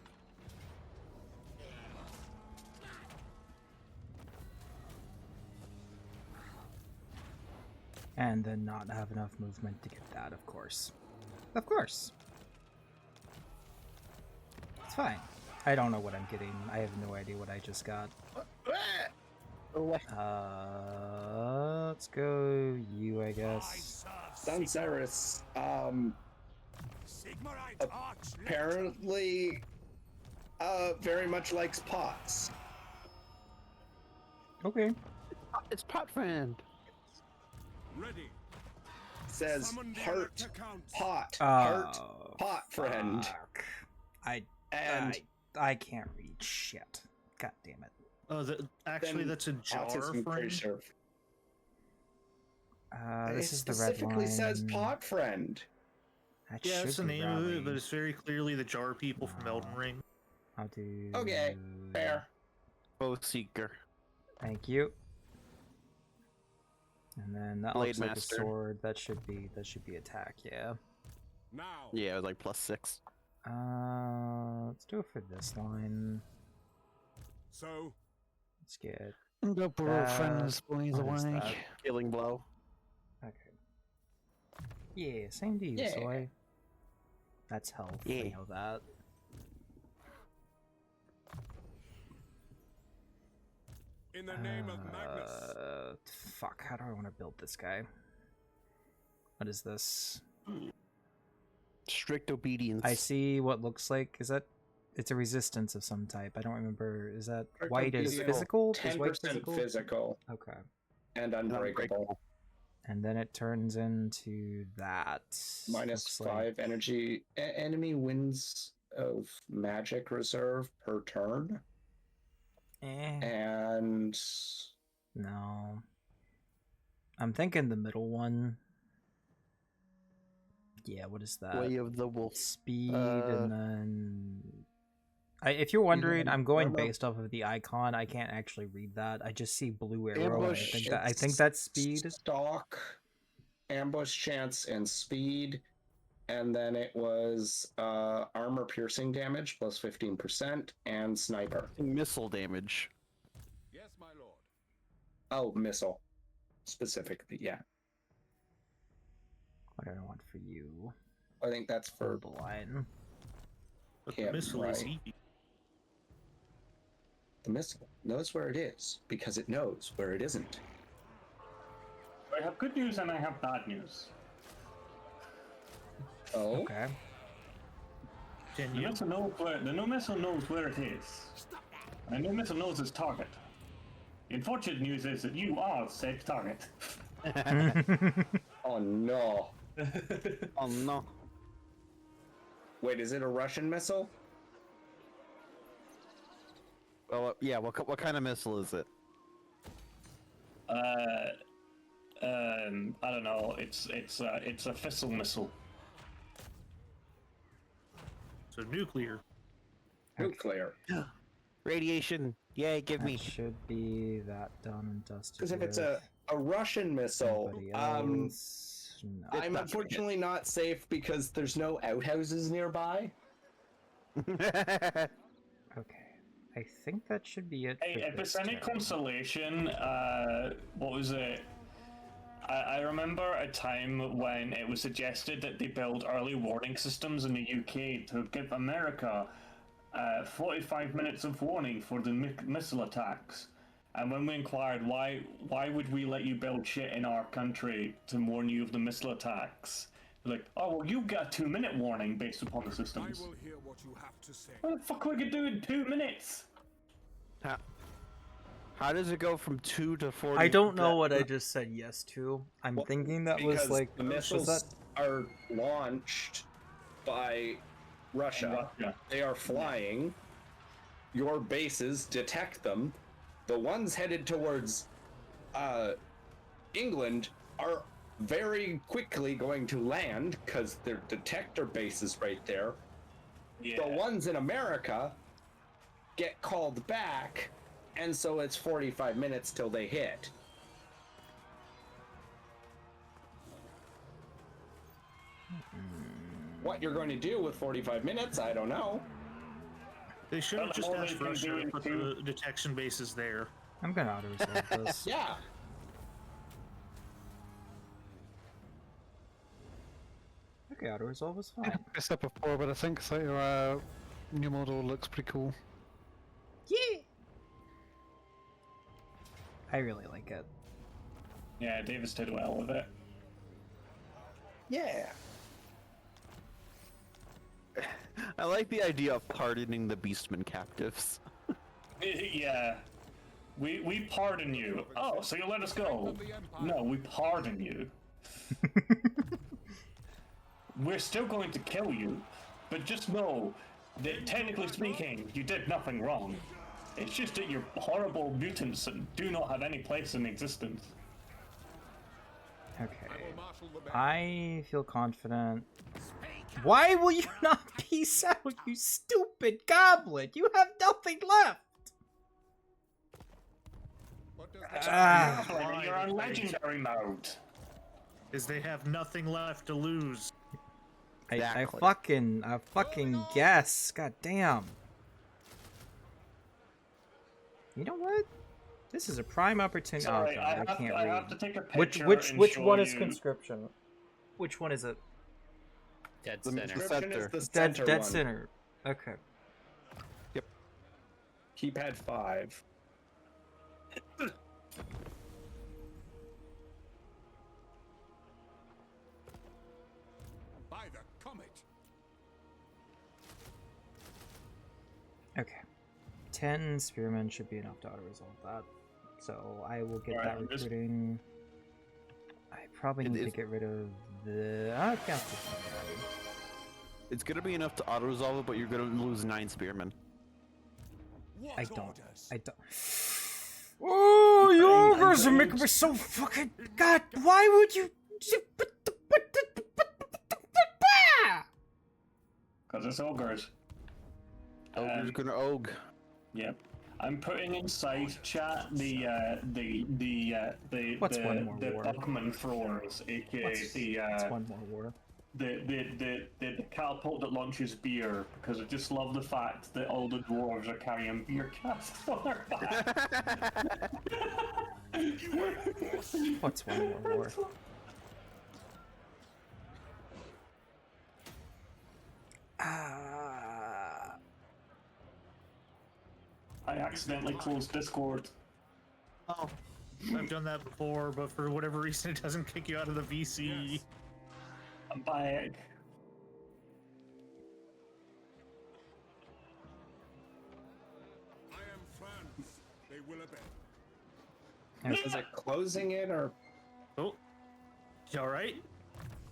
F: And then not have enough movement to get that, of course. Of course. It's fine. I don't know what I'm getting. I have no idea what I just got. Let's go you, I guess.
I: Sunceris, apparently, very much likes pots.
F: Okay.
A: It's pot friend.
G: Ready.
I: Says
G: Summon the
I: heart,
G: alert account.
I: pot,
F: Oh,
I: heart, pot friend.
F: fuck.
I: And
F: I can't read shit. God damn it.
T: Oh, actually,
I: then
T: that's a jar
I: autism
T: friend.
I: preserve.
F: This
I: it
F: is the red line.
I: specifically says pot friend.
F: That
T: Yeah, that's the
F: should be
T: name of
F: rally.
T: it, but it's very clearly the jar people from Elden Ring.
F: I'll do.
I: Okay, fair.
A: Bow Seeker.
F: Thank you. And then that
A: Blade
F: looks like
A: Master.
F: a sword. That should be attack. Yeah.
G: Now.
A: Yeah, it was like +6.
F: Let's do it for this line.
G: So.
F: Let's get.
R: The bro friends, by the
F: What is
R: way.
F: that?
A: Killing blow.
F: Okay. Yeah, same to you,
I: Yeah.
F: Soy. That's health. I
A: Yeah.
F: know that.
G: In the name of Magnus.
F: Fuck. How do I want to build this guy? What is this?
A: Strict obedience.
F: I see what looks like. Is that? It's a resistance of some type. I don't remember. Is that
I: Strict
F: white is
I: obedience.
F: physical? Is
I: 10%
F: white physical?
I: physical
F: Okay.
I: and unbreakable.
F: And then it turns into that.
I: Minus
F: Looks
I: 5 energy. Enemy wins of magic reserve per turn. And
F: No. I'm thinking the middle one. Yeah, what is that?
A: Way of the Wolf.
F: Speed and then... if you're wondering, I'm going based off of the icon. I can't actually read that. I just see blue arrow. And I think that's speed.
I: Stalk, ambush chance, and speed. And then it was armor piercing damage plus 15% and sniper.
A: Missile damage.
G: Yes, my lord.
I: Oh, missile. Specifically, yeah.
F: What do I want for you?
I: I think that's for
F: the line.
T: But
I: Yeah,
T: the missile is
I: right.
T: easy.
I: The missile knows where it is because it knows where it isn't.
H: I have good news and I have bad news.
I: Oh?
F: Okay.
H: The missile knows where, the new missile knows where it is. And the new missile knows its target. The unfortunate news is that you are said target.
I: Oh no.
A: Oh no.
I: Wait, is it a Russian missile?
A: Well, yeah. What kind of missile is it?
H: I don't know. It's a fissile missile.
T: So nuclear.
I: Nuclear.
A: Radiation. Yay, give me.
F: Should be that done and dusted.
I: Because if it's
F: with.
I: a Russian missile,
F: Anybody else? No.
I: I'm unfortunately not safe because there's no outhouses nearby.
F: Okay. I think that should be it.
H: Hey,
F: for
H: if
F: this
H: it's any
F: turn.
H: consolation, what was it? I remember a time when it was suggested that they build early warning systems in the UK to give America 45 minutes of warning for the missile attacks. And when we inquired why would we let you build shit in our country to warn you of the missile attacks, they're like, oh well, you got a 2-minute warning based upon the systems.
G: I will hear what you have to say.
H: What the fuck we could do in 2 minutes?
A: How does it go from 2 to 40?
F: I don't know what I just said yes to. I'm thinking that was
I: Because
F: like
I: the
F: was
I: missiles
F: that
I: are launched by Russia. They are flying. Your bases detect them. The ones headed towards England are very quickly going to land because their detector base is right there.
H: Yeah.
I: The ones in America get called back, and so it's 45 minutes till they hit. What you're going to do with 45 minutes, I don't know.
T: They should have just asked Russia to put the detection bases there.
F: I'm gonna auto-resolve this.
I: Yeah.
F: Okay, auto-resolve is fine.
R: I said before, but I think that your new model looks pretty cool.
F: Yeah! I really like it.
H: Yeah, Davis did well with it.
I: Yeah.
A: I like the idea of pardoning the Beastmen captives.
H: Yeah. We pardon you. Oh, so you let us go? No, we pardon you. We're still going to kill you, but just know that technically speaking, you did nothing wrong. It's just that you're horrible mutants that do not have any place in existence.
F: Okay. I feel confident. Why will you not peace out, you stupid goblin? You have nothing left!
H: You're on legendary mode.
T: Is they have nothing left to lose.
F: I fucking guess. God damn. You know what? This is a prime opportunity.
H: Sorry,
F: oh god, I can't read.
H: have to take a
F: Which
H: picture
F: which
H: and
F: one
H: show
F: is
H: you.
F: conscription? Which one is it?
V: Dead
A: The
V: center.
I: Conscription is the
F: Dead
I: center
F: dead
I: one.
F: center. Okay.
I: Keypad 5.
G: By the comet.
F: Okay. 10 spearmen should be enough to auto-resolve that. So I will get
H: Alright,
F: that
H: I'm just-
F: recruiting. I probably need to get rid of the... I got this one already.
A: It's gonna be enough to auto-resolve it, but you're gonna lose 9 spearmen.
F: I don't. Oh, you ogres are making me so fucking... God, why would you...
H: Because it's ogres.
A: Ogre's gonna og.
H: Yep. I'm putting inside chat the
F: What's one more war?
H: Buckman throwers, aka
F: What's one more war?
H: the catapult that launches beer, because I just love the fact that all the dwarves are carrying beer casks on their back.
F: What's one more war?
H: I accidentally closed Discord.
T: Oh, I've done that before, but for whatever reason it doesn't kick you out of the VC.
H: Yes. I'm back.
G: I am France. They will obey.
I: Is it closing it or?
T: Oh, you all right?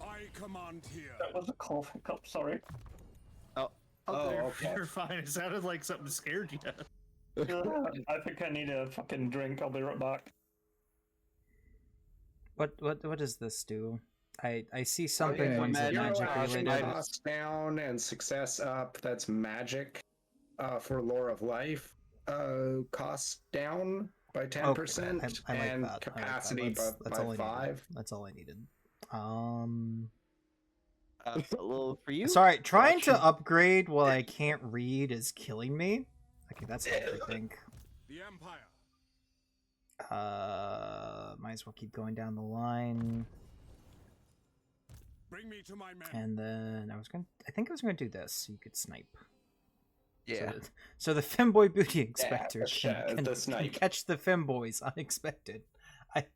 G: I command here.
H: That was a cough hiccup, sorry.
I: Oh, okay.
T: You're fine. It sounded like something scared you.
H: I think I need a fucking drink. I'll be right back.
F: What does this do? I see something
I: Okay,
F: one's
I: zero
F: magic
I: action
F: related.
I: cost down and success up. That's magic. For lore of life, cost down by 10%,
F: I like
I: and
F: that.
I: capacity
F: I like that. That's all
I: by
F: I
I: 5.
F: needed. That's all I needed.
A: A little for you.
F: Sorry, trying to upgrade while I can't read is killing me. Okay, that's everything.
G: The Empire.
F: Might as well keep going down the line.
G: Bring me to my men.
F: And then I think I was gonna do this so you could snipe.
A: Yeah.
F: So the femboy booty inspector
I: the
F: can
I: snipe.
F: catch the femboys unexpected.
A: Is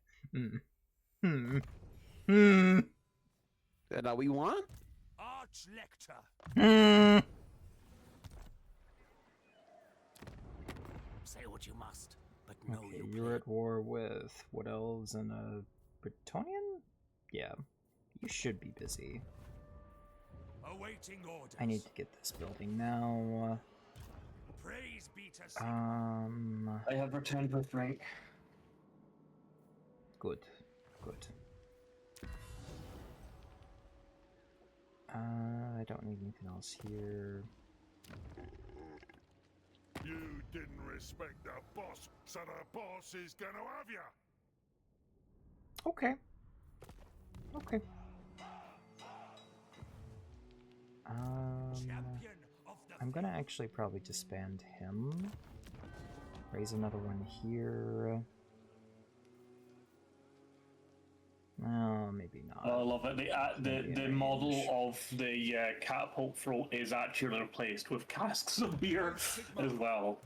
A: that what we want?
G: Arch-Lector.
N: Say what you must, but know
F: Okay,
N: you
F: you're at war with Wood Elves and a Bretonian? Yeah. You should be busy.
G: Awaiting orders.
F: I need to get this building now.
G: Praise be to
H: I have returned with rank.
F: Good. I don't need anything else here.
G: You didn't respect the boss, so the boss is gonna have ya.
F: Okay. Okay. I'm gonna actually probably disband him. Raise another one here. No, maybe not.
H: I love it. The model of the catapult throat is actually replaced with casks of beer as well.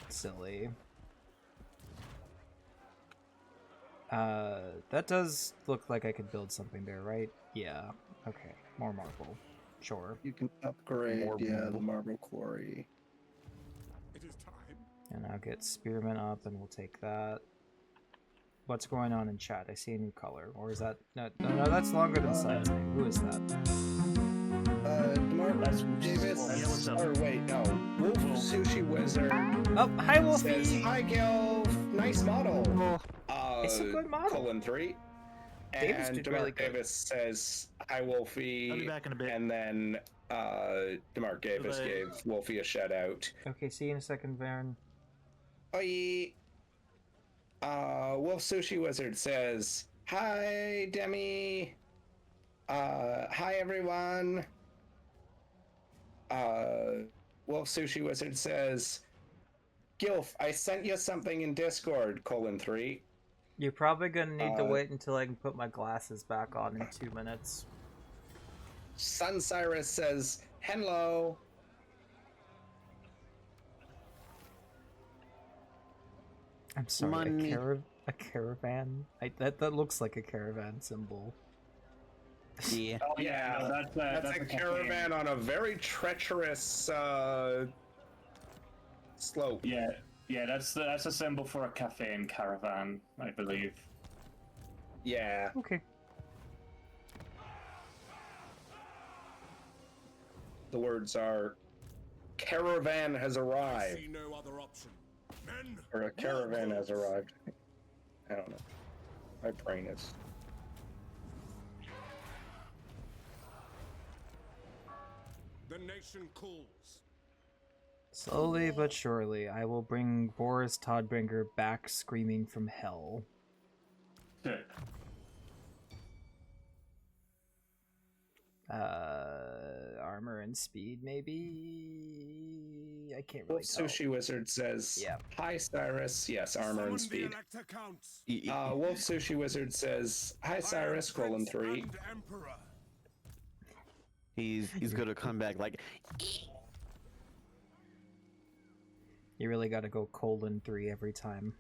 F: Silly. That does look like I could build something there, right? Yeah. Okay. More marble. Sure.
I: You can upgrade,
F: More
I: yeah,
F: marble.
I: the marble quarry.
G: It is time.
F: And I'll get Spearman up, and we'll take that. What's going on in chat? I see a new color. Or is that... No, that's longer than size. Who is that?
I: Mark Davis, or wait, no. Wolf Sushi Wizard.
F: Oh, hi, Wolfie!
I: Says, hi, Gil. Nice model.
F: It's a good model.
I: Colon 3.
F: Davis
I: And
F: did
I: DeMarc
F: really good.
I: Davis says, hi, Wolfie.
T: I'll be back in a bit.
I: And then DeMarc Davis
T: Bye-bye.
I: gave Wolfie a shout out.
F: Okay, see you in a second, Varen.
I: Oi. Wolf Sushi Wizard says, hi, Demi. Hi, everyone. Wolf Sushi Wizard says, Gilf, I sent you something in Discord, colon 3.
F: You're probably gonna need to wait until I can put my glasses back on in 2 minutes.
I: Sun Cyrus says, hello.
F: I'm sorry,
A: Money.
F: a caravan? That looks like a caravan symbol.
A: Yeah.
H: Oh yeah, no,
I: That's a caravan on a very treacherous slope.
H: Yeah, that's a symbol for a cafe and caravan, I believe.
I: Yeah.
F: Okay.
I: The words are, caravan has arrived.
G: See no other option. Men,
I: Or a caravan has arrived. I don't know. My brain is...
G: the nation calls.
F: Slowly but surely, I will bring Boris Todbringer back screaming from hell. Armor and speed, maybe? I can't really tell.
I: Sushi Wizard says,
F: Yeah.
I: hi, Cyrus. Yes, armor and speed. Wolf Sushi Wizard says, hi, Cyrus, colon 3.
A: He's gonna come back like...
F: You really gotta go colon 3 every time.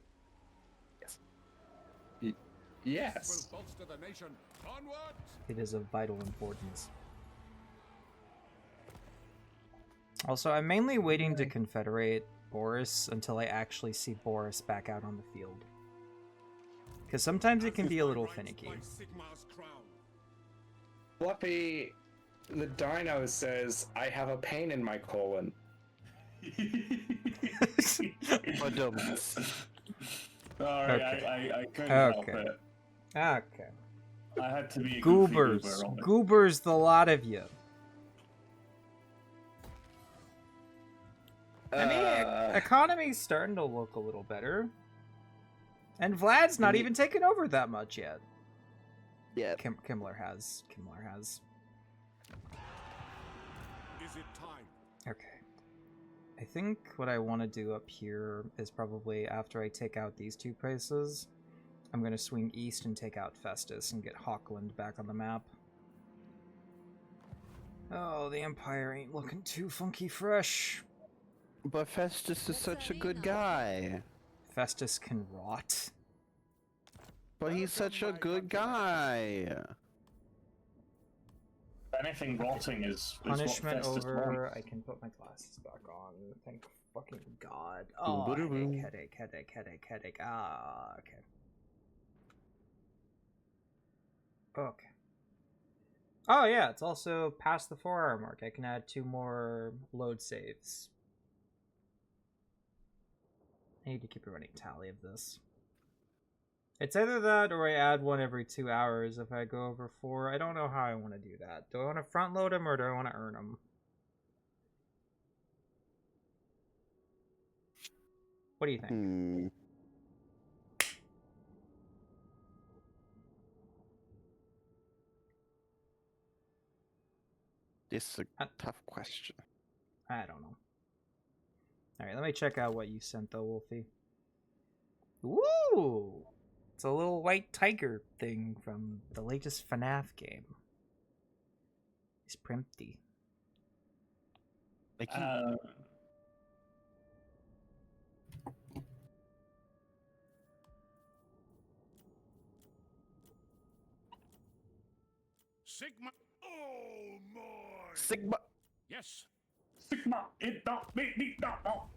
I: Yes.
G: Will bolster the nation. Onward!
F: It is of vital importance. Also, I'm mainly waiting to confederate Boris until I actually see Boris back out on the field. Because sometimes it can be a little finicky.
I: Fluffy the Dino says, I have a pain in my colon.
H: Sorry,
F: Okay.
H: I couldn't help
F: Okay.
H: it.
F: Okay.
H: I had to be a goofy
F: Goobers.
H: goober on it.
F: Goobers, the lot of you. I mean, economy's starting to look a little better. And Vlad's not even taken over that much yet.
A: Yeah.
F: Kimmler has.
G: Is it time?
F: Okay. I think what I want to do up here is probably after I take out these two places, I'm going to swing east and take out Festus and get Hawkland back on the map. Oh, the Empire ain't looking too funky fresh.
A: But Festus is such a good guy.
F: Festus can rot.
A: But he's such a good guy.
H: If anything, rotting is
F: Punishment
H: what Festus
F: over.
H: wants.
F: I can put my glasses back on. Thank fucking God. Oh, headache. Ah, okay. Okay. Oh yeah, it's also past the 4-hour mark. I can add 2 more load saves. I need to keep a running tally of this. It's either that or I add one every 2 hours if I go over 4. I don't know how I want to do that. Do I want to front load them or do I want to earn them? What do you think?
A: This is a tough question.
F: I don't know. Alright, let me check out what you sent though, Wolfie. Ooh! It's a little white tiger thing from the latest FNAF game. It's Primpty.
A: Like you...
G: Sigma. Oh my.
A: Sigma.
G: Yes.
H: Sigma. It don't make me not.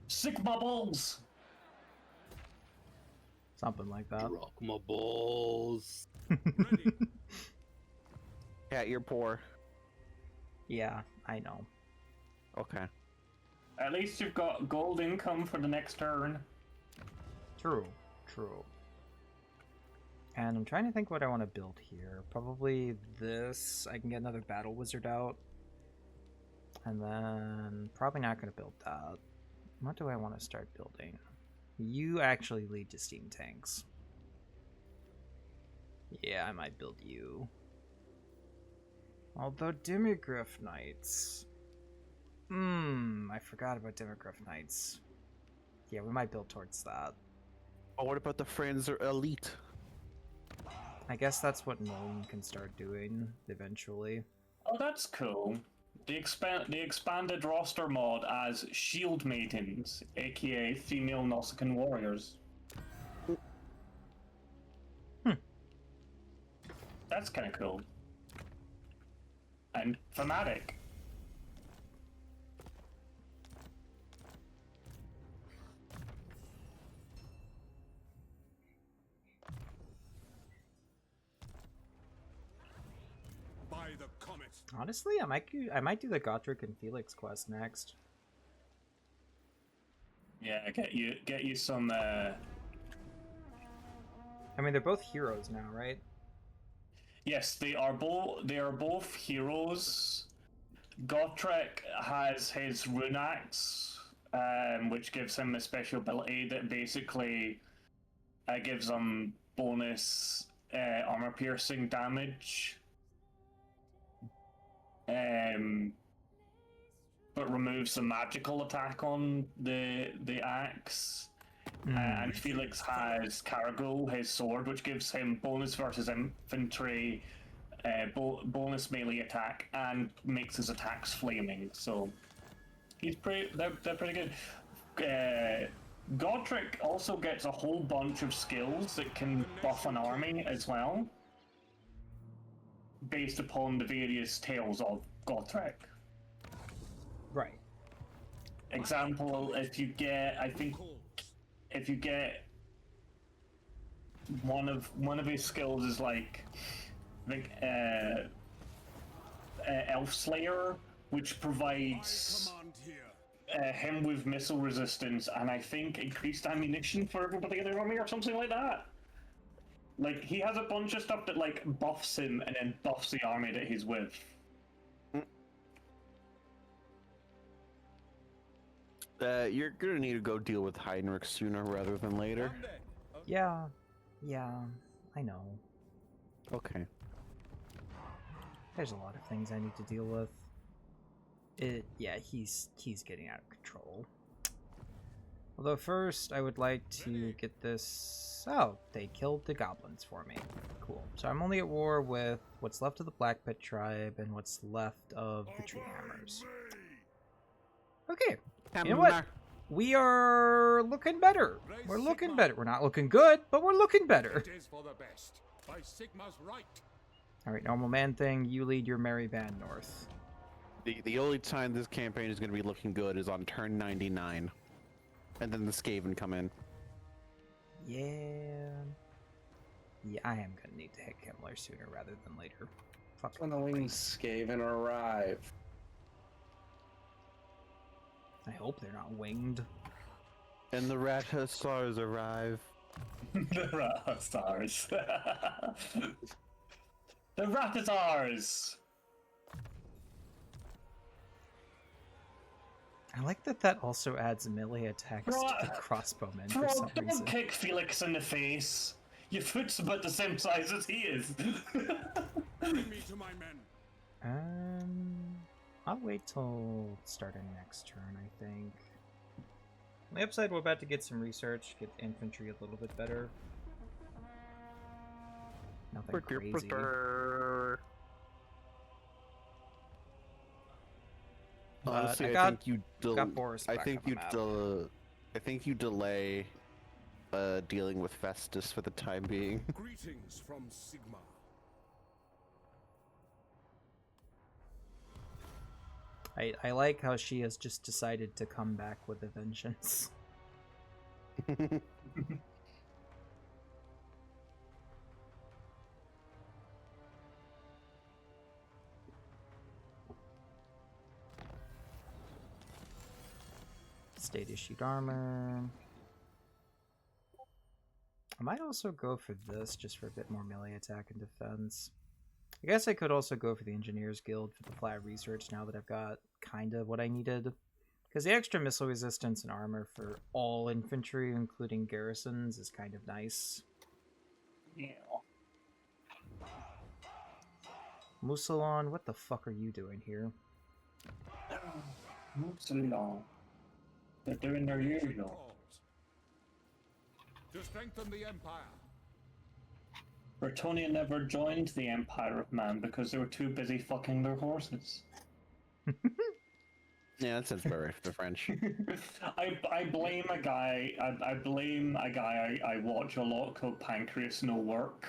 H: Sigma balls.
F: Something like that.
V: Rock my balls.
A: Yeah, you're poor.
F: Yeah, I know.
A: Okay.
H: At least you've got gold income for the next turn.
F: True, true. And I'm trying to think what I want to build here. Probably this. I can get another battle wizard out. And then probably not going to build that. What do I want to start building? You actually lead to steam tanks. Yeah, I might build you. Although Demigryph Knights. I forgot about Demigryph Knights. Yeah, we might build towards that.
A: Oh, what about the Friends or Elite?
F: I guess that's what Gnome can start doing eventually.
H: Oh, that's cool. The expanded roster mod as Shield Maidens, aka female Nausicaan warriors. That's kind of cool. And thematic.
G: By the comet.
F: Honestly, I might do the Gotrek and Felix quest next.
H: Yeah, get you some.
F: I mean, they're both heroes now, right?
H: Yes, they are both heroes. Gotrek has his rune axe, which gives him a special ability that basically gives him bonus armor piercing damage. But removes the magical attack on the axe. And Felix has Caragul, his sword, which gives him bonus versus infantry, bonus melee attack, and makes his attacks flaming. So he's they're pretty good. Gotrek also gets a whole bunch of skills that can buff an army as well, based upon the various tales of Gotrek.
F: Right.
H: Example, if you get one of his skills is like Elf Slayer, which provides him with missile resistance and I think increased ammunition for everybody in the army or something like that. Like, he has a bunch of stuff that like buffs him and then buffs the army that he's with.
A: You're gonna need to go deal with Heinrich sooner rather than later.
F: Yeah, I know.
A: Okay.
F: There's a lot of things I need to deal with. Yeah, he's getting out of control. Although first, I would like to get this... Oh, they killed the goblins for me. Cool. So I'm only at war with what's left of the Black Pit tribe and what's left of the Tree Hammers. Okay. You know what? We are looking better. We're looking better. We're not looking good, but we're looking better.
G: It is for the best. By Sigma's right.
F: Alright, normal man thing. You lead your merry band north.
A: The only time this campaign is going to be looking good is on turn 99. And then the Skaven come in.
F: Yeah, I am going to need to hit Himmler sooner rather than later. Fuck.
I: When the winged Skaven arrive.
F: I hope they're not winged.
A: And the rat hussars arrive.
H: The Ratatars. The Ratatars!
F: I like that also adds melee attacks to the crossbowmen for
H: Bro,
F: some
H: don't
F: reason.
H: kick Felix in the face. Your foot's about the same size as he is.
G: Bring me to my men.
F: I'll wait till starting next turn, I think. On the upside, we're about to get some research, get infantry a little bit better. Nothing crazy.
A: Honestly, I think you delay dealing with Festus for the time being.
G: Greetings from Sigma.
F: I like how she has just decided to come back with a vengeance. State issued armor. I might also go for this just for a bit more melee attack and defense. I guess I could also go for the Engineers Guild for the flat research now that I've got kind of what I needed. Because the extra missile resistance and armor for all infantry, including garrisons, is kind of nice.
H: Yeah.
F: Musalon, what the fuck are you doing here?
H: Musalon. They're doing their usual.
G: To strengthen the Empire.
H: Bretonia never joined the Empire of Man because they were too busy fucking their horses.
A: Yeah, that sounds about right for the French.
H: I blame a guy. I watch a lot called Pancreas No Work,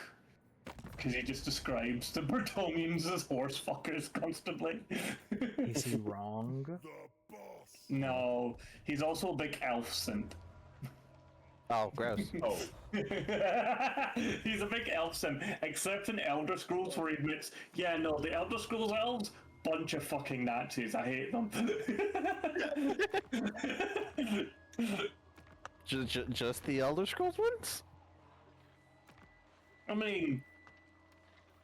H: because he just describes the Bretonians as horse fuckers constantly.
F: Is he wrong?
H: No, he's also a big elf simp.
A: Oh, gross.
H: Oh. He's a big elf simp, except in Elder Scrolls where he admits, yeah, no, the Elder Scrolls elves, bunch of fucking Nazis, I hate them.
A: Just the Elder Scrolls ones?
H: I mean,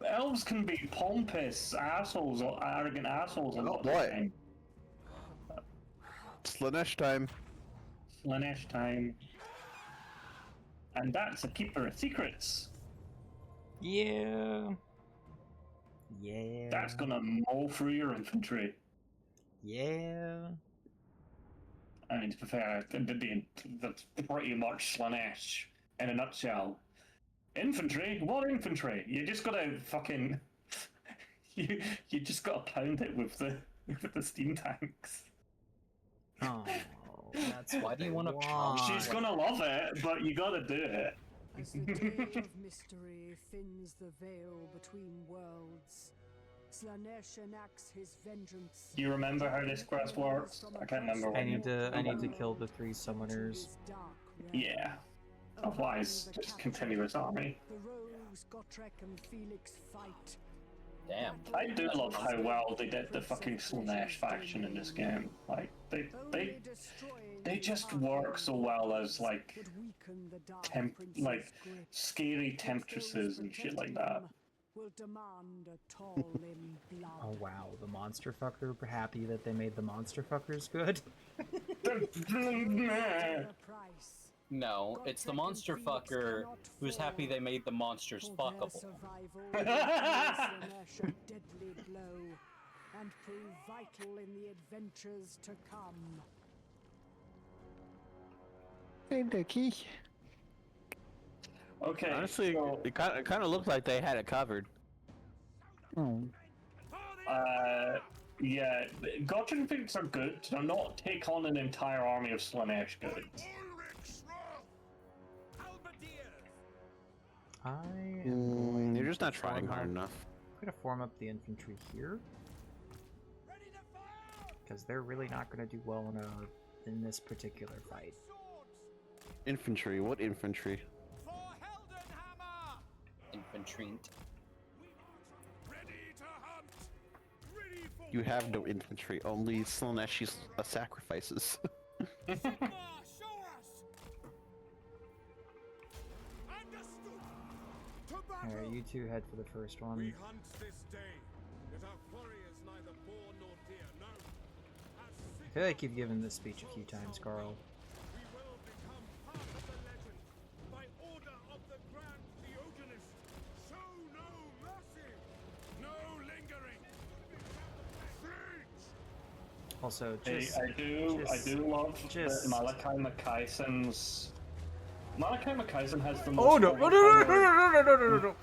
H: elves can be pompous assholes or arrogant assholes a lot of the time.
A: Slanesh time.
H: Slanesh time. And that's a keeper of secrets.
F: Yeah. Yeah.
H: That's gonna mow through your infantry.
F: Yeah.
H: I mean, to be fair, that's pretty much Slanesh in a nutshell. Infantry? What infantry? You just gotta fucking... you just gotta pound it with the steam tanks.
F: Oh, that's
V: why do you want to?
H: She's gonna love it, but you gotta do it.
S: As the day of mystery thins the veil between worlds, Slanesh enacts his vengeance.
H: Do you remember how this quest works? I can't remember.
F: I need to kill the 3 summoners.
H: Yeah. Otherwise, just continue his army.
S: The rogues Gotrek and Felix fight.
V: Damn.
H: I do love how well they did the fucking Slanesh faction in this game. Like they just work so well as like scary temptresses and shit like that.
F: Oh wow, the monster fucker happy that they made the monster fuckers good.
V: No, it's the monster fucker who's happy they made the monsters fuckable.
S: Deadly blow and prove vital in the adventures to come.
H: Okay.
A: Honestly, it kind of looked like they had it covered.
H: Yeah, Gothic things are good. Do not take on an entire army of Slanesh goods.
A: You're just not trying hard enough.
F: I'm gonna form up the infantry here, because they're really not gonna do well in this particular fight.
A: Infantry? What infantry?
V: Infantry.
A: You have no infantry, only Slaneshi sacrifices.
F: Alright, you two head for the first one.
G: We hunt this day, yet our warriors neither boar nor deer. No.
F: I feel like you've given this speech a few times, Carl.
G: We will become part of the legend by order of the Grand Theogonist. Show no mercy, no lingering.
F: Also,
H: I do love that Malachi McKayson's. Malachi McKayson has the most.
M: Oh no! No! No!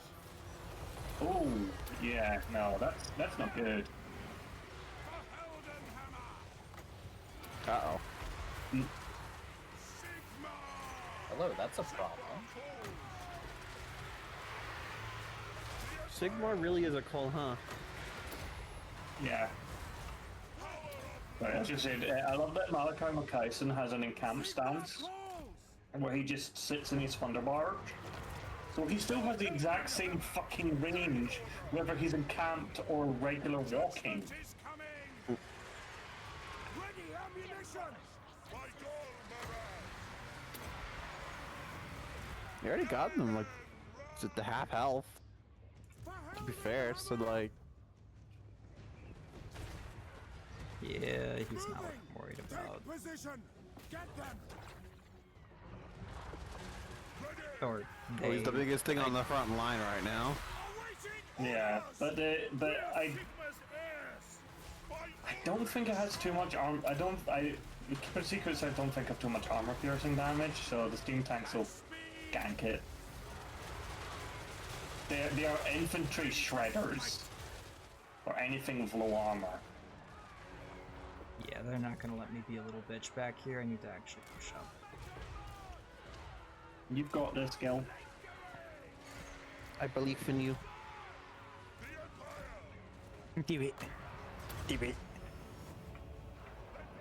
H: Oh yeah, no, that's not good.
A: Uh-oh.
V: Hello, that's a problem.
A: Sigmar really is a call, huh?
H: Yeah. But I just said, I love that Malachi McKayson has an encamp stance where he just sits in his Thunderbarge. So he still has the exact same fucking range, whether he's encamped or regular walking.
A: You already got them, like, it's at the half health. To be fair, so like...
F: Yeah, he's not what I'm worried about. Or
A: Oh, he's the biggest thing on the front line right now.
H: Yeah, but I don't think it has too much armor. For secrets, I don't think of too much armor piercing damage, so the steam tanks will gank it. They are infantry shredders, or anything with low armor.
F: Yeah, they're not gonna let me be a little bitch back here. I need to actually push up.
H: You've got this, Gil.
A: I believe in you.
F: Do it. Do it.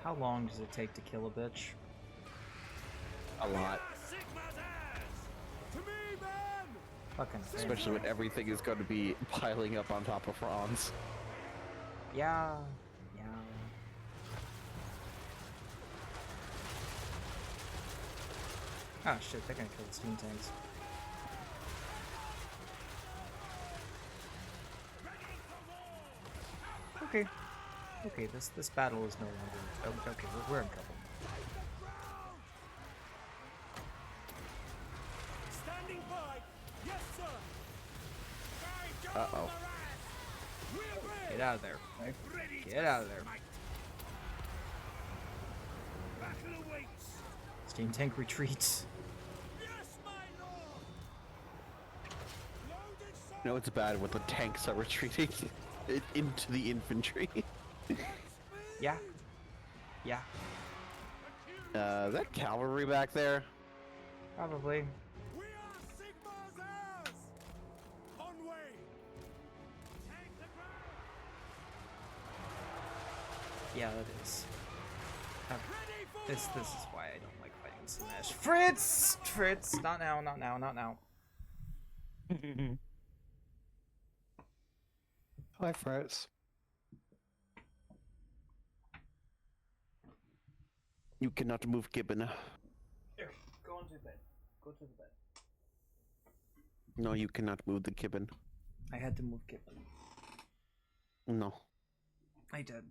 F: How long does it take to kill a bitch?
A: A lot.
F: Fucking
A: Especially when everything is going to be piling up on top of Franz.
F: Yeah. Yeah. Oh shit, they're gonna kill the steam tanks. Okay. Okay, this battle is no longer... Oh, okay, we're in trouble.
G: Standing by. Yes, sir.
A: Uh-oh.
F: Get out of there. Get out of there.
G: Battle awaits.
F: Steam tank retreats.
A: You know it's bad when the tanks are retreating into the infantry.
F: Yeah. Yeah.
A: Is that cavalry back there?
F: Probably.
G: We are Sigmar's heirs. On way.
F: Yeah, that is. This is why I don't like fighting Slanesh. Fritz! Fritz! Not now, not now, not now.
J: Hi, Fritz.
A: You cannot move Gibbon.
F: Here, go into bed. Go to the bed.
A: No, you cannot move the Gibbon.
F: I had to move Gibbon.
A: No.
F: I did.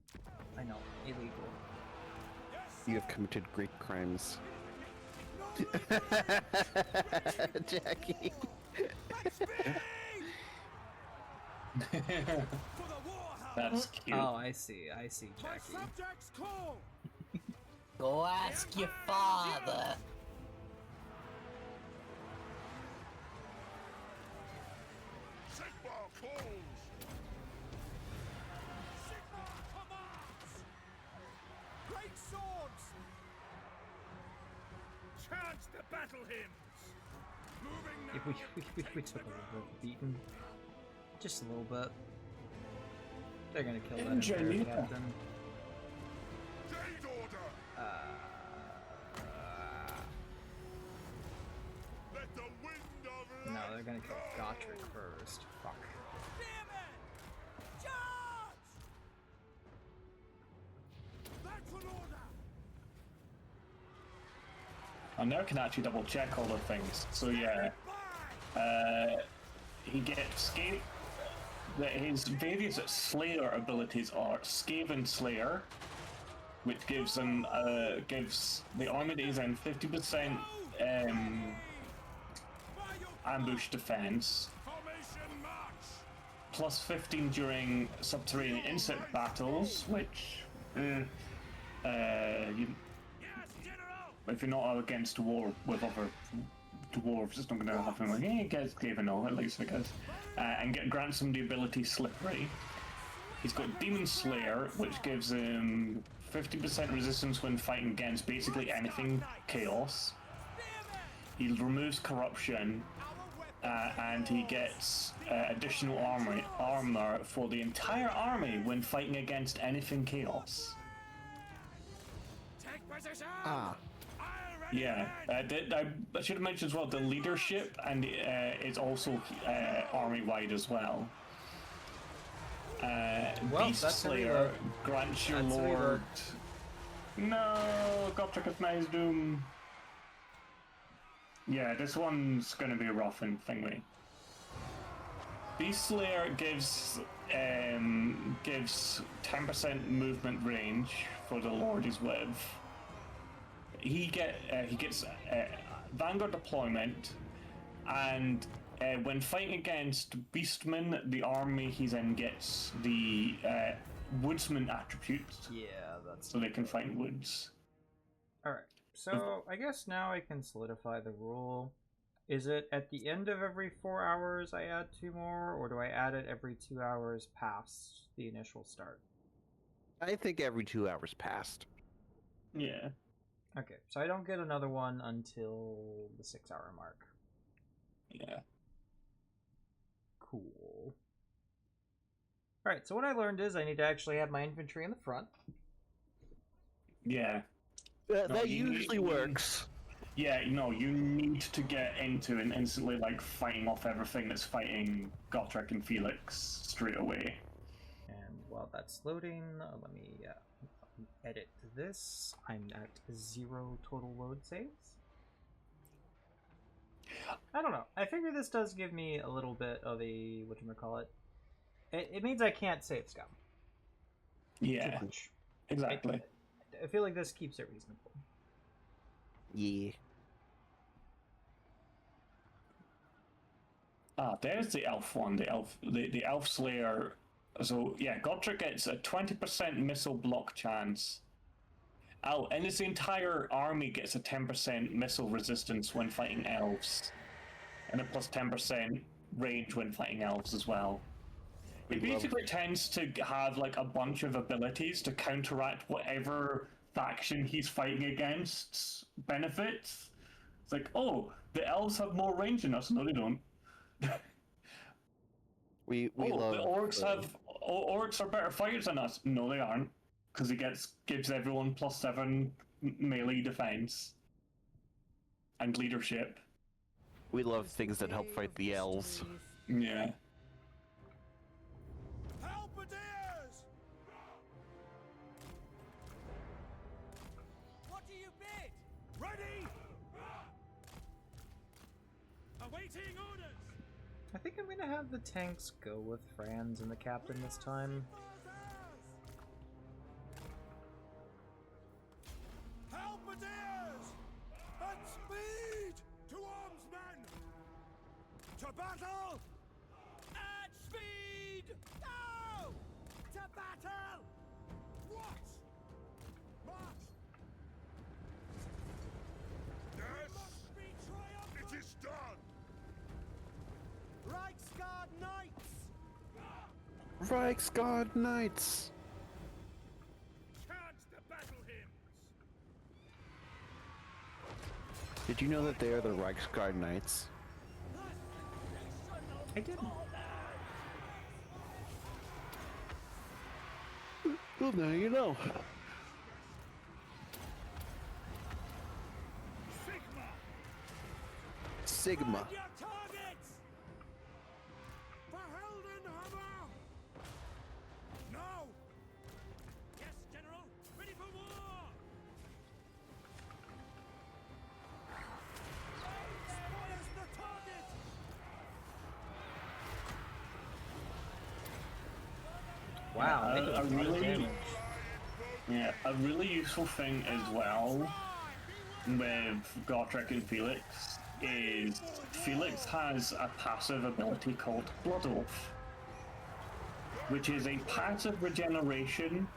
F: I know. Illegal.
A: You have committed great crimes. Jackie.
H: That's cute.
F: Oh, I see, Jackie.
E: Go ask your father.
G: Sigmar calls. Sigmar commands. Great swords. Chant the battle hymns. Moving now.
F: If we took a little bit of a beating. Just a little bit. They're gonna kill that entire captain. No, they're gonna kill Gotrek first. Fuck.
H: I now can actually double check all the things. So yeah, he gets his various Slayer abilities are Skaven Slayer, which gives him gives the army that he's in 50% ambush defense, plus 15 during subterranean insect battles, which if you're not against war with other dwarves, it's not going to happen. Like, you guys gave an all, at least I guess. And grants him the ability Slippery. He's got Demon Slayer, which gives him 50% resistance when fighting against basically anything chaos. He removes corruption, and he gets additional armor for the entire army when fighting against anything chaos. Yeah, I should have mentioned as well, the leadership and is also army-wide as well. Beast Slayer grants your lord... No, Gotrek of Nice Doom. Yeah, this one's gonna be rough and thingy. Beast Slayer gives 10% movement range for the lord he's with. He gets Vanguard deployment, and when fighting against Beastmen, the army he's in gets the Woodsman attribute.
F: Yeah, that's
H: so they can fight in woods.
F: Alright, so I guess now I can solidify the rule. Is it at the end of every 4 hours I add 2 more, or do I add it every 2 hours past the initial start?
A: I think every 2 hours past.
H: Yeah.
F: Okay, so I don't get another one until the 6 hour mark.
H: Yeah.
F: Cool. Alright, so what I learned is I need to actually have my infantry in the front.
H: Yeah.
A: That usually works.
H: Yeah, no, you need to get into and instantly, like, fighting off everything that's fighting Gotrek and Felix straight away.
F: And while that's loading, let me edit this. I'm at 0 total load saves. I don't know. I figure this does give me a little bit of a, whatchamacallit. It means I can't save scum.
H: Yeah, exactly.
F: I feel like this keeps it reasonable.
A: Yeah.
H: There's the elf one, the elf slayer. So yeah, Gotrek gets a 20% missile block chance. Oh, and his entire army gets a 10% missile resistance when fighting elves, and a plus 10% range when fighting elves as well. It basically tends to have like a bunch of abilities to counteract whatever faction he's fighting against benefits. It's like, oh, the elves have more range than us. No, they don't.
A: We love
H: the orcs are better fighters than us. No, they aren't, because he gives everyone +7 melee defense and leadership.
A: We love things that help fight the elves.
H: Yeah.
G: Halberdiers! What do you bid? Ready! Awaiting orders!
F: I think I'm gonna have the tanks go with Franz and the captain this time.
G: Halberdiers! At speed! To arms, men! To battle! At speed! Go! To battle! What? March! Yes! Must be triumphant! It is done! Reichsguard Knights!
A: Reichsguard Knights!
G: Chant the battle hymns!
A: Did you know that they are the Reichsguard Knights?
F: I didn't.
A: Well, now you know. Sigma.
G: Your targets! For Heldenhammer! No! Yes, General! Ready for war! Spoils the target!
F: Wow, they do a lot of damage.
H: Yeah, a really useful thing as well with Gotrek and Felix is Felix has a passive ability called Blood Oath, which is a passive regeneration.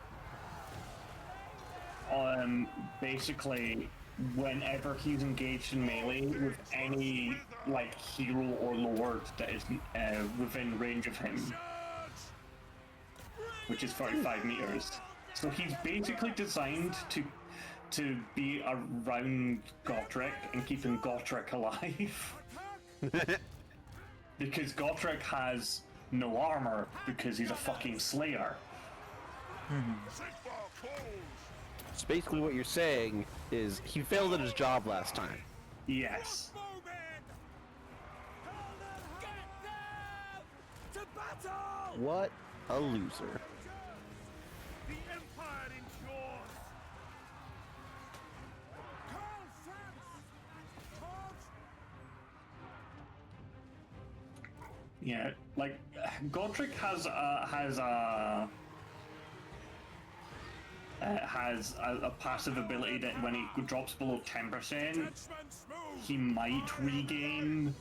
H: Basically, whenever he's engaged in melee with any like hero or lord that is within range of him, which is 45 meters. So he's basically designed to be around Gotrek and keeping Gotrek alive. Because Gotrek has no armor because he's a fucking slayer.
A: So basically what you're saying is he failed at his job last time.
H: Yes.
A: What a loser.
H: Yeah, like Gotrek has a passive ability that when he drops below 10%, he might regain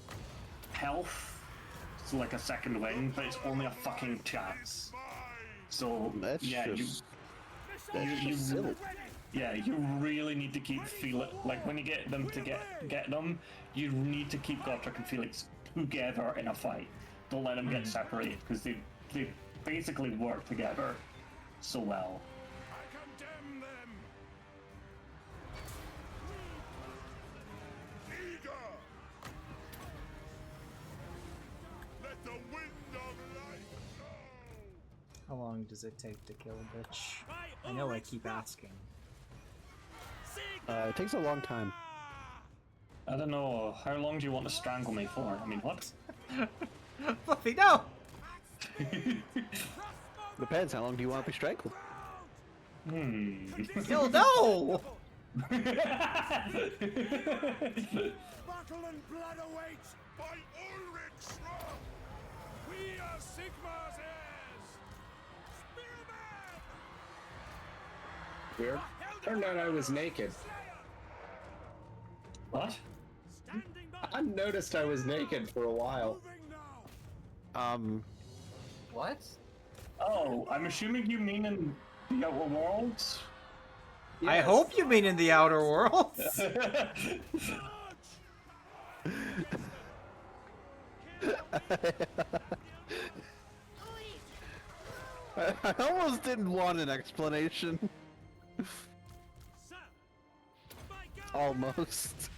H: health, so like a second win, but it's only a fucking chance. So
A: that's
H: yeah,
A: just silly.
H: Yeah, you really need to keep Felix, like when you get them to get them, you need to keep Gotrek and Felix together in a fight. Don't let them get separated, because they basically work together so well.
F: How long does it take to kill a bitch? I know I keep asking.
A: It takes a long time.
H: I don't know. How long do you want to strangle me for? I mean, what?
F: Fluffy, no!
A: Depends. How long do you want to be strangled?
F: Yo, no!
G: Battle and blood awaits by Ulrich Strong! We are Sigmar's heirs! Spearman!
I: Weird. Turned out I was naked.
H: What?
I: I noticed I was naked for a while.
V: What?
H: Oh, I'm assuming you mean in the Outer Worlds?
F: Yes. I hope you mean in the Outer Worlds.
A: I almost didn't want an explanation. Almost.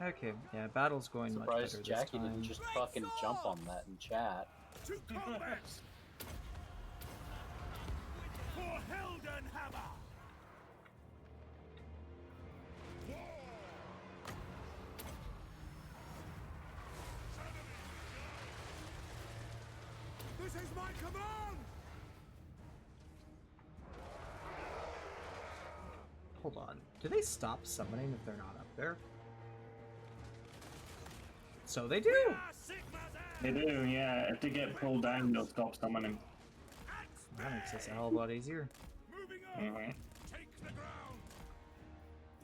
F: Okay, yeah, battle's going much better
V: Surprised
F: this
V: Jackie
F: time.
V: didn't just fucking jump on that in chat.
G: To combat! For Heldenhammer! This is my command!
F: Hold on. Do they stop summoning if they're not up there? So they do!
H: They do, yeah. If they get pulled down, they'll stop summoning.
F: That makes this a hell of a lot easier.
H: Mm-hmm.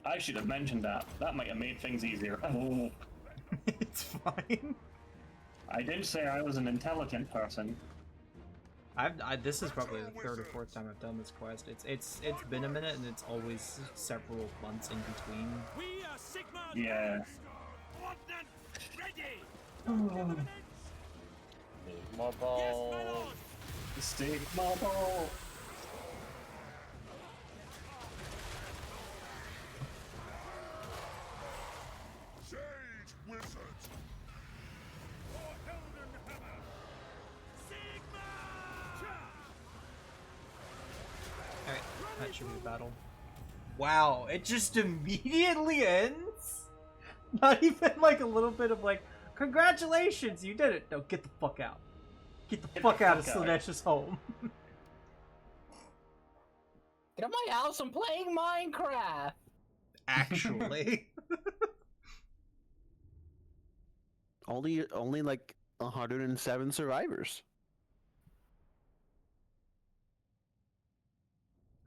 H: I should have mentioned that. That might have made things easier. Oh.
F: It's fine.
H: I did say I was an intelligent person.
F: This is probably the third or fourth time I've done this quest. It's been a minute, and it's always several months in between.
H: Yeah.
V: Sigma ball.
H: Sigma ball.
G: Sage wizard! For Heldenhammer! Sigma!
F: Alright, that should be a battle. Wow, it just immediately ends? Not even like a little bit of like, congratulations, you did it. No, get the fuck out. Get the fuck out of Slaanesha's home.
V: Get out of my house, I'm playing Minecraft!
F: Actually.
A: Only like 107 survivors.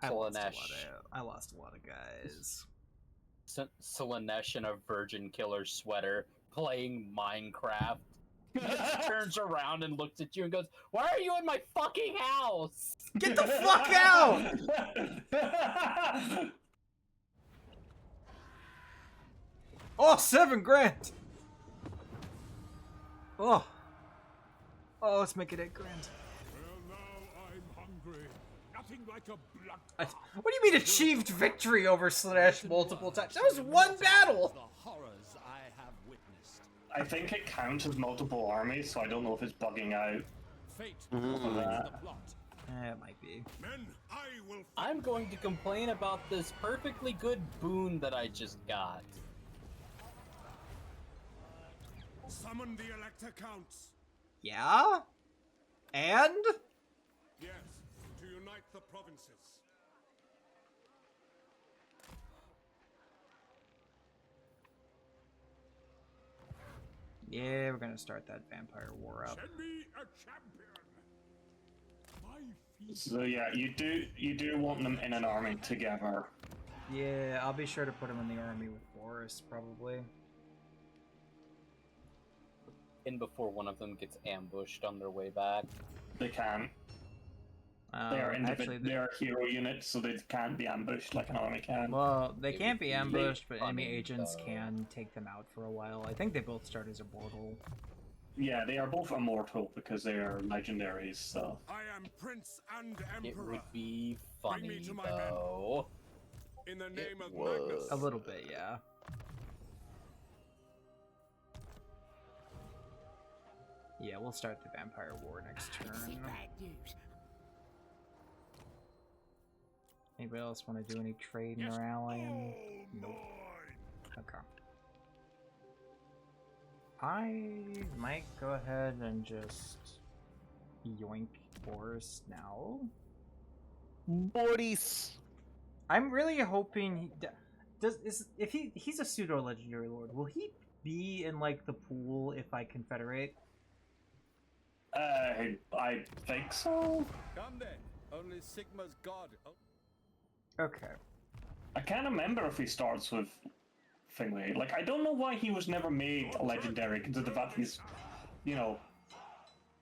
F: I lost
V: Slanesh.
F: I lost a lot of guys.
V: Slanesh in a virgin killer sweater playing Minecraft. He just turns around and looks at you and goes, "Why are you in my fucking house?
F: Get the fuck out!" Oh, 7 grand! Oh. Oh, let's make it 8 grand.
G: Well, now I'm hungry. Nothing like a blood.
F: What do you mean achieved victory over Slanesh multiple times? That was one battle!
G: The horrors I have witnessed.
H: I think it counts as multiple armies, so I don't know if it's bugging out.
G: Fate
H: for that.
G: the plot.
F: It might be.
G: Men, I will.
V: I'm going to complain about this perfectly good boon that I just got.
G: Summon the Elector Counts.
F: Yeah? And?
G: Yes, to unite the provinces.
F: Yeah, we're gonna start that vampire war up.
G: Send me a champion. My feet.
H: So yeah, you do want them in an army together.
F: Yeah, I'll be sure to put him in the army with Boris, probably.
V: In before one of them gets ambushed on their way back.
H: They can. They are they are hero units, so they can't be ambushed like an army can.
F: Well, they can't be ambushed, but enemy agents can take them out for a while. I think they both start as immortal.
H: Yeah, they are both immortal because they are legendaries, so.
G: I am Prince and Emperor.
V: It would be
G: Bring me
V: funny
G: to my
V: though.
G: In the name of Magnus.
F: A little bit, yeah. Yeah, we'll start the vampire war next turn. Anybody else want to do any trading or allying? Nope. Okay. I might go ahead and just yoink Boris now.
A: Boris!
F: I'm really hoping he he's a pseudo legendary lord. Will he be in like the pool if I confederate?
H: I think so.
G: Come then. Only Sigma's god. Oh.
F: Okay.
H: I can't remember if he starts with Finlay. Like, I don't know why he was never made a legendary, considering the fact he's, you know,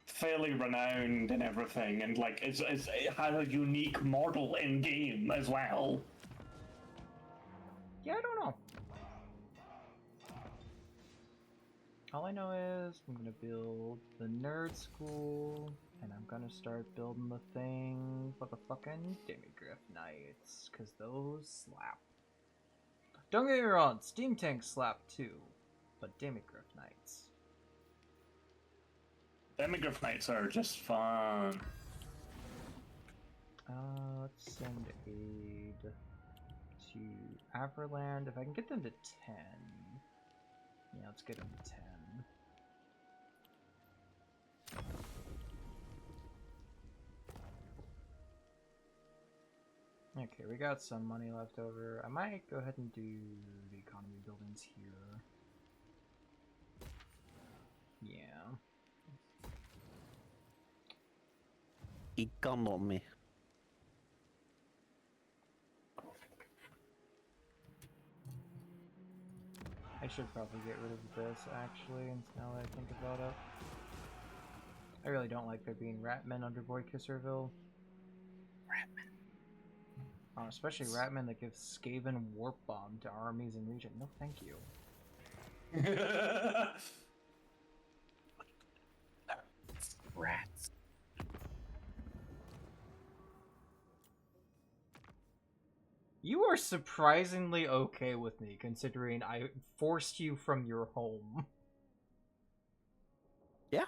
H: fairly renowned and everything, and like it has a unique model in game as well.
F: Yeah, I don't know. All I know is I'm gonna build the nerd school, and I'm gonna start building the thing for the fucking Demigriff Knights, cause those slap. Don't get me wrong, Steam Tanks slap too, but Demigriff Knights.
H: Demigriff Knights are just fun.
F: Let's send aid to Averland. If I can get them to 10. Yeah, let's get them to 10. Okay, we got some money left over. I might go ahead and do the economy buildings here. Yeah.
A: Economy.
F: I should probably get rid of this, actually, now that I think about it. I really don't like there being Ratmen under Boy Kisserville.
V: Ratmen.
F: Oh, especially Ratmen that give Skaven Warp Bomb to armies in region. No, thank you.
V: Rats.
F: You are surprisingly okay with me, considering I forced you from your home.
A: Yeah.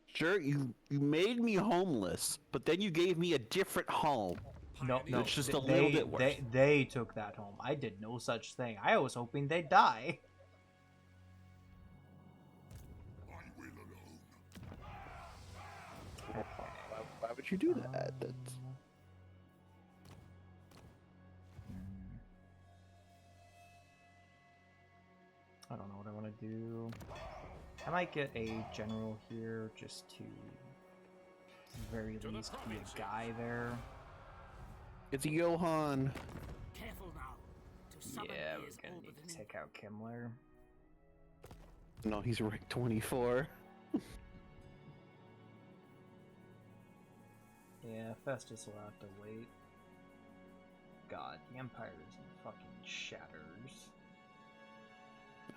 A: Sure, you made me homeless, but then you gave me a different home.
F: No,
A: it's just a little bit worse.
F: They took that home. I did no such thing. I was hoping they'd die.
A: Why would you do that? That's...
F: might get a general here just to, at the very least, be a guy there.
A: It's Johan.
N: Careful now. To summon
F: Yeah,
N: is
F: we're gonna
N: all
F: need
N: but
F: to
N: an
F: take out Kimmler.
A: No, he's rank 24.
F: Yeah, Festus will have to wait. God, the Empire is in fucking shatters.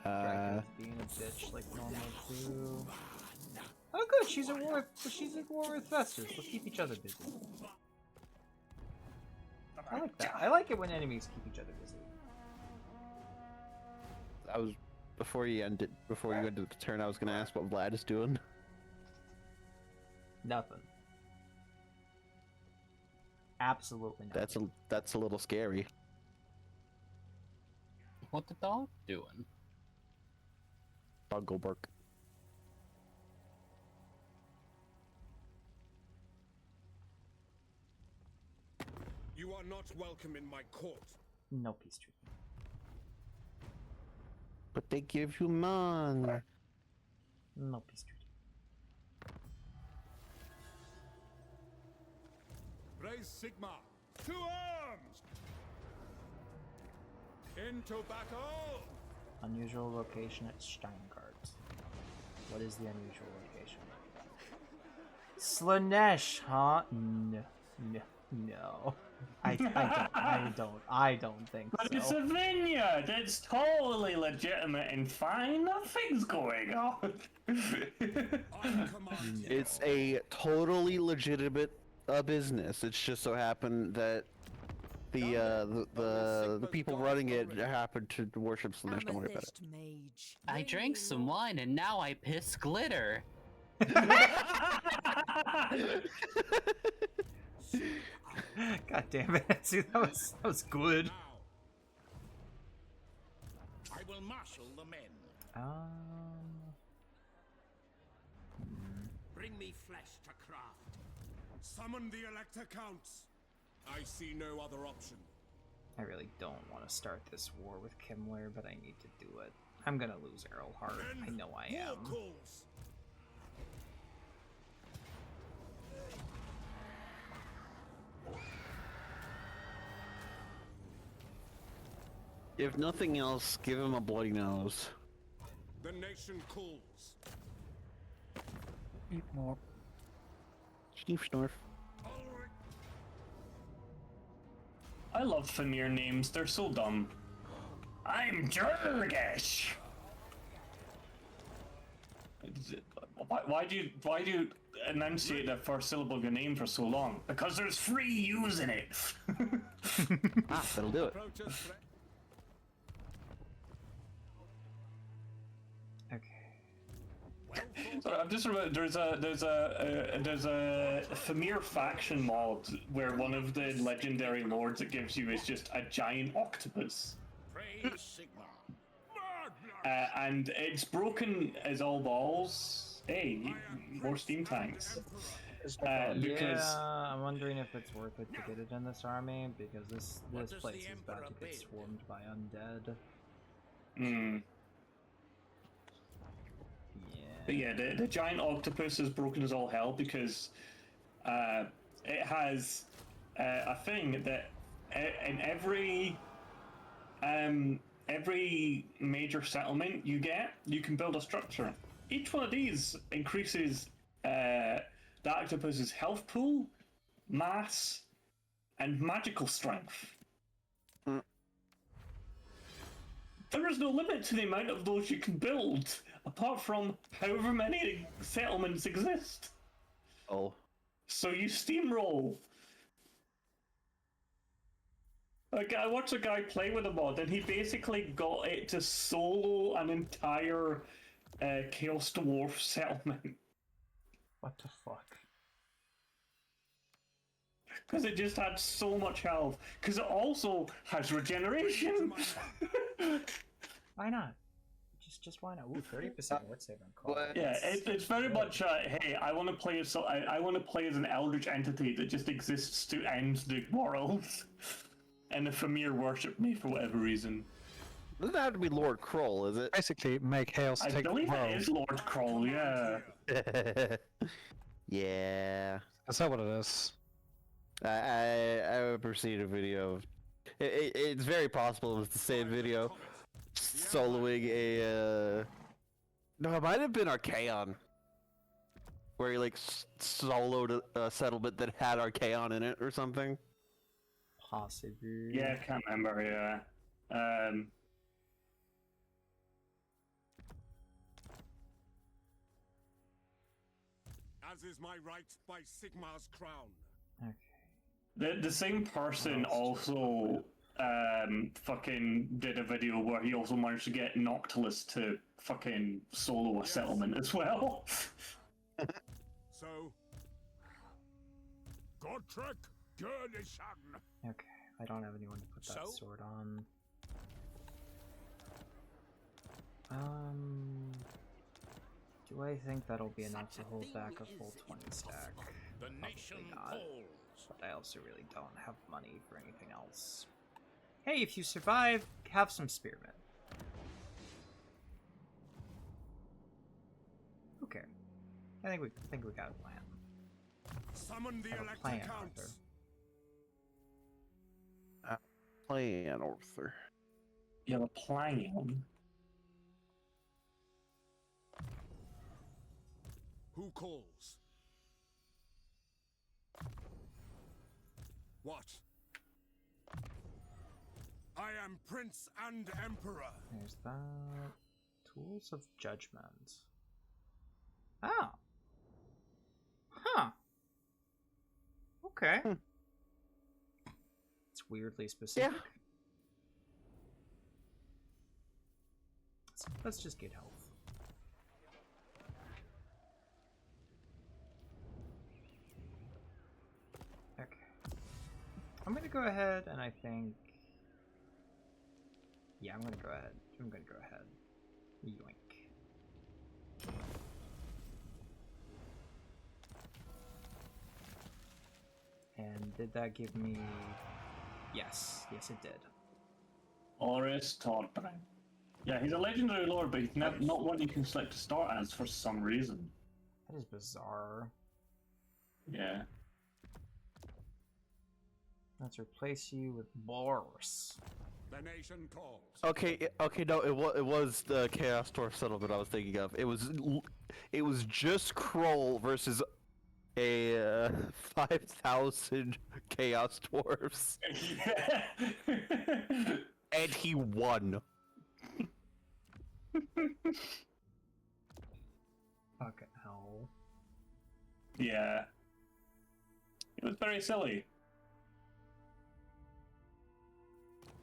F: Dracula's being a bitch like normal too. Oh good, she's at war with Festus. Let's keep each other busy. I like that. I like it when enemies keep each other busy.
A: I was before you ended the turn. I was gonna ask what Vlad is doing.
F: Nothing. Absolutely nothing.
A: That's a little scary.
V: What the dog doing?
A: Bungle bark.
G: You are not welcome in my court.
F: No peace treaty.
A: But they give you money.
F: No peace treaty.
G: Raise Sigma. To arms! Into battle!
F: Unusual location at Steingart. What is the unusual location? Slanesh, huh? No. I don't think
H: But
F: so.
H: it's a vineyard. It's totally legitimate and fine. Nothing's going on.
A: It's a totally legitimate business. It's just so happened that the people running it happen to worship Slanesh. Don't worry about it.
E: Mage.
V: I drank some wine and now I piss glitter.
F: God damn it! See, that was good.
G: I will marshal the men. Bring me flesh to craft. Summon the Elector Counts. I see no other option.
F: I really don't want to start this war with Kimmler, but I need to do it. I'm gonna lose Errolhart. I know I am.
G: Calls.
A: If nothing else, give him a bloody nose.
G: The nation calls.
R: Eat more.
A: Chief Snorf.
H: I love Famir names. They're so dumb. I'm Jurgish. Why do you enunciate the first syllable of your name for so long? Because there's free use in it.
A: That'll do it.
H: So I'm just remember there's a Famir faction mod where one of the legendary lords it gives you is just a giant octopus. And it's broken as all balls. Hey, more steam tanks. Because
F: Yeah, I'm wondering if it's worth it to get it in this army, because this place is about to get swarmed by undead.
H: But yeah, the giant octopus is broken as all hell because it has a thing that in every major settlement you can build a structure. Each one of these increases the octopus's health pool, mass, and magical strength. There is no limit to the amount of those you can build, apart from however many settlements exist.
A: Oh.
H: So you steamroll. Like, I watched a guy play with a mod, and he basically got it to solo an entire Chaos Dwarf settlement.
F: What the fuck?
H: Because it just had so much health. Because it also has regeneration.
F: Why not? Just why not? Ooh, 30% word save on call.
H: Yeah, it's very much hey, I want to play as I want to play as an eldritch entity that just exists to end the world, and the Famir worship me for whatever reason.
A: Doesn't have to be Lord Kroll, is it?
R: Basically, make Chaos
H: I
R: take
H: believe
R: control.
H: it is Lord Kroll, yeah.
A: Yeah.
R: Is that what it is?
A: I proceeded a video. It's very possible it was the same video. Soloing a. No, it might have been Archaon. Where he like soloed a settlement that had Archaon in it or something.
F: Possibly.
H: Yeah, I can't remember, yeah.
G: As is my right by Sigmar's crown.
H: The same person also fucking did a video where he also managed to get Noctilus to fucking solo a settlement as well.
G: So, Godtrek Gurnishan.
F: Okay, I don't have anyone to put that sword on. Do I think that'll be enough to hold back a full 20 stack?
G: The nation
F: not. But I also really don't have money for anything else. Hey, if you survive, have some spearmen. Okay, I think we got a plan.
G: Summon the
F: Have a plan, Arthur.
A: Plan, Arthur.
H: You have a plan?
G: Who calls? What? I am Prince and Emperor.
F: There's that. Tools of Judgment. Oh. Huh. Okay. It's weirdly specific.
A: Yeah.
F: Let's just get health. Okay. I'm gonna go ahead and I think... Yeah, I'm gonna go ahead. Yoink. And did that give me... Yes. Yes, it did.
H: Oris Torbrand. Yeah, he's a legendary lord, but he's not one you can select to start as for some reason.
F: That is bizarre.
H: Yeah.
F: Let's replace you with Boris.
G: The nation calls.
A: Okay, no, it was the Chaos Dwarf settlement I was thinking of. It was just Kroll versus a 5,000 Chaos Dwarfs. And he won.
F: Fucking hell.
H: Yeah. It was very silly.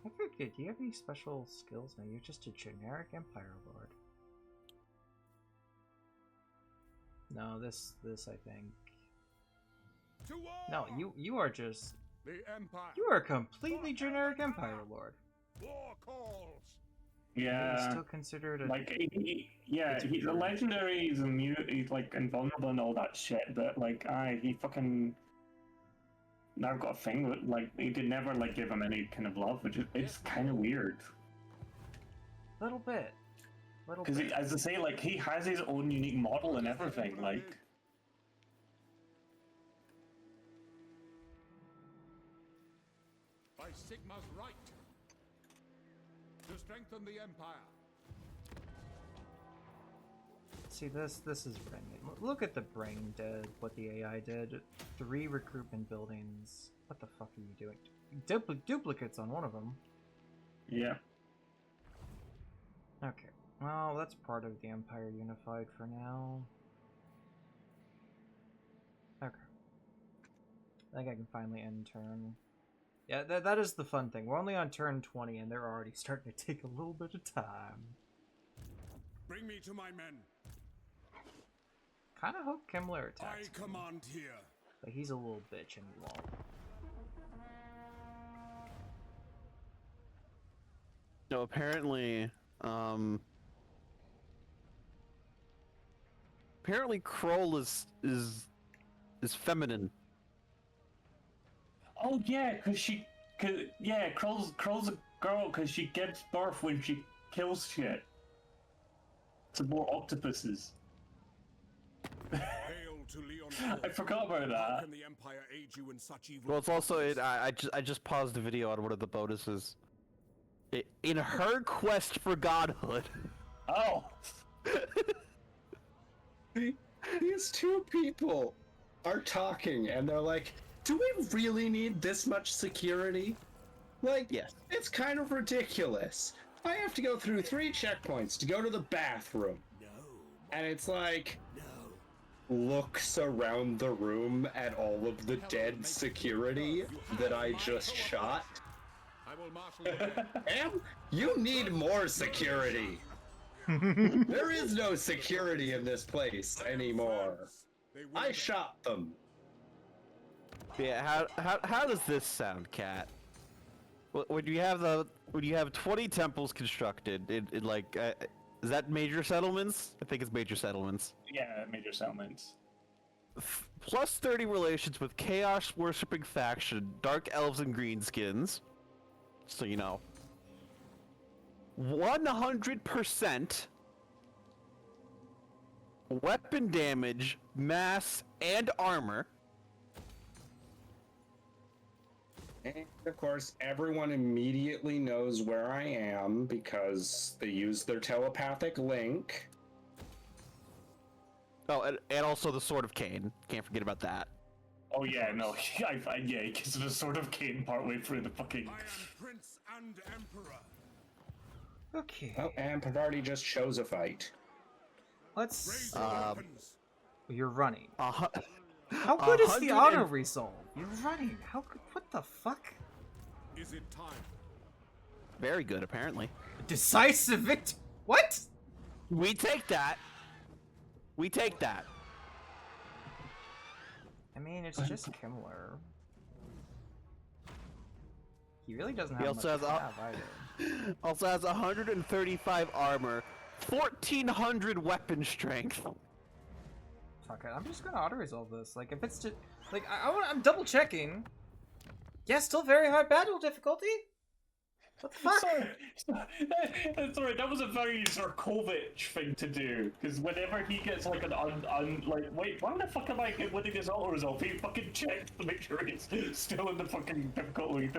F: I forget, do you have any special skills? No, you're just a generic Empire Lord. No, this I think. No, you are just...
G: The Empire.
F: You are a completely generic Empire Lord.
G: War calls.
H: Yeah.
F: He's still considered a...
H: Like, he's a legendary, he's immune, he's like invulnerable and all that shit, but like, he fucking never got a thing with, like, he did never like give him any kind of love, which is, it's kind of weird.
F: Little bit.
H: Because as I say, like, he has his own unique model and everything, like.
G: By Sigma's right. To strengthen the Empire.
F: See, this is brain. Look at the brain dead, what the AI did. 3 recruitment buildings. What the fuck are you doing? Duplicates on one of them.
H: Yeah.
F: Okay. Well, that's part of the Empire Unified for now. Okay. I think I can finally end turn. Yeah, that is the fun thing. We're only on turn 20 and they're already starting to take a little bit of time.
G: Bring me to my men.
F: Kinda hope Kimmler attacks
G: I command here.
F: But he's a little bitch and he won't.
A: No, apparently, apparently Kroll is feminine.
H: Oh yeah, cause Kroll's Girl, because she gives birth when she kills shit. To more octopuses. I forgot about that.
A: Well, it's also I just paused the video on one of the bonuses. In her quest for godhood.
H: Oh.
I: These two people are talking, and they're like, "Do we really need this much security? Like,
A: yes,
I: it's kind of ridiculous. I have to go through 3 checkpoints to go to the bathroom." And it's like, looks around the room at all of the dead security that I just shot. Ma'am, you need more security. There is no security in this place anymore. I shot them.
A: Yeah, how does this sound, Cat? When you have 20 temples constructed, it like is that major settlements? I think it's major settlements.
H: Yeah, major settlements.
A: Plus 30 relations with chaos worshipping faction, dark elves and greenskins. So you know. 100% weapon damage, mass, and armor.
I: And of course, everyone immediately knows where I am because they use their telepathic link.
A: Oh, and also the Sword of Cain. Can't forget about that.
H: Oh yeah, no, yeah, because of the Sword of Cain partway through the fucking...
G: I am Prince and Emperor.
F: Okay.
I: Oh, and Pavarti just chose a fight.
F: Let's... You're running.
A: How
F: good is the auto resolve? You're running. How good? What the fuck?
G: Is it time?
A: Very good, apparently.
F: Decisive victory. What?
A: We take that. We take that.
F: I mean, it's just Kimmler. He really doesn't have
A: He
F: much
A: also
F: to
A: has
F: have either.
A: Also has 135 armor, 1,400 weapon strength.
F: Fuck it, I'm just gonna auto-resolve this. Like, if it's just... Like, I'm double-checking. Yeah, still very hard battle difficulty? What the fuck?
H: Sorry, that was a very Zerkovich thing to do. Because whenever he gets like an like, wait, why the fuck am I winning this auto resolve? He fucking checks to make sure it's still in the fucking difficulty.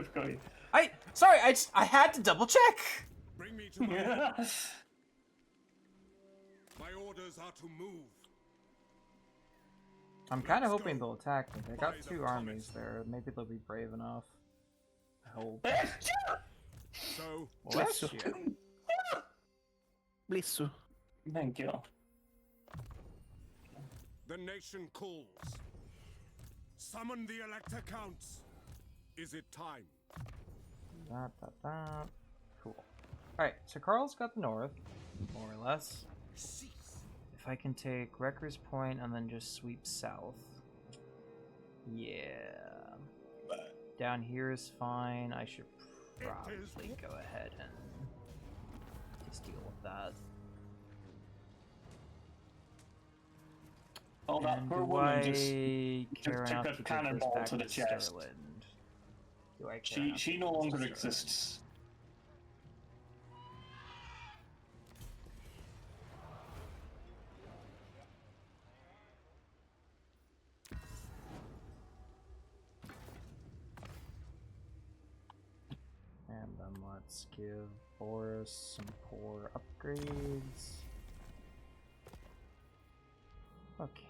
F: Sorry, I had to double-check!
G: Bring me to my My orders are to move.
F: I'm kind of hoping they'll attack me. They got 2 armies there. Maybe they'll be brave enough. I hope.
G: So,
F: Bless you.
A: Bless you.
H: Thank you.
G: The nation calls. Summon the Elector Counts. Is it time?
F: Cool. Alright, so Carl's got the north, more or less. If I can take Wrecker's Point and then just sweep south. Yeah. Down here is fine. I should probably go ahead and just deal with that.
H: Oh, that
F: And
H: poor
F: do
H: woman
F: I
H: just
F: care
H: took
F: enough
H: a
F: to take
H: cannonball
F: this
H: to the
F: back
H: chest.
F: Sterland? Do I care enough
H: She
F: to
H: no
F: take
H: longer
F: Sterland?
H: exists.
F: And then let's give Boris some poor upgrades. Okay,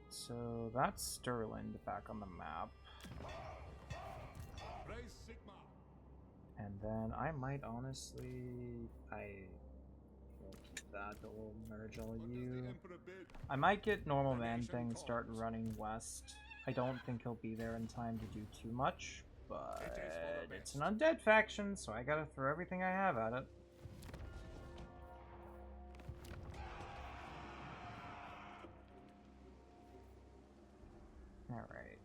F: so that's Sterling back on the map. And then I might honestly, will keep that, but we'll merge all of you. I might get normal man thing start running west. I don't think he'll be there in time to do too much, but it's an undead faction, so I gotta throw everything I have at it. Alright,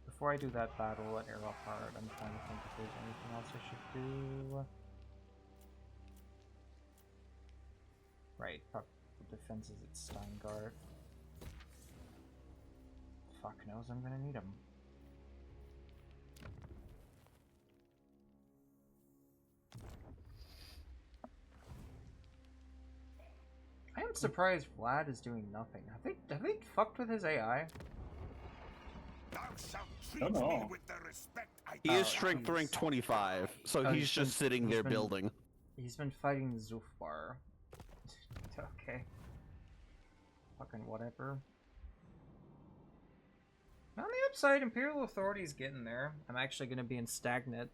F: before I do that battle at Arrowheart, I'm trying to think if there's anything else I should do. Right, defenses at Steingart. Fuck knows I'm gonna need them. am surprised Vlad is doing nothing. Have they fucked with his AI?
H: Oh no.
A: He is strength rank 25, so he's just sitting there building.
F: He's been fighting the Zufbar. Okay. Fucking whatever. On the upside, Imperial Authority's getting there. I'm actually gonna be in stagnant.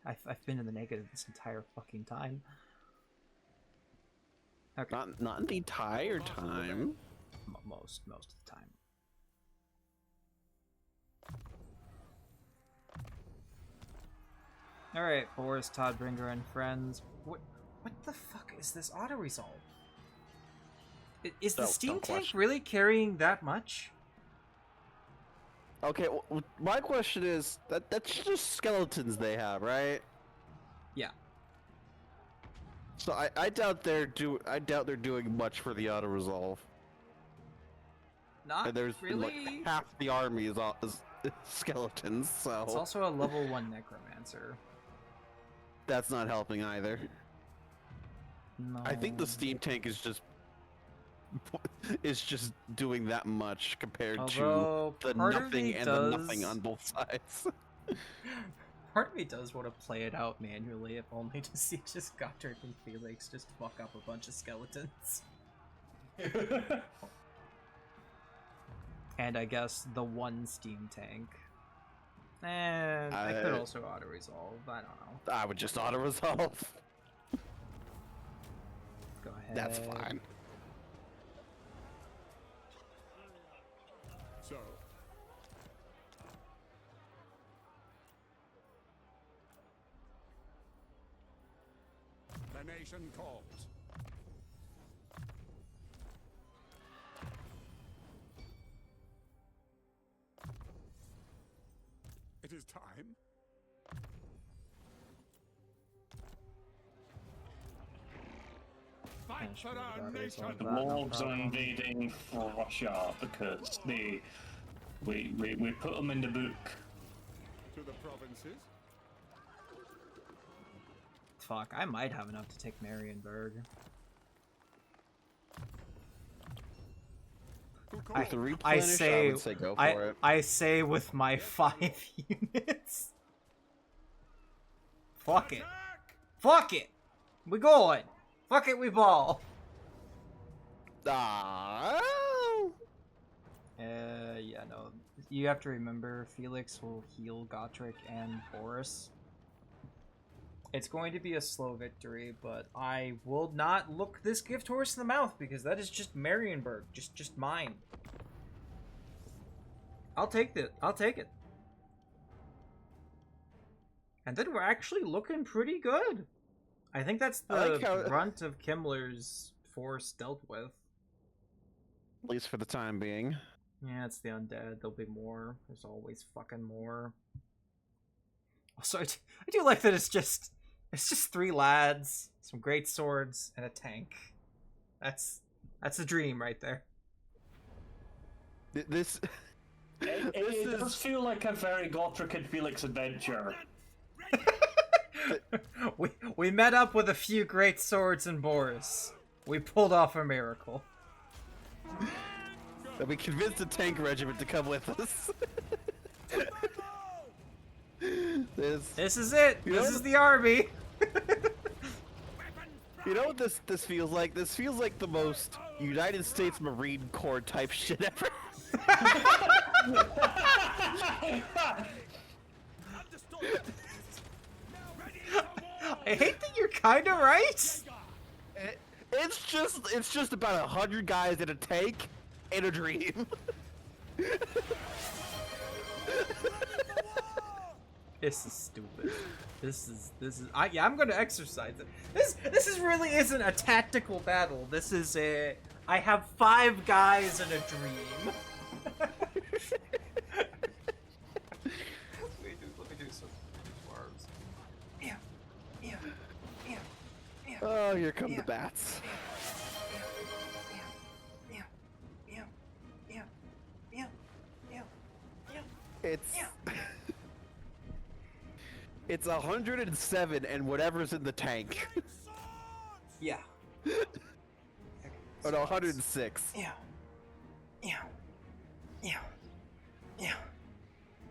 F: I've been in the negative this entire fucking time. Okay.
A: Not the entire time.
F: Most of the time. Alright, Boris, Toddbringer, and friends. What the fuck is this auto-resolve? Is the steam tank really carrying that much?
A: Okay, well, my question is, that's just skeletons they have, right?
F: Yeah.
A: So I doubt they're doing much for the auto-resolve.
F: Not
A: and there's
F: really.
A: Like, half the army is skeletons, so...
F: It's also a level 1 necromancer.
A: That's not helping either.
F: No.
A: I think the steam tank is just doing that much compared to the nothing and the nothing on both sides.
F: Part of me does want to play it out manually, if only to see just Goddard and Felix just fuck up a bunch of skeletons. And I guess the one steam tank. And I could also auto-resolve, I don't know.
A: I would just auto-resolve.
F: Go ahead.
A: That's fine.
G: So. The nation calls. It is time. Fight for our nation.
H: The Wolves are invading Russia because we put them in the book.
G: To the provinces.
F: Fuck, I might have enough to take Marienburg. I say
A: go for it.
F: I say with my 5 units. Fuck it. Fuck it. We going. Fuck it, we ball.
A: Ah.
F: Yeah, no. You have to remember, Felix will heal Gotrek and Boris. It's going to be a slow victory, but I will not look this gift horse in the mouth because that is just Marienburg, just mine. I'll take it. I'll take it. And then we're actually looking pretty good. I think that's the brunt of Kimmler's force dealt with.
A: At least for the time being.
F: Yeah, it's the undead. There'll be more. There's always fucking more. Also, I do like that it's just 3 lads, some great swords, and a tank. That's a dream right there.
H: It does feel like a very Gotrek and Felix adventure.
F: we met up with a few great swords and Boris. We pulled off a miracle.
A: And we convinced the tank regiment to come with us.
F: This is it. This is the army.
A: You know what this feels like? This feels like the most United States Marine Corps type shit ever.
F: I hate that you're kind of right.
A: It's just about 100 guys in a tank and a dream.
F: This is stupid. This is yeah, I'm gonna exercise it. This really isn't a tactical battle. This is I have 5 guys in a dream. Let me do some arms. Yeah.
A: Oh, here come the bats. It's 107 and whatever's in the tank.
F: Yeah.
A: Oh no, 106.
M: Yeah. Yeah. Yeah. Yeah.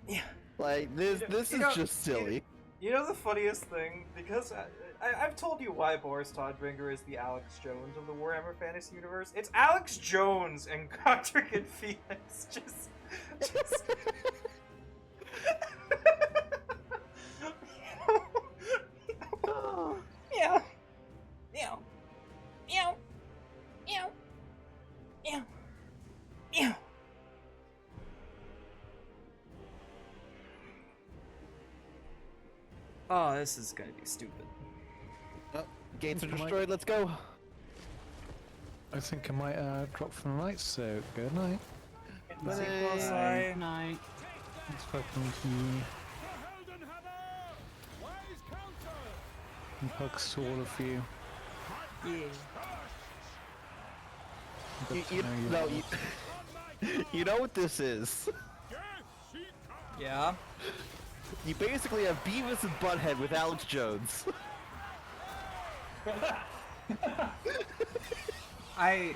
M: Yeah.
A: Like this is just silly.
M: You know the funniest thing? Because I've told you why Boris Todbringer is the Alex Jones of the Warhammer Fantasy Universe. It's Alex Jones and Godric and Phoenix. Just... Yeah. Yeah. Yeah. Yeah. Yeah. Yeah. Oh, this is gonna be stupid.
A: Oh, gates are destroyed, let's go.
R: I think I might drop from the night, so good night.
M: Good
V: night.
R: It's fucking key. And hugs to all of you.
A: You know what this is?
M: Yeah?
A: You basically have Beavis and Butthead with Alex Jones. And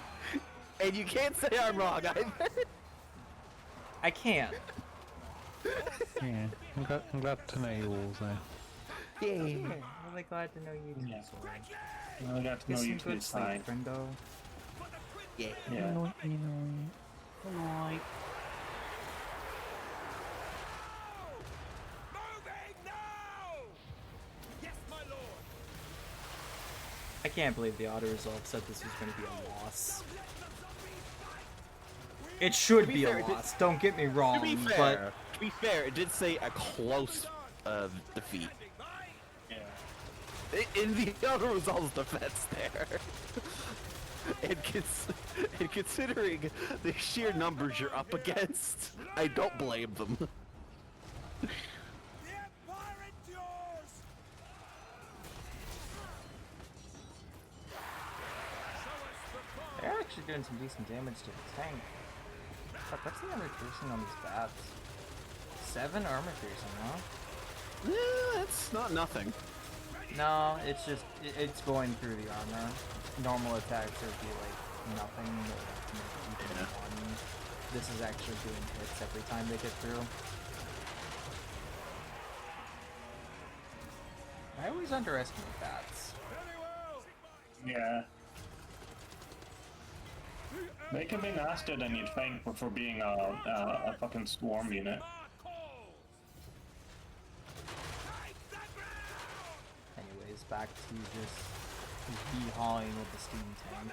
A: you can't say I'm wrong either.
M: I can't.
R: Yeah, I'm glad to know you all there.
A: Yeah.
M: Really glad to know you too.
H: I got to know you too, fine.
M: Friendo.
A: Yeah.
H: Yeah.
V: Good night.
M: I can't believe the auto-resolve said this was going to be a loss. It should be a loss, don't get me wrong,
A: To be fair, it did say a close defeat. Yeah. In the auto-resolve's defense there. And considering the sheer numbers you're up against, I don't blame them.
M: They're actually doing some decent damage to the tank. Fuck, what's the armor piercing on these bats? 7 armor piercing, huh?
A: Yeah, it's not nothing.
M: No, it's just, it's going through the armor. Normal attacks would be like nothing, or like even 1. This is actually doing hits every time they get through. I always underestimate bats.
H: Yeah. They can be nastier than you'd think for being a fucking swarm unit.
M: Anyways, back to just hee-hawing with the steam tank.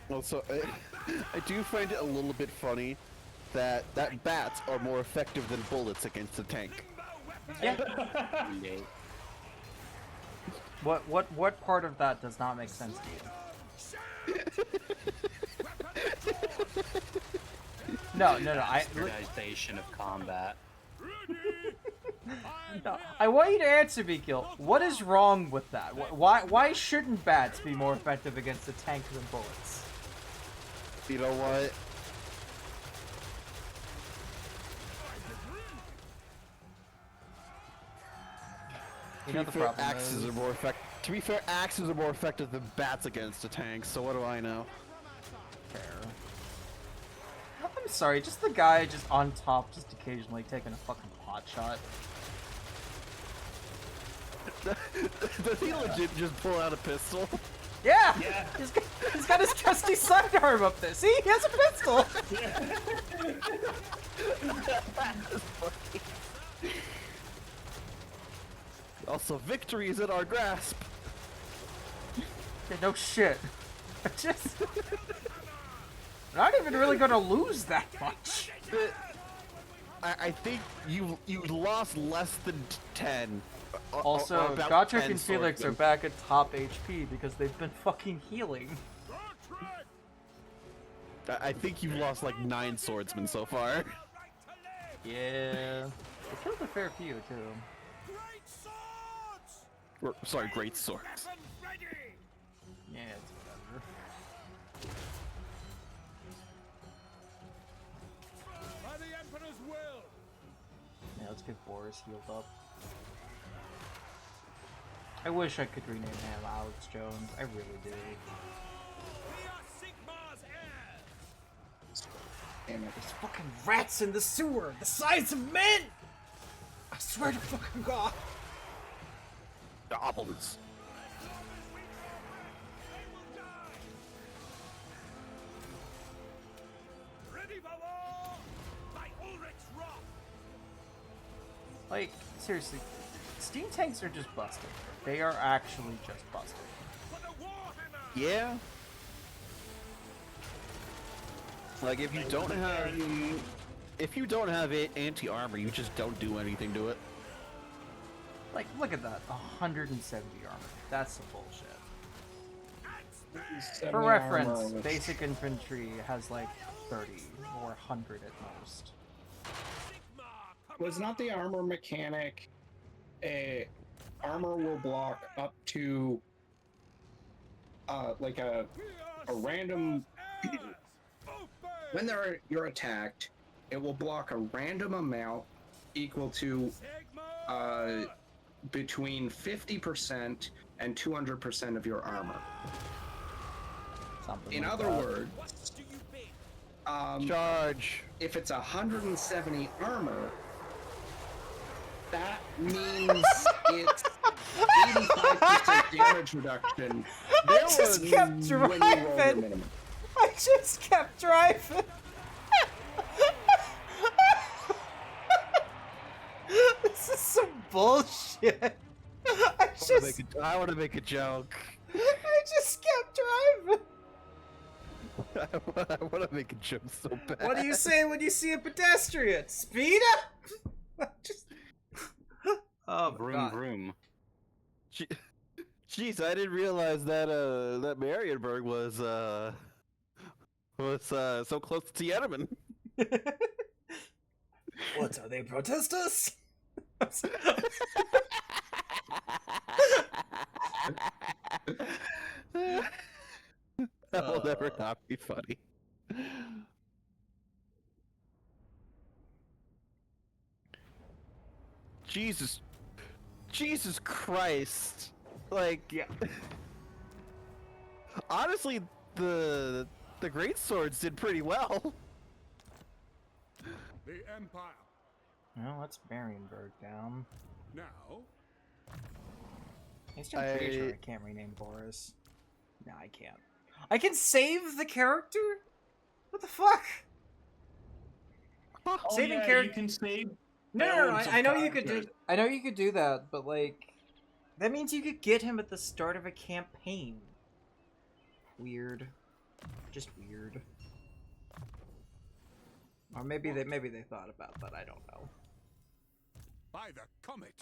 A: Also, I do find it a little bit funny that bats are more effective than bullets against the tank.
M: Yeah. What part of that does not make sense to you? No.
V: Standardization of combat.
M: No, I want you to answer me, Gil. What is wrong with that? Why shouldn't bats be more effective against a tank than bullets?
A: You know what?
M: You know the problem
A: axes are more effective. To be fair, axes are more effective than bats against a tank. So what do I know?
M: Fair. I'm sorry, just the guy just on top, just occasionally taking a fucking pot shot.
A: Does he legit just pull out a pistol?
M: Yeah! He's got his trusty sidearm up there. See? He has a pistol!
A: Also, victory is in our grasp.
M: Yeah, no shit. We're not even really gonna lose that much.
A: I think you lost less than 10.
M: Also, Godric and Felix are back at top HP because they've been fucking healing.
A: I think you've lost like 9 swordsmen so far.
M: Yeah. They killed a fair few, too.
A: Sorry, great swords.
M: Yeah, it's whatever.
G: By the Emperor's will.
M: Yeah, let's get Boris healed up. I wish I could rename him Alex Jones. I really do.
I: Damn it.
M: There's fucking rats in the sewer, the size of men! I swear to fucking God.
A: Goblins.
M: Like, seriously, steam tanks are just busted. They are actually just busted.
A: Yeah. Like if you don't have anti-armor, you just don't do anything to it.
M: Like, look at that, 170 armor. That's some bullshit. For reference, basic infantry has like 30 or 100 at most.
I: Was not the armor mechanic armor will block up to like a random when you're attacked, it will block a random amount equal to between 50% and 200% of your armor.
M: Something
I: In
M: like
I: other
M: that.
I: words,
A: charge.
I: If it's 170 armor, that means it's 85% damage reduction.
M: I just kept driving. I just kept driving. This is some bullshit.
A: I want to make a joke.
M: I just kept driving.
A: I want to make a joke so bad.
M: What do you say when you see a pedestrian? Speed up. Oh,
B: vroom
M: God.
B: vroom.
A: Jeez, I didn't realize that that Marienburg was so close to Tiananmen.
M: What, are they protesters?
A: That will never not be funny. Jesus Christ. Like,
M: yeah.
A: Honestly, the great swords did pretty well.
G: The Empire.
M: Well, let's Marienburg down.
G: Now.
M: I'm still pretty sure I can't rename Boris. No, I can't. I can save the character? What the fuck? Saving character.
H: You can save.
M: No, I know you could do. I know you could do that, but like, that means you could get him at the start of a campaign. Weird. Just weird. Or maybe they thought about that. I don't know.
G: By the comet.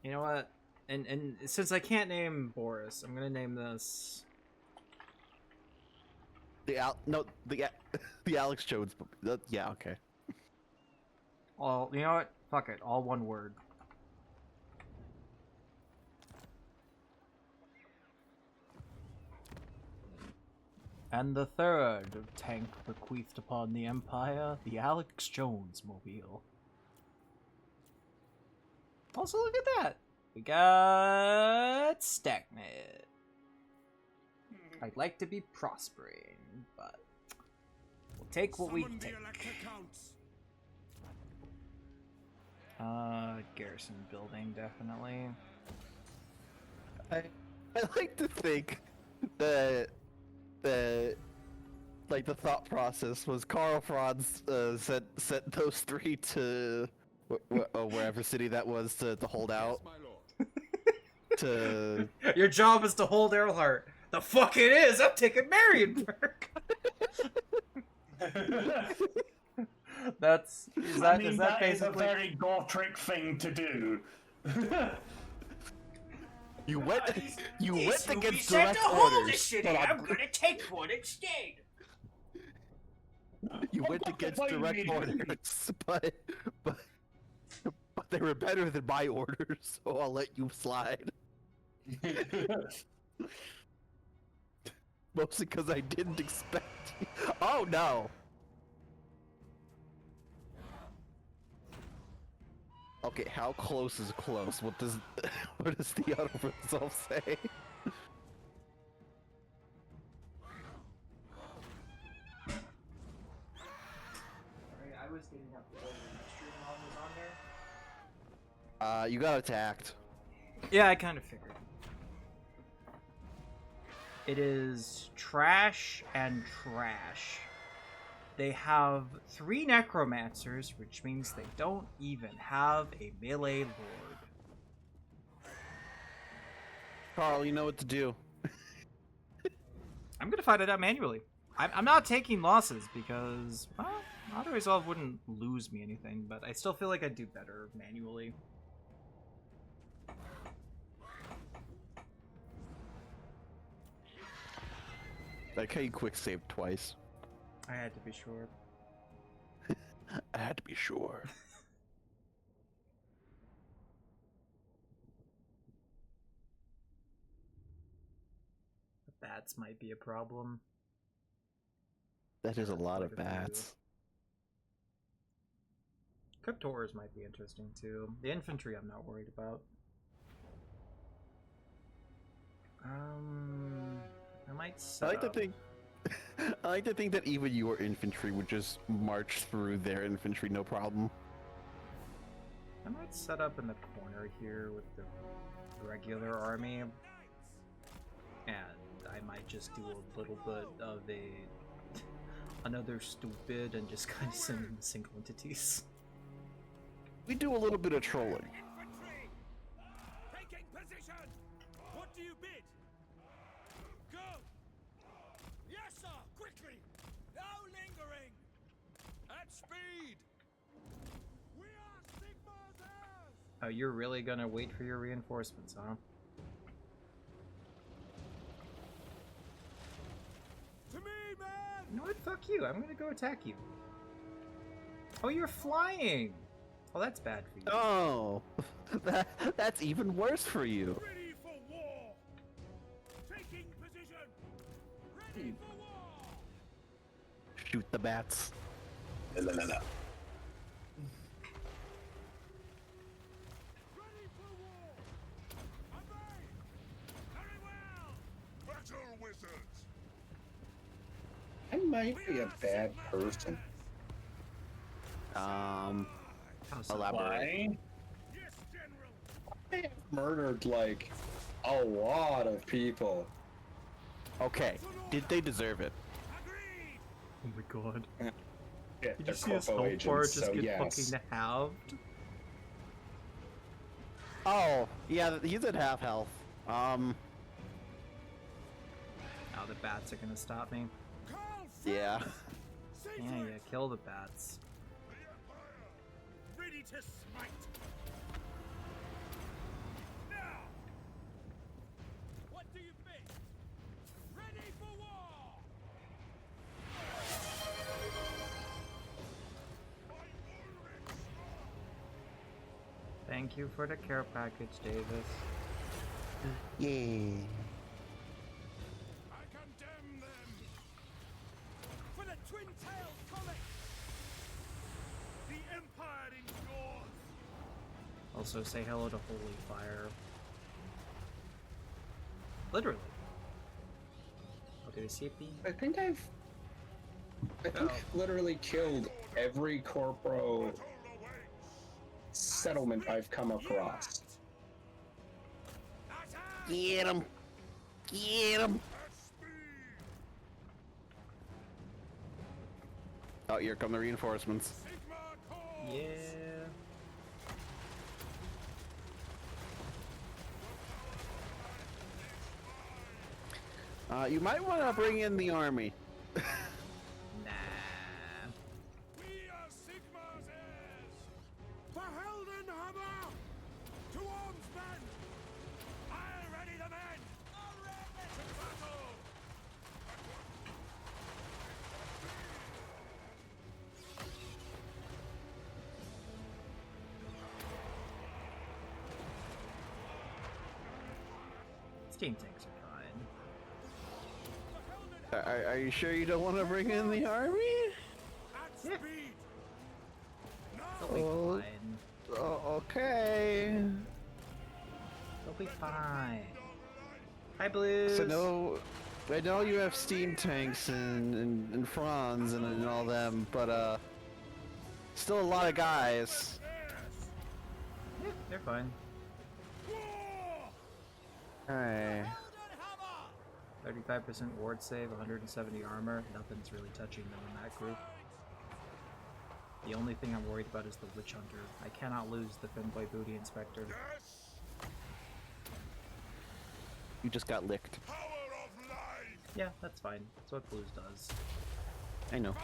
M: You know what? And since I can't name Boris, I'm gonna name this.
A: The Alex Jones. Yeah, okay.
M: Well, you know what? Fuck it. All one word. And the third tank bequeathed upon the Empire, the Alex Jones Mobile. Also, look at that. We got stagnant. I'd like to be prospering, but we'll take what we can take. Garrison building, definitely.
A: I like to think that like the thought process was Karl Franz sent those three to wherever city that was to hold out. To
M: Your job is to hold Earlhart. The fuck it is! I'm taking Marienburg. Is that basically
H: is a very Gothic thing to do.
A: You went against
M: said
A: direct
M: to hold
A: orders.
M: the city.
A: but
M: I'm gonna take one instead.
A: You went against direct orders, but they were better than my orders, so I'll let you slide. Mostly because I didn't expect you. Oh no! Okay, how close is close? What does the other result say? You got attacked.
M: Yeah, I kind of figured. It is trash and trash. They have 3 necromancers, which means they don't even have a melee lord.
A: Carl, you know what to do.
M: I'm gonna fight it out manually. I'm not taking losses because, well, Auto Resolve wouldn't lose me anything, but I still feel like I'd do better manually.
A: Like how you quick saved twice.
M: I had to be sure.
A: I had to be sure.
M: The bats might be a problem.
A: That is a lot
M: Quite
A: of
M: a few.
A: bats.
M: Cooked horrors might be interesting too. The infantry I'm not worried about. I might set
A: I like to
M: up-
A: think. I like to think that even your infantry would just march through their infantry, no problem.
M: I might set up in the corner here with the regular army, and I might just do a little bit of another stupid and just kind of send in single entities.
A: We do a little bit of trolling.
G: Taking position! What do you bid? Go! Yes, sir! Quickly! No lingering! At speed! We are Sigmar's heirs!
M: Oh, you're really gonna wait for your reinforcements, huh?
G: To me, man!
M: You know what? Fuck you. I'm gonna go attack you. Oh, you're flying! Oh, that's bad for you.
A: Oh, that's even worse for you.
G: Ready for war! Taking position! Ready for war!
A: Shoot the bats.
G: La la la la. Battle wizards!
I: I might be a bad person.
A: Elaborate.
I: I have murdered like a lot of people.
A: Okay, did they deserve it?
M: Oh my god.
I: Yeah,
M: Did
I: they're
M: you see his
I: corpo
M: health bar
I: agents,
M: just
I: so
M: get
I: yes.
M: fucking halved?
A: Oh, yeah, he's at half health.
M: Now the bats are gonna stop me.
A: Yeah.
M: Yeah, kill the bats.
G: Ready to smite! Now! What do you bid? Ready for war!
M: Thank you for the care package, Davis.
A: Yeah.
G: I condemn them! For the twin-tailed comet! The Empire endures!
M: Also, say hello to Holy Fire. Literally. I'll do a CP.
I: I think I've literally killed every corpo settlement I've come across.
A: Get him! Get him! Oh, here come the reinforcements.
M: Yeah.
A: You might want to bring in the army.
G: We are Sigmar's heirs! For Heldenhammer! To arms, men! I'll ready the men! To battle!
M: Steam tanks are fine.
A: Are you sure you don't want to bring in the army?
G: At speed!
M: They'll be
A: Oh.
M: fine.
A: Okay.
M: They'll be fine. Hi, Blues.
A: So no, I know you have steam tanks and Franz and all them, but Still a lot of guys.
M: Yeah, they're fine.
A: Alright.
M: 35% ward save, 170 armor. Nothing's really touching them in that group. The only thing I'm worried about is the Witch Hunter. I cannot lose the Femboy Booty Inspector.
A: You just got licked.
M: Yeah, that's fine. That's what Blues does.
A: I know.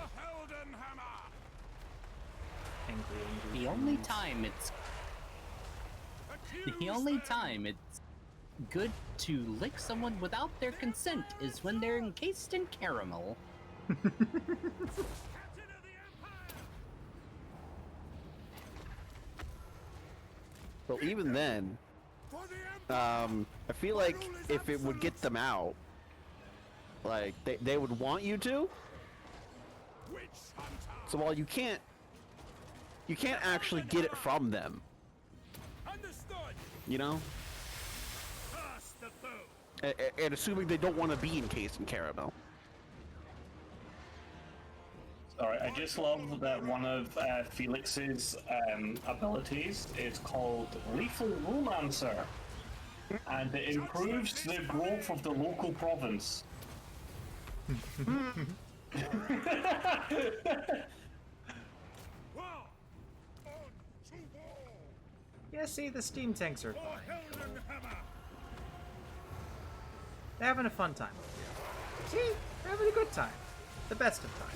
M: Angry.
V: The only time it's good to lick someone without their consent is when they're encased in caramel.
A: Well, even then, I feel like if it would get them out, like they would want you to. So while you can't actually get it from them. You know? And assuming they don't want to be encased in caramel.
H: Sorry, I just love that one of Felix's abilities is called Lethal Romancer, and it improves the growth of the local province.
M: Yeah, see, the steam tanks are fine. They're having a fun time over here. See? They're having a good time. The best of times.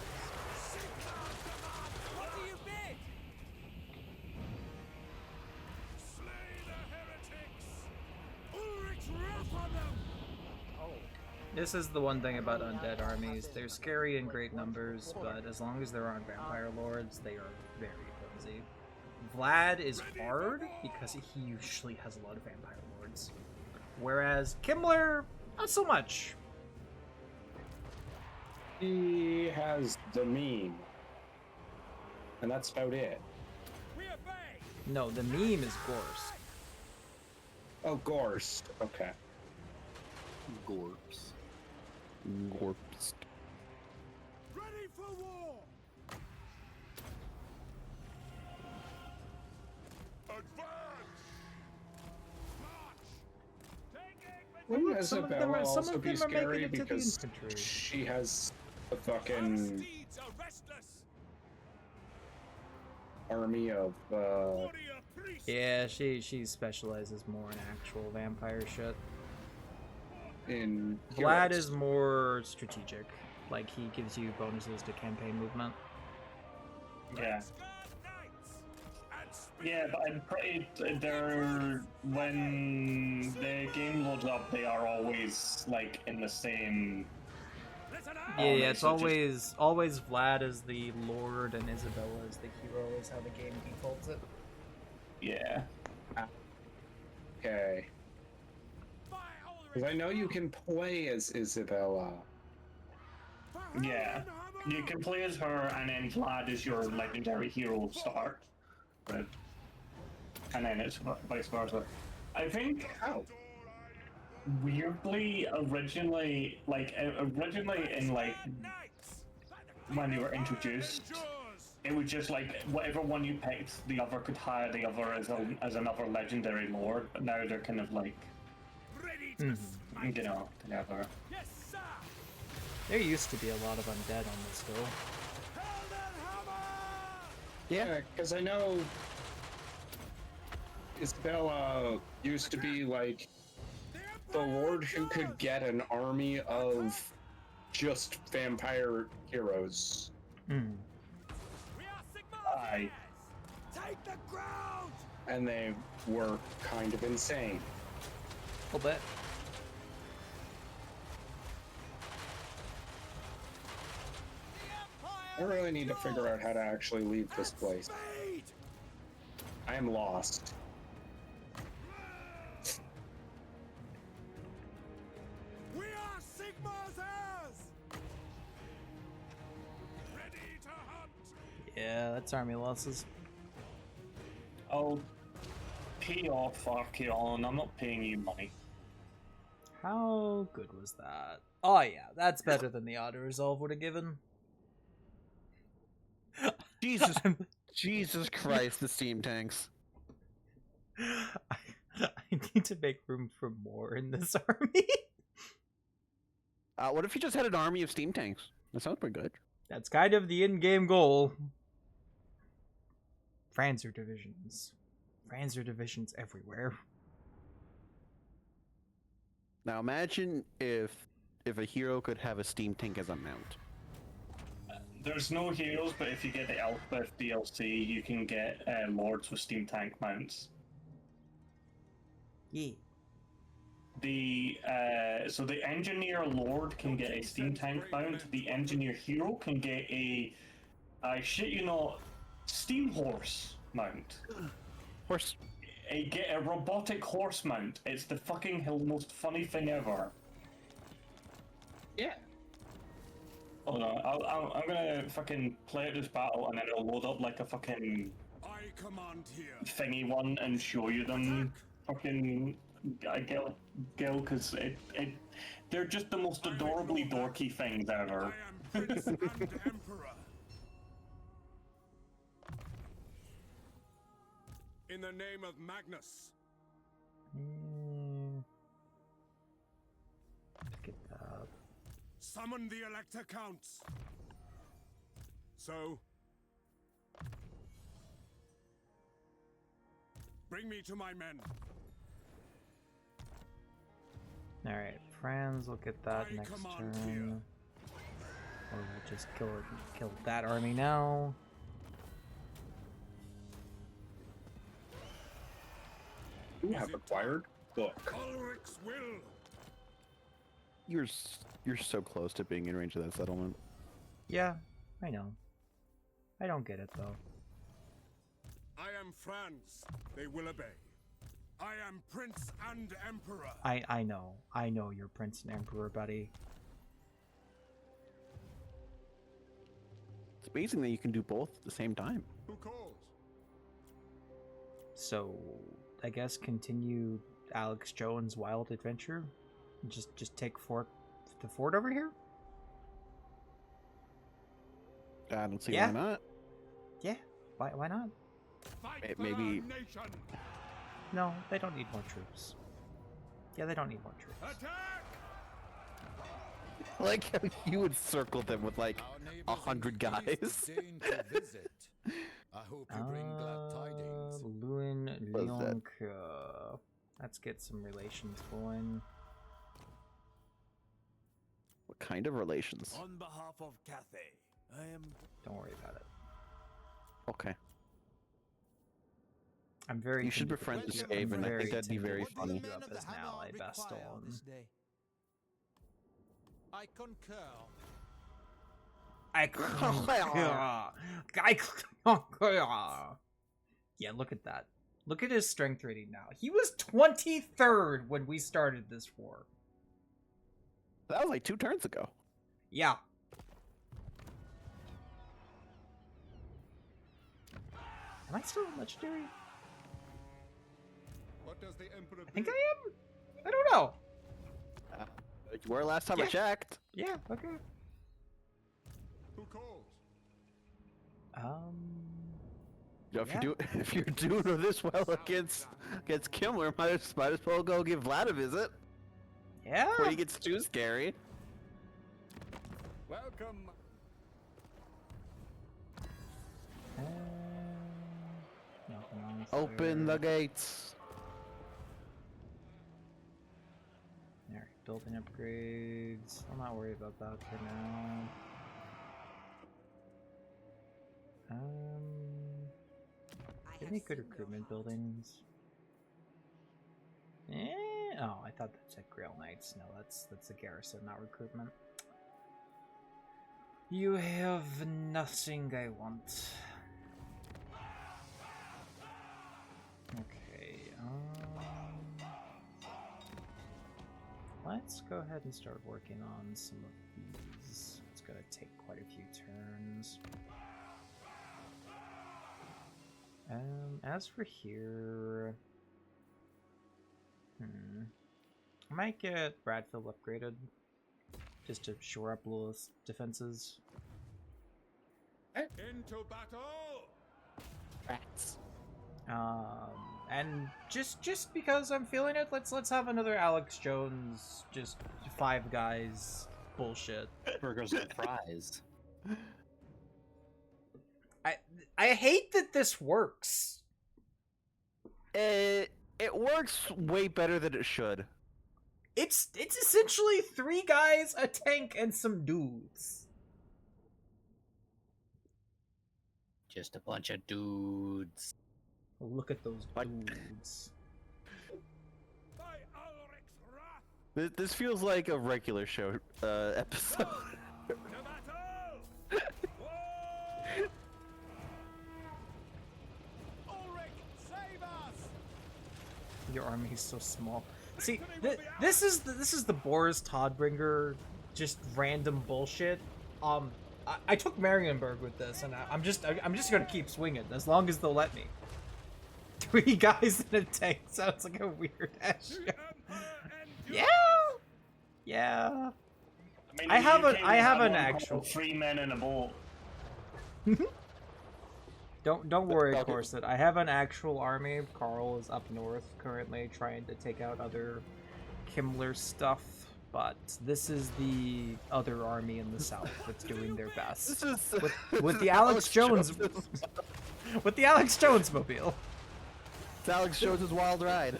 M: This is the one thing about undead armies. They're scary in great numbers, but as long as there aren't vampire lords, they are very flimsy. Vlad is hard because he usually has a lot of vampire lords. Whereas Kimmler, not so much.
I: He has the meme. And that's about it.
M: No, the meme is Gorst.
I: Oh, Gorst. Okay.
V: Gorps.
A: Gorpst.
G: Ready for war!
I: Wouldn't
M: Some of them
I: Isabella
M: are- some
I: also
M: of
I: be
M: them are making
I: scary
M: it to the
I: because
M: infantry.
I: she has a fucking army of
M: Yeah, she specializes more in actual vampire shit.
I: in
M: Vlad
I: heroes.
M: is more strategic. Like, he gives you bonuses to campaign movement.
H: Yeah. Yeah, but I'm pretty. They're when the game loads up, they are always like in the same.
M: Yeah,
H: army,
M: it's
H: so just-
M: always Vlad as the lord and Isabella as the hero is how the game defaults it.
H: Yeah.
I: Okay. Because I know you can play as Isabella.
H: Yeah. You can play as her, and then Vlad is your legendary hero start. But, and then it's vice versa. I think. Weirdly, originally in like when they were introduced, it was just like whatever one you picked, the other could hire the other as another legendary lord. But now they're kind of like, you know, together.
M: There used to be a lot of undead on this hill.
I: Yeah, because I know Isabella used to be like the lord who could get an army of just vampire heroes.
H: Aye.
G: Take the ground!
I: And they were kind of insane.
M: A little bit.
I: I really need to figure out how to actually leave this place. I am lost.
G: We are Sigmar's heirs! Ready to hunt!
M: Yeah, that's army losses.
H: Oh, pay off, Archeon. I'm not paying you money.
M: How good was that? Oh yeah, that's better than the auto resolve would have given.
A: Jesus, Jesus Christ, the steam tanks.
F: I need to make room for more in this army.
A: What if you just had an army of steam tanks? That sounds pretty good.
F: That's kind of the in-game goal. Franzer divisions. Franzer divisions everywhere.
A: Now imagine if a hero could have a steam tank as a mount.
H: There's no heroes, but if you get the Elspeth DLC, you can get lords with steam tank mounts.
F: Yeah.
H: So the engineer lord can get a steam tank mount. The engineer hero can get a, I shit you not, steam horse mount.
A: Horse.
H: Get a robotic horse mount. It's the fucking most funny thing ever.
I: Yeah.
H: Hold on, I'm gonna fucking play out this battle and then it'll load up like a fucking thingy one and show you them fucking Gil, because they're just the most adorably dorky things ever.
G: Prince and Emperor. In the name of Magnus.
F: Get that.
G: Summon the Elector Counts. So, bring me to my men.
F: Alright, Franz will get that next turn. Or we'll just kill that army now.
I: You have acquired book.
G: Ulrich's will.
A: You're so close to being in range of that settlement.
F: Yeah, I know. I don't get it though.
G: I am Franz. They will obey. I am Prince and Emperor.
F: I know you're Prince and Emperor, buddy.
A: It's amazing that you can do both at the same time.
G: Who calls?
F: So, I guess continue Alex Jones' wild adventure. Just take the fort over here.
A: I don't see why not.
F: Yeah, why not?
A: Maybe.
F: No, they don't need more troops. Yeah, they don't need more troops.
A: Like how you would circle them with like 100 guys.
B: I hope you bring glad tidings.
F: Lewin Lyonk. Let's get some relations going.
A: What kind of relations?
B: On behalf of Cathay, I am.
F: Don't worry about it.
A: Okay.
F: I'm very.
A: You should befriend the Skaven. I think that'd be very funny.
F: Up as an ally, Baston.
B: I concur.
F: I concur. Yeah, look at that. Look at his strength rating now. He was 23rd when we started this war.
A: That was like 2 turns ago.
F: Yeah. Am I still in Legendary?
G: What does the Emperor
F: I think I am. I don't know.
A: You were last time I checked.
F: Yeah. Okay.
G: Who calls?
A: You know, if you're doing this well against Kimmler, might as well go give Vlad a visit.
F: Yeah.
A: Before he gets too scary.
G: Welcome.
A: Open the gates.
F: Alright, building upgrades. I'll not worry about that for now. Any good recruitment buildings? Oh, I thought that said Grail Knights. No, that's a garrison, not recruitment. You have nothing I want. Okay, let's go ahead and start working on some of these. It's gonna take quite a few turns. As for here, I might get Bradfield upgraded just to shore up Lewis defenses.
G: Into battle!
A: Rats.
F: And just because I'm feeling it, let's have another Alex Jones, just Five Guys bullshit.
V: Burgers and fries.
F: I hate that this works.
A: It works way better than it should.
F: It's essentially 3 guys, a tank, and some dudes.
V: Just a bunch of dudes.
F: Look at those dudes.
A: This feels like a regular show episode.
F: Your army is so small. See, this is the Boris Todbringer, just random bullshit. I took Marienburg with this, and I'm just gonna keep swinging as long as they'll let me. 3 guys in a tank sounds like a weird ass show. Yeah, yeah. I have an actual
H: 3 men in a boat.
F: Don't worry, Corset. I have an actual army. Carl is up north currently trying to take out other Kimmler stuff, but this is the other army in the south that's doing their best. With the Alex Jones with the Alex Jones mobile.
A: It's Alex Jones' wild ride.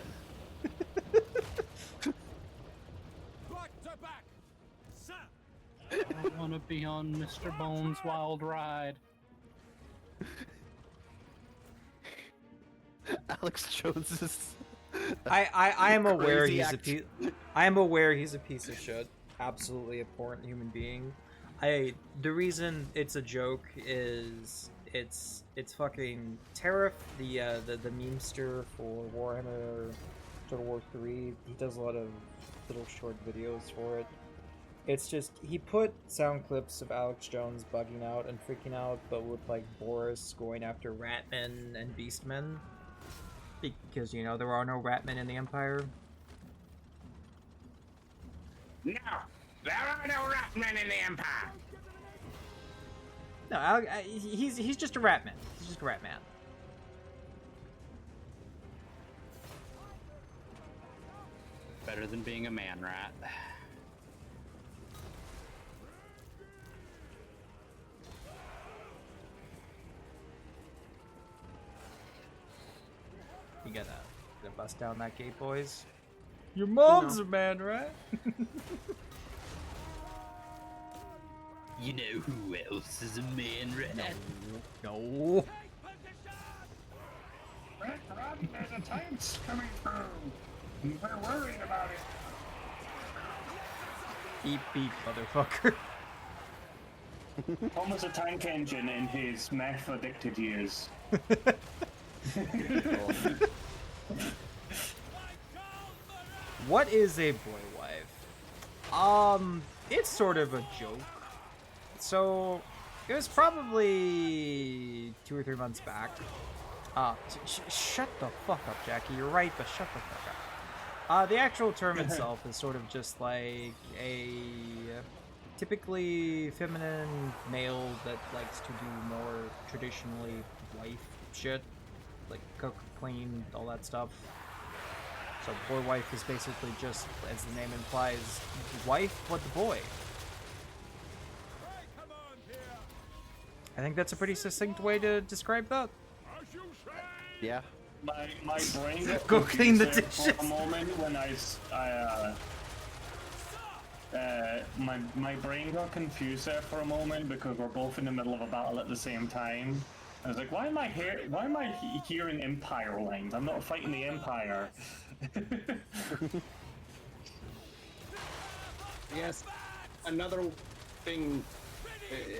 V: I want to be on Mr. Bones' wild ride.
A: Alex Jones is.
F: I am aware
A: Crazy
F: I am aware he's a piece of shit. Absolutely abhorrent human being. The reason it's a joke is it's fucking Tariff, the memester for Warhammer Total War 3. He does a lot of little short videos for it. It's just, he put sound clips of Alex Jones bugging out and freaking out, but with like Boris going after Ratmen and Beastmen. Because, you know, there are no Ratmen in the Empire.
I: No, there are no Ratmen in the Empire.
F: No, he's just a Ratman. He's just a Ratman.
V: Better than being a man rat.
F: You gotta bust down that gate, boys. Your mom's a man, right?
V: You know who else is a man rat?
F: No.
I: There's a tanks coming through. We're worried about it.
F: Beep beep, motherfucker.
H: Almost a tank engine in his meth addicted years.
F: What is a boy wife? It's sort of a joke. So, it was probably 2 or 3 months back. Shut the fuck up, Jackie. You're right, but shut the fuck up. The actual term itself is sort of just like a typically feminine male that likes to do more traditionally wife shit. Like cook, clean, all that stuff. So boy wife is basically just, as the name implies, wife but the boy. I think that's a pretty succinct way to describe that.
A: Yeah.
H: My brain got
F: Go clean the
H: confused there
F: dishes.
H: for a moment when my brain got confused there for a moment because we're both in the middle of a battle at the same time. I was like, why am I hearing Empire lines? I'm not fighting the Empire.
I: Yes, another thing,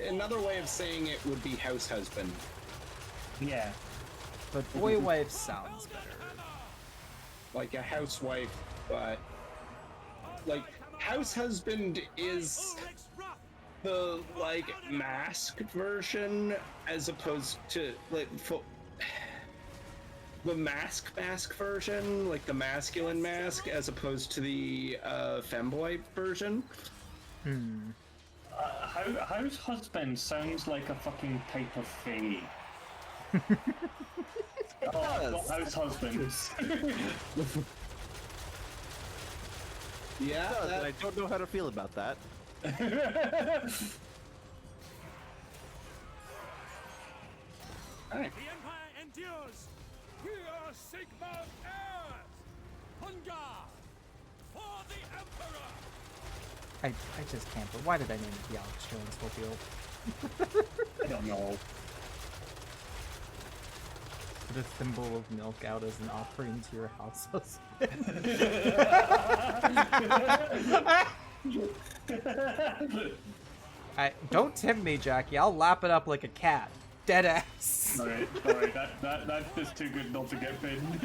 I: another way of saying it would be house husband.
H: Yeah.
F: But boy wife sounds better.
I: Like a housewife, but like house husband is the like masked version as opposed to like the mask version, like the masculine mask, as opposed to the femboy version.
H: House husband sounds like a fucking type of fae. House husbands.
I: Yeah,
A: It does, and I don't know how to feel about that.
G: The Empire endures. We are Sigmar's heirs. Hunger for the Emperor.
F: I just can't, but why did I name it the Alex Jones Mobile?
H: I don't know.
F: Put a thimble of milk out as an offering to your house don't tempt me, Jackie. I'll lap it up like a cat. Dead ass.
H: Alright, that's just too good not to get pinned.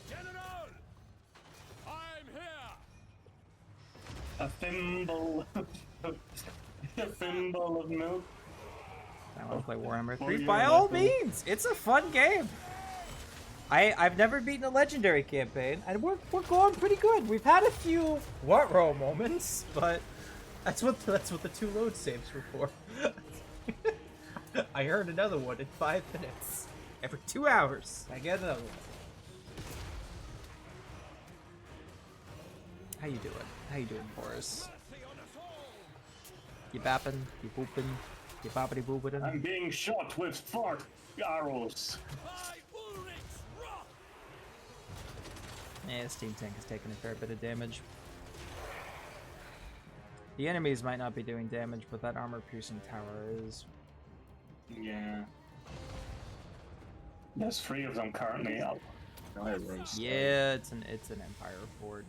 G: General, I'm here.
H: A thimble. A thimble of milk.
F: I want to play Warhammer
H: Oh,
F: 3.
H: yeah,
F: By all
H: definitely.
F: means, it's a fun game. I've never beaten a legendary campaign, and we're going pretty good. We've had a few what row moments, but that's what the 2 load saves were for. I earned another one in 5 minutes. Every 2 hours, I get another one. How you doing? How you doing, Boris? You bapping? You booping? You boppity booping?
H: I'm being shot with 4 arrows.
F: Yeah, the steam tank is taking a fair bit of damage. The enemies might not be doing damage, but that armor-piercing tower is.
H: Yeah. There's 3 of them currently up.
F: Yeah, it's an Empire fort.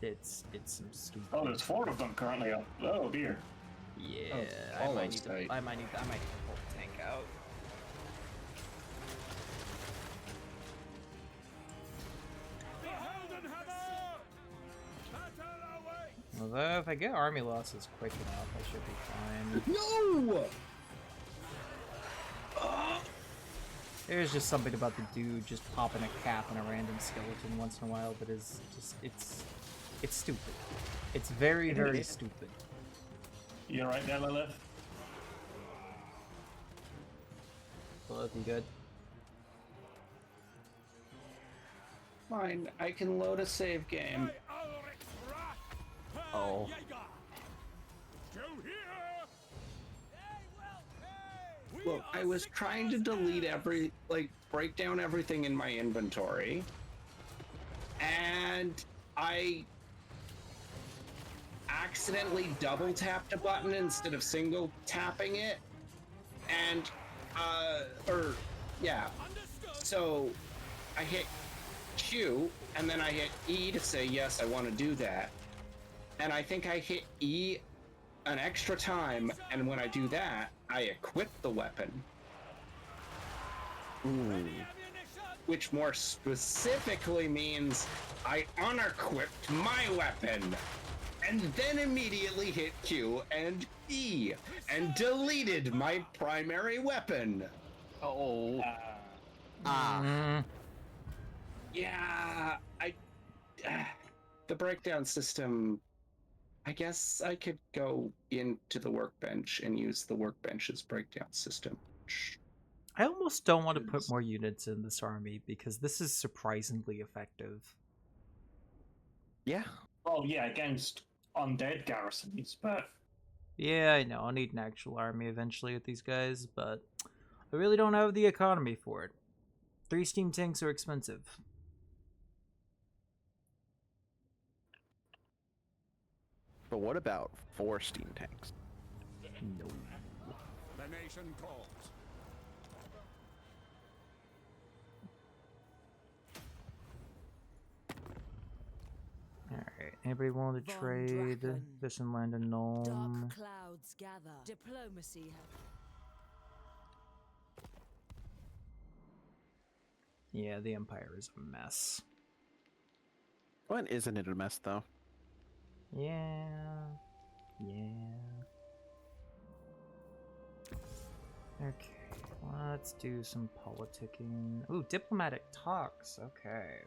F: It's some stupid.
H: Oh, there's 4 of them currently up. Oh dear.
F: Yeah, I might need to pull the tank out. Although if I get army losses quick enough, I should be fine.
I: No!
F: There's just something about the dude just popping a cap on a random skeleton once in a while that is just it's stupid. It's very, very stupid.
H: You alright there, Lilith?
F: Lilith, you good?
I: Fine, I can load a save game.
F: Oh.
I: Look, I was trying to delete break down everything in my inventory, and I accidentally double tapped a button instead of single tapping it, and, so I hit Q, and then I hit E to say, yes, I want to do that, and I think I hit E an extra time, and when I do that, I equip the weapon.
A: Ooh.
I: Which more specifically means I unequipped my weapon, and then immediately hit Q and E, and deleted my primary weapon.
V: Oh.
I: Yeah, the breakdown system, I guess I could go into the workbench and use the workbench's breakdown system.
F: I almost don't want to put more units in this army because this is surprisingly effective.
A: Yeah.
H: Oh yeah, against undead garrisons, but...
F: Yeah, I know, I'll need an actual army eventually with these guys, but I really don't have the economy for it. 3 steam tanks are expensive.
A: But what about 4 steam tanks?
F: No.
G: The nation calls.
F: Alright, anybody willing to trade this and land a gnome?
S: Dark clouds gather. Diplomacy.
F: Yeah, the Empire is a mess.
A: When isn't it a mess, though?
F: Yeah. Okay, let's do some politicking. Ooh, diplomatic talks. Okay.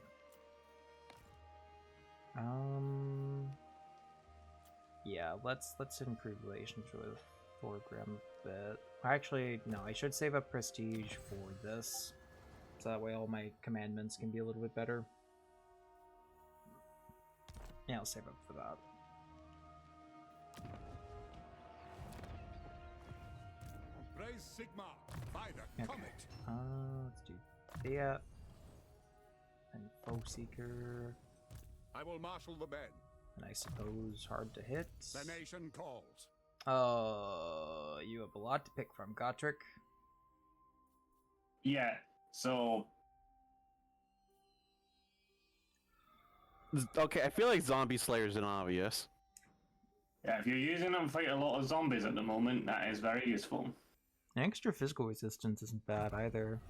F: Yeah, let's improve relations with Thorgrim a bit. Actually, no, I should save up prestige for this. So that way all my commandments can be a little bit better. Yeah, I'll save up for that.
G: Praise Sigma by the
F: Okay. Let's do that. And Foe Seeker.
G: I will marshal the men.
F: And I suppose hard to hit.
G: The nation calls.
F: You have a lot to pick from, Gotrek.
H: Yeah, so
A: Okay, I feel like Zombie Slayer's an obvious.
H: yeah, if you're using them to fight a lot of zombies at the moment, that is very useful.
F: Extra physical resistance isn't bad either.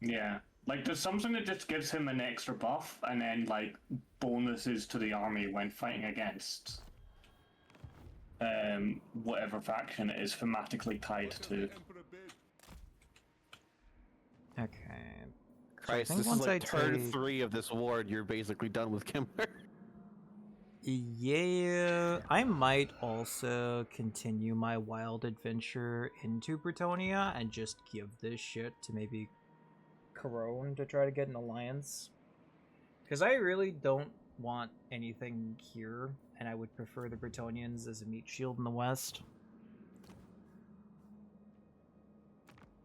H: Yeah, like there's something that just gives him an extra buff, and then like bonuses to the army when fighting against whatever faction it is thematically tied to.
F: Okay.
A: Christ,
F: so I think
A: this is
F: once
A: like turn
F: take...
A: 3 of this ward, you're basically done with Kimmler.
F: Yeah, I might also continue my wild adventure into Bretonia and just give this shit to maybe Corone to try to get an alliance. Because I really don't want anything here, and I would prefer the Bretonians as a meat shield in the west.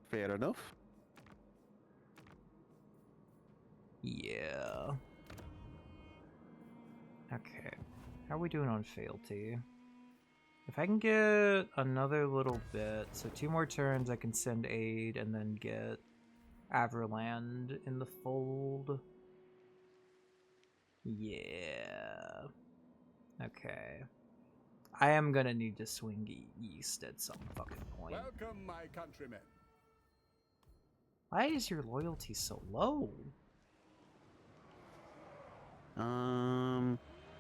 A: Fair enough.
F: Yeah. Okay. How are we doing on fealty? If I can get another little bit, so 2 more turns I can send aid and then get Averland in the fold. Yeah. Okay. I am gonna need to swing east at some fucking point.
G: Welcome, my countrymen.
F: Why is your loyalty so low?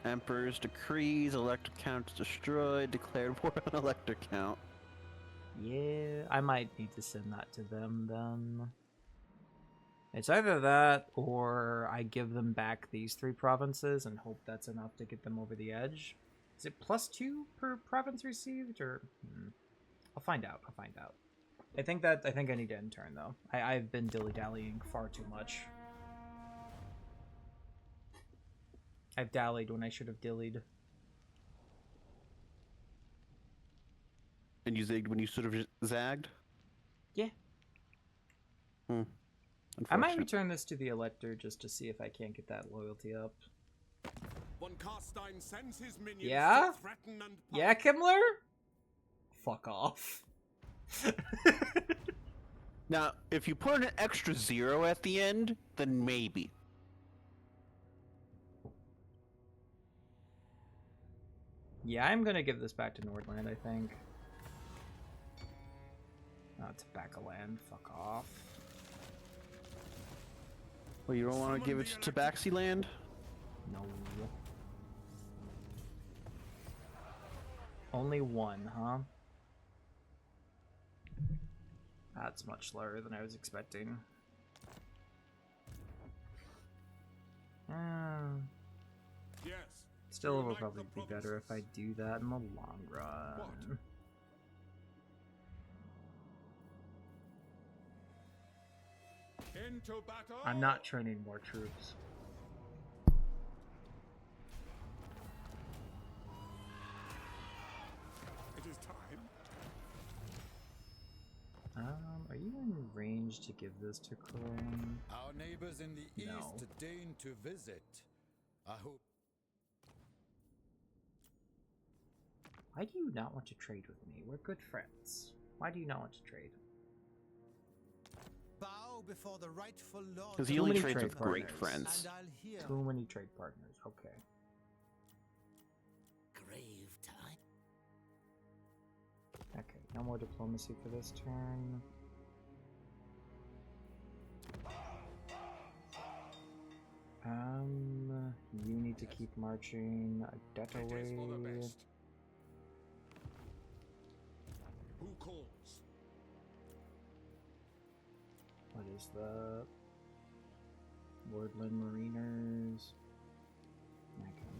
A: Emperor's decrees, elector count destroyed, declared war on elector count.
F: Yeah, I might need to send that to them then. It's either that or I give them back these 3 provinces and hope that's enough to get them over the edge. Is it +2 per province received or I'll find out. I think I need to end turn though. I've been dilly-dallying far too much. I've dallied when I should have dillied.
A: And you zigged when you sort of zagged?
F: Yeah. I might return this to the Elector just to see if I can't get that loyalty up.
G: Von Karstein sends his minions
F: Yeah?
G: to threaten and
F: Yeah, Kimmler? Fuck off.
A: Now, if you put an extra 0 at the end, then maybe.
F: Yeah, I'm gonna give this back to Nordland, I think. Oh, it's back a land. Fuck off.
A: Well, you don't want to give it to Tabaxi land?
F: No. Only 1, huh? That's much slower than I was expecting.
G: Yes.
F: Still, it will probably be better if I do that in the long run.
G: Into battle.
F: I'm not training more troops.
G: It is time.
F: Are you in range to give this to Corone?
B: Our neighbors in the
F: No.
B: east deign to visit. I hope.
F: Why do you not want to trade with me? We're good friends. Why do you not want to trade?
B: Bow before the rightful lord.
A: Because he only trades with great friends.
B: And I'll hear.
F: Too many trade partners. Okay.
N: Grave time.
F: Okay, no more diplomacy for this turn. You need to keep marching a debt away.
G: Who calls?
F: What is that? Wordland Mariners. Okay.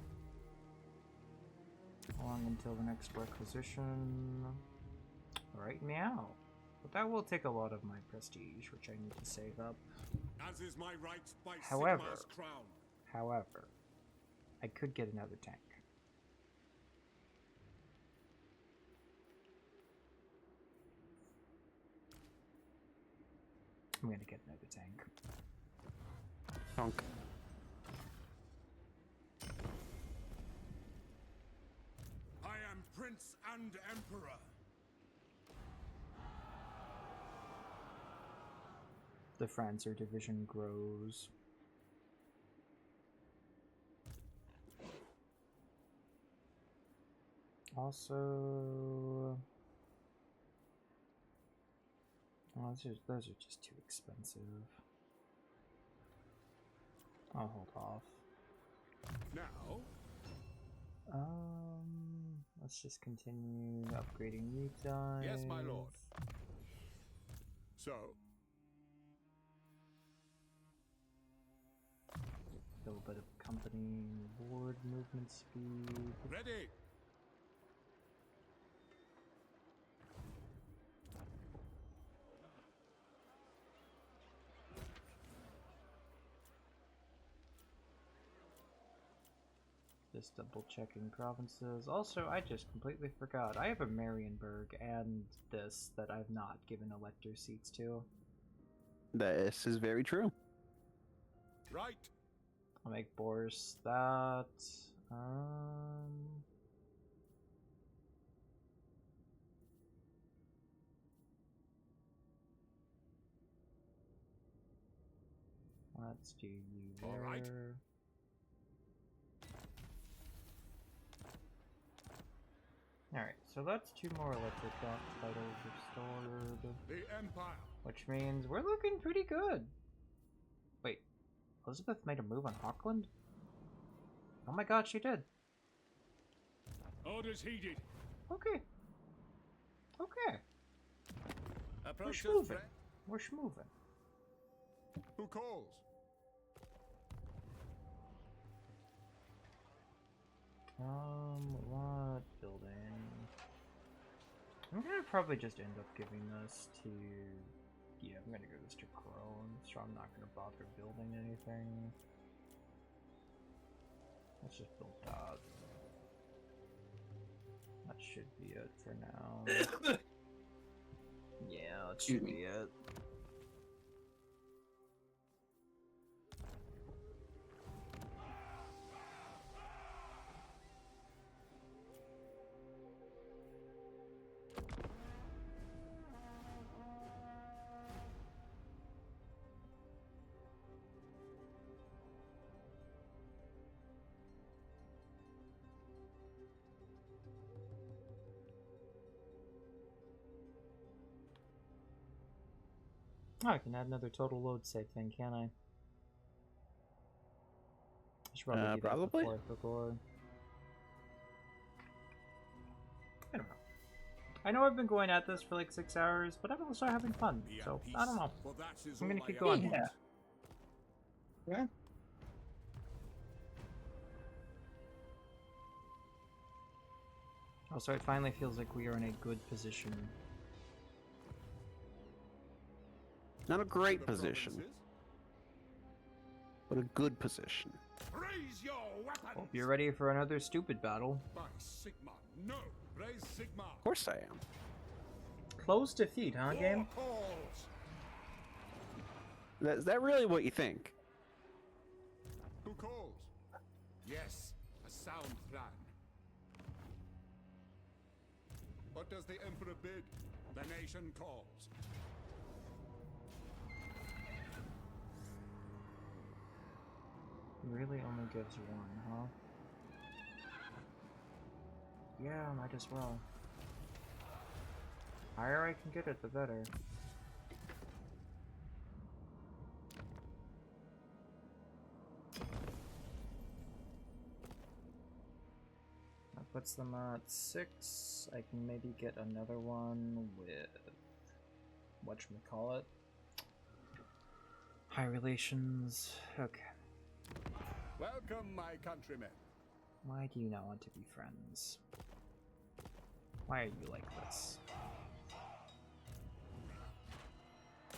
F: Long until the next requisition. Right now. But that will take a lot of my prestige, which I need to save up.
G: As is my right by
F: However,
G: Sigmar's crown.
F: However, I could get another tank. I'm gonna get another tank.
A: Punk.
G: I am Prince and Emperor.
F: The Franzer division grows. Also, oh, those are just too expensive. I'll hold off.
G: Now,
F: let's just continue upgrading you guys.
G: yes, my lord. So,
F: a little bit of company board movement speed.
G: ready.
F: Just double checking provinces. Also, I just completely forgot. I have a Marienburg and this that I've not given elector seats to.
A: This is very true.
G: Right.
F: I'll make Boris that. Let's do you there.
G: All right.
F: Alright, so that's 2 more electric titles restored.
G: The Empire.
F: Which means we're looking pretty good. Wait, Elizabeth made a move on Auckland? Oh my god, she did.
G: Orders heeded.
F: Okay. Okay.
G: Approach
F: We're schmoving. We're schmoving.
G: Who calls?
F: What building? I'm gonna probably just end up giving this to... Yeah, I'm gonna give this to Crone, so I'm not gonna bother building anything. Let's just build that. That should be it for now. Yeah, that should be it. Oh, I can add another total load save thing, can I? I should probably do that
A: probably.
F: before I record. I don't know. I know I've been going at this for like 6 hours, but I'm also having fun, so I don't know. I'm gonna keep going.
I: Yeah.
F: Also, it finally feels like we are in a good position.
A: Not a great position, but a good position.
G: Raise your weapons.
F: Hope you're ready for another stupid battle.
G: By Sigmar. No. Raise Sigmar.
A: Of course I am.
F: Close defeat, huh, game?
A: Is that really what you think?
G: Who calls? Yes, a sound plan. What does the Emperor bid? The nation calls.
F: Really only gives 1, huh? Yeah, might as well. Higher I can get it, the better. That puts them at 6. I can maybe get another one with... whatchamacallit? High relations. Okay.
G: Welcome, my countrymen.
F: Why do you not want to be friends? Why are you like this?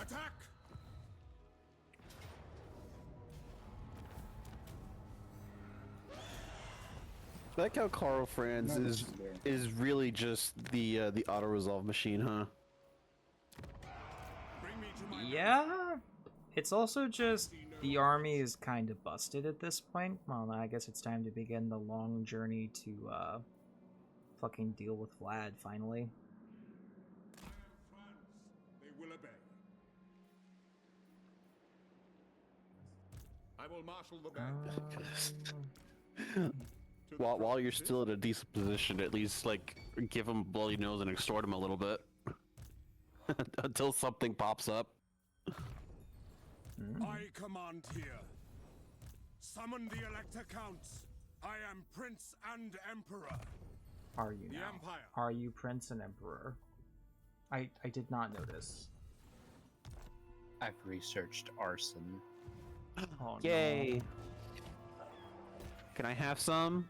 G: Attack!
A: I like how Carl Franz is really just the auto resolve machine, huh?
F: Yeah, it's also just the army is kind of busted at this point. Well, I guess it's time to begin the long journey to fucking deal with Vlad finally.
G: They will obey. I will marshal the band.
A: While you're still in a decent position, at least like give him bloody nose and extort him a little bit until something pops up.
G: I command here. Summon the Elector Counts. I am Prince and Emperor.
F: Are you
G: The
F: now?
G: Empire.
F: Are you Prince and Emperor? I did not notice.
V: I've researched arson.
F: Oh,
A: Yay!
F: No.
A: Can I have some?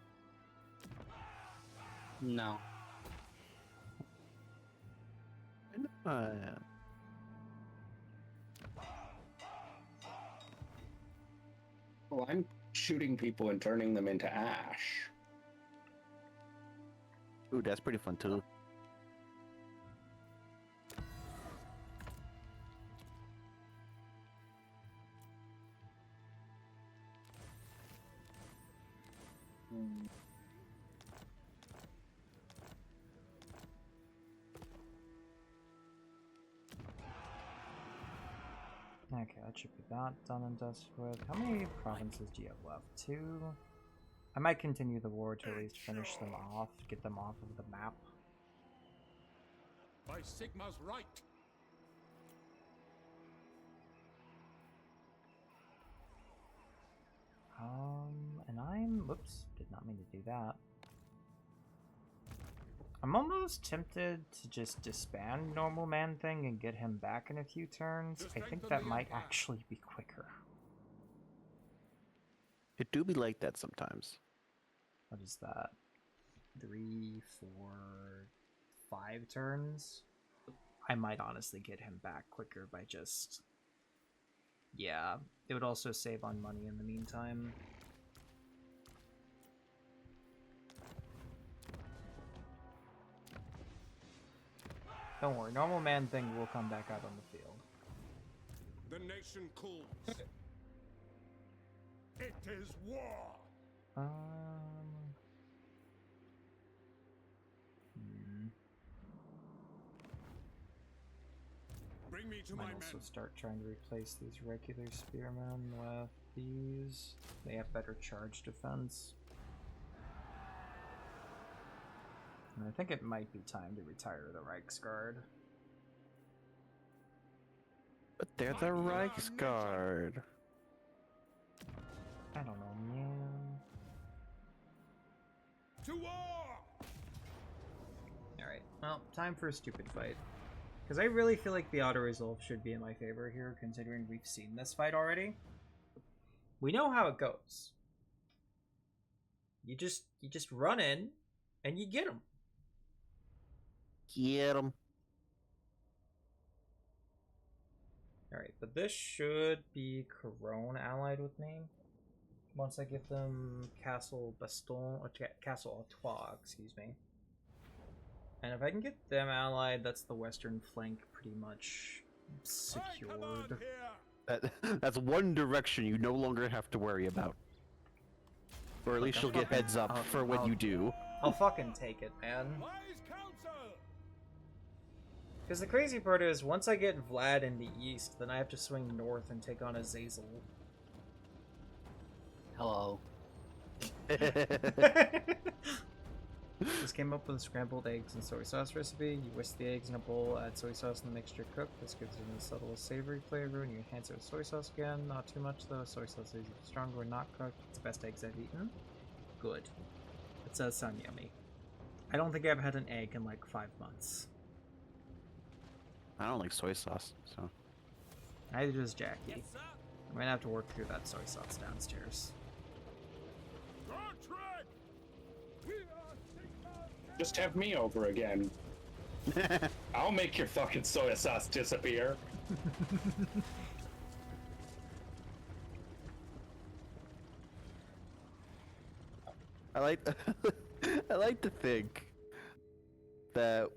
V: No.
I: Well, I'm shooting people and turning them into ash.
A: Ooh, that's pretty fun too.
F: Okay, that should be that done and dusted with. How many provinces do you have left? 2? I might continue the war to at least finish them off, get them off of the map.
G: By Sigma's right.
F: And I'm... Whoops, did not mean to do that. I'm almost tempted to just disband Normal Man Thing and get him back in a few turns. I think that might actually be quicker.
A: It do be like that sometimes.
F: What is that? 3, 4, 5 turns? I might honestly get him back quicker by just... Yeah, it would also save on money in the meantime. Don't worry, Normal Man Thing will come back out on the field.
G: The nation calls. It is war. Bring me to my
F: Might also
G: men.
F: start trying to replace these regular spearmen with these. They have better charge defense. And I think it might be time to retire the Reichsguard.
A: But they're the Reichsguard.
F: I don't know, man.
G: To war!
F: Alright, well, time for a stupid fight. Because I really feel like the auto-resolve should be in my favor here, considering we've seen this fight already. We know how it goes. You just run in, and you get him.
A: Get him.
F: Alright, but this should be Corone allied with me. Once I give them Castle Baston, or Castle Artois, excuse me. And if I can get them allied, that's the western flank pretty much secured.
A: That's one direction you no longer have to worry about. Or at least you'll get heads up for when you do.
F: I'll fucking take it, man. Because the crazy part is, once I get Vlad in the east, then I have to swing north and take on Azazel.
V: Hello.
F: This came up with a scrambled eggs and soy sauce recipe. You whisk the eggs in a bowl, add soy sauce in the mixture, cook. This gives it a subtle savory flavor, and you enhance it with soy sauce again. Not too much though. Soy sauce is stronger when not cooked. It's the best eggs I've eaten. Good. It does sound yummy. I don't think I've had an egg in like 5 months.
A: I don't like soy sauce, so.
F: Neither does Jackie. I'm gonna have to work through that soy sauce downstairs.
I: Just have me over again. I'll make your fucking soy sauce disappear.
A: I like I like to think that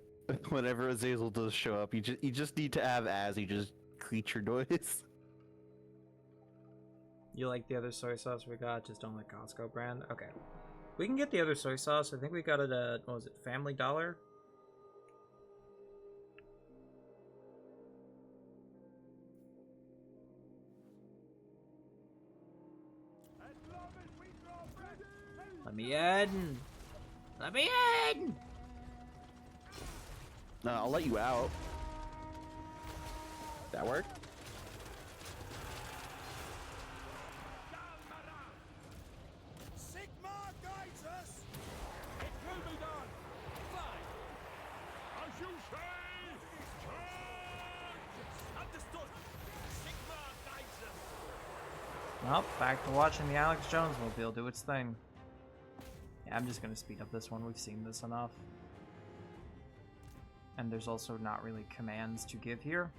A: whenever Azazel does show up, you just need to have Azzy just creature noise.
F: You like the other soy sauce we got, just don't like Costco brand? Okay. We can get the other soy sauce. I think we got it at, what was it, Family Dollar? Let me in! Let me in!
A: No, I'll let you out. That work?
G: Sigma guides us! It will be done! Fine! As you say! Charge! Understood! Sigma guides us!
F: Well, back to watching the Alex Jones mobile do its thing. Yeah, I'm just gonna speed up this one. We've seen this enough. And there's also not really commands to give here.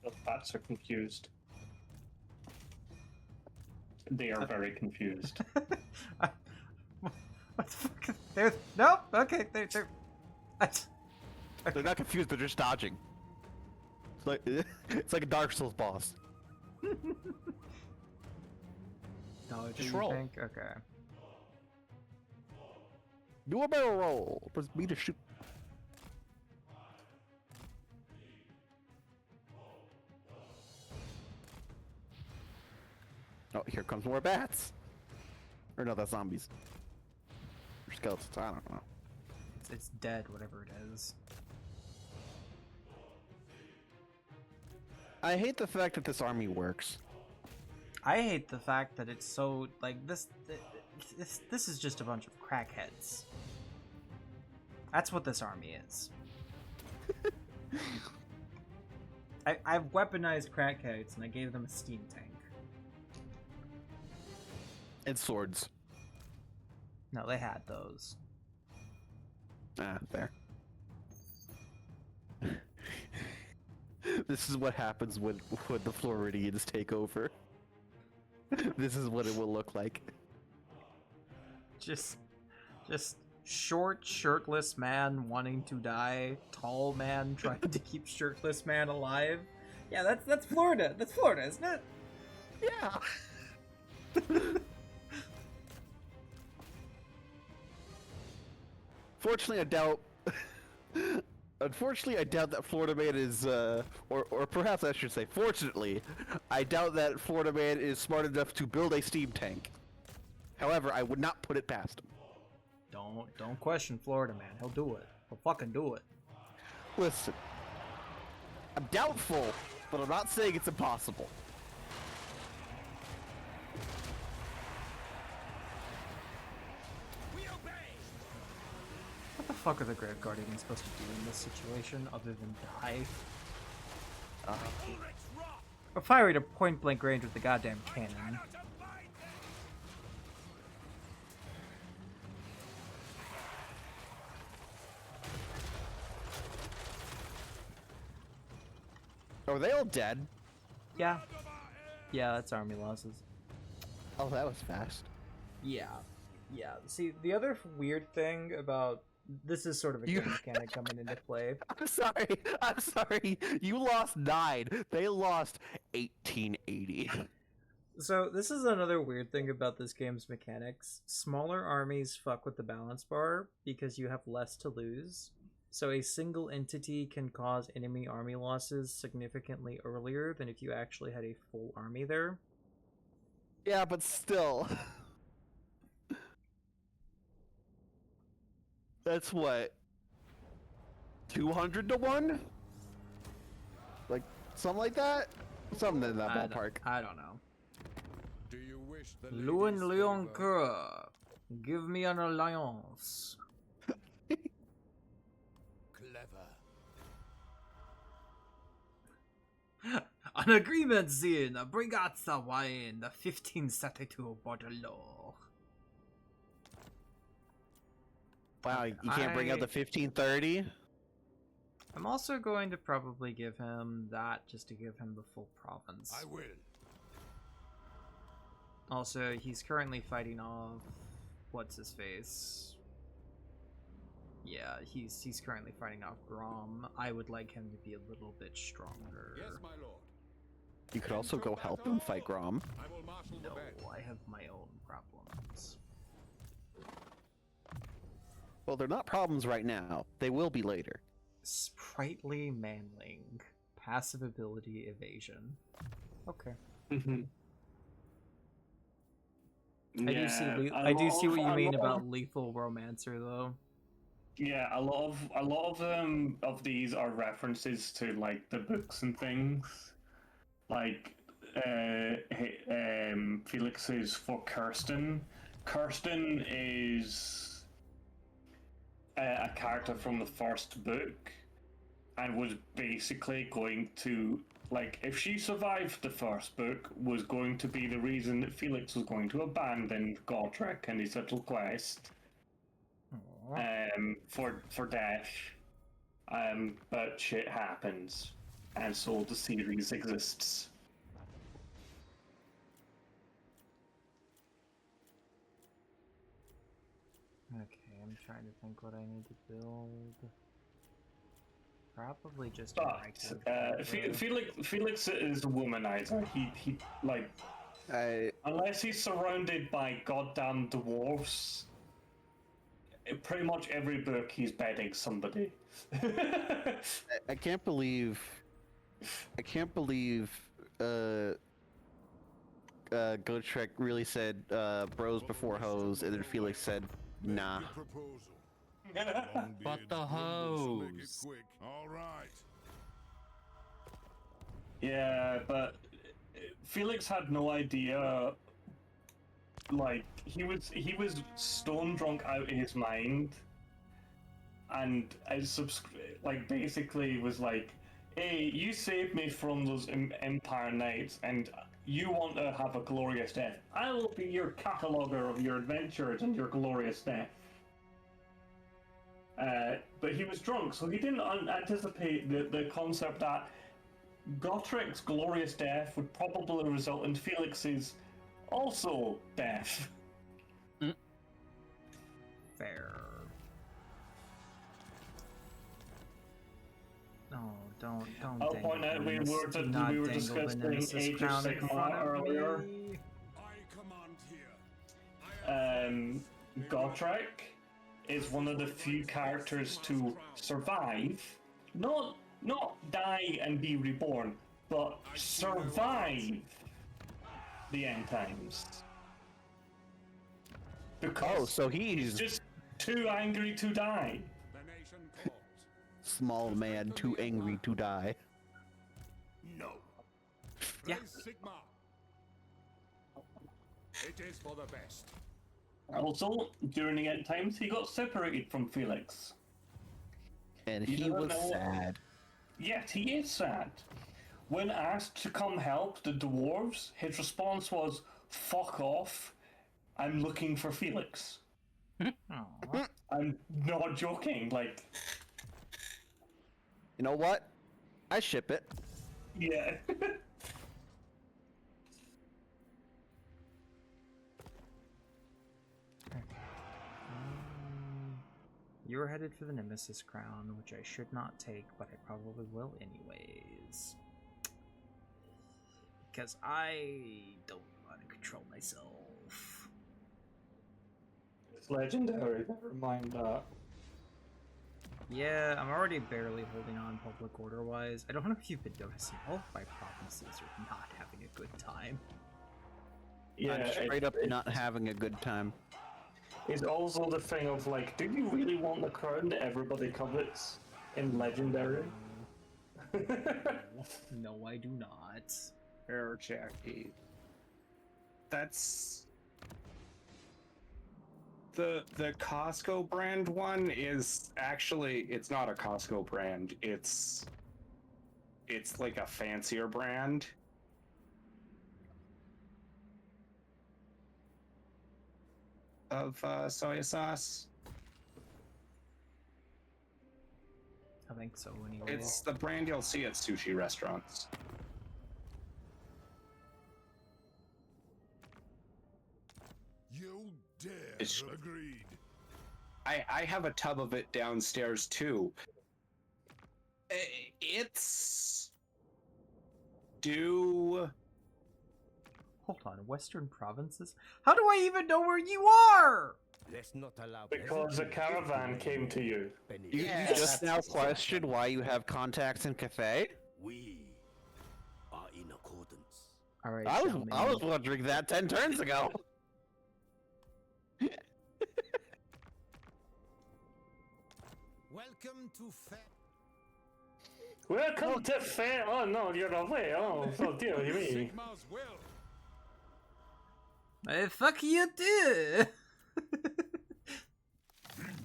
H: The bots are confused. They are very confused.
F: What the fuck? They're nope. Okay, they're.
A: They're not confused. They're just dodging. It's like a Dark Souls boss.
F: No,
A: Just roll.
F: Think? Okay.
A: Do a barrel roll. Press B to shoot. Oh, here comes more bats. Or no, that's zombies. Or skeletons. I don't know.
F: It's dead, whatever it is.
A: I hate the fact that this army works.
F: I hate the fact that it's so like this is just a bunch of crackheads. That's what this army is. I've weaponized crackheads and I gave them a steam tank.
A: And swords.
F: No, they had those.
A: Ah, fair. This is what happens when the Floridians take over. This is what it will look like.
F: Just short, shirtless man wanting to die, tall man trying to keep shirtless man alive. Yeah, that's Florida. That's Florida, isn't it?
A: Yeah. Fortunately, I doubt. Unfortunately, I doubt that Florida Man is, or perhaps I should say, fortunately, I doubt that Florida Man is smart enough to build a steam tank. However, I would not put it past him.
F: Don't question Florida Man. He'll do it. He'll fucking do it.
A: Listen, I'm doubtful, but I'm not saying it's impossible.
F: What the fuck are the Grave Guardians supposed to do in this situation other than die? Or fire at a point blank range with the goddamn cannon.
A: Are they all dead?
F: Yeah. Yeah, that's army losses.
A: Oh, that was fast.
F: Yeah. Yeah. See, the other weird thing about this is sort of a game mechanic coming into play.
A: I'm sorry. You lost 9. They lost 1880.
F: So this is another weird thing about this game's mechanics. Smaller armies fuck with the balance bar because you have less to lose. So a single entity can cause enemy army losses significantly earlier than if you actually had a full army there.
A: Yeah, but still. That's what? 200 to 1? Like, something like that? Something in that ballpark.
F: I don't know.
G: Do you wish the
F: Luen Leon Cur, give me an alliance.
G: clever?
M: An agreement, then. Bring out the wine. The 1532 bottle.
A: Wow, you can't bring out the 1530?
M: I'm also going to probably give him that just to give him the full province.
G: I will.
M: Also, he's currently fighting off what's his face. Yeah, he's currently fighting off Grom. I would like him to be a little bit stronger.
G: Yes, my lord.
A: You could also go help him fight Grom.
G: I will marshal the
M: No,
G: band.
M: I have my own problems.
A: Well, they're not problems right now. They will be later.
M: Sprightly manling. Passive ability evasion. Okay. I do see what you mean about lethal romancer though.
H: Yeah, a lot of these are references to like the books and things. Like Felix's for Kirsten. Kirsten is a character from the first book and was basically going to, like, if she survived the first book, was going to be the reason that Felix was going to abandon Godric and his little quest for Dash. But shit happens, and so the series exists.
M: Okay, I'm trying to think what I need to build. Probably just
H: But Felix is a womanizer. He like unless he's surrounded by goddamn dwarves. Pretty much every book he's bedding somebody.
A: I can't believe Gotrek really said bros before hoes, and then Felix said nah.
V: But the hose.
G: All right.
H: Yeah, but Felix had no idea. Like he was stone drunk out of his mind, and like basically was like, "Hey, you saved me from those Empire Knights, and you want to have a glorious death. I will be your cataloger of your adventures and your glorious death." But he was drunk, so he didn't anticipate the concept that Gottric's glorious death would probably result in Felix's also death.
M: Fair. No, don't.
H: I'll point out we were discussing Age of Sigmar earlier. Gottric is one of the few characters to survive, not die and be reborn, but survive the end times. Because
A: so he's
H: just too angry to die.
A: Small man too angry to die.
G: No.
M: Yeah.
G: Sigma. It is for the best.
H: Also, during the end times, he got separated from Felix.
A: And he was sad.
H: Yes, he is sad. When asked to come help the dwarves, his response was, "Fuck off. I'm looking for Felix." I'm not joking, like...
A: You know what? I ship it.
H: Yeah.
M: You're headed for the Nemesis Crown, which I should not take, but I probably will anyways. Because I don't want to control myself.
H: It's legendary, never mind that.
M: Yeah, I'm already barely holding on public order-wise. I don't know if you've been noticing, all of my provinces are not having a good time.
H: Yeah,
A: I'm straight up not having a good time.
H: It's also the thing of, like, do you really want the crown that everybody covets in Legendary?
M: No, I do not.
I: Fair, Jackie. That's... The Costco brand one is actually, it's not a Costco brand, it's it's like a fancier brand. Of soy sauce.
M: I think so anyway.
I: It's the brand you'll see at sushi restaurants.
G: You dare. Agreed.
I: I have a tub of it downstairs too. It's do.
M: Hold on, Western provinces? How do I even know where you are?
N: Let's not allow
H: Because a caravan came to you.
A: You just now questioned why you have contacts in Cathay?
N: We are in accordance.
M: All right.
A: I was wondering that 10 turns ago.
N: Welcome to
H: Welcome to Fair. Oh no, you're away. Oh, so dear me.
G: Sigma's will.
M: Fuck you too.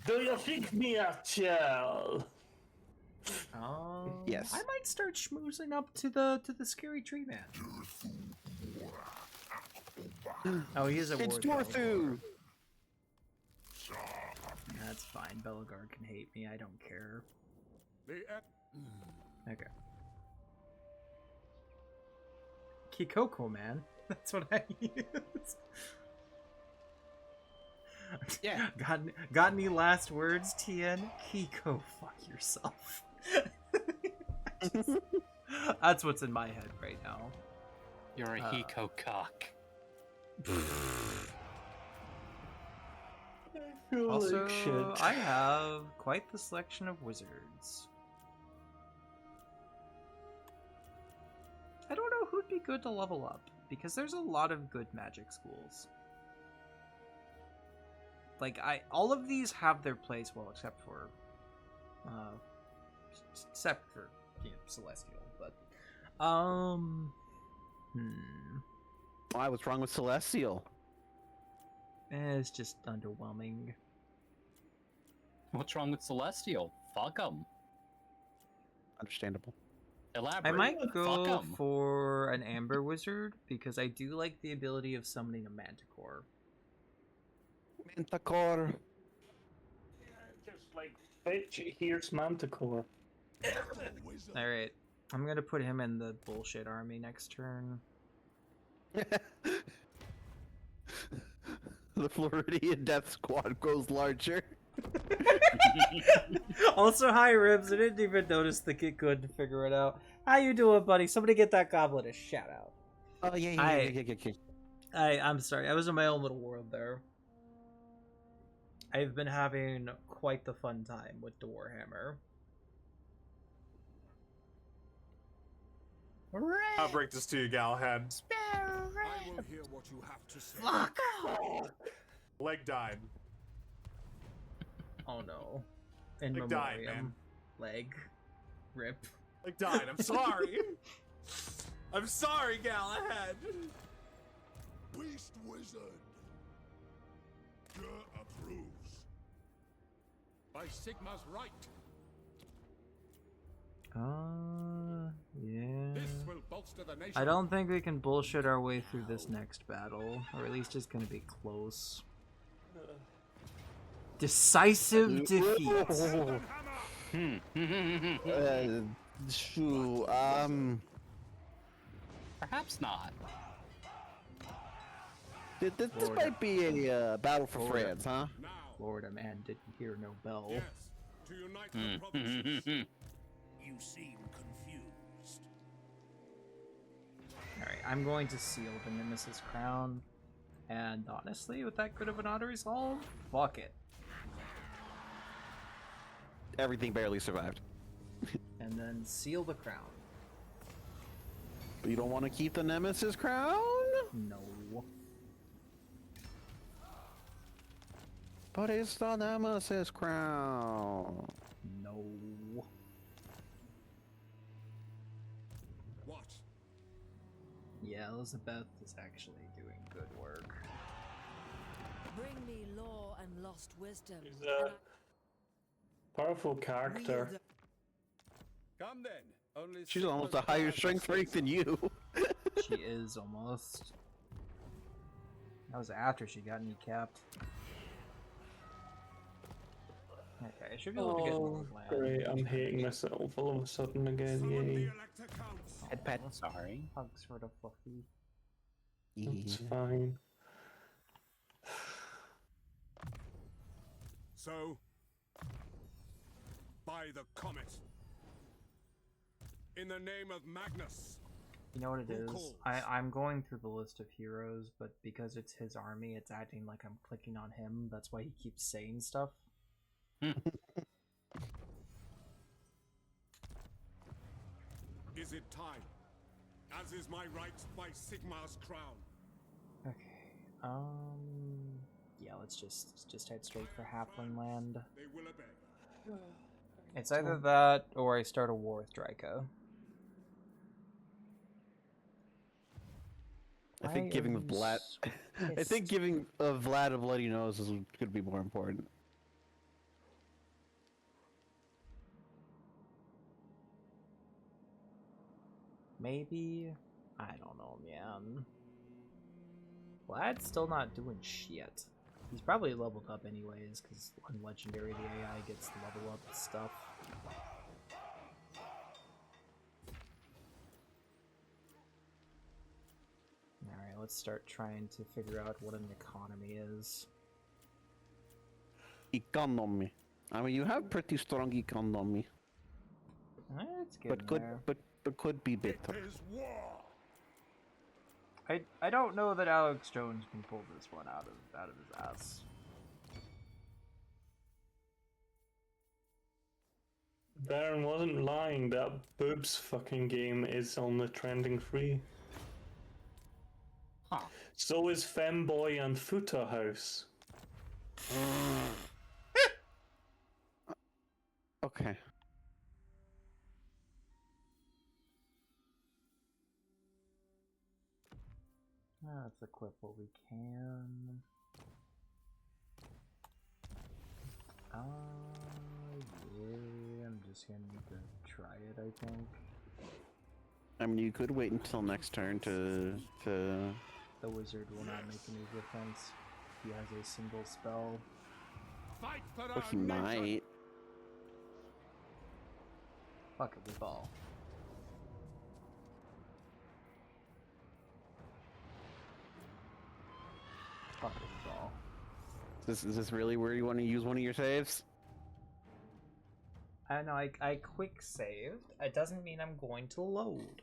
H: Do you think me a child?
A: Yes.
M: I might start schmoozing up to the scary tree man. Oh, he is a
A: It's
M: ward.
A: Dorthu.
M: That's fine. Bellegarde can hate me. I don't care. Okay. Kikoko, man. That's what I use.
A: Yeah.
M: Got any last words, TN? Kiko, fuck yourself. That's what's in my head right now.
V: You're a Hiko cock.
M: Also, I have quite the selection of wizards. I don't know who'd be good to level up, because there's a lot of good magic schools. Like, all of these have their place, well, except for, Celestial, but,
A: Why? What's wrong with Celestial?
M: It's just underwhelming.
V: What's wrong with Celestial? Fuck 'em.
A: Understandable.
V: Elaborate.
M: I might
V: Fuck
M: go
V: 'em.
M: for an Amber Wizard, because I do like the ability of summoning a Manticore.
A: Manticore.
H: Just like, bitch, here's Manticore.
M: Alright, I'm gonna put him in the bullshit army next turn.
A: The Floridian Death Squad grows larger.
M: Also, hi Ribs, I didn't even notice the kid couldn't figure it out. How you doing, buddy? Somebody get that goblin a shout out.
A: Oh, yeah.
M: I'm sorry, I was in my own little world there. I've been having quite the fun time with the Warhammer.
D: I'll break this to you, Galahad.
G: I will hear what you have to say.
M: Fuck!
D: Leg died.
M: Oh no. In
D: Leg died,
M: memoriam.
D: man.
M: Leg. Rip.
D: Leg died. I'm sorry. I'm sorry, Galahad.
G: Beast Wizard. Gur approves. By Sigma's right.
M: Yeah.
G: This will bolster the nation.
M: I don't think we can bullshit our way through this next battle, or at least it's gonna be close. Decisive defeat.
V: Perhaps not.
A: This might be a battle for France, huh?
M: Florida man didn't hear no bell.
G: Yes, to unite the provinces. You seem confused.
M: Alright, I'm going to seal the Nemesis Crown. And honestly, with that good of an auto resolve, fuck it.
A: Everything barely survived.
M: And then seal the crown.
A: But you don't want to keep the Nemesis Crown?
M: No.
A: But it's the Nemesis Crown.
M: No.
G: What?
M: Yeah, Elizabeth is actually doing good work.
K: Bring me law and lost wisdom.
H: He's a powerful character.
G: Come then,
Q: Only
A: She's almost a
Q: Sigma's
A: higher
Q: bad
A: strength rate than you.
F: She is almost. That was after she got kneecapped. Okay, I should be able to get more land.
H: Great, I'm hating myself all of a sudden again, yay.
A: Head pet.
V: Sorry.
F: Hugs sort of fluffy.
H: It's fine.
G: So, by the comet, in the name of Magnus.
F: You know what it
G: Who
F: is?
G: calls?
F: I'm going through the list of heroes, but because it's his army, it's acting like I'm clicking on him. That's why he keeps saying stuff.
G: Is it time? As is my right by Sigmar's crown.
F: Okay. Yeah, let's just head straight for Halfling land.
G: They will obey.
F: It's either that or I start a war with Draco.
A: I think giving Vlad. I think giving Vlad a bloody nose is gonna be more important.
F: Maybe? I don't know, man. Vlad's still not doing shit. He's probably leveled up anyways, because on Legendary the AI gets the level up stuff. Alright, let's start trying to figure out what an economy is.
A: Economy. I mean, you have pretty strong economy.
F: It's getting there.
A: But could be better.
F: I don't know that Alex Jones can pull this one out of his ass.
H: Baron wasn't lying, that boobs fucking game is on the trending free.
V: Huh.
H: So is Femboy and Footer House.
A: Okay.
F: Let's equip what we can. Yeah, I'm just gonna need to try it, I think.
A: I mean, you could wait until next turn to.
F: The wizard will not make any difference. He has a single spell.
G: Fight for
A: But he might.
F: Fuck it, we ball. Fuck it, we ball.
A: Is this really where you want to use one of your saves?
F: I know, I quick saved. It doesn't mean I'm going to load.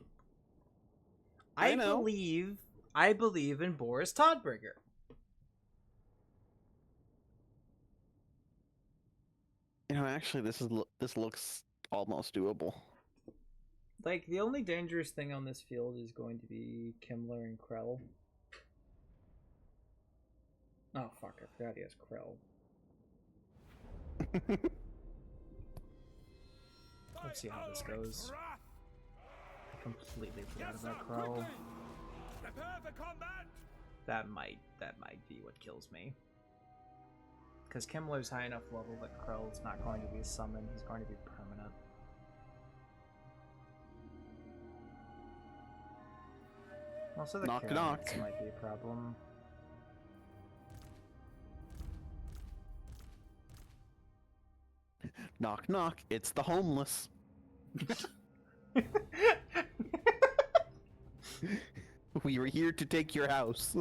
F: I believe in Boris Todbringer.
A: You know, actually, this looks almost doable.
F: Like, the only dangerous thing on this field is going to be Kimmler and Krell. Oh fuck, I forgot he has Krell. Let's see how this goes. I completely forgot about Krell. That might be what kills me. Because Kimmler's high enough level that Krell's not going to be summoned, he's going to be permanent. Also, the
A: Knock,
F: Karen
A: knock.
F: might be a problem.
A: Knock, knock. It's the homeless. We were here to take your house.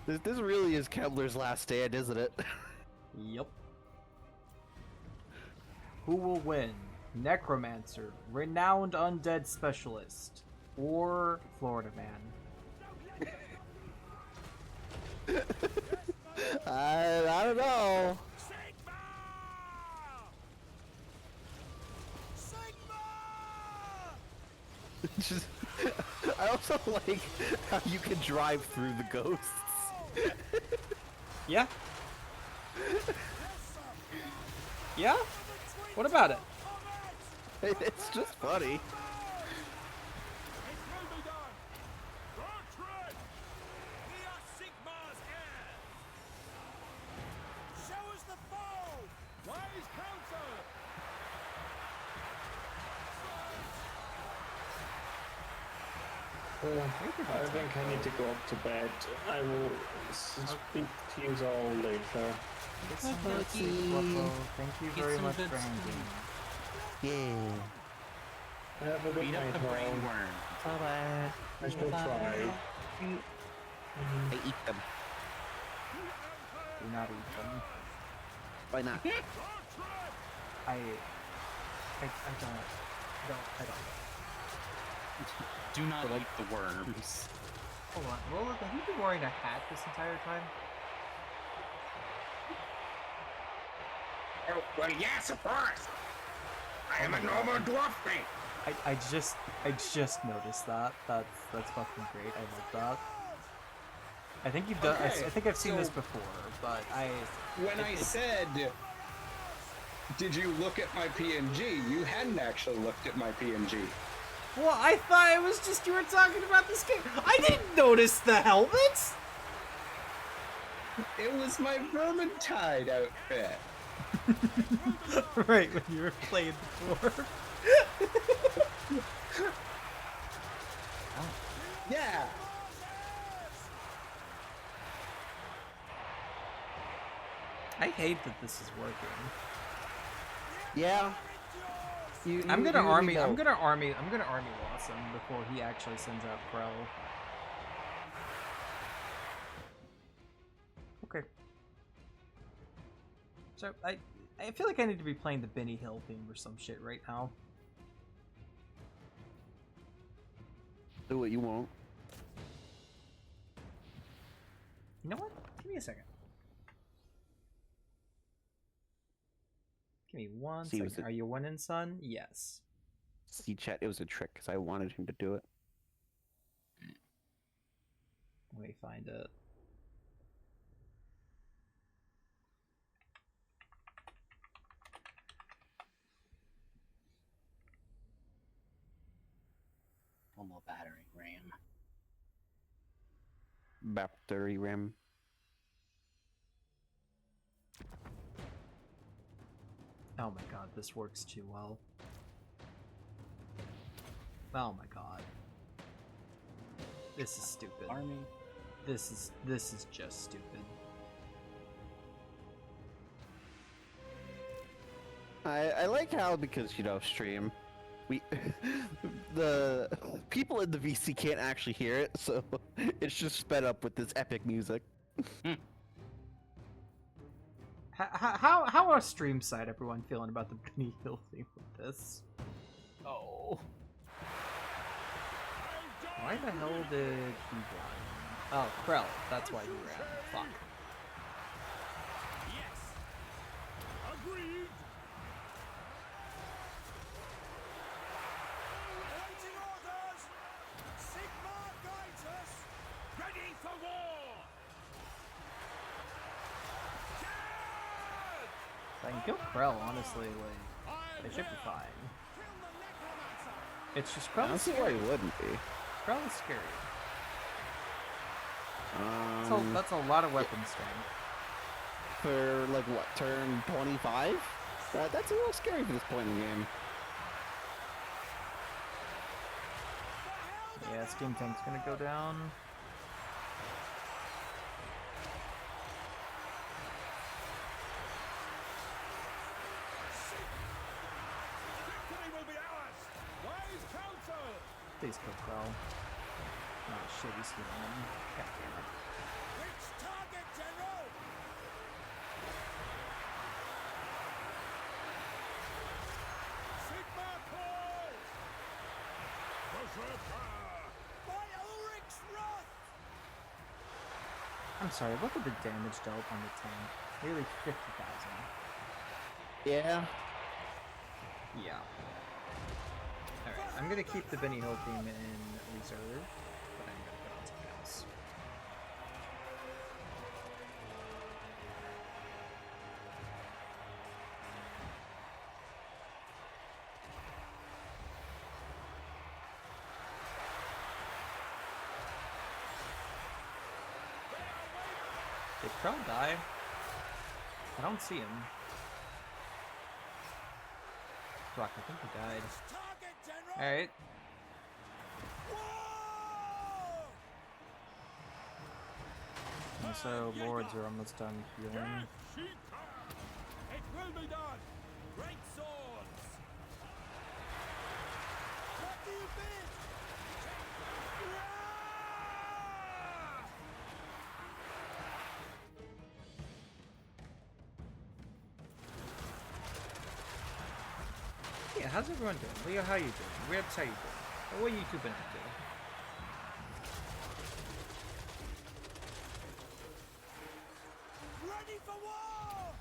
A: This really is Kevlar's last stand, isn't it?
F: Yep. Who will win? Necromancer, renowned undead specialist, or Florida man?
A: I don't know. Just, I also like how you can drive through the ghosts.
F: Yeah. Yeah? What about it?
A: It's just funny.
G: Show us the foe! Wise counsel!
H: I think I need to go up to bed. I will speak to you all later.
F: Thank you very much for hanging.
A: Yeah.
H: Have a good
V: Beat up
H: night,
V: the
H: all.
V: brainworm.
A: Bye-bye.
H: I shall try.
A: I eat them.
F: Do not eat them.
A: Why not?
F: I don't.
V: Do not eat the worms.
F: Hold on. Roland, have you been wearing a hat this entire time?
I: Oh, well, yes, of course. I am a normal dwarf thing.
F: I just noticed that. That's fucking great. I love that. I think you've done.
I: Okay,
F: I think I've seen this
I: so-
F: before, but
I: When I said, did you look at my PNG? You hadn't actually looked at my PNG.
F: Well, I thought it was just you were talking about this game. I didn't notice the helmets.
I: It was my Vermintide outfit.
F: Right when you were playing before.
I: Yeah.
F: I hate that this is working.
A: Yeah.
F: I'm gonna army Lawson before he actually sends out Krell. Okay. So I feel like I need to be playing the Benny Hill theme or some shit right now.
A: Do what you want.
F: You know what? Give me a second. Give me one
A: See,
F: second. Are you winning, son? Yes.
A: See, chat, it was a trick because I wanted him to do it.
F: Let me find it.
V: One more battery RAM.
A: Battery RAM.
F: Oh my god, this works too well. Oh my god. This is stupid.
V: Army.
F: This is just stupid.
A: I like how, because, you know, stream, the people in the VC can't actually hear it, so it's just sped up with this epic music.
F: How are stream side everyone feeling about the Benny Hill theme with this? Oh. Why the hell did he run? Oh, Krell. That's why he ran. Fuck.
G: Yes. Agreed. Awaiting orders. Sigma guides us. Ready for war.
F: If I can kill Krell, honestly, like, they should be fine. It's just Krell.
A: I don't see why he wouldn't be.
F: Krell is scary. That's a lot of weapon strength.
A: For, like, what, turn 25? That's a little scary for this point in the game.
F: Yeah, Steam Tank's gonna go down.
G: Victory will be ours. Wise counsel.
F: Please kill Krell. Oh shit, he's healing him. God damn it.
G: Which target, General? Sigma call. Berserker. By Ulrich's wrath.
F: I'm sorry, look at the damage dealt on the tank. Nearly 50,000.
A: Yeah.
F: Yeah. Alright, I'm gonna keep the Benny Hill theme in reserve, but I'm gonna put on something else. Did Krell die? I don't see him. Fuck, I think he died. Alright.
M: Also, lords are almost done healing.
G: It will be done. Great swords. What do you bid?
M: Yeah, how's everyone doing? Leo, how you doing? Ribs, how you doing? What you two been up to?
G: Ready for war!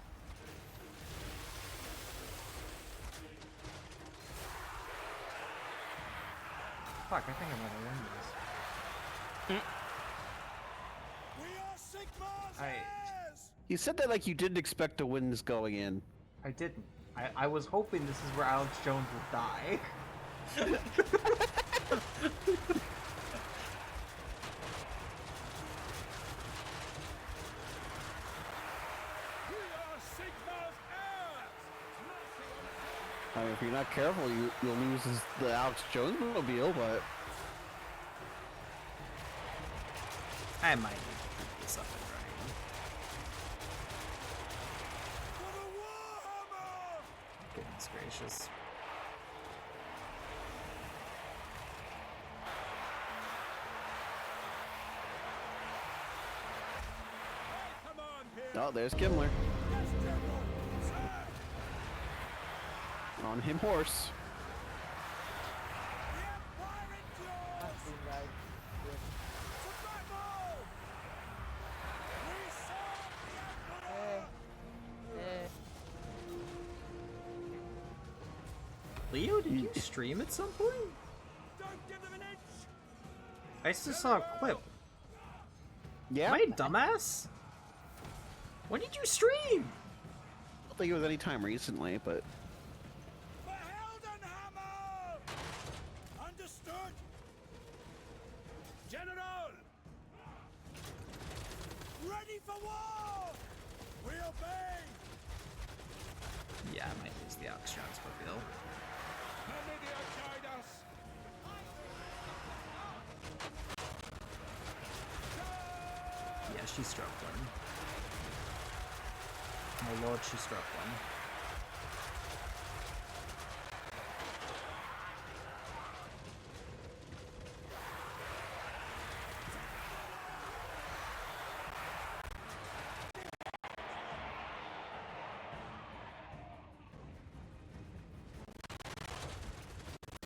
M: Fuck, I think I'm gonna win this.
G: We are Sigmar's heirs!
A: You said that like you didn't expect to win this going in.
M: I didn't. I was hoping this is where Alex Jones would die.
A: I mean, if you're not careful, you'll lose the Alex Jones mobile, but...
M: I might need to keep this up and running. Goodness gracious.
A: Oh, there's Gimler. On him horse.
M: Leo, did you stream at some point? I just saw a clip.
A: Yeah.
M: Am I a dumbass? When did you stream?
A: I don't think it was any time recently, but...
G: Understood! General! Ready for war! We obey!
M: Yeah, I might lose the Alex Jones mobile.
G: Numidia guide us!
M: Yeah, she struck one. Oh lord, she struck one.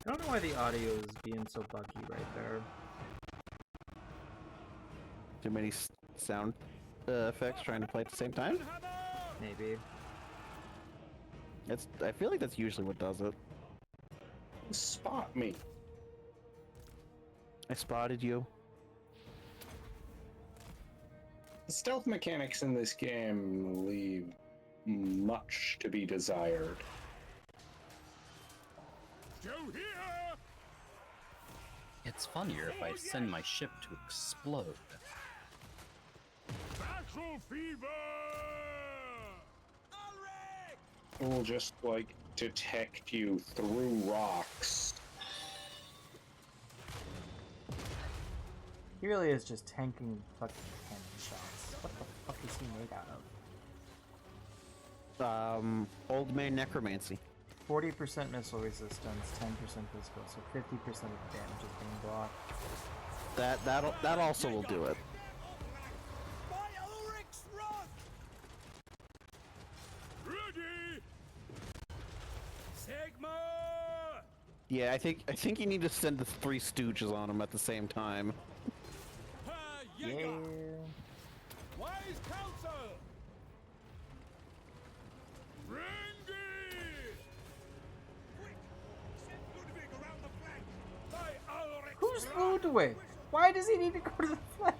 M: I don't know why the audio is being so buggy right there.
A: Too many sound effects trying to play at the same time?
M: Maybe.
A: I feel like that's usually what does it.
I: Spot me.
A: I spotted you.
I: The stealth mechanics in this game leave much to be desired.
V: It's funnier if I send my ship to explode.
G: Battle fever!
I: It will just, like, detect you through rocks.
M: He really is just tanking fucking cannon shots. What the fuck is he made out of?
A: Old man necromancy.
M: 40% missile resistance, 10% physical, so 50% of the damage is being blocked.
A: That also will do it.
G: Ready! Sigma!
A: Yeah, I think you need to send the three stooges on him at the same time.
M: Yeah.
G: Wise counsel! Randy!
M: Who's Ludwig? Why does he need to go to the flank?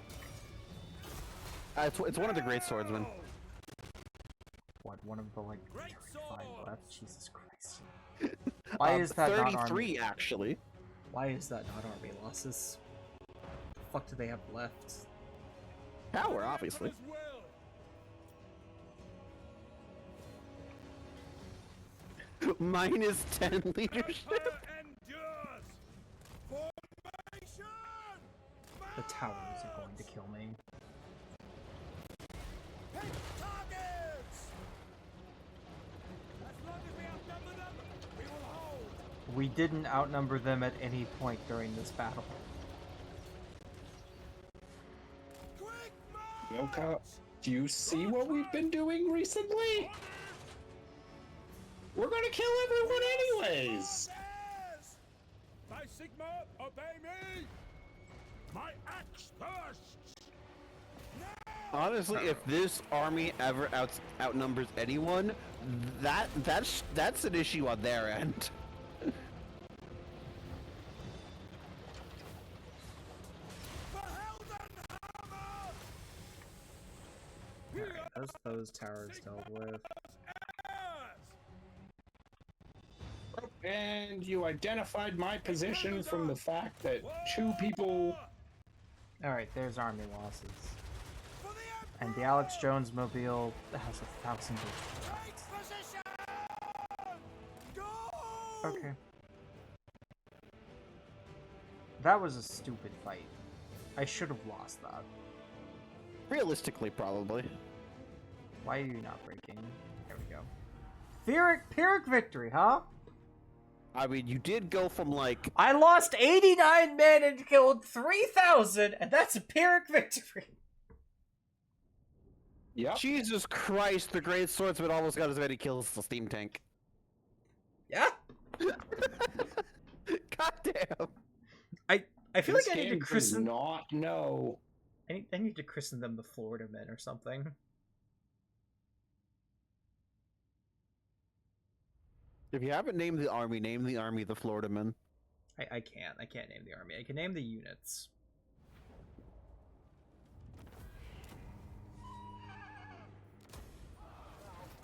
A: It's one of the great swordsmen.
M: What, one of the, like, 35 left? Jesus Christ. Why is that not
A: 33
M: army?
A: actually.
M: Why is that not army losses? The fuck do they have left?
A: Power, obviously. Minus 10 leadership.
M: The towers are going to kill me.
F: We didn't outnumber them at any point during this battle.
I: Yoka, do you see what we've been doing recently? We're gonna kill everyone anyways!
G: By Sigma, obey me! My axe thirsts!
A: Honestly, if this army ever outnumbers anyone, that's an issue on their end.
F: Alright, those towers dealt with.
I: And you identified my position from the fact that 2 people...
F: Alright, there's army losses. And the Alex Jones mobile has 1,000 Okay. That was a stupid fight. I should have lost that.
A: Realistically, probably.
F: Why are you not breaking? There we go. Pyrrhic victory, huh?
A: I mean, you did go from like...
F: I lost 89 men and killed 3,000, and that's a Pyrrhic victory.
I: Yep.
A: Jesus Christ, the Great Swordsman almost got as many kills as the Steam Tank.
F: Yeah?
A: Goddamn.
F: I feel
I: This
F: like I need to
I: game does
F: christen...
I: not know.
F: I need to christen them the Florida Men or something.
A: If you haven't named the army, name the army the Florida Men.
F: I can't. I can't name the army. I can name the units.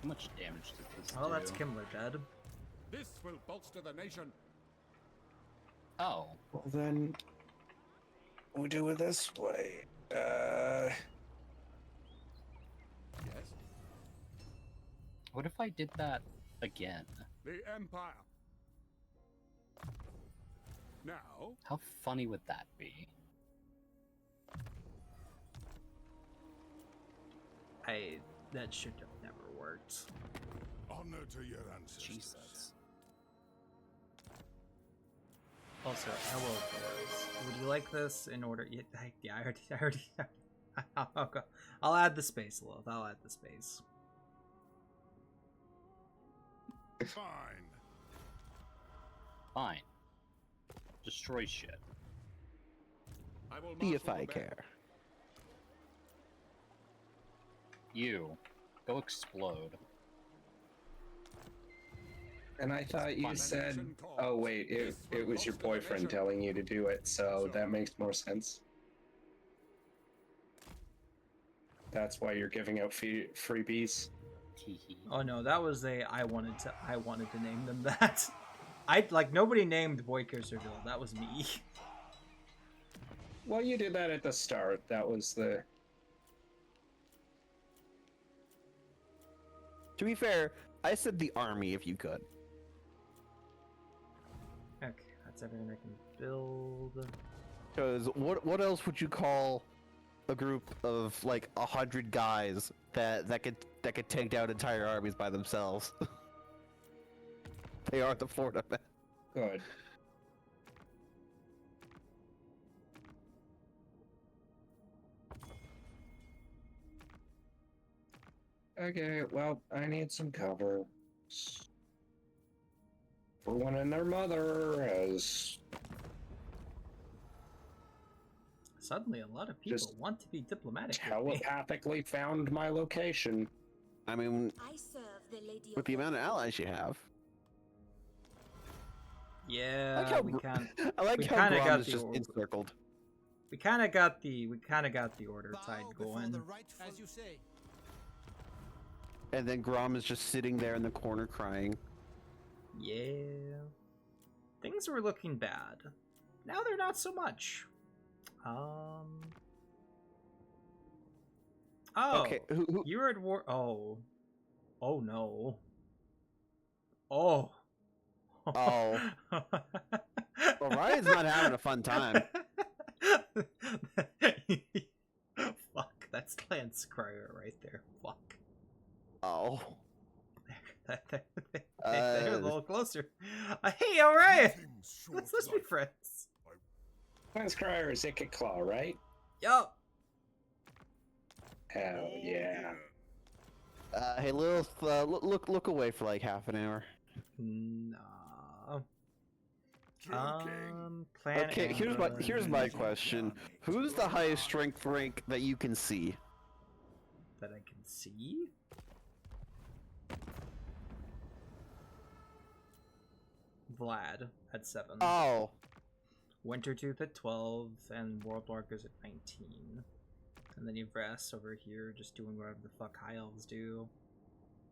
V: How much damage did this do?
F: Oh, that's Kimmler dead.
G: This will bolster the nation.
V: Oh.
I: Well then, we'll do it this way. Yes?
V: What if I did that again?
G: The Empire. Now...
V: How funny would that be?
F: That should have never worked.
G: Honor to your ancestors.
V: Jesus.
F: Also, hello, boys. Would you like this in order? Yeah, I already. I'll add the space, Lilith. I'll add the space.
G: Fine.
V: Fine. Destroy shit.
G: I will
A: See if
G: marshal
A: I
G: the
A: care.
V: You. Go explode.
I: And I thought you said, oh wait, it was your boyfriend telling you to do it, so that makes more sense. That's why you're giving out freebies.
F: Oh no, that was I wanted to name them that. Nobody named Boyd Kirsterville. That was me.
I: Well, you did that at the start. That was the...
A: To be fair, I said the army if you could.
F: Okay, that's everything I can build.
A: Because what else would you call a group of like 100 guys that could take down entire armies by themselves? They are the Florida Men.
I: Good. Okay, well, I need some cover. Everyone and their mother has...
F: Suddenly, a lot of people want to be diplomatic.
I: telepathically found my location.
A: I mean,
K: I serve the Lady
A: with the amount of allies you have.
F: Yeah,
A: I like how
F: we can't.
A: I like
F: we
A: how
F: kind of
A: Grom
F: got
A: is
F: the
A: just
F: order.
A: encircled.
F: We kind of got the order tide going.
B: As you say.
A: And then Grom is just sitting there in the corner crying.
F: Yeah, things were looking bad. Now they're not so much. Oh,
A: Okay,
F: you're at war. Oh no. Oh.
A: Orion's not having a fun time.
F: Fuck, that's Lance Cryer right there. Fuck.
A: Oh.
F: They're a little closer. Hey, alright! Let's be friends.
I: Lance Crier is Icket Claw, right?
F: Yup.
I: Hell yeah.
A: Hey, Lilith, look away for like half an hour.
F: Nah. Plan
A: Okay, here's my question. Who's the highest strength rank that you can see?
F: That I can see? Vlad at 7.
A: Oh.
F: Wintertooth at 12, and Worldwalkers at 19. And then you've Vress over here just doing whatever the fuck High Elves do.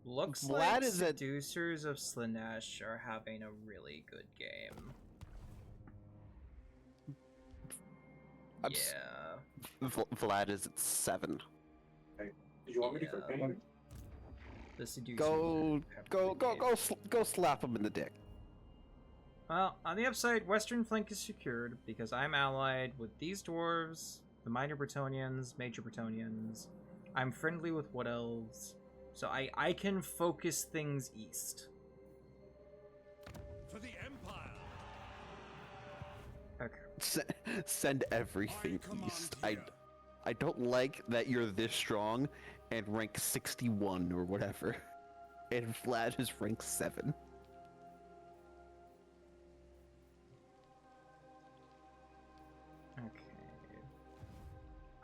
F: Looks
A: Vlad
F: like
A: is at...
F: Seducers of Slanesh are having a really good game. Yeah.
A: Vlad is at 7.
I: Hey, did you want me to continue?
F: The Seducers
A: go slap him in the dick.
F: Well, on the upside, Western Flank is secured because I'm allied with these dwarves, the Minor Bretonnians, Major Bretonnians. I'm friendly with Wood Elves, so I can focus things east.
G: For the Empire.
F: Okay.
A: Send everything east. I don't like that you're this strong and rank 61 or whatever, and Vlad is rank 7.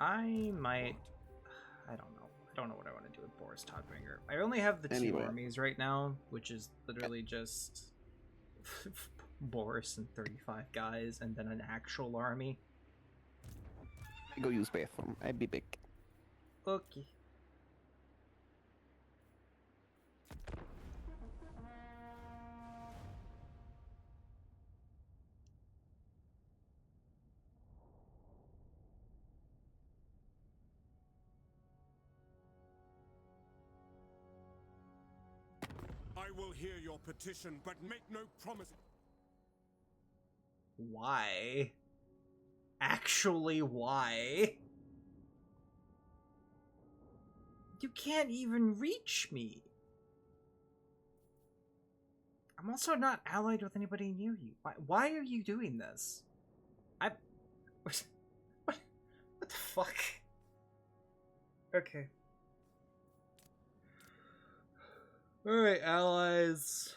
F: I don't know what I want to do with Boris Todbringer. I only have the two armies right now, which is literally just Boris and 35 guys, and then an actual army.
A: Go use bathroom. I'd be big.
F: Okay.
G: I will hear your petition, but make no promises.
F: Why? Actually, why? You can't even reach me. I'm also not allied with anybody near you. Why are you doing this? What the fuck? Okay. Alright, allies.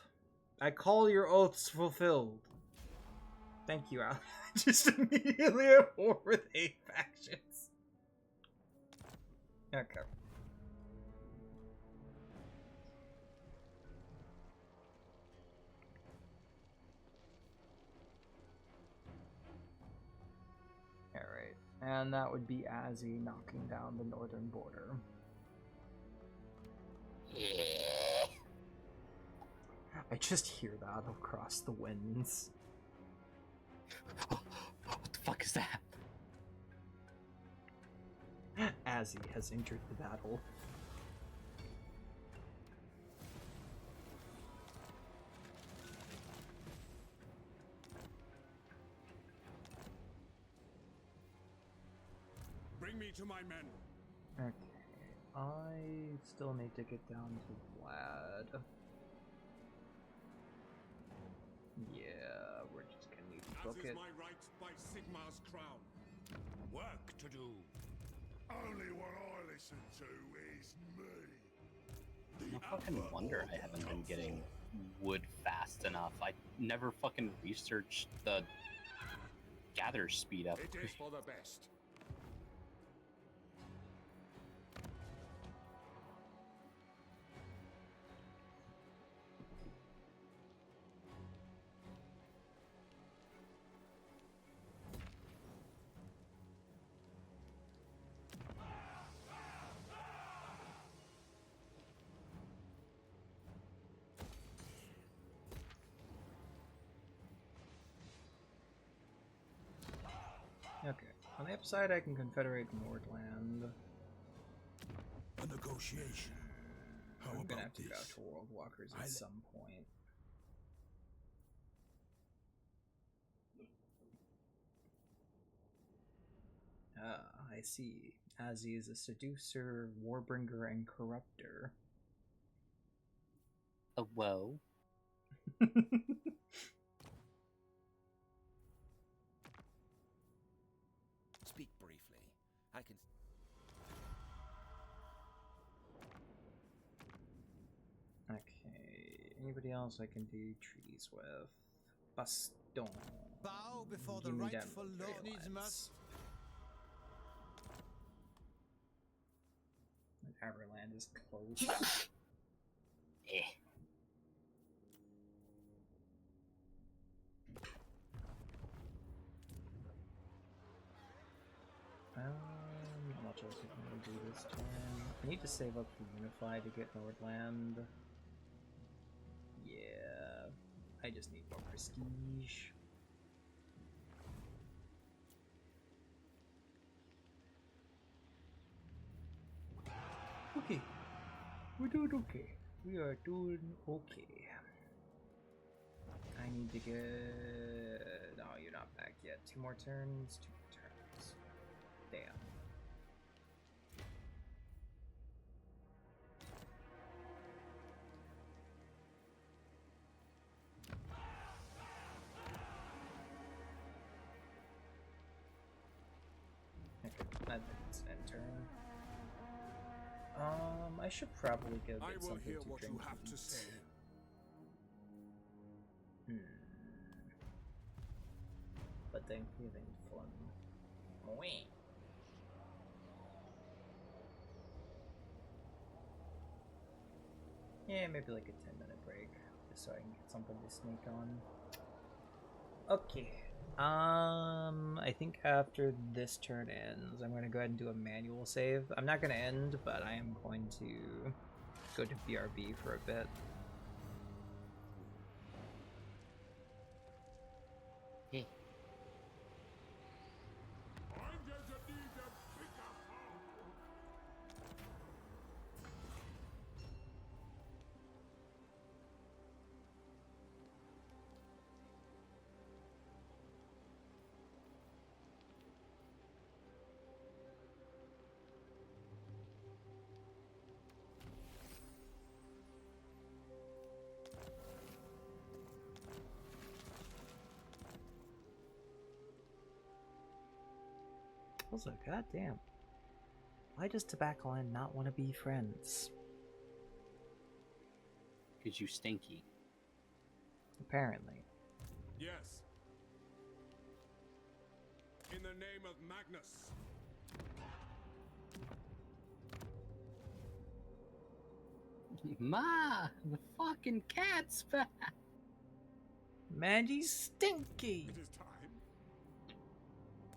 F: I call your oaths fulfilled. Thank you, allies. Just immediately at war with 8 factions. Okay. Alright, and that would be Azzy knocking down the northern border. I just hear that across the winds.
V: What the fuck is that?
F: Azzy has entered the battle.
G: Bring me to my men.
F: Okay, I still need to get down to Vlad. Yeah, we're just gonna need to book
G: As is
F: it.
G: my right by Sigmar's crown. Work to do. Only what I listen to is me.
V: No fucking wonder I haven't been getting wood fast enough. I never fucking researched the gather speed up.
G: It is for the best.
F: Okay, on the upside I can confederate Nordland.
B: A negotiation. How
F: I'm gonna
B: about
F: have to go
B: this?
F: to World Walkers at some point. Ah, I see. Azzy is a seducer, warbringer, and corruptor.
V: Whoa.
B: Speak briefly. I can.
F: Okay. Anybody else I can do trees with? Baston.
B: Bow before
F: Give
B: the
F: me that
B: rightful
F: military
B: lord needs
F: alliance. Everland is close.
V: Eh.
F: Not much else I can really do this turn. I need to save up for Unify to get Nordland. Yeah, I just need more prestige. Okay, we're doing okay. We are doing okay. I need to get... No, you're not back yet. 2 more turns? 2 more turns. Damn. Okay, that's end turn. I should probably go get something to drink and eat. But Thanksgiving fun. Wait. Yeah, maybe like a 10-minute break, just so I can get something to sneak on. Okay. I think after this turn ends, I'm gonna go ahead and do a manual save. I'm not gonna end, but I am going to go to BRB for a bit.
V: Hey.
F: Also, goddamn. Why does Tobacco Land not want to be friends?
V: Because you stinky.
F: Apparently.
G: Yes. In the name of Magnus.
V: Ma, the fucking cat's back.
F: Mangy's stinky.
G: It is time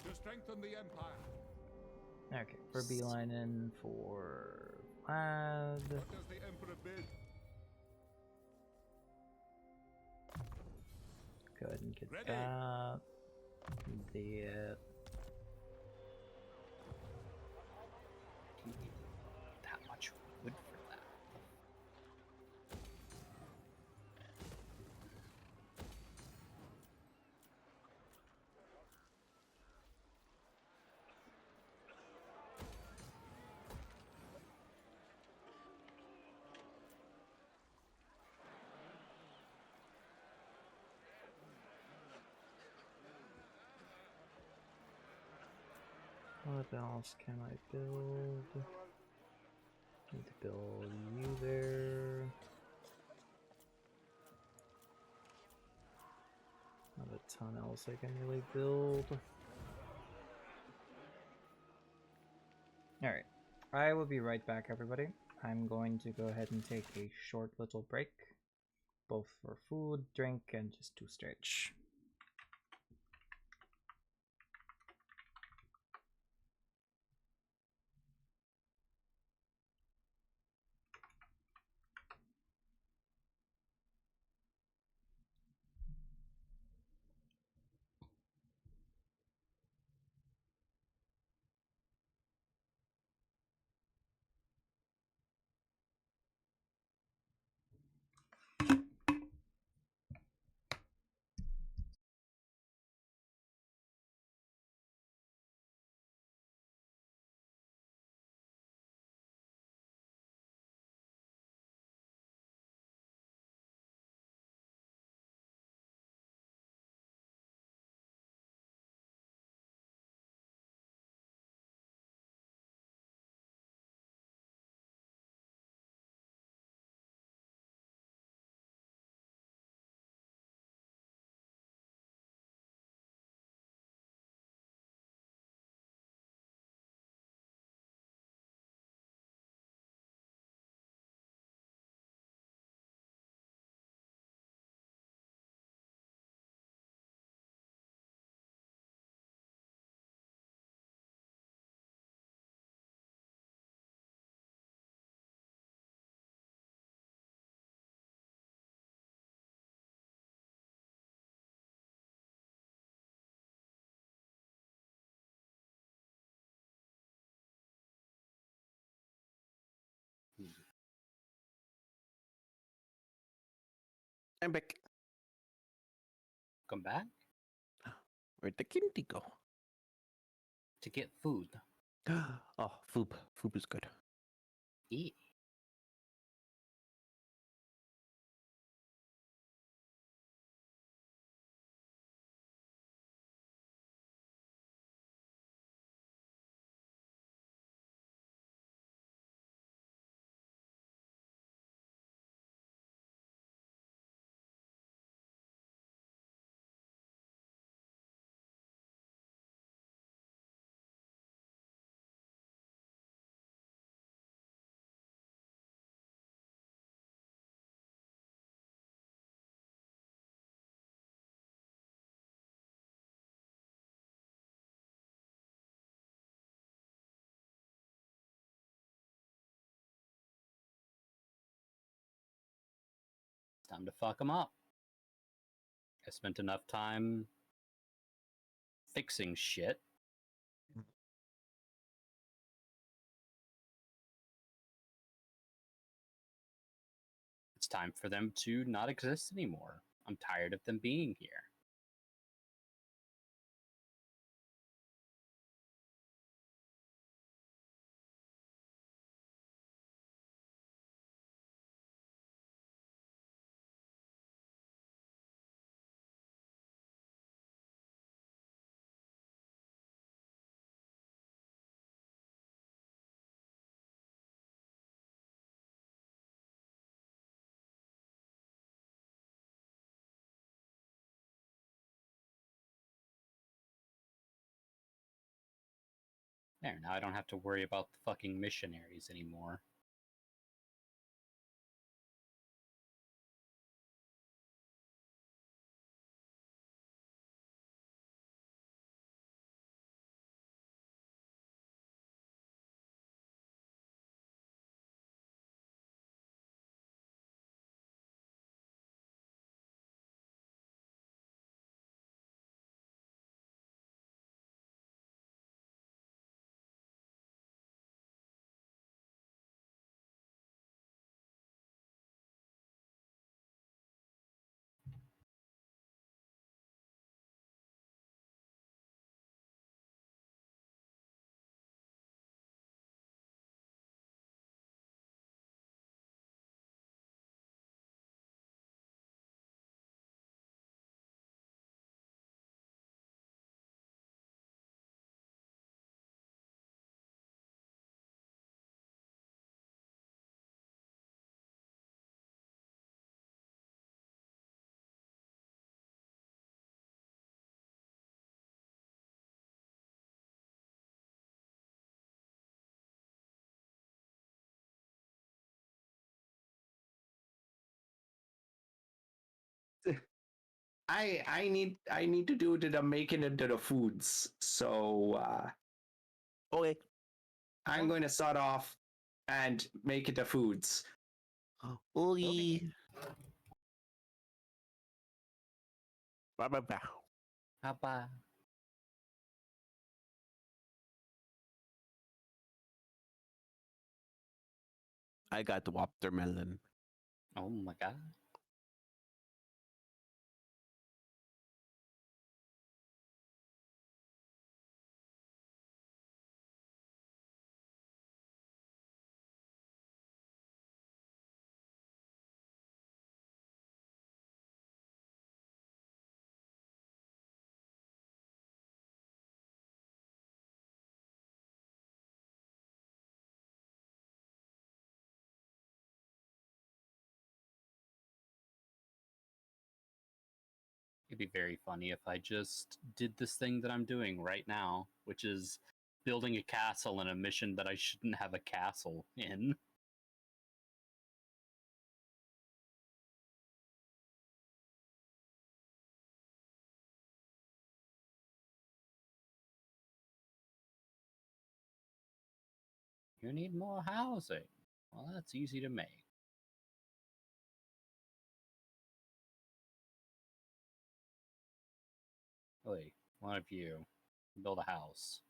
G: to strengthen the empire.
F: Okay, we're beelining for Vlad.
G: What does the emperor bid?
F: Go ahead and get
G: Ready.
F: that.
V: That much wood for that.
F: What else can I build? Need to build you there. Not a ton else I can really build. Alright, I will be right back, everybody. I'm going to go ahead and take a short little break, both for food, drink, and just to stretch.
A: I'm back.
V: Come back
A: Where'd the kitty go?
V: to get food.
A: Oh, food. Food is good.
V: Eat. Time to fuck them up. I spent enough time fixing shit. It's time for them to not exist anymore. I'm tired of them being here. There, now I don't have to worry about the fucking missionaries anymore.
I: I need to do the making into the foods. So
A: okay.
I: I'm going to start off and make it the foods.
A: Okay. Bye bye bye.
V: Bye.
A: I got the watermelon.
V: Oh my god. It'd be very funny if I just did this thing that I'm doing right now, which is building a castle in a mission that I shouldn't have a castle in. You need more housing. Well, that's easy to make. Wait, one of you build a house.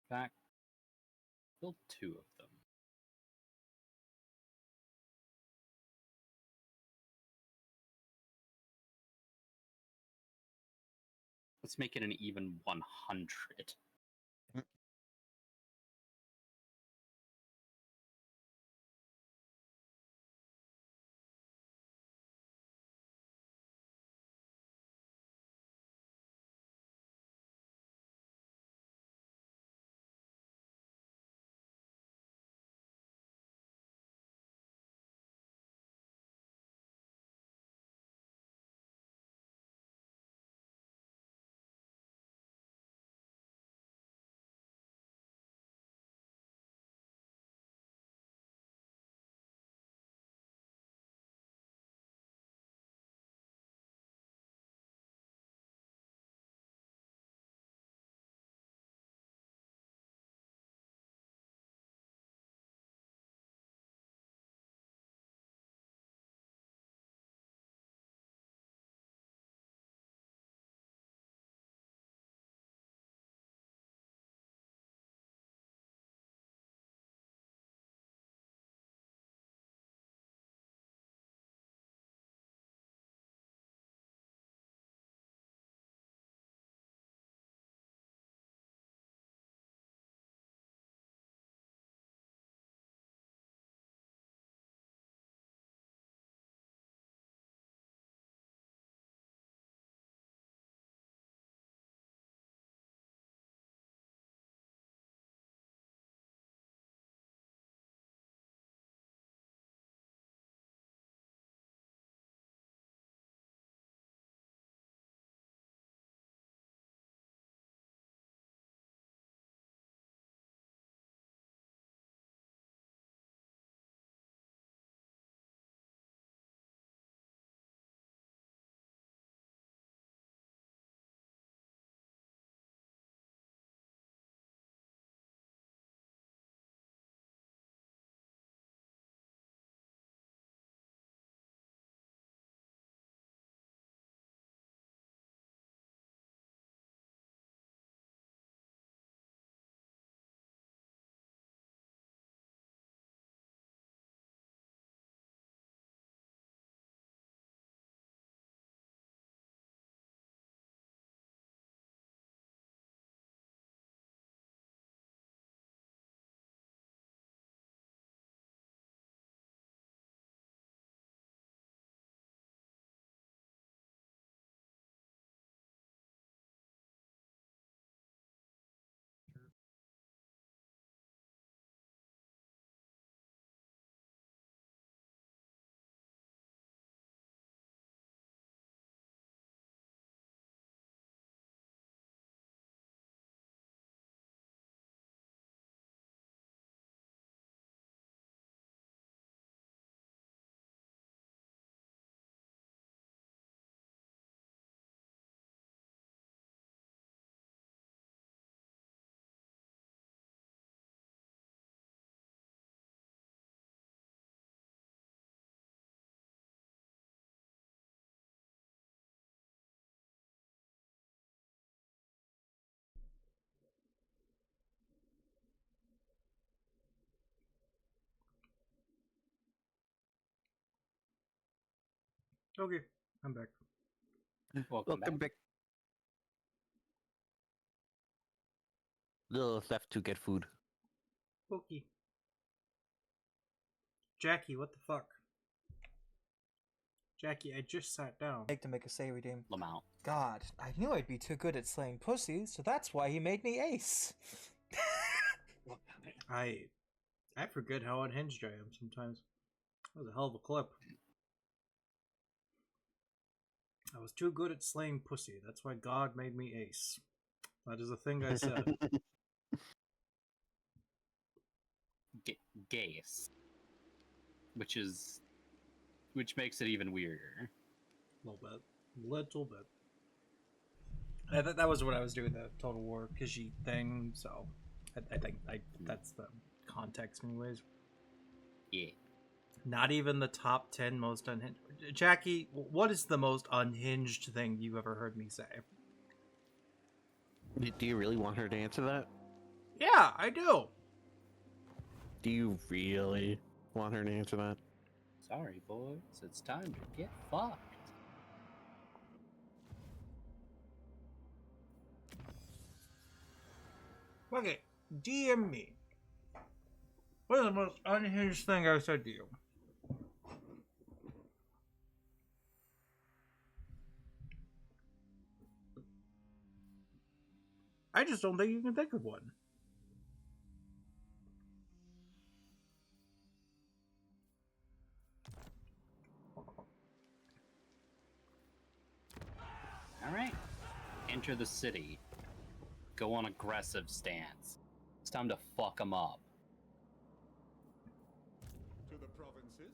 V: fact, build 2 of them. Let's make it an even 100.
M: Okay, I'm back.
V: Welcome back.
A: Little left to get food.
M: Okay. Jackie, what the fuck? Jackie, I just sat down.
F: To make a say redeem.
V: Lamau.
F: God, I knew I'd be too good at slaying pussy, so that's why he made me ace.
M: I forget how unhinged I am sometimes. That was a hell of a clip. I was too good at slaying pussy. That's why God made me ace. That is a thing I said.
V: Gays. Which makes it even weirder.
M: Little bit. That was what I was doing, the Total War Khajiit thing, so I think that's the context anyways.
V: Yeah.
M: Not even the top 10 most unhinged. Jackie, what is the most unhinged thing you've ever heard me say?
A: Do you really want her to answer that?
M: Yeah, I do.
A: Do you really want her to answer that?
V: Sorry, boys. It's time to get fucked.
M: Okay, DM me. What is the most unhinged thing I've said to you? I just don't think you can think of one.
V: Alright. Enter the city. Go on aggressive stance. It's time to fuck them up.
G: To the provinces.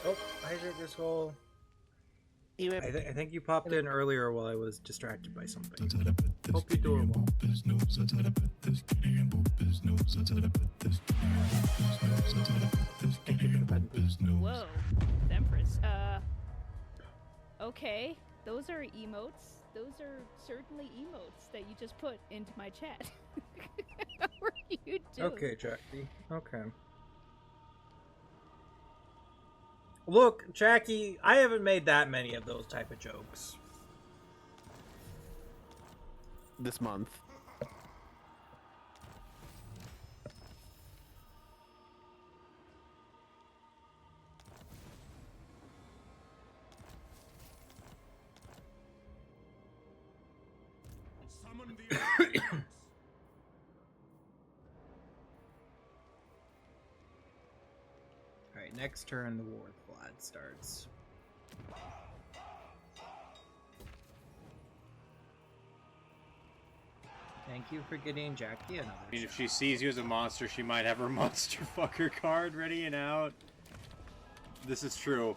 M: Oh, hijack this whole. I think you popped in earlier while I was distracted by something. Hope you're doing well.
C: Whoa, Empress. Okay, those are emotes. Those are certainly emotes that you just put into my chat. How are you doing?
M: Okay, Jackie. Okay. Look, Jackie, I haven't made that many of those type of jokes.
A: This month.
G: Summon the awakens.
M: Alright, next turn the War with Vlad starts. Thank you for getting Jackie another
O: I mean, if she sees you as a monster, she might have her monster fucker card ready and out. This is true.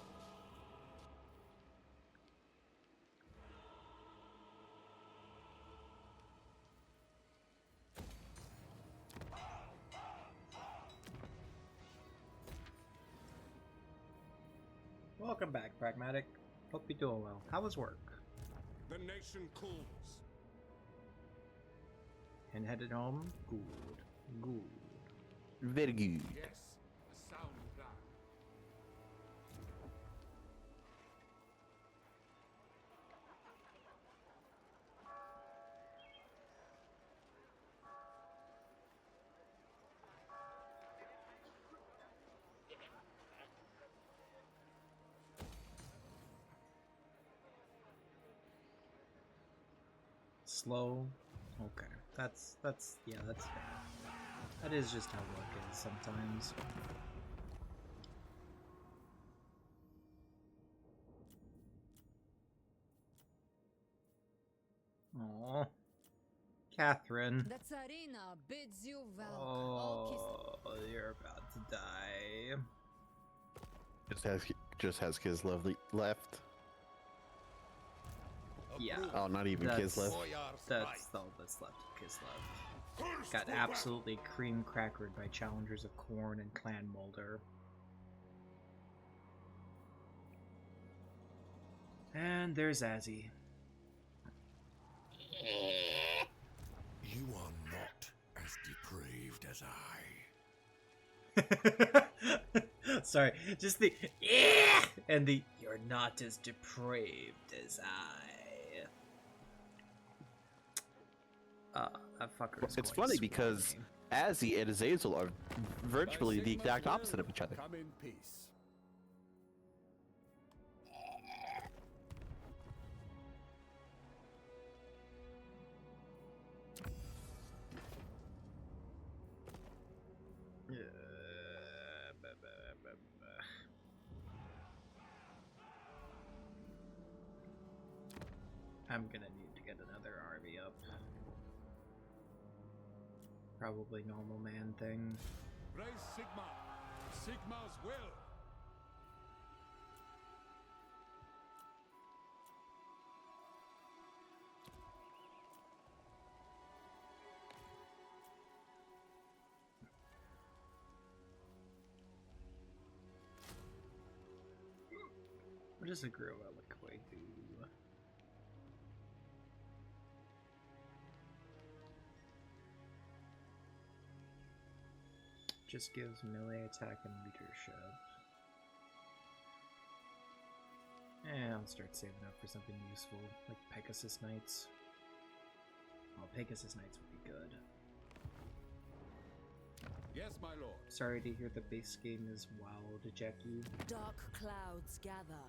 M: Welcome back, Pragmatic. Hope you're doing well. How was work?
G: The nation calls.
M: And headed home? Good. Good.
A: Very good.
G: Yes, a sound plan.
M: Slow. Okay. That's yeah, that's fair. That is just how work is sometimes. Aww. Catherine.
K: The Tsarina bids you well.
M: Oh, you're about to die.
A: Just has kids left.
M: Yeah.
A: Oh, not even kids left.
M: That's all that's left. Kids left. Got absolutely cream crackered by challengers of Corn and Clan Mulder. And there's Azzy.
B: You are not as depraved as I.
M: Sorry, just the yeah and the you're not as depraved as I. That fucker is
A: It's
M: going
A: funny
M: to
A: because
M: swallow me.
A: Azzy and Azazel are virtually the exact opposite of each other.
G: Come in peace.
M: I'm gonna need to get another army up. Probably normal man thing.
G: Raise Sigma. Sigma's will.
M: What is a gorilla look
F: just gives melee attack and leadership. Eh, I'll start saving up for something useful, like Pegasus Knights. Oh, Pegasus Knights would be good.
G: Yes, my lord.
F: Sorry to hear the base game is wild, Jackie.
K: Dark clouds gather.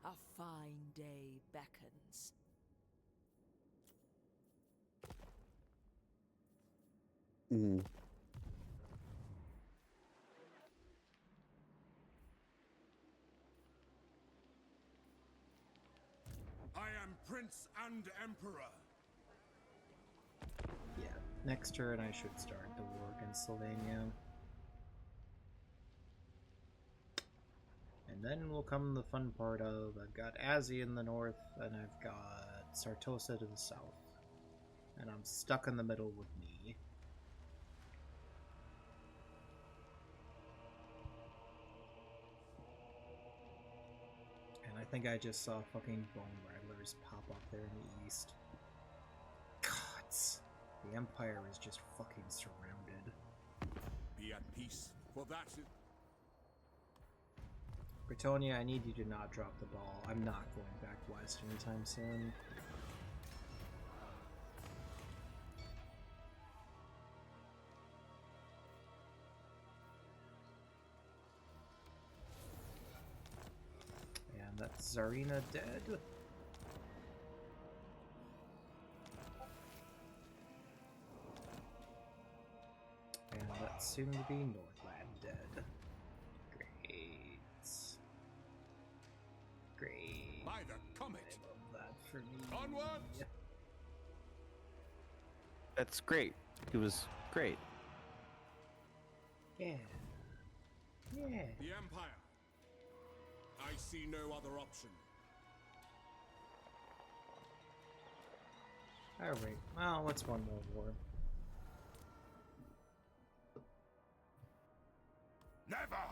K: A fine day beckons.
A: Mm.
G: I am Prince and Emperor.
F: Yeah, next turn I should start the war against Slovenia. And then will come the fun part of I've got Azzy in the north and I've got Sartosa to the south. And I'm stuck in the middle with me. And I think I just saw fucking Bone Rattlers pop up there in the east. Gods! The Empire is just fucking surrounded.
G: Be at peace, for that is...
F: Britonia, I need you to not drop the ball. I'm not going back west anytime soon. And that's Tsarina dead. And that's soon to be Northland dead. Great. Great.
G: By the comet.
F: I love that for me.
G: Onward!
A: That's great. It was great.
F: Yeah. Yeah.
G: The Empire. I see no other option.
F: Alright, well, what's one more war?
G: Never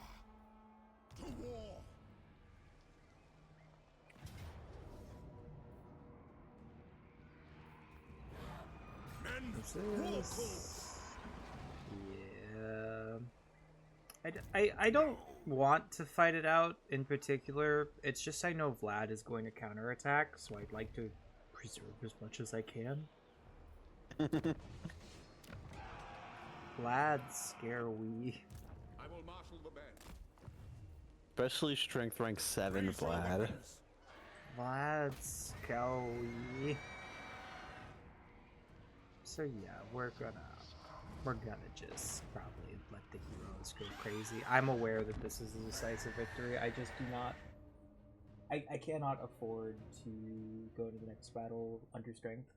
G: to war. Men war calls.
F: Yeah. I don't want to fight it out in particular. It's just I know Vlad is going to counterattack, so I'd like to preserve as much as I can. Vlad's scary.
G: I will marshal the men.
A: Especially strength rank 7 Vlad.
F: Vlad's scary. So yeah, we're gonna just probably let the heroes go crazy. I'm aware that this is a decisive victory. I just do not. I cannot afford to go to the next battle under strength.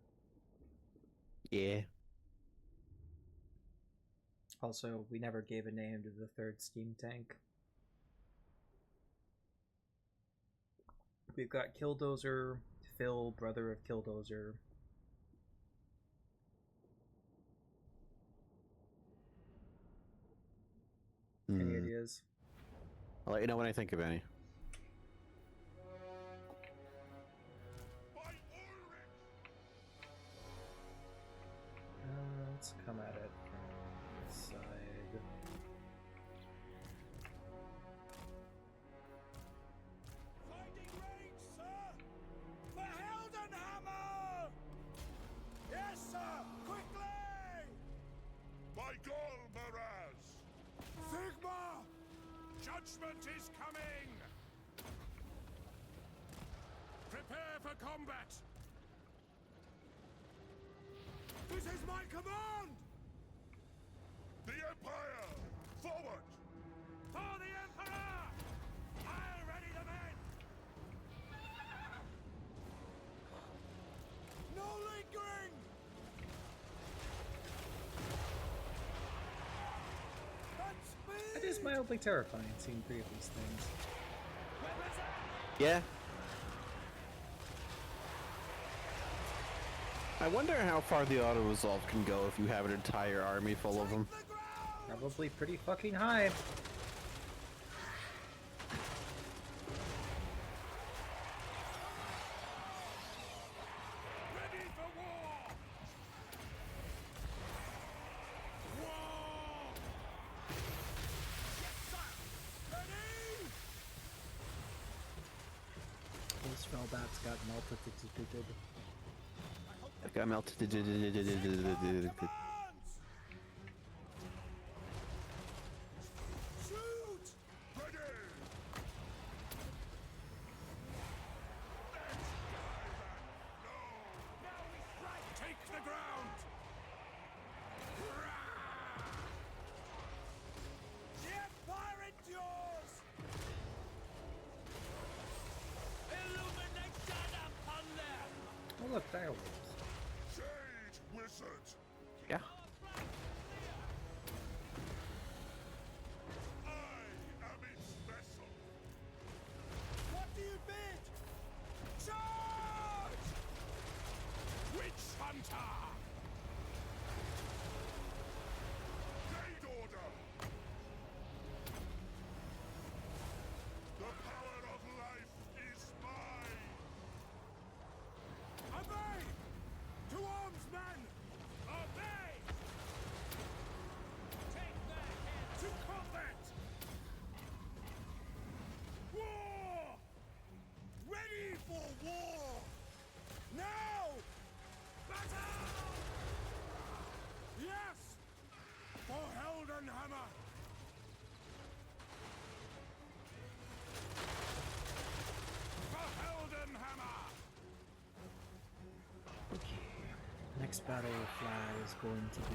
A: Yeah.
F: Also, we never gave a name to the third steam tank. We've got Killdozer, Phil, brother of Killdozer. Any ideas?
A: I'll let you know when I think of any.
F: Let's come at it from this side.
G: Finding range, sir! For Heldenhammer! Yes, sir! Quickly! By Gol Maraz! Sigma! Judgment is coming! Prepare for combat! This is my command! The Empire! Forward! For the Emperor! I'll ready the men! No lingering!
F: It is mildly terrifying seeing three of these things.
A: Yeah. I wonder how far the auto-resolve can go if you have an entire army full of them.
F: Probably pretty fucking high.
G: Ready for war! War!
M: that's got melted.
A: That got melted.
G: Shoot! Ready! Take the ground! The Empire endures! Illumination upon them!
M: Oh look, dialogues.
G: Shade wizard!
A: Yeah.
G: I am its vessel! What do you bid? Charge! Witch hunter! Raid order! The power of life is mine! Obey! To arms, men! Obey! Take their heads! To combat! War! Ready for war! Now! Battle! Yes! For Heldenhammer! For Heldenhammer!
M: Okay. Next battle flag is going to be.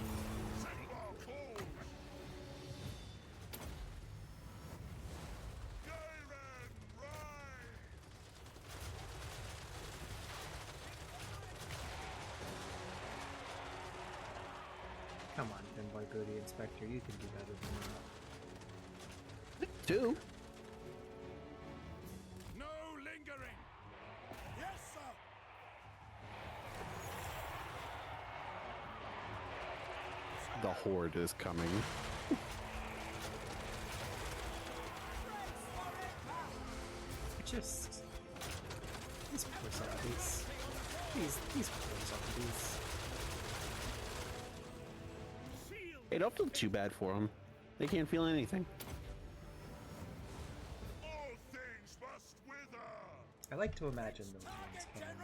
M: Come on, Finboy Goody Inspector, you can do better than that.
A: 2.
G: No lingering! Yes, sir!
A: The horde is coming.
M: Just these poor zombies. These poor zombies.
A: Hey, don't feel too bad for them. They can't feel anything.
G: All things must wither!
M: I like to imagine those ones can.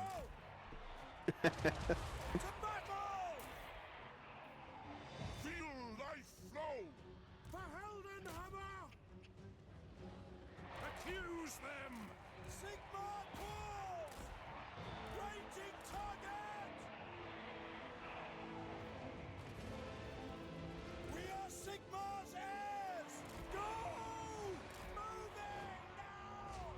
G: Feel life flow! For Heldenhammer! Accuse them! Sigma calls! Raging target! We are Sigma's heirs! Go! Moving now!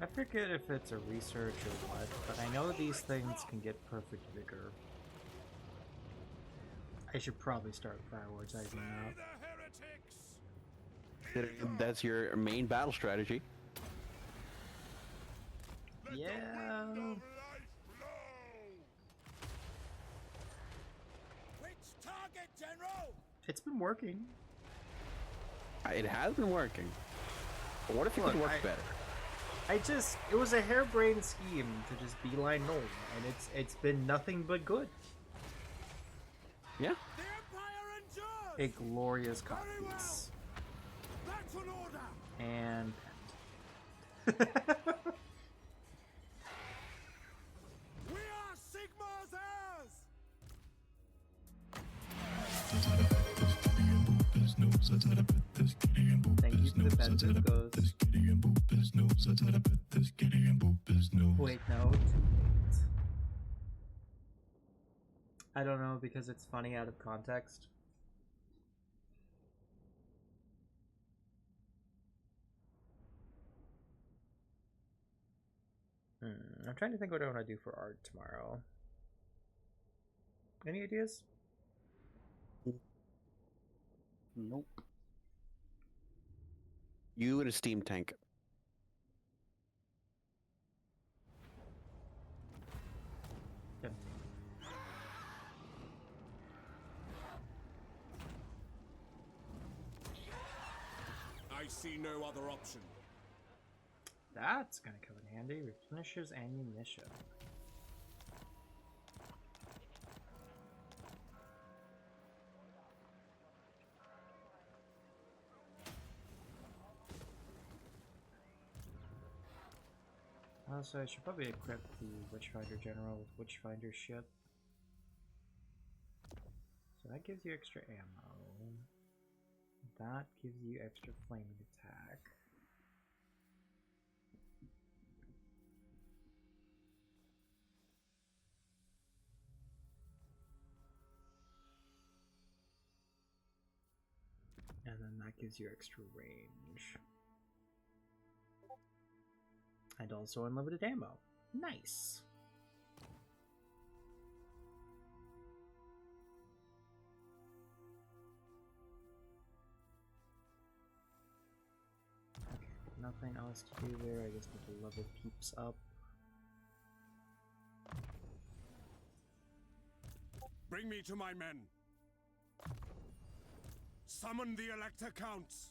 M: I forget if it's a research or what, but I know these things can get perfect vigor. I should probably start prioritizing that.
A: That's your main battle strategy.
M: Yeah.
G: Which target, General?
M: It's been working.
A: It has been working. But what if it could work better?
M: It was a harebrained scheme to just beeline Gnome, and it's been nothing but good.
A: Yeah.
M: A glorious codpiece.
G: That's an order!
M: And
G: We are Sigma's heirs!
M: thank you for the Benzo Ghost. Wait, no. I don't know because it's funny out of context. I'm trying to think what I want to do for art tomorrow. Any ideas?
A: Nope. You and a steam tank.
M: Yep.
G: I see no other option.
M: That's gonna come in handy. Replenishes ammunition.
F: Also, I should probably equip the Witchfinder General with Witchfinder shit. So that gives you extra ammo. That gives you extra flaming attack. And then that gives you extra range. And also unlimited ammo. Nice! Okay, nothing else to do there. I just need to level peeps up.
G: Bring me to my men. Summon the Elector Counts.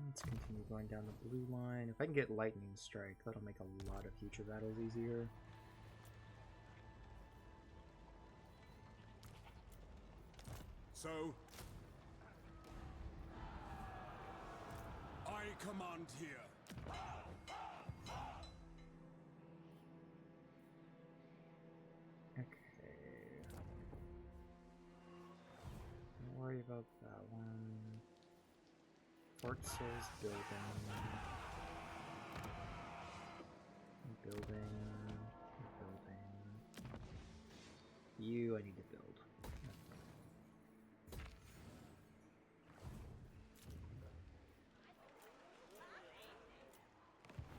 F: Let's continue going down the blue line. If I can get Lightning Strike, that'll make a lot of future battles easier.
G: So, I command here.
F: Okay. Don't worry about that one. Fort Soul's building. Building. You, I need to build.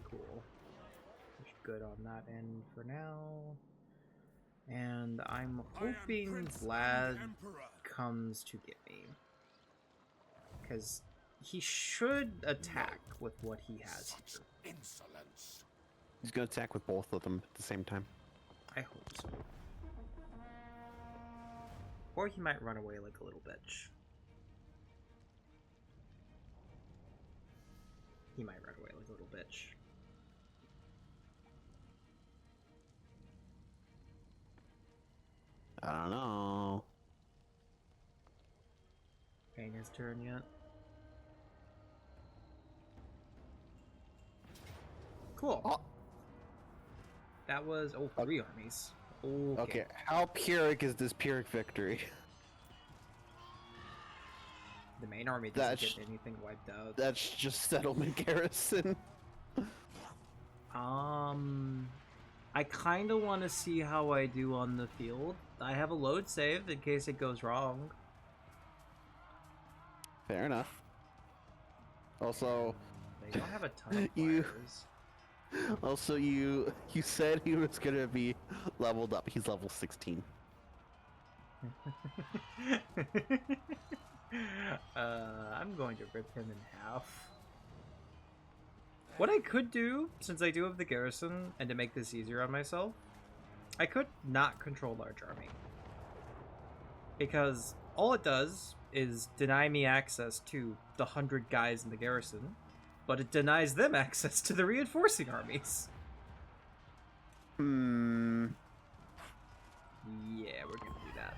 F: Cool. Good on that end for now. And I'm hoping Vlad comes to get me. Because he should attack with what he has here.
G: Insolence.
A: He's gonna attack with both of them at the same time.
F: I hope so. Or he might run away like a little bitch. He might run away like a little bitch.
A: I don't know.
F: Ain't his turn yet. Cool.
A: Oh.
F: That was 3 armies.
A: Okay, how Pyrrhic is this Pyrrhic victory?
F: The main army doesn't get anything wiped out.
A: That's just settlement garrison.
F: I kind of want to see how I do on the field. I have a load save in case it goes wrong.
A: Fair enough. Also,
F: they don't have a ton of flyers.
A: Also, you said he was gonna be leveled up. He's level 16.
F: I'm going to rip him in half. What I could do, since I do have the garrison, and to make this easier on myself, I could not control large army. Because all it does is deny me access to the 100 guys in the garrison, but it denies them access to the reinforcing armies. Yeah, we're gonna do that.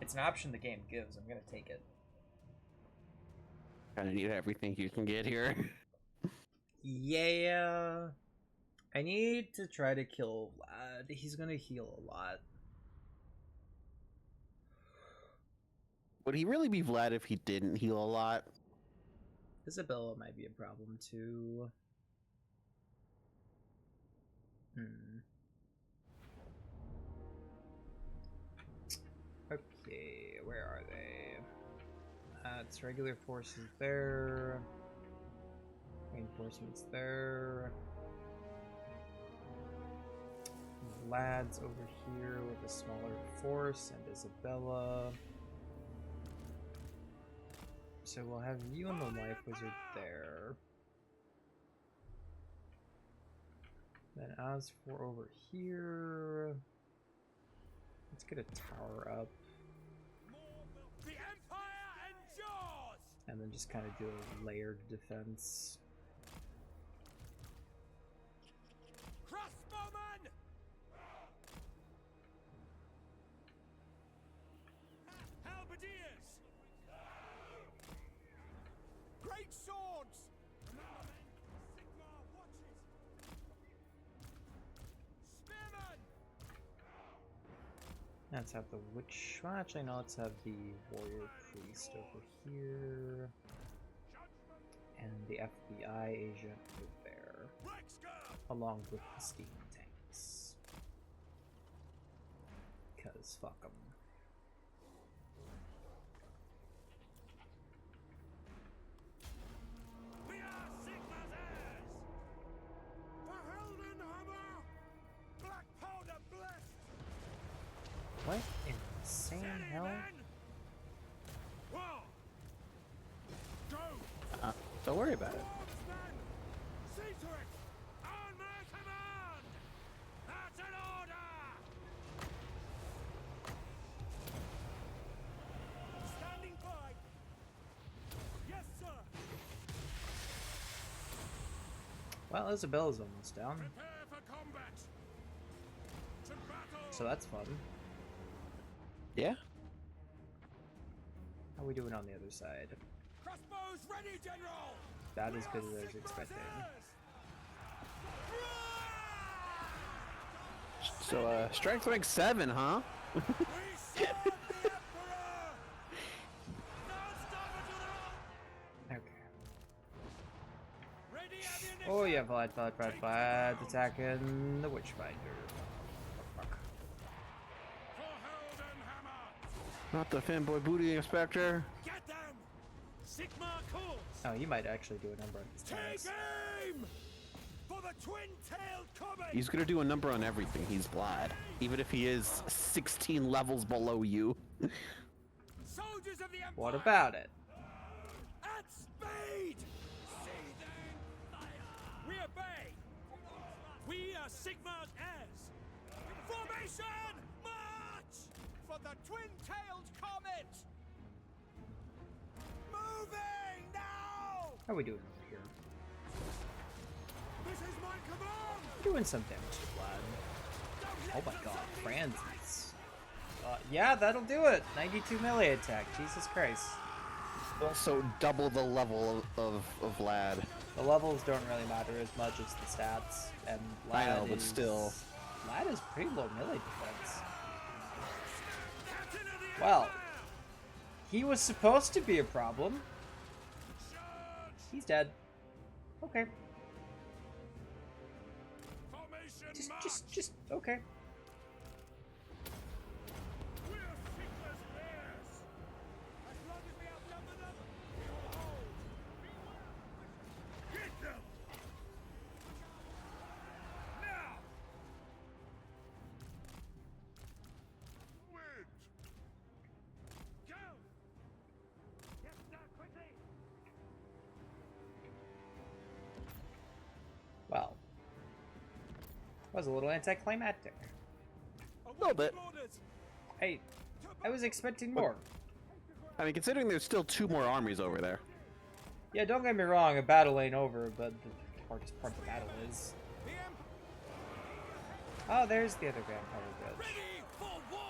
F: It's an option the game gives. I'm gonna take it.
A: Kinda need everything you can get here.
F: Yeah. I need to try to kill Vlad. He's gonna heal a lot.
A: Would he really be Vlad if he didn't heal a lot?
F: Isabella might be a problem too. Okay, where are they? It's regular forces there. Reinforcements there. Vlad's over here with a smaller force, and Isabella. So we'll have you and the Life Wizard there. Then as for over here, let's get a tower up.
G: The Empire endures!
F: And then just kind of do a layered defense.
G: Crossbowman! Halberdiers! Great swords! Remember men, Sigmar watches! Spearmen!
F: Let's have the witch. Well, actually, no, let's have the warrior priest over here. And the FBI agent over there. Along with the steam tanks. Because fuck them.
G: We are Sigma's heirs! For Heldenhammer! Black powder blessed!
F: What in insane hell?
G: War! Go!
A: Don't worry about it.
G: See to it! On my command! That's an order! Standing by! Yes, sir!
F: Well, Isabella's almost down,
G: Prepare for combat! To battle!
F: so that's fun.
A: Yeah?
F: How are we doing on the other side?
G: Crossbows ready, General!
F: That is good as I was expecting.
A: So, strength rank 7, huh?
F: Okay. Oh yeah, Vlad, attacking the Witchfinder. Fuck.
A: Not the fanboy booty inspector.
G: Get them! Sigmar calls!
F: Oh, you might actually do a number on his
G: Take
F: tanks.
G: aim! For the twin-tailed comet!
A: He's gonna do a number on everything. He's Vlad. Even if he is 16 levels below you.
G: Soldiers of the Empire!
F: What about it?
G: At speed! Seething fire! We obey! We are Sigmar's heirs! Formation! March! For the twin-tailed comet! Moving now!
F: How are we doing over here?
G: This is my command!
F: Doing some damage to Vlad. Oh my god, Francis. Yeah, that'll do it. 92 melee attack. Jesus Christ.
A: Also, double the level of Vlad.
F: The levels don't really matter as much as the stats, and Vlad
A: I know, but still.
F: Vlad is pretty low melee defense. Well, he was supposed to be a problem. He's dead. Okay. Just okay. Well, was a little anticlimactic.
A: A little bit.
F: Hey, I was expecting more.
A: I mean, considering there's still 2 more armies over there.
F: Yeah, don't get me wrong, a battle ain't over, but the hardest part of the battle is. Oh, there's the other vampire bridge.
G: Ready for war!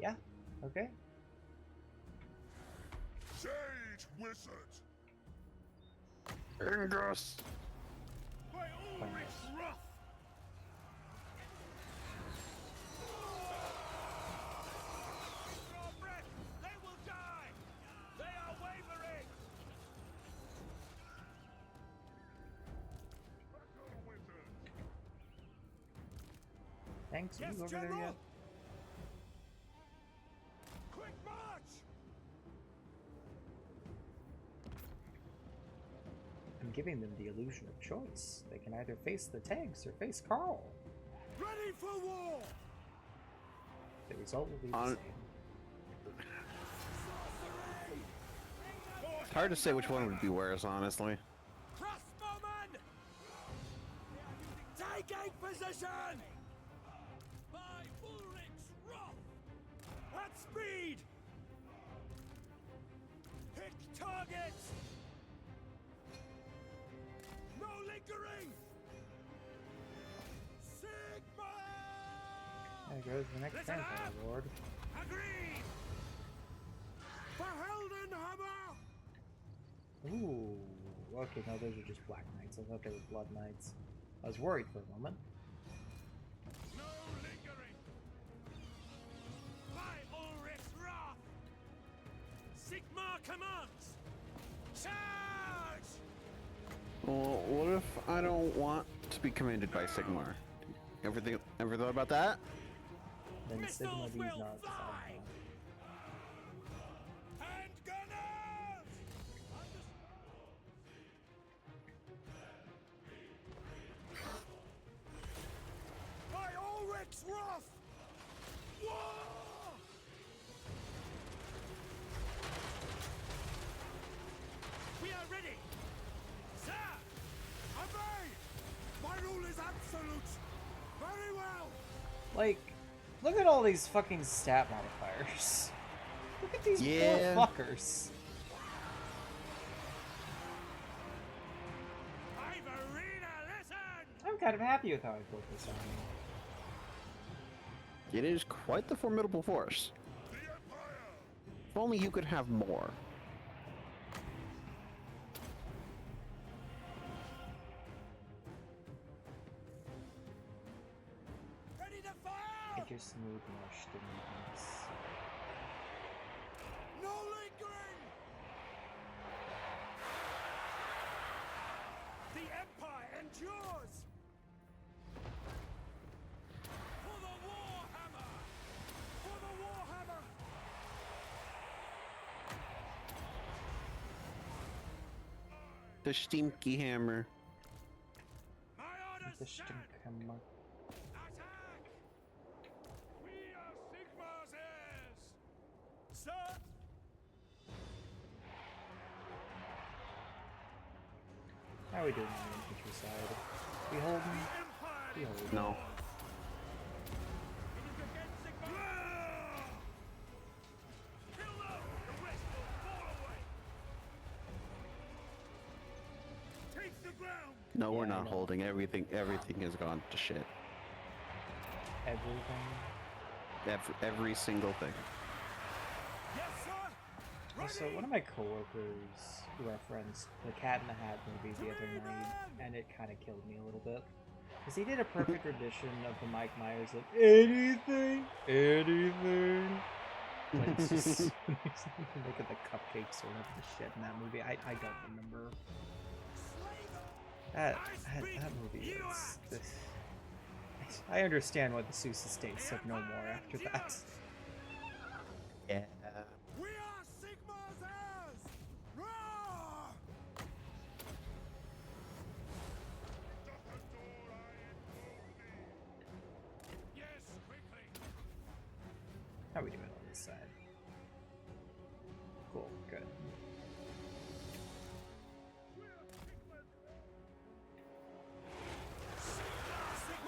F: Yeah, okay.
G: Sage wizard!
A: Ingress!
G: By always wrath! Draw breath! They will die! They are wavering!
F: Thanks,
G: Yes,
F: are you over
G: General!
F: there yet?
G: Quick march!
F: I'm giving them the illusion of choice. They can either face the tanks or face Carl.
G: Ready for war!
F: The result will be the same.
A: It's hard to say which one would be worse, honestly.
G: Crossbowmen! Taking position! By Ulrich's at speed! Pick targets! No lingering! Sigma!
F: There goes the next Vampire Lord.
G: Agreed! For Heldenhammer!
F: Ooh. Okay, no, those are just Black Knights. I thought they were Blood Knights. I was worried for a moment.
G: No lingering! By Ulrich's wrath! Sigma commands! Charge!
A: Well, what if I don't want to be commanded by Sigmar? Ever thought about that?
F: Then Sigma these nuts.
G: And gunners! By Ulrich's wrath! War! We are ready! Sir! Obey! My rule is absolute! Very well!
F: Like, look at all these fucking stat modifiers. Look at these
A: Yeah.
F: poor fuckers. I'm kind of happy with how I built this army.
A: It is quite the formidable force. If only you could have more.
G: Ready to fire!
F: I just need more stimulants.
G: No lingering! The Empire endures! For the Warhammer! For the Warhammer!
A: The Stinky Hammer.
F: The Stinkhammer.
G: Attack! We are Sigmar's heirs! Sir!
F: How are we doing on the infantry side? We holding? We holding.
A: No. No, we're
F: Yeah, I
A: not
F: know.
A: holding. Everything has gone to shit.
F: Everything.
A: Every single thing.
F: Also, one of my coworkers referenced the Cat in the Hat movie the other night, and it kind of killed me a little bit. Because he did a perfect rendition of the Mike Myers of anything. Like, it's just, look at the cupcakes or whatever the shit in that movie. I don't remember. That movie is... I understand why the Sousa State said no more after that.
A: Yeah.
G: We are Sigmar's heirs! Roar! Yes, quickly!
F: How are we doing on this side? Cool, good.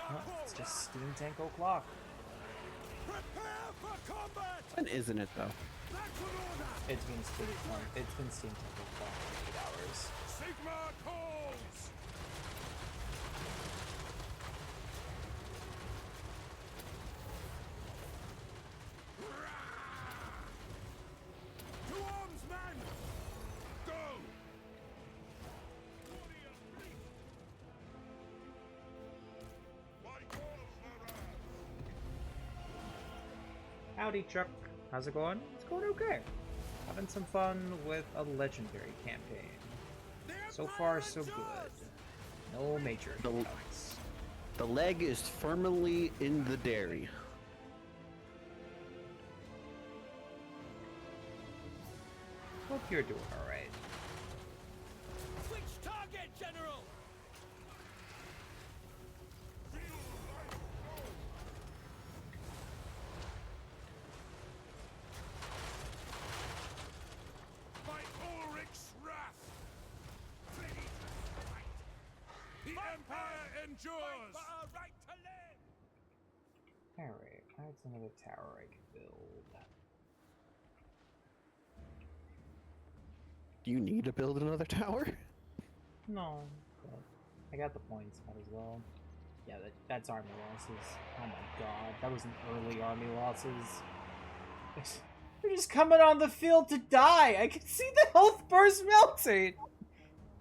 F: Well, it's just Steam Tank O'Clock.
G: Prepare for combat!
A: When isn't it though?
F: It's been Steam Tank O'Clock for 8 hours.
G: Sigmar calls! To arms, men! Go!
F: Howdy, Chuck. How's it going? It's going okay. Having some fun with a legendary campaign. So far, so good. No major hiccups.
A: The leg is firmly in the dairy.
F: Hope you're doing alright.
G: Switch target, General! By Ulrich's wrath! The Empire endures!
F: Alright, that's another tower I can build.
A: Do you need to build another tower?
F: No, but I got the points, might as well. Yeah, that's army losses. Oh my god, that was an early army losses. They're just coming on the field to die! I can see the health bars melting!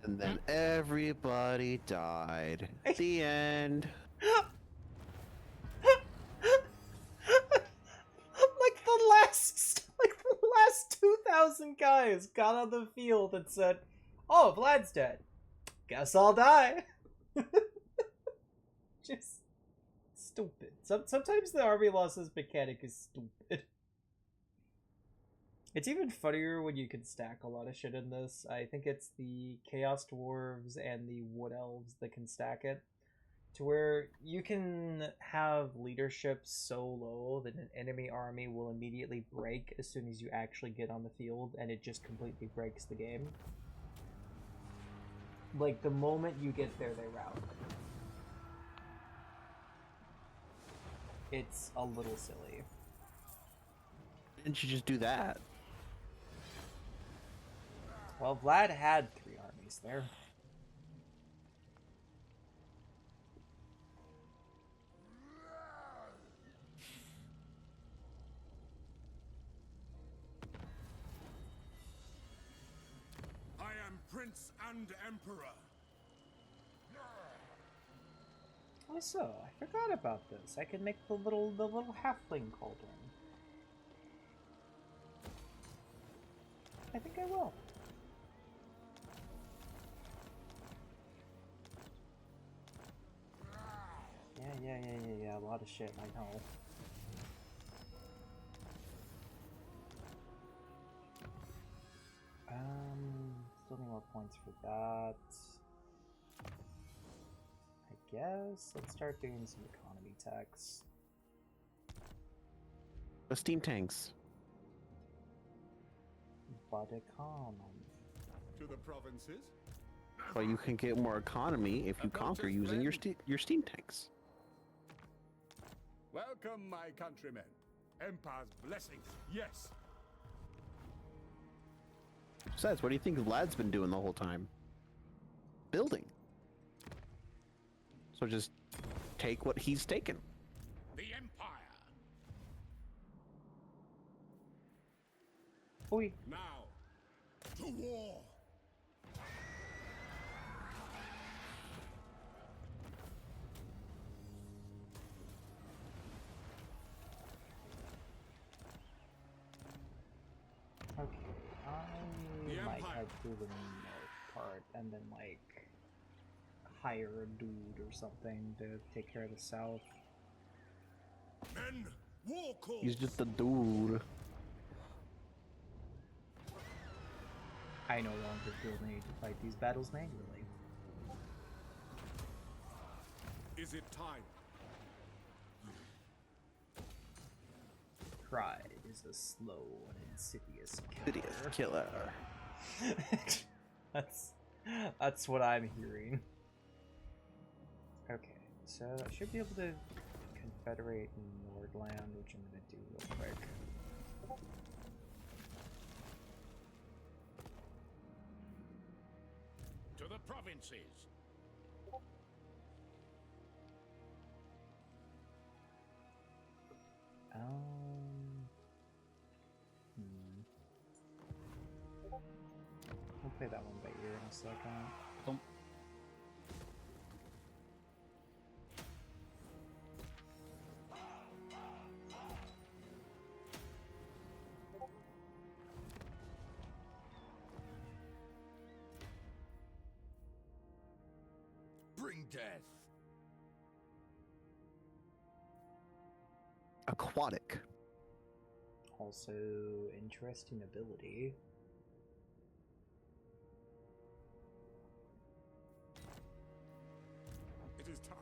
A: And then everybody died. The end.
F: Like the last 2,000 guys got on the field and said, "Oh, Vlad's dead. Guess I'll die." Just stupid. Sometimes the army losses mechanic is stupid. It's even funnier when you can stack a lot of shit in this. I think it's the Chaos Dwarves and the Wood Elves that can stack it. To where you can have leadership so low that an enemy army will immediately break as soon as you actually get on the field, and it just completely breaks the game. Like, the moment you get there, they rout. It's a little silly.
A: Didn't you just do that?
F: Well, Vlad had 3 armies there.
G: I am Prince and Emperor.
F: Also, I forgot about this. I can make the little halfling cauldron. I think I will. Yeah, a lot of shit, I know. Still need more points for that. I guess let's start doing some economy tax.
A: The steam tanks.
F: But economy.
G: To the provinces.
A: Well, you can get more economy if you conquer using your steam tanks.
G: Welcome, my countrymen. Empire's blessings, yes.
A: Besides, what do you think Vlad's been doing the whole time? Building. So just take what he's taken.
G: The Empire.
F: Oi.
G: Now, to war.
F: Okay, I might head through the north part and then, like, hire a dude or something to take care of the south.
G: Men, war calls.
A: He's just a dude.
F: I no longer feel the need to fight these battles manually.
G: Is it time?
F: Pride is a slow and insidious killer. That's what I'm hearing. Okay, so I should be able to confederate Nordland, which I'm gonna do real quick.
G: To the provinces.
F: We'll play that one by ear in a second.
G: Bring death.
A: Aquatic.
F: Also, interesting ability.
G: It is time.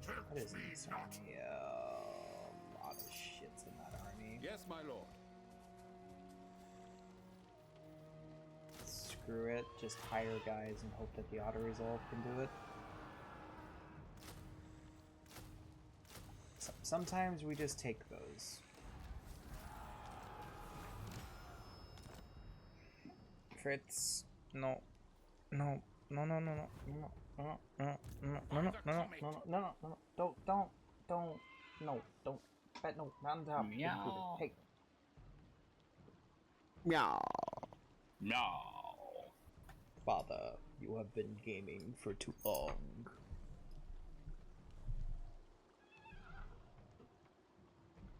F: That is insane. A lot of shit's in that army.
G: Yes, my lord.
F: Screw it, just hire guys and hope that the auto-resolve can do it. Sometimes we just take those. Fritz. No. No. No, no, no, no, no, no, no, no, no, no, no, no, no, no, don't, no, don't, no, not on top.
V: Meow.
F: Hey.
A: Meow.
V: No.
F: Father, you have been gaming for too long.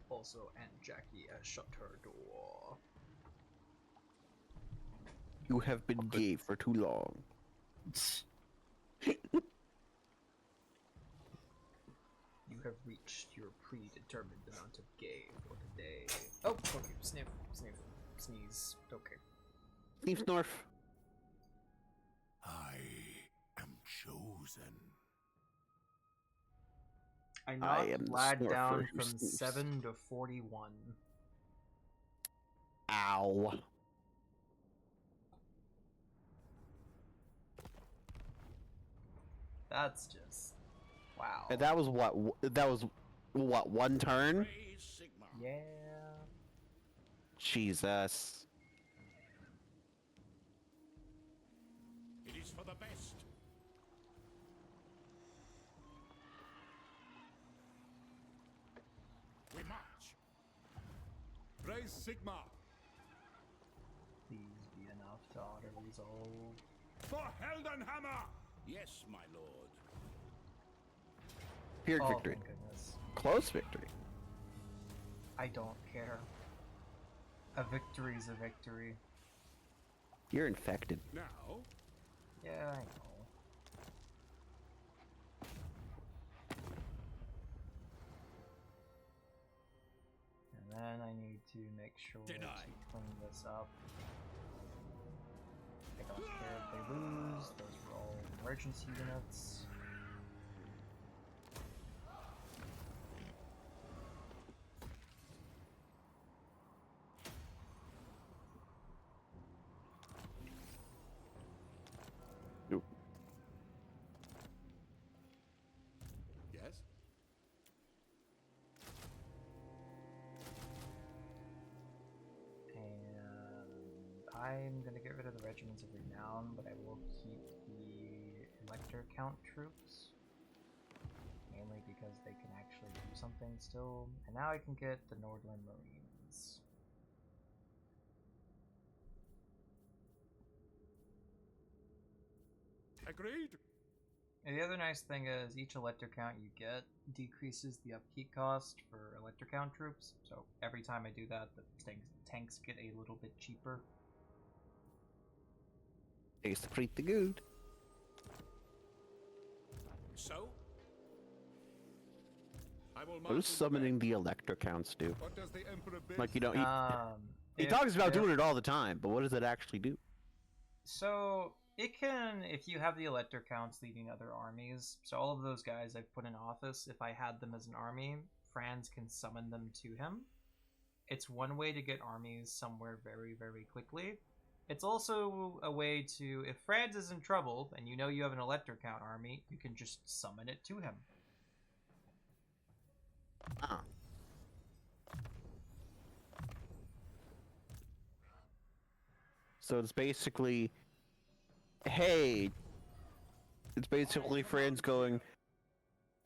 F: Also, Aunt Jackie has shut her door.
A: You have been gay for too long.
F: You have reached your predetermined amount of gay for today. Oh, okay. Sniff, sniff, sneeze. Okay.
A: Sneeze, snorf.
B: I am chosen.
F: I
A: I
F: knocked
A: am the
F: Lad
A: snorfer
F: down
A: who
F: from
A: sneezes.
F: 7 to 41.
A: Ow.
F: That's just wow.
A: And that was what? That was what? One turn?
F: Yeah.
A: Jesus.
G: It is for the best. We march. Raise Sigma.
F: Please be enough to auto-resolve.
G: For Heldenhammer! Yes, my lord.
A: Pyrrhic
F: Oh,
A: victory.
F: thank goodness.
A: Close victory.
F: I don't care. A victory's a victory.
A: You're infected.
G: Now,
F: Yeah, I know. And then I need to make sure to clean this up. I don't care if they lose, those are all emergency units.
A: Nope.
G: yes?
F: And I'm gonna get rid of the regiments of renown, but I will keep the elector count troops. Mainly because they can actually do something still. And now I can get the Nordland Marines.
G: Agreed?
F: And the other nice thing is each elector count you get decreases the upkeep cost for elector count troops. So every time I do that, the tanks get a little bit cheaper.
A: Tastes pretty good.
G: So? I will
A: What does summoning the elector counts do?
G: What does the Emperor bid?
A: Like, you know, he
F: If-
A: talks about
F: if-
A: doing it all the time, but what does it actually do?
F: So it can, if you have the elector counts leading other armies, so all of those guys I've put in office, if I had them as an army, Franz can summon them to him. It's one way to get armies somewhere very, very quickly. It's also a way to, if Franz is in trouble and you know you have an elector count army, you can just summon it to him.
A: Ah. So it's basically, hey, it's basically friends going,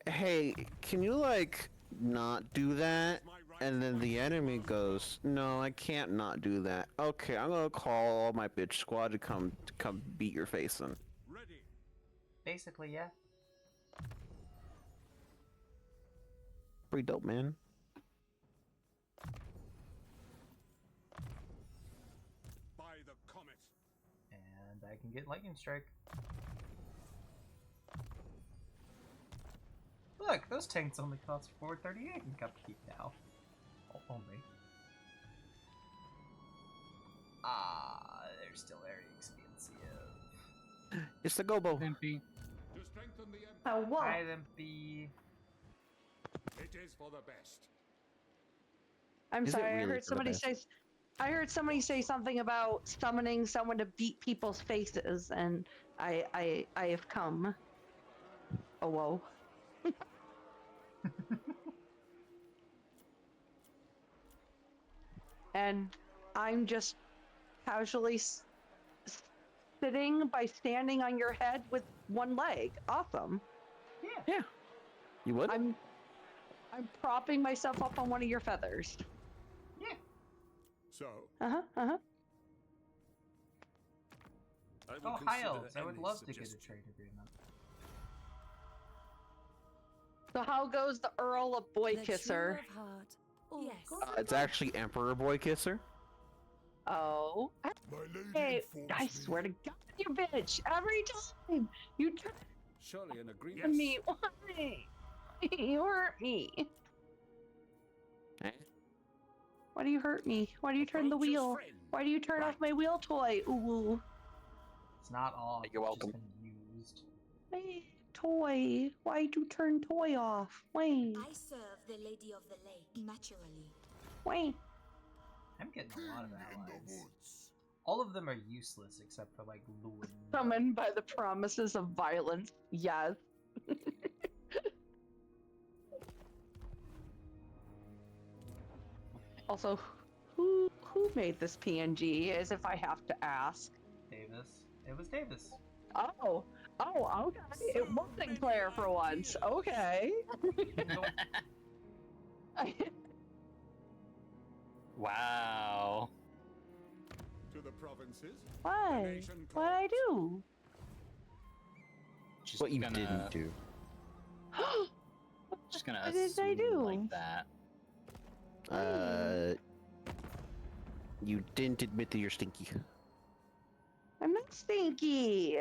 A: hey, can you, like, not do that? And then the enemy goes, no, I can't not do that. Okay, I'm gonna call all my bitch squad to come beat your face in.
G: Ready.
F: Basically, yeah.
A: Pretty dope, man.
G: By the comet.
F: And I can get lightning strike. Look, those tanks only cost 438 in upkeep now. Only. Ah, they're still very expensive.
A: It's the Gobo.
G: To strengthen the Emperor.
P: Oh, what?
F: Hi, Limpy.
G: It is for the best.
P: I'm
A: Is it
P: sorry, I
A: really
P: heard
A: for the
P: somebody say. I heard somebody say something about summoning someone to beat people's faces, and I have come. Oh whoa. And I'm just casually sitting by standing on your head with one leg. Awesome.
A: Yeah. You would?
P: I'm propping myself up on one of your feathers.
G: So,
P: Uh-huh, uh-huh.
G: I will
M: Oh, hi
G: consider
M: elves. I would
G: any
M: love to get a
G: suggestion.
M: trade agreement.
P: So how goes the Earl of Boy Kisser?
K: Yes.
A: It's actually Emperor Boy Kisser.
P: Oh. Hey, I swear to God, you bitch! Every time you turn
G: Surely an agreement.
P: on me, why? You hurt me.
A: Eh?
P: Why do you hurt me? Why do you turn the wheel? Why do you turn off my wheel toy? Ooh.
M: It's not off.
A: You're welcome.
M: It's just been used.
P: Hey, toy. Why'd you turn toy off? Why?
K: I serve the Lady of the Lake naturally.
P: Why?
M: I'm getting a lot of allies. All of them are useless except for like Lewin.
P: Summoned by the promises of violence. Yes. Also, who made this PNG? As if I have to ask.
M: Davis. It was Davis.
P: Oh, okay. It wasn't Claire for once. Okay.
V: Wow.
G: To the provinces.
P: Why? What'd I do?
V: Just
A: What you
V: gonna,
A: didn't do.
V: Just gonna
P: What did I
V: assume
P: do?
V: like that.
A: You didn't admit that you're stinky.
P: I'm not stinky.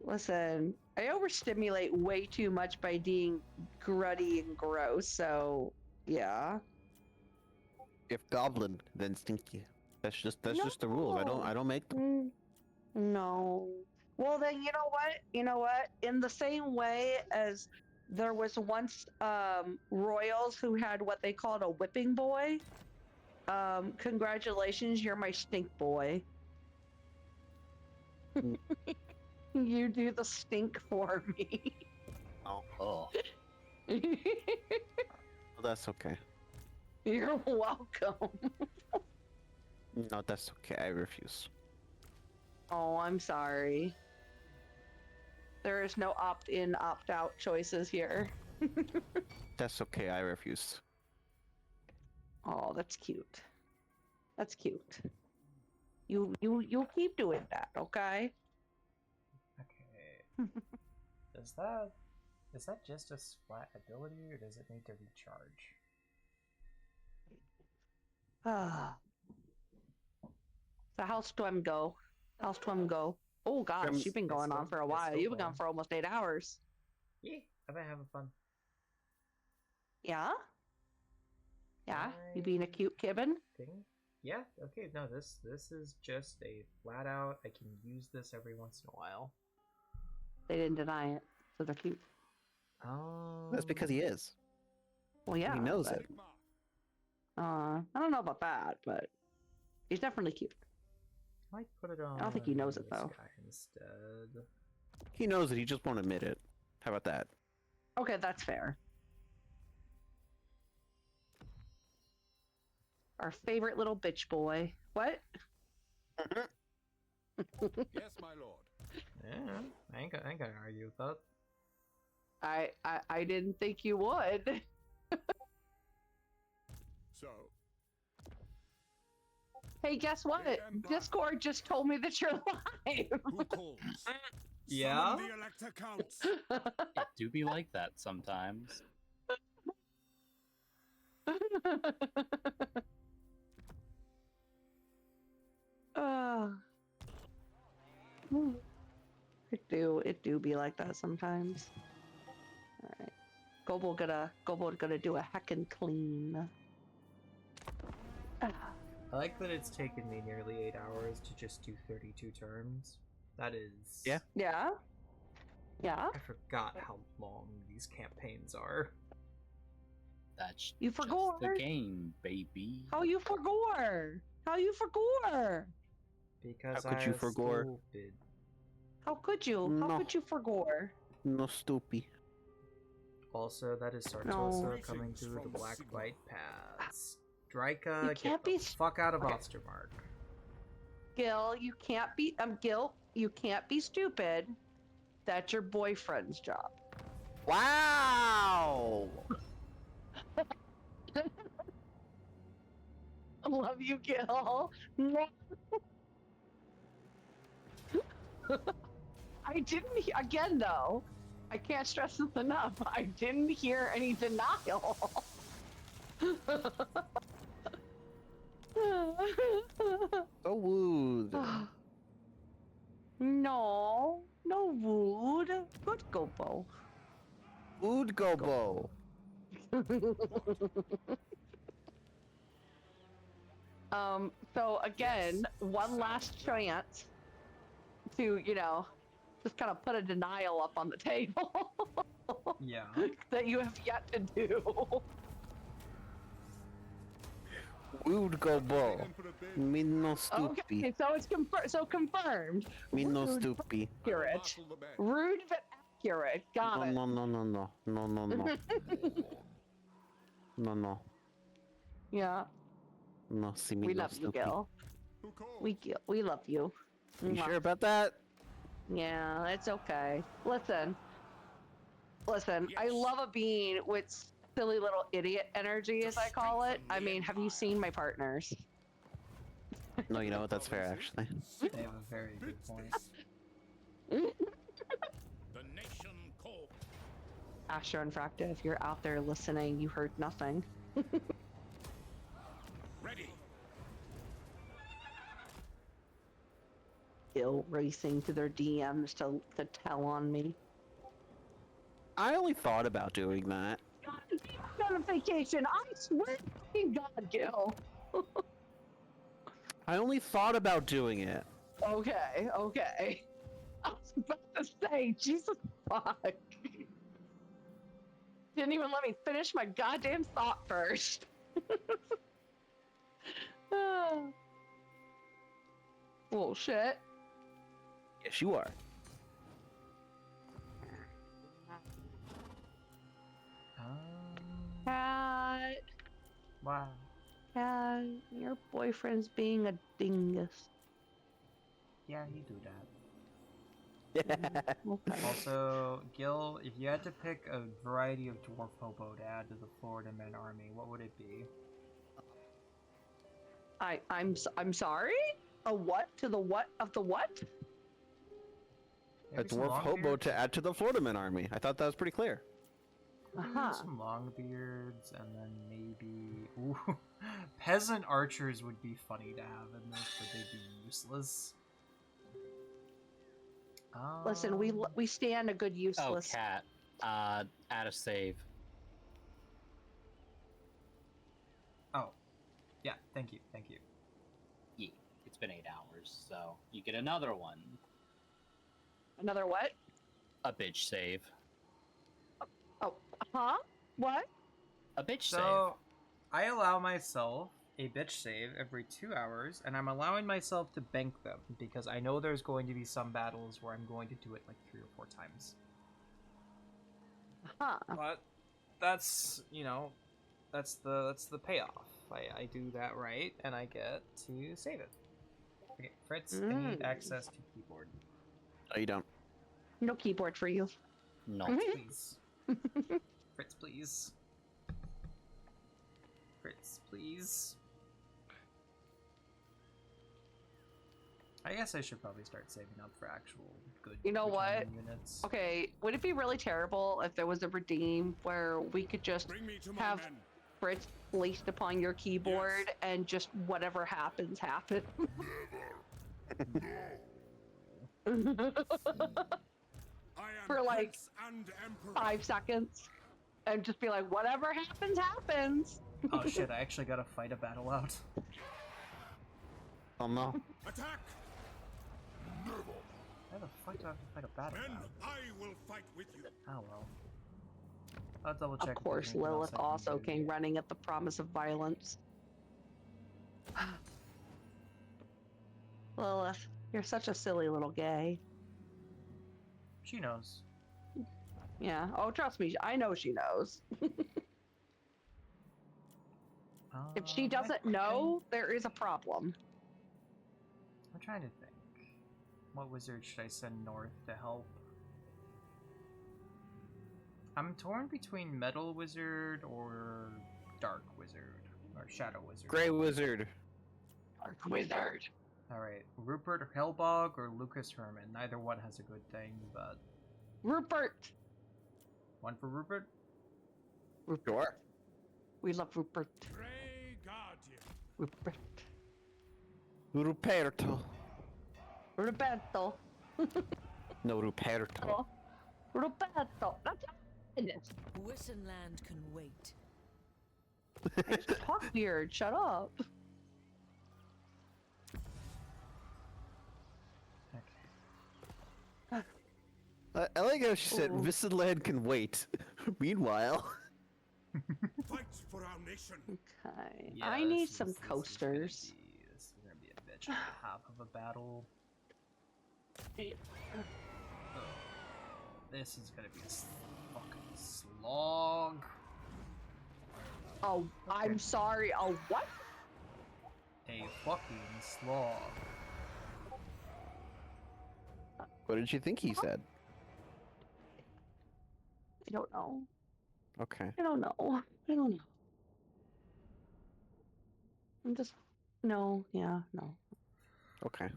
P: Listen, I overstimulate way too much by being gruddy and gross, so yeah.
A: If goblin, then stinky. That's just the rules. I don't make them.
P: No. Well then, you know what? You know what? In the same way as there was once royals who had what they called a whipping boy. Congratulations, you're my stink boy. You do the stink for me.
V: Oh.
A: Well, that's okay.
P: You're welcome.
A: No, that's okay. I refuse.
P: Oh, I'm sorry. There is no opt-in, opt-out choices here.
A: That's okay. I refuse.
P: Oh, that's cute. That's cute. You keep doing that, okay?
M: Okay. Is that just a flat ability or does it need to recharge?
P: Ah. So how's Twem go? How's Twem go? Oh gosh, you've been going on for a while. You've been gone for almost 8 hours.
M: Yeah, I've been having fun.
P: Yeah? Yeah? You being a cute kibbin?
M: Thing? Yeah, okay, no, this is just a flat out, I can use this every once in a while.
P: They didn't deny it, so they're cute.
A: That's because he is.
P: Well, yeah.
A: He knows
P: but,
A: it.
P: I don't know about that, but he's definitely cute.
M: I might put it on.
P: I don't think he knows it,
M: this
P: though.
M: guy instead.
A: He knows it. He just won't admit it. How about that?
P: Okay, that's fair. Our favorite little bitch boy. What?
G: Yes, my lord.
M: Yeah, I ain't gonna argue with that.
P: I didn't think you would.
G: So.
P: Hey, guess what? Discord just told me that you're live.
G: Who calls?
M: Yeah?
G: Summon the Elector Counts.
V: It do be like that sometimes.
P: It do be like that sometimes. Alright. Gobo gonna do a heckin' clean.
M: I like that it's taken me nearly 8 hours to just do 32 turns. That is...
A: Yeah.
P: Yeah? Yeah?
M: I forgot how long these campaigns are.
V: That's
P: You forgot
V: the game, baby.
P: How you forgot? How you forgot?
M: Because
A: How could you forgot?
M: Stupid.
P: How could you? How
A: No.
P: could you forgot?
A: No, stupid.
M: Also, that is Sartosa coming through the Black Light Paths.
F: Drika,
P: You
F: get
P: can't
F: the
P: be
F: fuck out of
P: okay.
F: Ostermark.
P: Gil, you can't be Gil, you can't be stupid. That's your boyfriend's job.
A: Wow!
P: I love you, Gil. I didn't again though. I can't stress this enough. I didn't hear any denial.
A: So wooed.
P: No, no wood. Good gobo.
A: Wood gobo.
P: So again, one last chance to, just kind of put a denial up on the table.
F: Yeah.
P: That you have yet to do.
A: Wood gobo. Me no stupid.
P: Okay, so it's confirmed.
A: Me no
P: Rude but
A: stupid.
P: accurate. Rude but accurate. Got it.
A: No. No.
P: Yeah.
A: No, see me
P: We
A: no
P: love you,
A: stupid.
P: Gil. We love you.
A: You
P: Mwah.
A: sure about that?
P: Yeah, it's okay. Listen. I love a bean with silly little idiot energy, as I call it. I mean, have you seen my partners?
A: No, you know what? That's fair, actually.
F: They have a very good point.
G: The nation call.
P: Astro Infracta, if you're out there listening, you heard nothing.
G: Ready.
P: Still racing to their DMs to tell on me.
A: I only thought about doing that.
P: Notification, I swear to God, Gil.
A: I only thought about doing it.
P: Okay. I was about to say, Jesus fuck. Didn't even let me finish my goddamn thought first. Bullshit.
A: Yes, you are.
P: Cat.
F: Wow.
P: Cat, your boyfriend's being a dingus.
F: Yeah, he do that.
P: Okay.
F: Also, Gil, if you had to pick a variety of dwarf hobo to add to the Florida Men Army, what would it be?
P: I'm sorry? A what to the what of the what?
A: A
F: Maybe some
A: dwarf hobo
F: longbeards?
A: to add to the Florida Man army. I thought that was pretty clear.
F: Some longbeards, and then maybe... Ooh, peasant archers would be funny to have in this, but they'd be useless.
P: Listen, we stand a good useless.
V: Oh, cat. Add a save.
F: Oh. Yeah, thank you.
V: Yeah, it's been 8 hours, so you get another one.
P: Another what?
V: A bitch save.
P: Oh, huh? What?
V: A bitch
F: So, I allow myself a bitch save every 2 hours, and I'm allowing myself to bank them, because I know there's going to be some battles where I'm going to do it like 3 or 4 times.
P: Huh.
F: But that's, that's the payoff. I do that right, and I get to save it. Okay, Fritz, I need access to keyboard.
A: Oh, you don't.
P: No keyboard for you.
V: No.
F: Please. Fritz, please. Fritz, please. I guess I should probably start saving up for actual good
P: You know what?
F: returning units.
P: Okay, would it be really terrible if there was a redeem where we could just have Fritz placed upon your keyboard and just whatever happens, happen? For like 5 seconds. And just be like, whatever happens, happens.
F: Oh shit, I actually gotta fight a battle out.
A: Oh no.
G: Attack!
F: How the fuck do I have to fight a battle
G: Then
F: out?
G: I will fight with you.
F: Oh well. I'll double check.
P: Of course, Lilith also came running at the promise of violence. Lilith, you're such a silly little gay.
F: She knows.
P: Yeah. Oh, trust me, I know she knows. If she doesn't know, there is a problem.
M: I'm trying to think. What wizard should I send north to help? I'm torn between Metal Wizard or Dark Wizard. Or Shadow Wizard.
A: Grey Wizard.
P: Dark Wizard.
M: Alright, Rupert Hellbog or Lucas Herman. Neither one has a good thing, but...
P: Rupert!
M: One for Rupert?
P: Rupert.
A: Sure.
P: We love Rupert.
G: Grey Guardian.
P: Rupert.
A: Ruperto.
P: Roberto.
A: No, Ruperto.
P: Roberto. That's it.
K: Wissenland can wait.
P: I just talk weird. Shut up.
A: I like how she said, Wissenland can wait. Meanwhile...
G: Fight for our nation.
P: Okay.
M: Yeah,
P: I need
M: this
P: some
M: is
P: coasters.
M: This is gonna be a bitch and a half of a battle. Oh, this is gonna be a fucking slog.
P: Oh, I'm sorry. Oh, what?
M: A fucking slog.
A: What did you think he said?
P: I don't know.
A: Okay.
P: I don't know. I don't know. I'm just... No. Yeah, no.
A: Okay.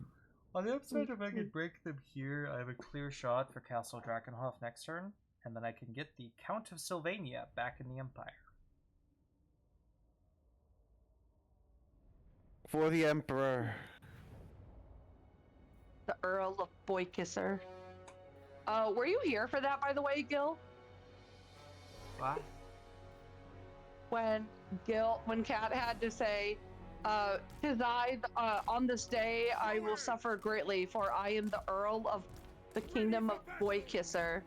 M: On the upside, if I can break them here, I have a clear shot for Castle Drakenhof next turn, and then I can get the Count of Sylvania back in the Empire.
A: For the Emperor.
P: The Earl of Boykisser. Were you here for that, by the way, Gil?
M: What?
P: When Kat had to say, "'Tis I, on this day I will suffer greatly, for I am the Earl of the Kingdom of Boykisser,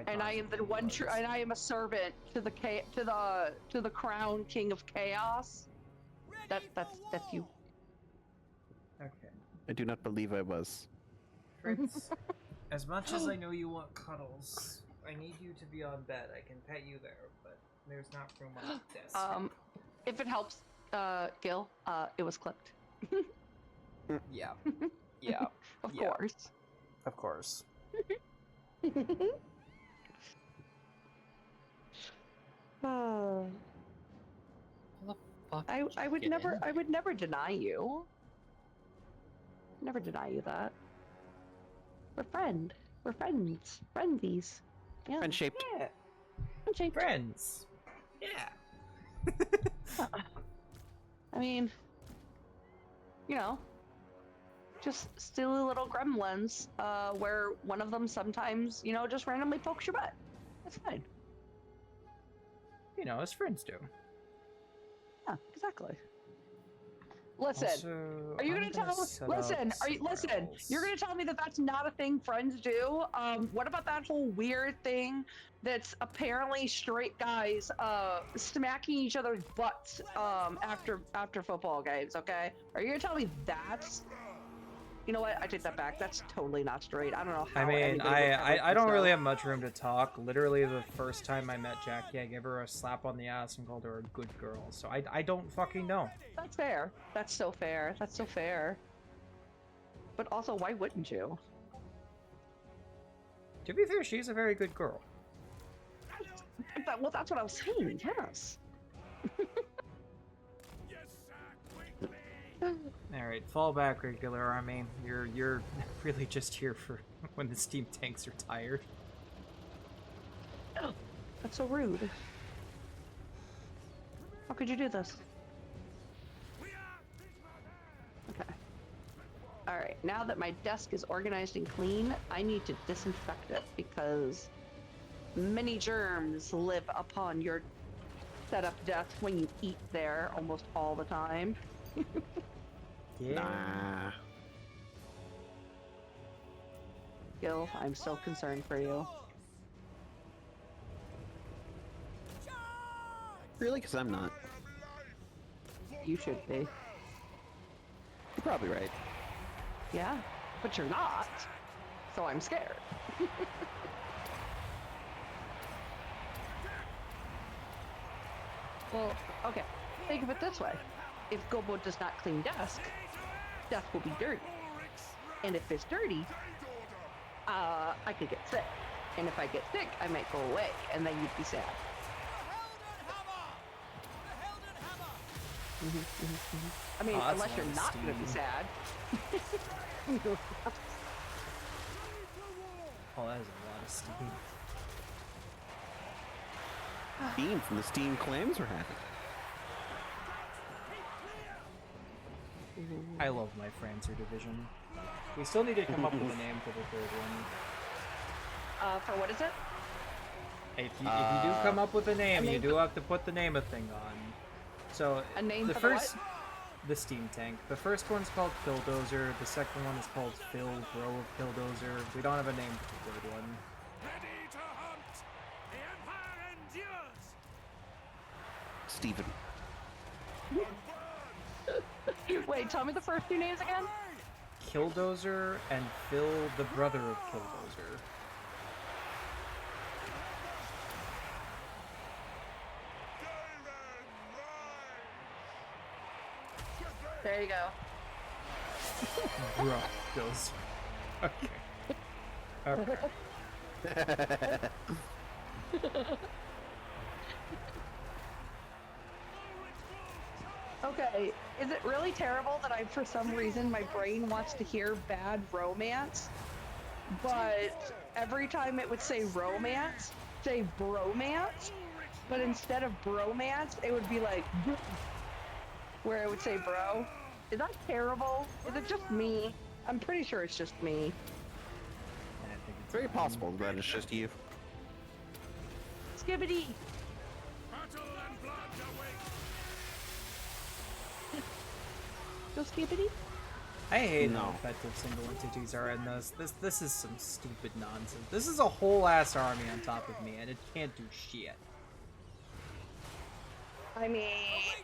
P: and I am the one true, and I am a servant to the Crown King of Chaos." That's you.
M: Okay.
A: I do not believe I was.
M: Fritz, as much as I know you want cuddles, I need you to be on bed. I can pet you there, but there's not room on the desk.
P: If it helps, Gil, it was clipped.
M: Yeah. Yeah.
P: Of course.
M: Of course.
P: I would never deny you. Never deny you that. We're friends. Friendies. Yeah.
A: Friend-shaped.
M: Yeah.
P: Friend-shaped.
M: Friends. Yeah.
P: I mean, you know, just silly little gremlins, where one of them sometimes, you know, just randomly pokes your butt. That's fine.
M: You know, as friends do.
P: Yeah, exactly. Listen,
M: Also,
P: are you
M: I'm
P: gonna tell?
M: set
P: Listen,
M: up
P: listen.
M: somewhere else.
P: You're gonna tell me that that's not a thing friends do? What about that whole weird thing that's apparently straight guys smacking each other's butts after football games? Okay, are you gonna tell me that's? You know what? I take that back. That's totally not straight. I don't know how.
M: I mean,
P: anybody would ever
M: I
P: do
M: don't
P: so.
M: really have much room to talk. Literally, the first time I met Jackie, I gave her a slap on the ass and called her a good girl. So I don't fucking know.
P: That's fair. That's so fair. That's so fair. But also, why wouldn't you?
M: To be fair, she's a very good girl.
P: Well, that's what I was saying. Yes.
M: All right, fall back, regular army. You're really just here for when the steam tanks are tired.
P: Oh, that's so rude. How could you do this? Okay. All right. Now that my desk is organized and clean, I need to disinfect it because many germs live upon your setup desk when you eat there almost all the time.
M: Yeah.
A: Nah.
P: Gil, I'm so concerned for you.
A: Really? Because I'm not.
P: You should be.
A: You're probably right.
P: Yeah, but you're not. So I'm scared. Well, okay. Think of it this way. If Gobo does not clean desk, desk will be dirty. And if it's dirty, I could get sick. And if I get sick, I might go away, and then you'd be sad. I mean,
F: Oh,
P: unless you're not going to be sad.
F: Oh, that is a lot of steam.
A: Steam from the Steam claims we're having.
F: I love my Francer division. We still need to come up with a name for the third one.
P: For what is it?
F: If you do come up with a name, you do have to put the name of thing on. So
P: a name
F: the
P: for
F: first, the steam tank. The first one's called Killdozer. The second one is called Phil Grow of Killdozer. We don't have a name for the third one.
A: Steven.
P: Wait, tell me the first two names again.
F: Killdozer and Phil, the brother of Killdozer.
P: There you go.
F: Bro goes. Okay. Okay.
P: Okay, is it really terrible that for some reason, my brain wants to hear bad romance, but every time it would say romance, say bromance, but instead of bromance, it would be like, where it would say bro? Is that terrible? Is it just me? I'm pretty sure it's just me.
A: It's very possible that it's just you.
P: Skibbity! Go skibbity?
F: I hate how effective single entities are in this. This is some stupid nonsense. This is a whole ass army on top of me, and it can't do shit.
P: I mean,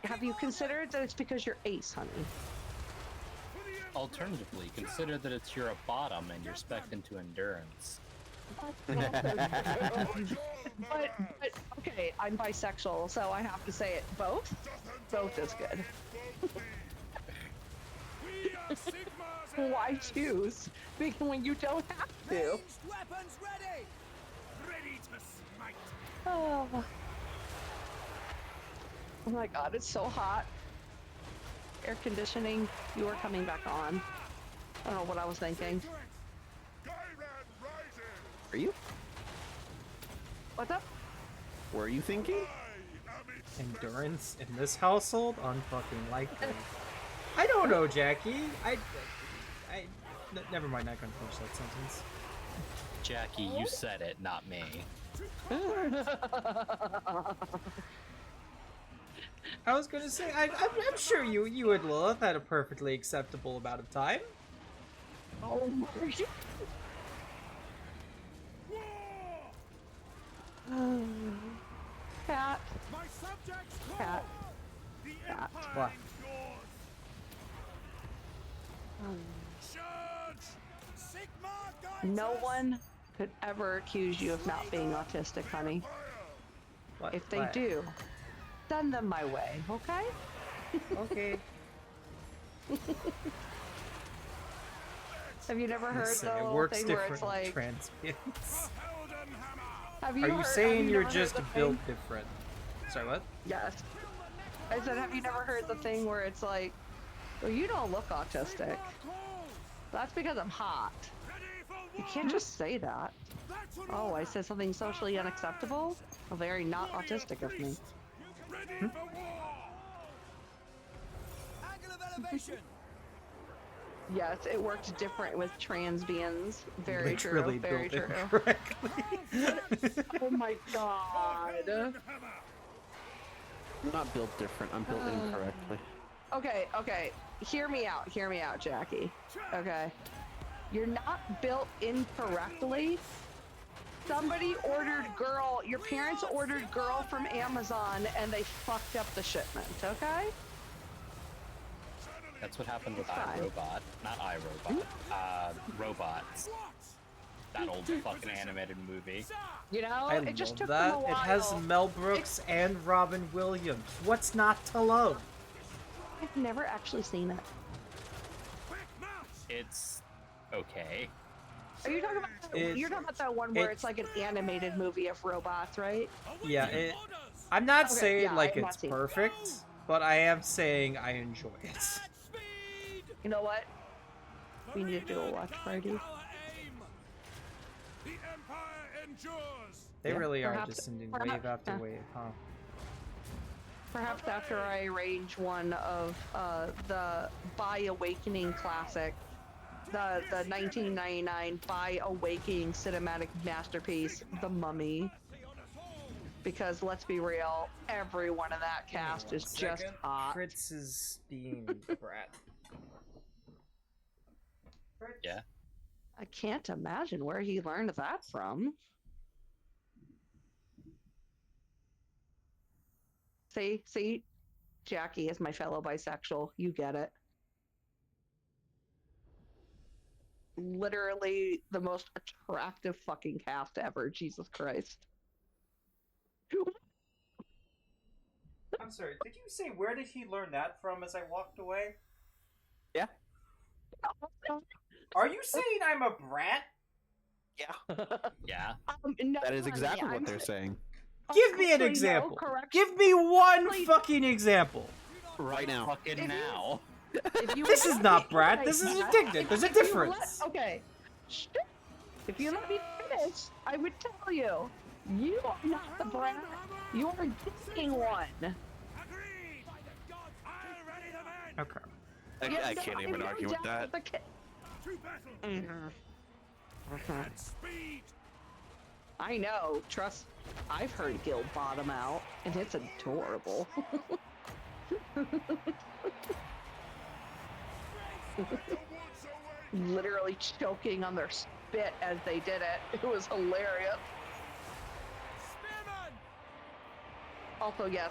P: have you considered that it's because you're ace, honey?
V: Alternatively, consider that it's you're a bottom and you're spec'd into endurance.
P: but okay, I'm bisexual, so I have to say it. Both is good. Why choose? Because when you don't have to.
G: Weapons ready! Ready to smite!
P: Oh. Oh my god, it's so hot. Air conditioning, you are coming back on. I don't know what I was thinking.
A: Are you?
P: What's up?
A: Were you thinking?
F: Endurance in this household? Unfucking likely. I don't know, Jackie. Never mind, I couldn't finish that sentence.
V: Jackie, you said it, not me.
F: I was gonna say, I'm sure you and Lilith had a perfectly acceptable amount of time.
P: Oh my Cat. Cat. Cat.
F: What?
P: No one could ever accuse you of not being autistic, honey.
F: What?
P: If they
F: What?
P: do, send them my way, okay?
F: Okay.
P: Have you never heard
F: Listen,
P: the
F: it
P: little
F: works
P: thing where
F: different
P: it's like...
F: transients.
P: Have
F: Are you
P: heard-
F: saying
P: have you
F: you're
P: never
F: just
P: heard the
F: built
P: thing?
F: different? Sorry, what?
P: Yes. I said, have you never heard the thing where it's like, well, you don't look autistic. That's because I'm hot. You can't just say that. Oh, I said something socially unacceptable? Well, very not autistic of me.
G: Angle of elevation!
P: Yes, it worked different with transbians. Very
F: Literally
P: true. Very
F: built
P: true.
F: incorrectly.
P: Oh my god.
A: I'm not built different. I'm built incorrectly.
P: Okay, okay. Hear me out, Jackie. Okay. You're not built incorrectly. Somebody ordered girl, your parents ordered girl from Amazon and they fucked up the shipment, okay?
V: That's what happened with
P: Fine.
V: iRobot. Not iRobot. Robots. that old fucking animated movie.
P: You know,
F: I
P: it just
F: love
P: took
F: that.
P: them a while.
F: It has Mel Brooks and Robin Williams. What's not to love?
P: I've never actually seen it.
V: It's okay.
P: Are you talking about? You're talking about that one where it's like an animated movie of robots, right?
F: Yeah, I'm not
P: Okay,
F: saying
P: yeah,
F: like
P: I've not
F: it's
P: seen it.
F: perfect, but I am saying I enjoy it.
P: You know what? We need to do a watch party.
G: The Empire endures.
F: They really are
P: Perhaps-
F: just sending
P: perhaps-
F: wave after
P: yeah.
F: wave, huh?
P: Perhaps after I arrange one of the By Awakening classic, the 1999 By Awakening cinematic masterpiece, The Mummy. Because let's be real, everyone in that cast is just hot.
F: Fritz is being a brat.
V: Yeah.
P: I can't imagine where he learned that from. See, Jackie is my fellow bisexual. You get it. Literally the most attractive fucking cast ever. Jesus Christ.
F: I'm sorry, did you say where did he learn that from as I walked away?
A: Yeah.
F: Are you saying I'm a brat?
A: Yeah.
V: Yeah.
P: No,
A: That is
P: honey,
A: exactly what
P: I'm
A: they're
P: sa-
A: saying.
F: Give me an
P: Actually, no,
F: example.
P: correction.
F: Give me one
P: Please.
F: fucking example.
A: Right now.
V: Fucking
P: If you-
V: now.
P: If you
F: This is
P: let
F: not
P: me-
F: brat,
P: okay,
F: this is
P: Matt,
F: indignant. There's a
P: if you
F: difference.
P: okay. Shh. If you let me finish, I would tell you, you are not the brat. You are getting one.
F: Okay.
A: I can't even argue with that.
P: I know. Trust. I've heard Gil bottom out, and it's adorable. Literally choking on their spit as they did it. It was hilarious. Also, yes,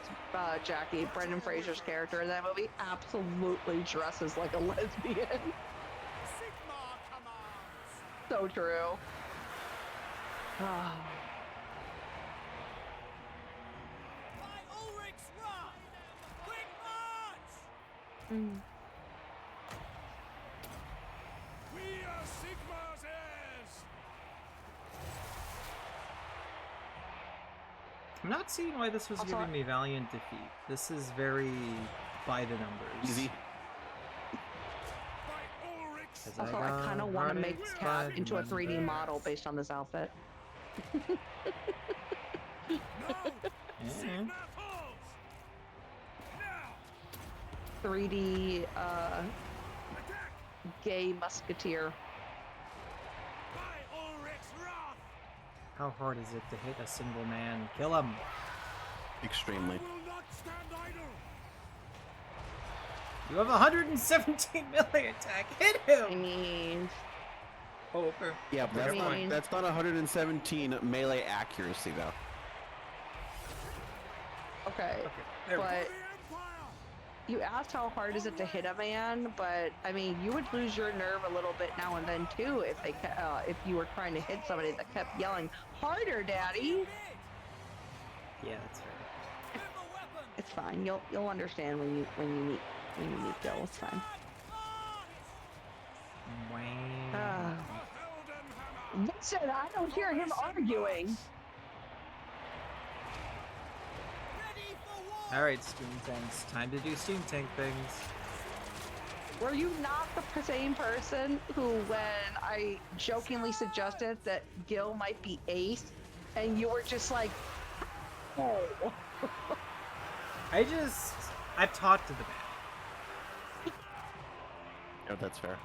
P: Jackie, Brendan Fraser's character in that movie absolutely dresses like a lesbian. So true. Ah. Mm.
G: We are Sigmar's heirs.
F: I'm not seeing why this was
P: Also-
F: giving me valiant defeat. This is very by the numbers.
A: Easy.
P: Also, I kind of want to make Cat into a 3D model based on this outfit.
F: Yeah.
P: 3D gay musketeer.
F: How hard is it to hit a single man? Kill him.
A: Extremely.
F: You have 117 melee attack. Hit him.
P: I mean,
F: oh, okay.
A: Yeah, but that's
P: I
A: not
P: mean-
A: that's not 117 melee accuracy though.
P: okay,
F: there we
P: but you asked how hard is it to hit a man, but I mean, you would lose your nerve a little bit now and then too if they if you were trying to hit somebody that kept yelling harder, Daddy.
F: Yeah, that's fair.
P: It's fine. You'll understand when you meet Gil. It's fine. Listen, I don't hear him arguing.
F: Alright, Steam Tanks. Time to do Steam Tank things.
P: Were you not the same person who, when I jokingly suggested that Gil might be ace, and you were just like, oh.
F: I've talked to the man.
A: No, that's fair.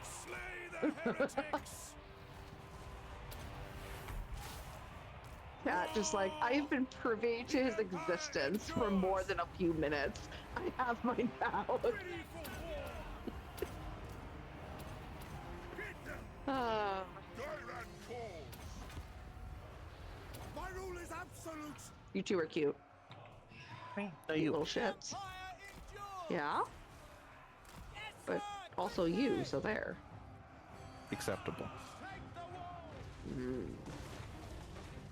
P: Cat just like, I've been privy to his existence for more than a few minutes. I have my doubts.
G: My rule is absolute.
P: You two are cute.
A: You
P: little shits. Yeah? But also you, so there.
A: Acceptable.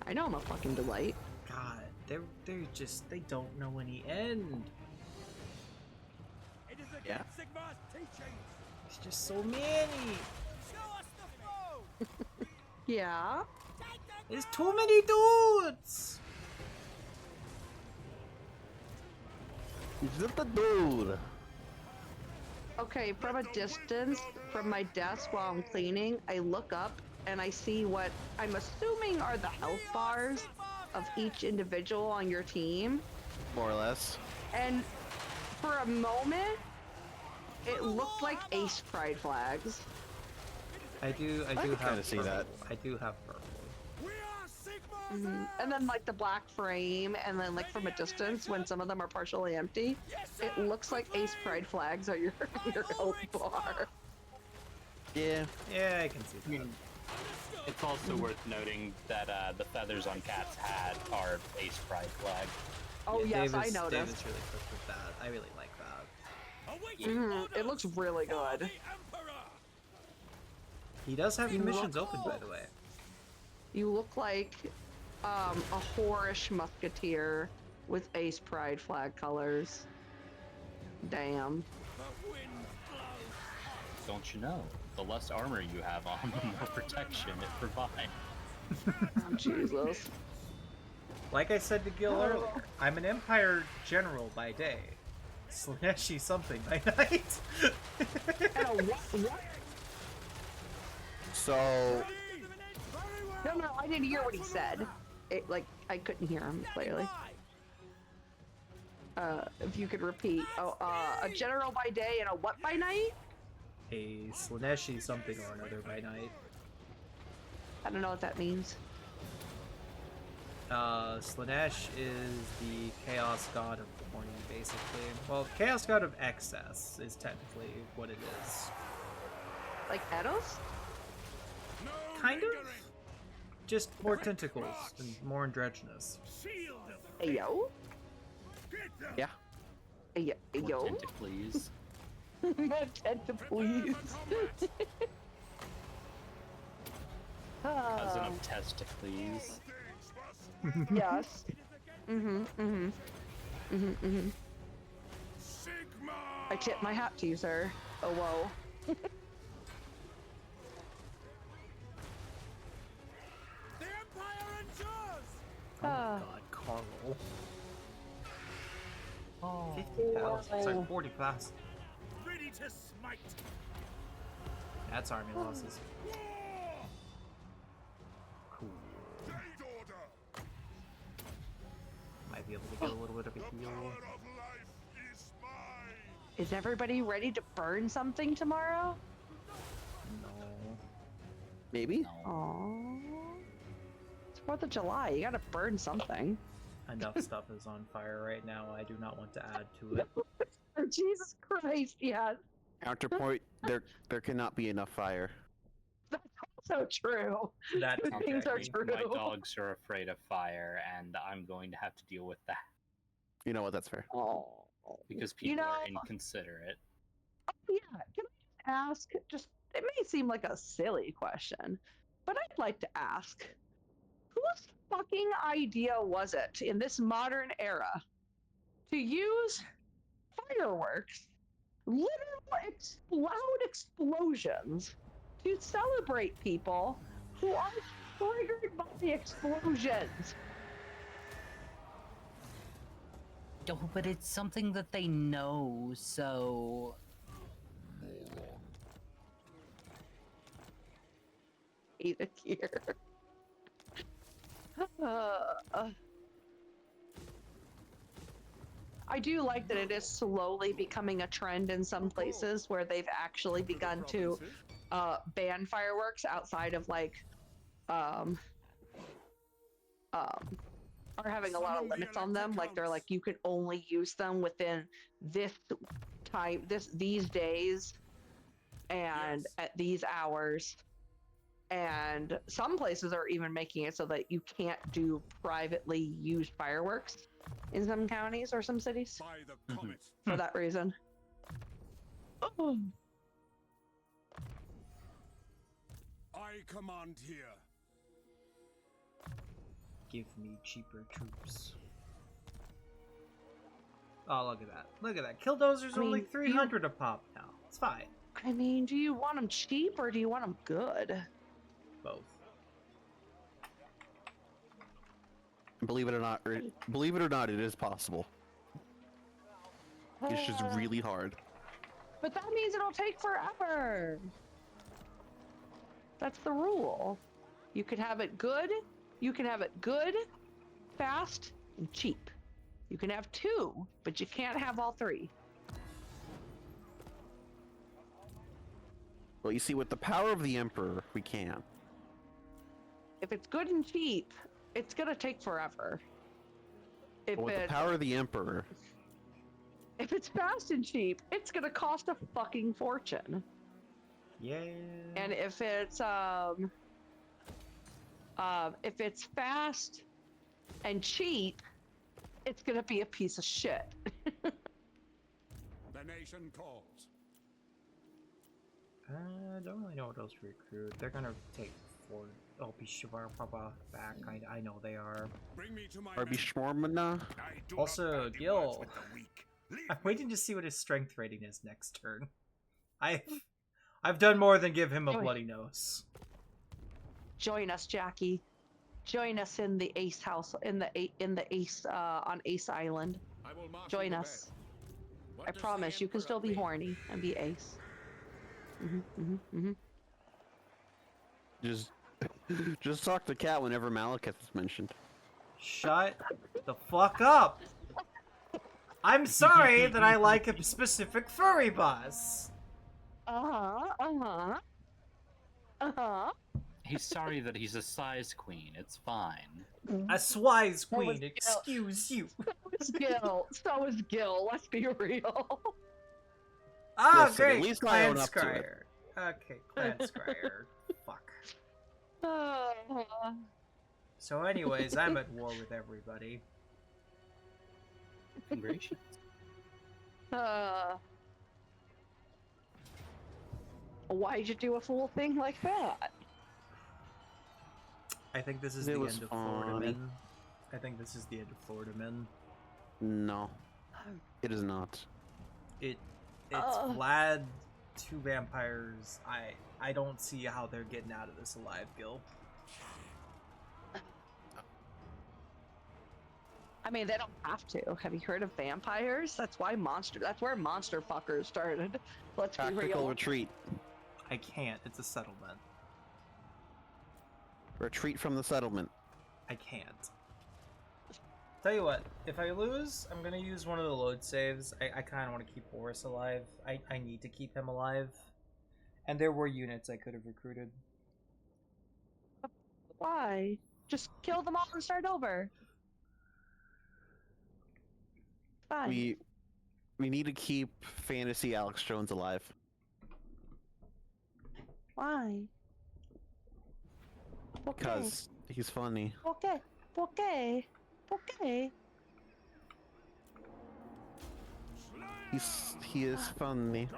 P: I know I'm a fucking delight.
M: God, they're just, they don't know any end.
G: It is
A: Yeah.
G: against Sigmar's teachings.
M: There's just so many.
G: Show us the foe.
P: Yeah.
M: There's too many dudes.
A: He's just a dude.
P: Okay, from a distance, from my desk while I'm cleaning, I look up and I see what I'm assuming are the health bars of each individual on your team.
A: More or less.
P: And for a moment, it looked like Ace Pride flags.
M: I do
A: can
M: have
A: kinda see that.
M: I do have purple.
P: And then like the black frame, and then like from a distance, when some of them are partially empty, it looks like Ace Pride flags are your health bar.
A: Yeah.
M: Yeah, I can see that.
V: It's also worth noting that the feathers on Cat's hat are Ace Pride flag.
P: Oh
M: Yeah,
P: yes, I
M: Davis
P: noticed.
M: really cooked with that. I really like that.
P: It looks really good.
M: He does have
P: You
M: commissions
P: look-
M: open, by the way.
P: You look like a whorish musketeer with Ace Pride flag colors. Damn.
V: Don't you know? The less armor you have on, the more protection it provides.
P: Oh, Jesus.
M: Like I said to Gil earlier, I'm an Empire general by day. Slaneshi something by night.
A: So.
P: No, I didn't hear what he said. It, like, I couldn't hear him clearly. If you could repeat. Oh, a general by day and a what by night?
M: A Slaneshi something or another by night.
P: I don't know what that means.
M: Slanesh is the Chaos God of morning, basically. Well, Chaos God of excess is technically what it is.
P: Like Edos?
M: Kind of. Just more tentacles and more androgynous.
P: Ayo?
A: Yeah.
P: Ayo?
V: Tentacles.
P: Tentacles.
V: Cousin of testicles.
P: Yes. I tip my hat to you, sir. Oh, whoa.
M: Oh my god, Carl. Oh, 50,000. Sorry, 40,000.
G: Ready to smite.
M: That's army losses. Cool. Might be able to get a little bit of a heal.
P: Is everybody ready to burn something tomorrow?
M: No.
A: Maybe?
P: Aww. It's 4th of July. You gotta burn something.
M: Enough stuff is on fire right now. I do not want to add to it.
P: Jesus Christ, yes.
A: Counterpoint, there cannot be enough fire.
P: That's also true.
M: That
P: things are true.
V: My dogs are afraid of fire, and I'm going to have to deal with that.
A: You know what, that's fair.
P: Oh.
V: Because people are inconsiderate.
P: Yeah, can I ask, just, it may seem like a silly question, but I'd like to ask, whose fucking idea was it in this modern era to use fireworks, literal loud explosions, to celebrate people who are triggered by the explosions?
V: No, but it's something that they know, so...
P: Either here. I do like that it is slowly becoming a trend in some places where they've actually begun to ban fireworks outside of like are having a lot of limits on them. Like they're like you can only use them within this time, these days, and at these hours. And some places are even making it so that you can't do privately used fireworks in some counties or some cities for that reason. Oh.
G: I command here.
F: give me cheaper troops. Oh, look at that. Look at that. Killdozer's only 300 a pop now. It's fine.
P: I mean, do you want them cheap or do you want them good?
F: Both.
A: Believe it or not, it is possible. It's just really hard.
P: But that means it'll take forever. That's the rule. You can have it good, fast, and cheap. You can have two, but you can't have all three.
A: Well, you see, with the power of the Emperor, we can.
P: If it's good and cheap, it's gonna take forever.
A: But with the power of the Emperor,
P: if it's fast and cheap, it's gonna cost a fucking fortune.
F: Yeah.
P: And if it's fast and cheap, it's gonna be a piece of shit.
G: The nation calls.
F: I don't really know what else to recruit. They're gonna take for Shivar Papa back. I know they are.
G: Bring me to my
A: Arby Schmormana.
F: Also, Gil. I'm waiting to see what his strength rating is next turn. I've done more than give him a bloody nose.
P: Join us, Jackie. Join us in the Ace House, in the Ace on Ace Island. Join us. I promise you can still be horny and be Ace.
A: Just talk to Cat whenever Malekith is mentioned.
F: Shut the fuck up! I'm sorry that I like a specific furry boss.
V: He's sorry that he's a size queen. It's fine.
F: A swise queen, excuse you.
P: So is Gil. Let's be real.
F: Ah,
A: Listen,
F: great.
A: at least I
F: Clan
A: own up to
F: Scryer.
A: it.
F: Okay, Clan Scryer. Fuck. So anyways, I'm at war with everybody.
V: Congratulations.
P: Why'd you do a fool thing like that?
F: I think this is the end of Florida Men. I think this is the end of Florida Men.
A: No, it is not.
F: It's Vlad, 2 vampires. I don't see how they're getting out of this alive, Gil.
P: I mean, they don't have to. Have you heard of vampires? That's why that's where monster fuckers started. Let's be real.
A: Tactical retreat.
F: I can't. It's a settlement.
A: Retreat from the settlement.
F: I can't. Tell you what, if I lose, I'm gonna use one of the load saves. I kind of want to keep Boris alive. I need to keep him alive. And there were units I could have recruited.
P: Why? Just kill them all and start over. Fine.
A: We need to keep fantasy Alex Jones alive.
P: Why?
A: Because he's funny.
P: Okay.
A: He is funny.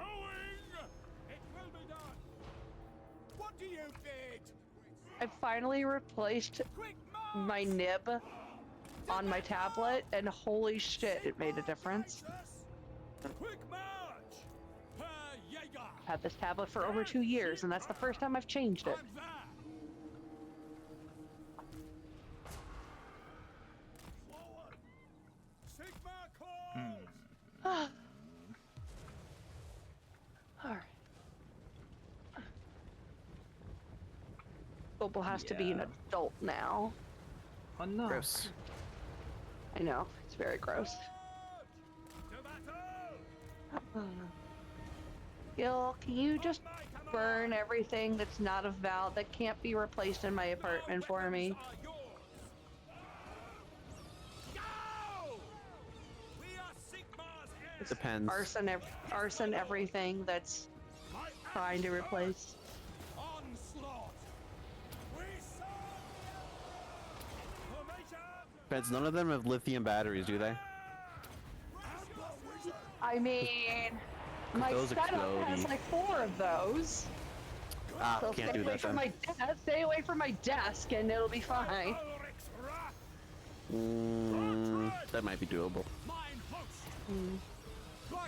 G: What do you bid?
P: I finally replaced my nib on my tablet, and holy shit, it made a difference.
G: Quick march!
P: I've had this tablet for over 2 years, and that's the first time I've changed it. Alright. Bobo has to be an adult now.
F: Oh no.
A: Gross.
P: I know, it's very gross. Gil, can you just burn everything that's not of value, that can't be replaced in my apartment for me?
A: It depends.
P: Arson everything that's trying to replace.
A: Depends. None of them have lithium batteries, do they?
P: I mean, my
A: those
P: setup has
A: explode.
P: like 4 of those.
A: Ah,
P: So
A: can't
P: stay
A: do
P: away
A: that
P: from
A: then.
P: stay away from my desk and it'll be fine.
A: That might be doable.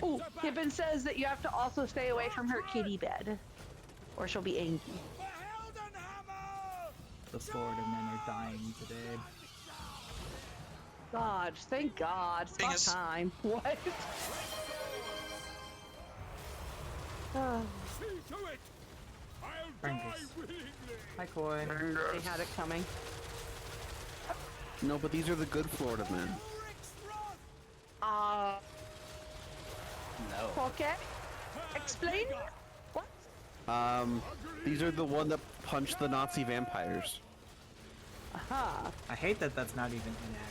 P: Oh, Gibbon says that you have to also stay away from her kitty bed, or she'll be angry.
M: The Florida men are dying today.
P: God, thank God. It's about time. What?
M: Frangus. Hi, Coin.
P: They had it coming.
A: No, but these are the good Florida men.
V: No.
P: Okay. Explain. What?
A: These are the one that punched the Nazi vampires.
P: Aha.
M: I hate that that's not even inaccurate.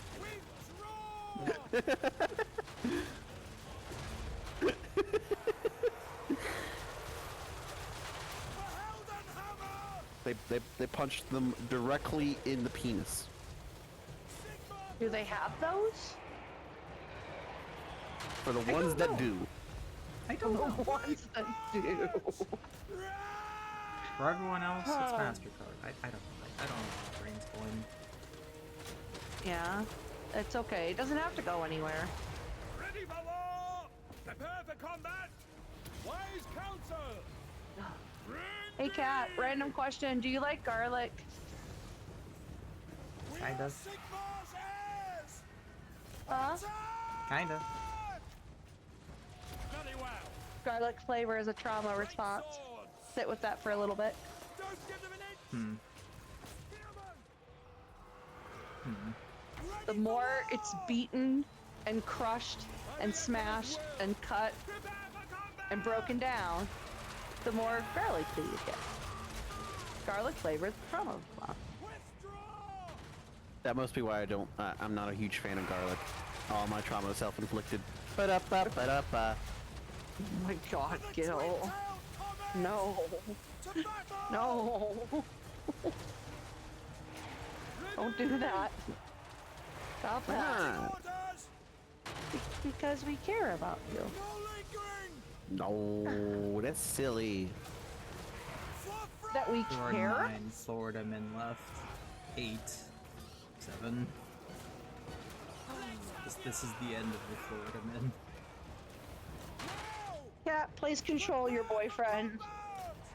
A: They punched them directly in the penis.
P: Do they have those?
A: For the ones that do.
M: I don't know.
P: The ones that do.
M: For everyone else, it's MasterCard. I don't know where brain's going.
P: Yeah, it's okay. It doesn't have to go anywhere.
G: Ready for war! Prepare for combat! Wise counsel!
P: Hey, Kat, random question. Do you like garlic?
M: Kinda.
P: Huh?
M: Kinda.
P: Garlic flavor is a trauma response. Sit with that for a little bit. The more it's beaten and crushed and smashed and cut and broken down, the more garlic that you get. Garlic flavor is a trauma response.
A: That must be why I'm not a huge fan of garlic. All my trauma is self-inflicted. Ba-da-ba-ba-da-ba.
P: Oh my God, Gil. No. No. Don't do that. Stop that. Because we care about you.
A: No, that's silly.
P: That we
M: There are
P: care?
M: 9 Florida men left. 8. 7. This is the end of the Florida men.
P: Yeah, please control your boyfriend.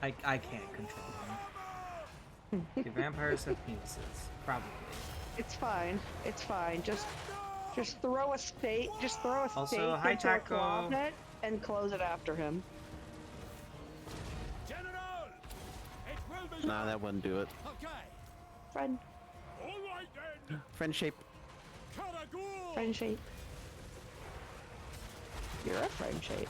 M: I can't control them. The vampires have penises. Probably.
P: It's fine. It's fine. Just throw a stake. Just throw a
M: Also,
P: stake
M: hi,
P: into a
M: Taco.
P: closet and close it after him.
A: Nah, that wouldn't do it.
P: Friend.
A: Friend shape.
P: Friend shape. You're a friend shape.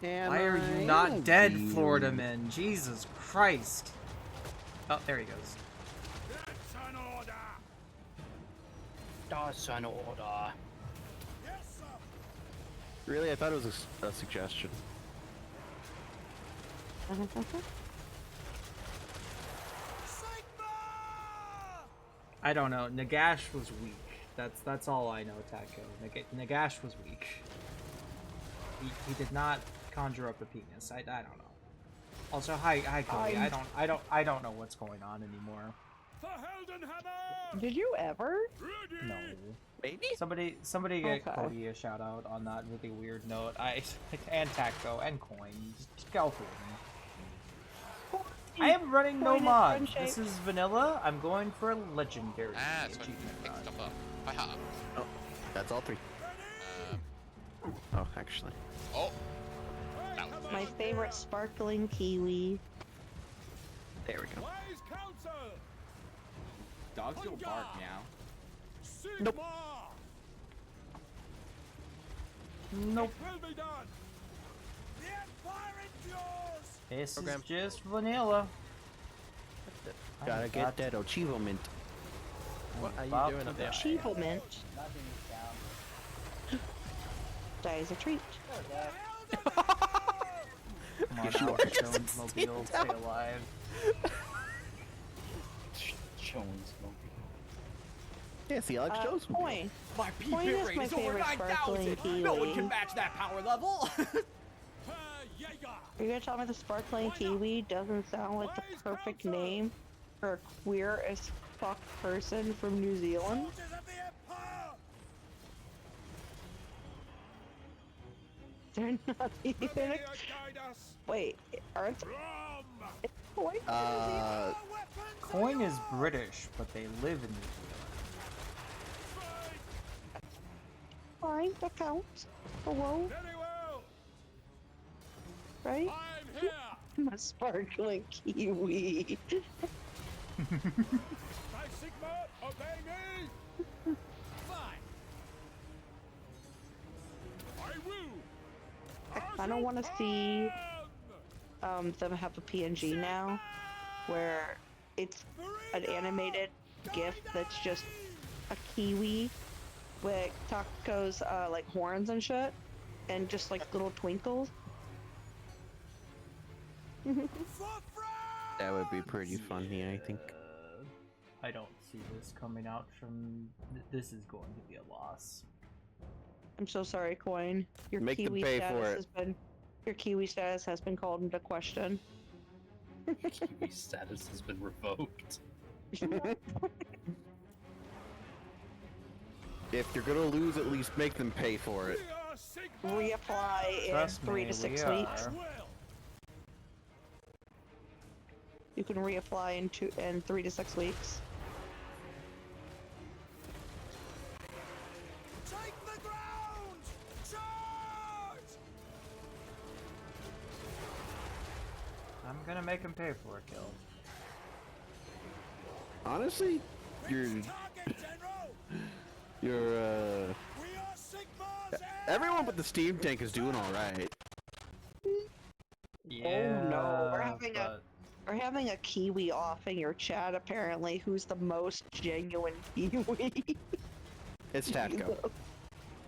M: Why are you not dead, Florida men? Jesus Christ. Oh, there he goes.
V: That's an order.
A: Really? I thought it was a suggestion.
M: I don't know. Nagash was weak. That's all I know, Taco. Nagash was weak. He did not conjure up a penis. I don't know. Also, hi Cody. I don't know what's going on anymore.
P: Did you ever?
M: No.
A: Maybe?
M: Somebody get
P: Okay.
M: Cody a shout out on that really weird note. And Taco and Coin. Just go for me. I am running no
P: Coin is
M: mod.
P: friend
M: This
P: shape.
M: is vanilla. I'm going for a legendary.
L: So I picked stuff up. Haha.
A: Oh, that's all 3. Oh, actually.
L: Oh.
P: My favorite sparkling kiwi.
A: There we go.
D: Dogs don't bark now.
A: Nope.
M: Nope. This is just vanilla.
A: Gotta get that achievement.
L: What are
M: About
L: you doing
M: to
L: up there?
P: Achievement. Dies a treat.
M: Come on, Alex Jones Mobile, stay alive.
V: Jones
A: Yeah, see, Alex Jones.
P: Coin.
D: My
P: Coin
D: P-bit
P: is
D: rate
P: my
D: is over
P: favorite sparkling
D: 9,000.
P: kiwi.
D: No one can match that power level.
P: Are you gonna tell me the sparkling kiwi doesn't sound like the perfect name for a queer as fuck person from New Zealand? They're not even. Wait, aren't Coin
F: Coin is British, but they live in New Zealand.
P: fine, that counts. Hello? Right? I'm a sparkling kiwi. I don't want to see them have a PNG now, where it's an animated GIF that's just a kiwi with Taco's like horns and shit, and just like little twinkles.
A: That would be pretty funny, I think.
F: I don't see this coming out from. This is going to be a loss.
P: I'm so sorry, Coin. Your
A: Make them
P: kiwi
A: pay
P: status
A: for it.
P: has been kiwi status has been called into question.
V: Kiwi status has been revoked.
A: If you're gonna lose, at least make them pay for it.
P: Reapply in 3 to 6 weeks. You can reapply in 3 to 6 weeks.
F: I'm gonna make him pay for a kill.
A: Honestly, everyone but the steam tank is doing all right.
F: Yeah,
P: oh no, we're having a kiwi off in your chat apparently. Who's the most genuine kiwi?
A: It's Tatko.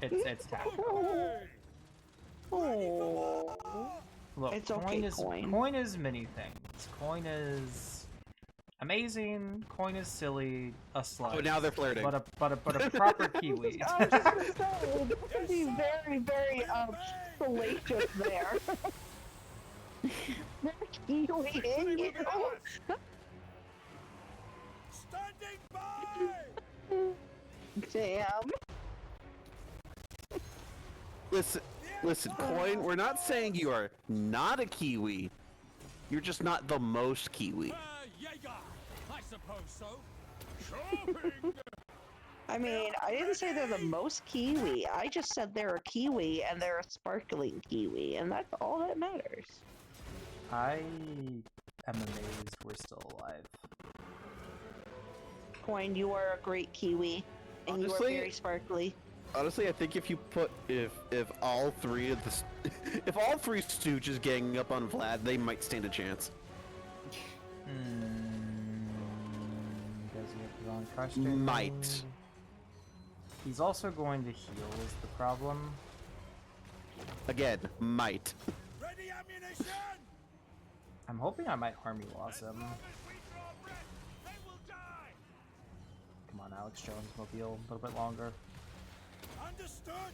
F: It's Tatko.
P: Oh.
F: Look,
P: It's okay, Coin.
F: Coin is many things. Coin is amazing. Coin is silly. A slut.
A: Oh, now they're flirting.
F: But a proper kiwi.
P: I was just gonna say, this would be very, very salacious there. They're kiwiing you.
G: Standing by.
P: Damn.
A: Listen, Coin, we're not saying you are not a kiwi. You're just not the most kiwi.
G: I suppose so. Shopping.
P: I mean, I didn't say they're the most kiwi. I just said they're a kiwi and they're a sparkling kiwi, and that's all that matters.
F: I am amazed we're still alive.
P: Coin, you are a great kiwi, and you are very sparkly.
A: Honestly, I think if you put if all three of the if all three Stooges ganging up on Vlad, they might stand a chance.
F: Does he have the wrong costume?
A: Might.
F: He's also going to heal is the problem.
A: Again, might.
G: Ready ammunition.
F: I'm hoping I might army loss him. Come on, Alex Jones mobile, a little bit longer.
G: Understood.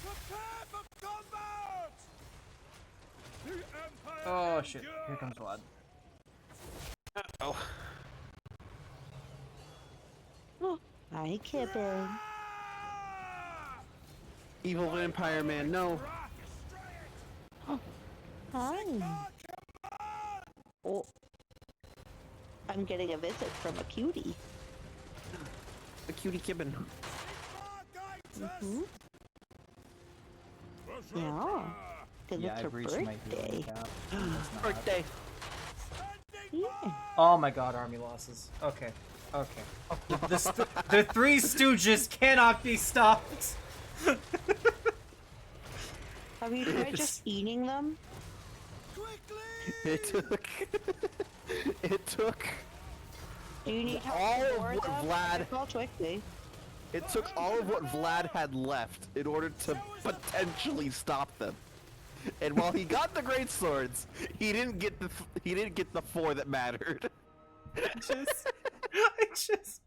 G: Prepare for combat. The Empire.
F: Oh shit! Here comes Vlad.
A: Oh.
P: Hi, Kibben.
A: Evil vampire man, no.
P: Hi. Oh, I'm getting a visit from a cutie.
A: A cutie Kibbin.
P: Mm-hmm. Yeah. Because
F: Yeah,
P: it's
F: I've
P: her
F: reached my
P: birthday.
F: healing cap.
A: Birthday.
P: Yeah.
F: Oh my god, army losses. Okay. Okay. The three Stooges cannot be stopped!
P: Have you tried just eating them?
A: It took.
P: Do you need help
A: all
P: with
A: of
P: more
A: what
P: them?
A: Vlad.
P: Call Twixie.
A: It took all of what Vlad had left in order to potentially stop them. And while he got the great swords, he didn't get the 4 that mattered.
F: I just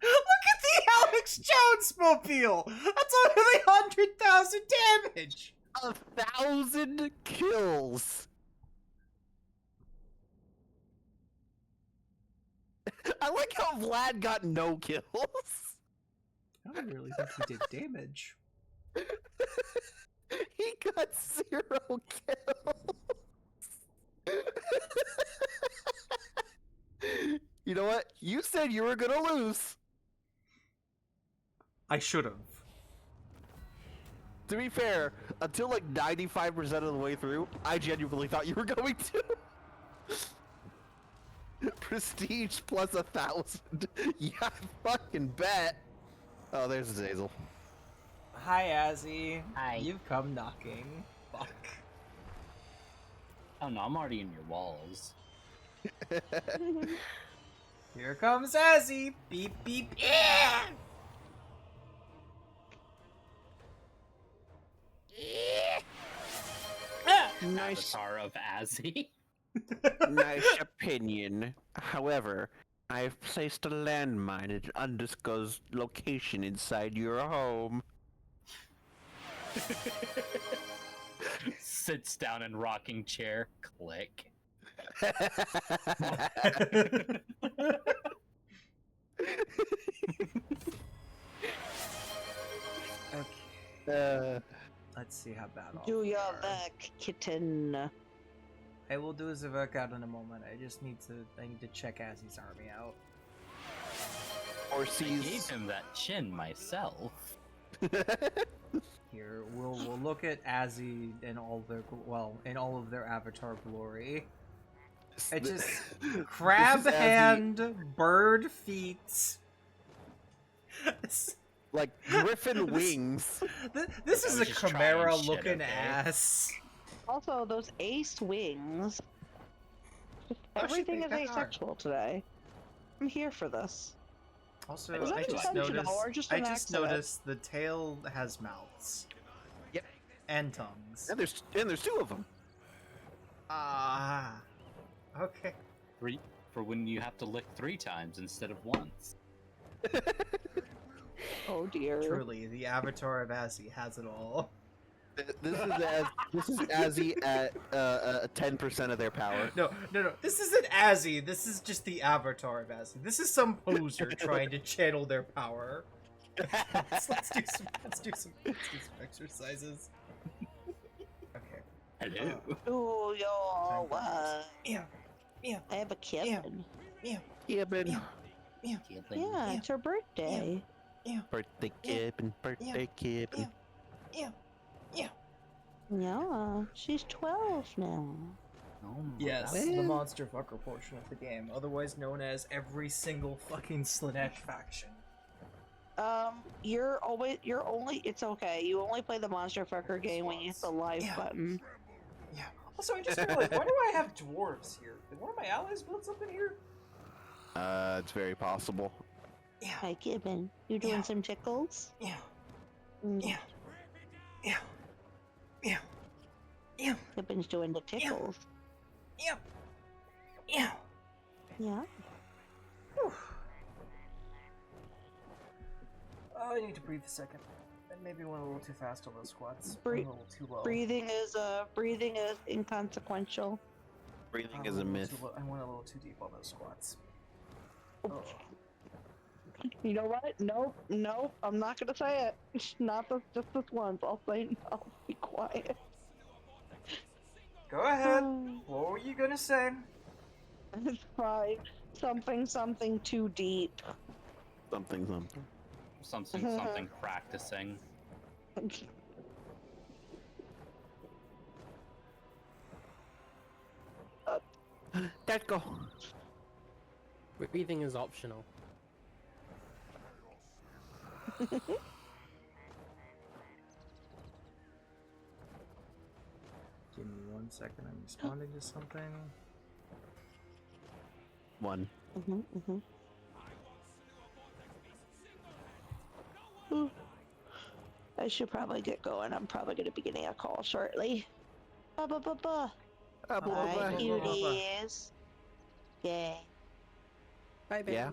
F: look at the Alex Jones mobile. That's only 100,000 damage.
A: 1,000 kills. I like how Vlad got no kills.
F: I don't really think he did damage.
A: He got 0 kills. You know what? You said you were gonna lose.
F: I should have.
A: To be fair, until like 95% of the way through, I genuinely thought you were going to. Prestige plus 1,000. Yeah, I fucking bet. Oh, there's Azazel.
F: Hi, Azzy.
V: Hi.
F: You've come knocking. Fuck.
V: Oh no, I'm already in your walls.
F: Here comes Azzy. Beep beep. Yeah.
A: Nice.
V: Avatar of Azzy.
A: Nice opinion. However, I've placed a landmine at an undisclosed location inside your home.
V: Sits down in rocking chair. Click.
F: Okay. Let's see how bad I'll
P: Do your
F: fare.
P: work, kitten.
F: I will do the workout in a moment. I need to check Azzy's army out.
A: Or
V: I gave him that chin myself.
F: Here, we'll look at Azzy in all their in all of their avatar glory. It just crab
A: This is Azzy.
F: hand, bird feet.
A: Like griffin wings.
F: This
V: I
F: is
V: was
F: a
V: just trying
F: chimera
V: shit,
F: looking
V: okay?
F: ass.
P: Also, those ace wings. Everything is asexual today. I'm here for this.
F: Also,
P: Was that
F: I just
P: intentional or just an accident?
F: noticed the tail has mouths.
A: Yep.
F: And tongues.
A: And there's 2 of them.
F: Ah. Okay.
V: For when you have to lick 3 times instead of once.
P: Oh dear.
F: Truly, the avatar of Azzy has it all.
A: This is Azzy at 10% of their power.
F: No. This isn't Azzy. This is just the avatar of Azzy. This is some poser trying to channel their power. Let's do some exercises. Okay.
V: Hello.
P: Do your work.
F: Yeah.
P: I have a kitten.
F: Yeah.
A: Gibbon.
P: Yeah, it's her birthday.
A: Birthday Gibbon. Birthday Gibbon.
P: Yeah, she's 12 now.
V: Oh
F: Yes,
A: God.
F: the monster fucker portion of the game, otherwise known as every single fucking Slanesh faction.
P: It's okay. You only play the monster fucker game when you hit the live button.
F: Yeah. Also, I just realized, why do I have dwarves here? Did one of my allies build something here?
A: It's very possible.
F: Yeah.
P: Hi, Gibbon. You doing some tickles?
F: Yeah.
P: Mm.
F: Yeah.
P: Gibbon's doing the tickles.
F: Yeah.
P: Yeah.
F: Whew. Oh, I need to breathe a second. I maybe went a little too fast on those squats. A little too low.
P: Breathing is inconsequential.
A: Breathing is a myth.
F: I went a little too deep on those squats. Oh.
P: You know what? Nope. I'm not gonna say it. Not just this once. I'll say no. Be quiet.
F: Go ahead. What were you gonna say?
P: It's fine. Something too deep.
V: Something practicing.
A: Let's go.
T: Breathing is optional.
F: Give me 1 second. I'm responding to something.
A: 1.
P: Ooh. I should probably get going. I'm probably going to be getting a call shortly. Hi, cuties. Yay.
T: Hi, Ben.
A: Yeah.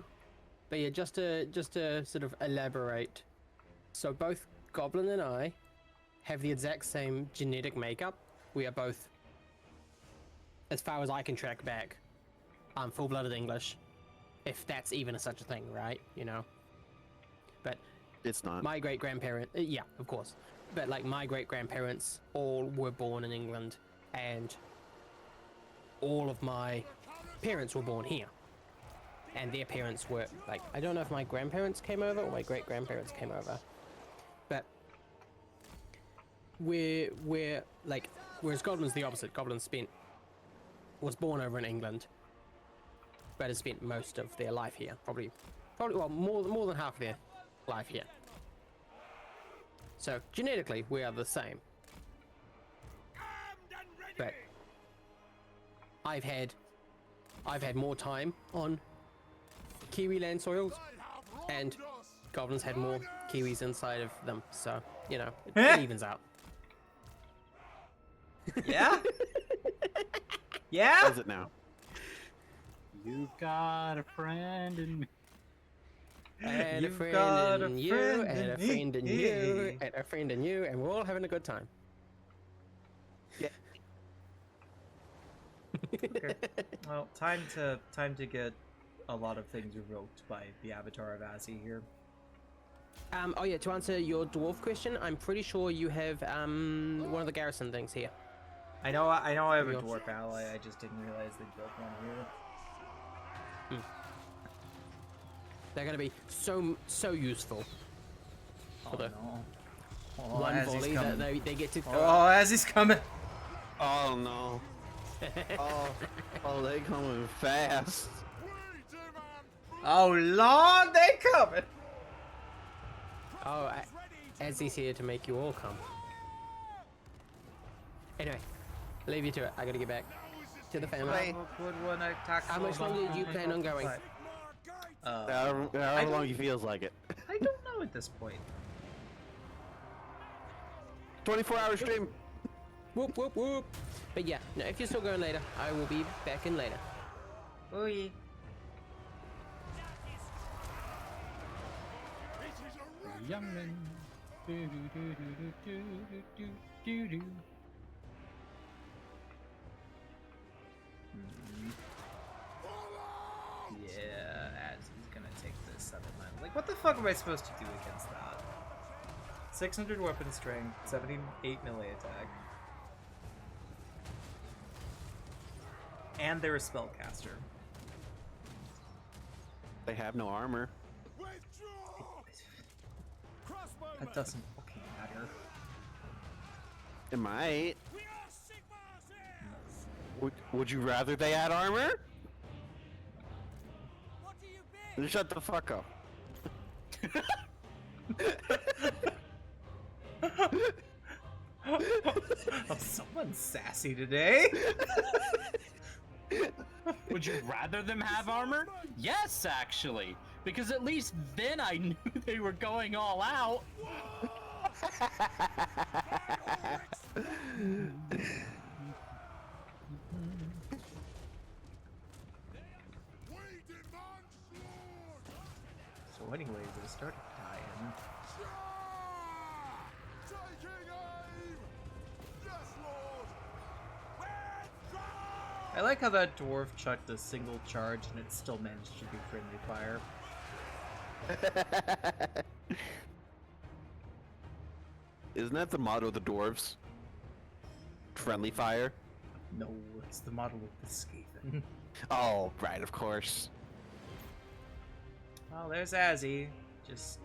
T: But yeah, just to sort of elaborate. So both Goblin and I have the exact same genetic makeup. We are both, as far as I can track back, full-blooded English. if that's even such a thing, right? You know. But
A: it's not.
T: My great grandparent, yeah, of course. But like my great grandparents all were born in England, and all of my parents were born here. And their parents were like, I don't know if my grandparents came over or my great grandparents came over, but we're like, whereas Goblin's the opposite. Goblin was born over in England, but has spent most of their life here. Probably well, more than half their life here. So genetically, we are the same. But I've had more time on Kiwi land soils, and Goblins had more Kiwis inside of them. So you know, it evens out.
F: Yeah. Yeah.
A: Does it now?
V: You've got a friend in me.
T: And a friend in you, and a friend in you, and a friend in you, and we're all having a good time.
A: Yeah.
F: Okay. Well, time to get a lot of things revoked by the Avatar of Azzy here.
T: Oh yeah, to answer your dwarf question, I'm pretty sure you have one of the garrison things here.
F: I know I have a dwarf ally. I just didn't realize they built one here.
T: They're gonna be so useful for the one
F: Azzy's
T: volley
F: coming.
T: that they get to.
F: Oh, Azzy's coming.
A: Oh no. oh, they coming fast.
F: Oh Lord, they coming.
T: Oh, Azzy's here to make you all come. Anyway, leave you to it. I gotta get back to the family. How much longer do you plan on going?
A: However long he feels like it.
F: I don't know at this point.
A: 24-hour stream.
T: Whoop whoop whoop. But yeah, no, if you're still going later, I will be back in later.
F: Oh yeah.
V: Youngin.
F: Yeah, Azzy's gonna take this 7 land. Like, what the fuck am I supposed to do against that? 600 weapon strength, 78 melee attack. And they're a spellcaster.
A: They have no armor.
F: That doesn't fucking matter.
A: It might. Would you rather they had armor? Then shut the fuck up.
F: Oh, someone's sassy today.
V: Would you rather them have armor? Yes, actually. Because at least then I knew they were going all out.
F: So anyway, they started dying. I like how that dwarf chucked a single charge and it still managed to do friendly fire.
A: Isn't that the motto of the dwarves? Friendly fire?
F: No, it's the model of the Skaven.
A: Oh, right, of course.
F: Oh, there's Azzy. Just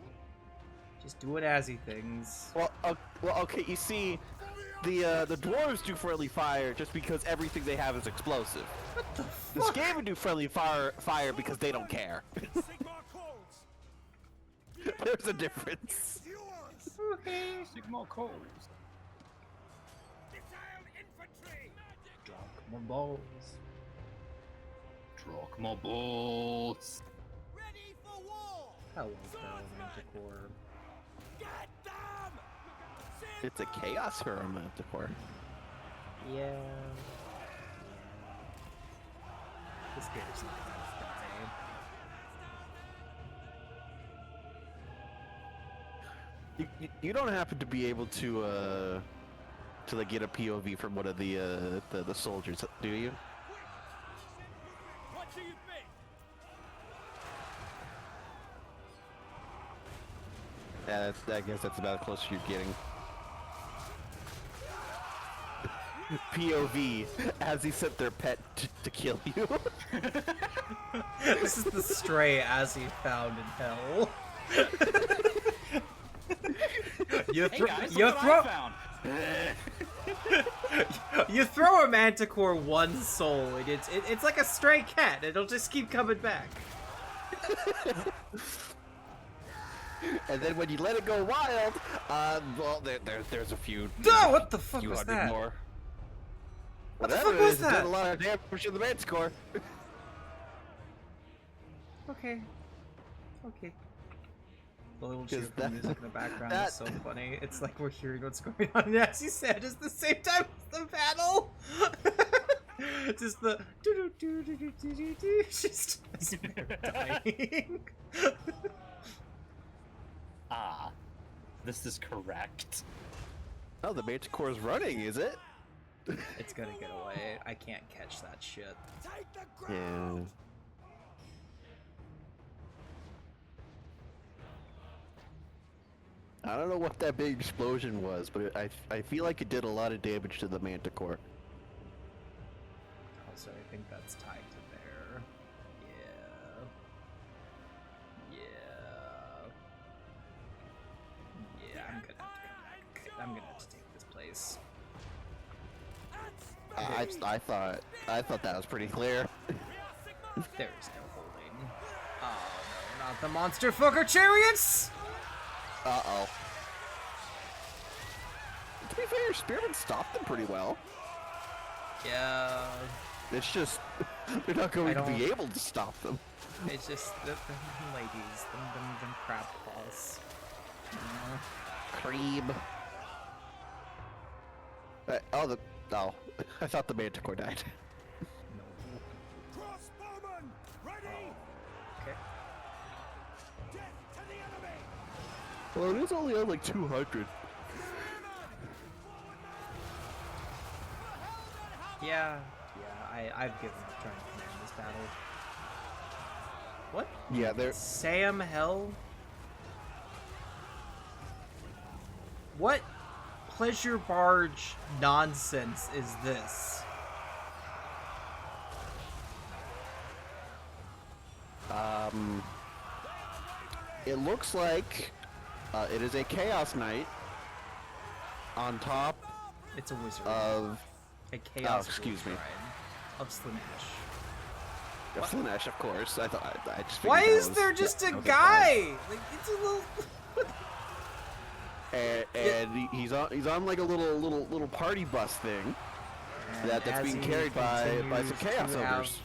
F: doing Azzy things.
A: Well, okay. You see, the dwarves do friendly fire just because everything they have is explosive.
F: What the
A: The Skaven do friendly fire because they don't care. There's a difference.
F: Okay.
V: Sigma calls.
F: Drop my balls.
V: Drop my balls.
F: Hello, Manticore.
A: It's a chaos for a manticore.
F: Yeah. This game's not
A: You don't happen to be able to like get a POV from one of the soldiers, do you? I guess that's about as close as you're getting. POV, as he sent their pet to kill you.
F: This is the stray as he found in hell. You
V: Hey guys, look what I found.
F: You throw a manticore one soul, and it's like a stray cat. It'll just keep coming back.
A: And then when you let it go wild, well, there's a few.
F: No, what the fuck
A: few
F: was
A: hundred
F: that?
A: More.
F: What the
A: Whatever
F: fuck
A: it
F: was
A: is,
F: that?
A: It did a lot of damage to the manticore.
F: Okay. Okay. The little cheerful music in the background is so funny. It's like we're hearing what's going on, and as you said, it's the same time as the battle. Just the just as we're dying.
V: Ah, this is correct.
A: Oh, the manticore is running, is it?
F: It's gonna get away. I can't catch that shit.
A: Yeah. I don't know what that big explosion was, but I feel like it did a lot of damage to the manticore.
F: Also, I think that's tied to there. Yeah, I'm gonna have to come back. I'm gonna have to take this place.
A: I thought that was pretty clear.
F: There is no holding. Oh no, not the monster fucker chariots!
A: Uh-oh. To be fair, Spearman stopped them pretty well.
F: Yeah.
A: It's just, they're not going to be able to stop them.
F: It's just the ladies, them crab claws.
A: Cream. Oh, I thought the manticore died.
G: Crossbowman, ready!
F: Okay.
G: Death to the enemy!
A: Well, it is only on like 200.
F: Yeah, I've given up trying to command this battle. What?
A: Yeah, they're...
F: Sam Hell? What pleasure barge nonsense is this?
A: It looks like it is a Chaos Knight on top.
F: It's a wizard
A: of
F: a chaos.
A: Excuse me.
F: Of Slanesh.
A: Slanesh, of course. I just.
F: Why is there just a guy? Like it's a little.
A: and he's on like a little party bus thing that's being carried by some chaos ogres.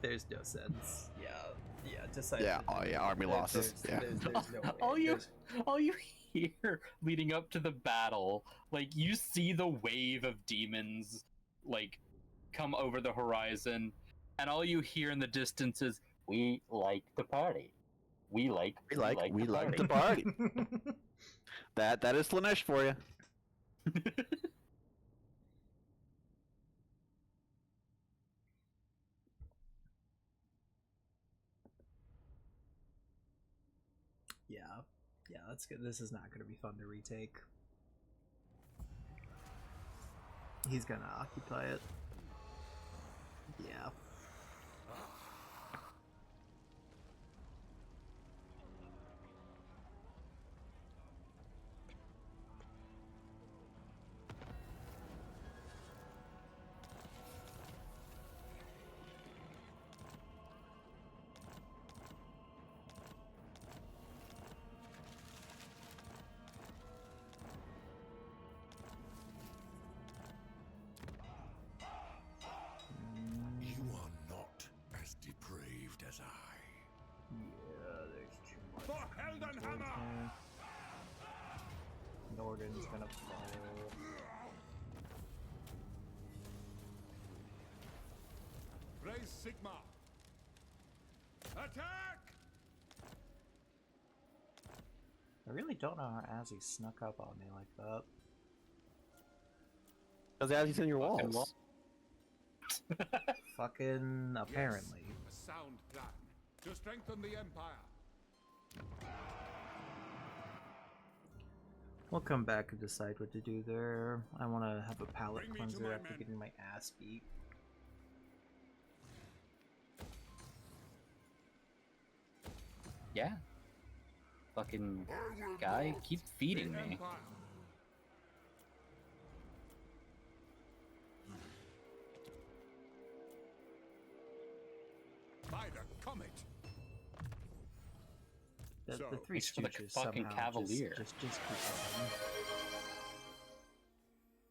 F: There's no sense. Yeah, decidedly.
A: Yeah, oh yeah, army losses.
F: There's no way.
V: all you hear leading up to the battle, like you see the wave of demons like come over the horizon, and all you hear in the distance is, "We like to party. We like
A: to party." That is Slanesh for you.
F: Yeah, that's good. This is not going to be fun to retake. He's going to occupy it. Yeah. Norden's gonna follow.
G: Raise Sigma. Attack!
F: I really don't know how Azzy snuck up on me like that.
A: Because Azzy's in your walls.
F: Fucking apparently.
G: A sound plan to strengthen the Empire.
F: We'll come back and decide what to do there. I want to have a palate cleanser after getting my ass beat.
V: Yeah. Fucking guy, keep feeding me.
G: By the comet.
F: The Three
V: Thanks for the
F: Stooges
V: fucking
F: somehow
V: Cavalier.
F: just keep going.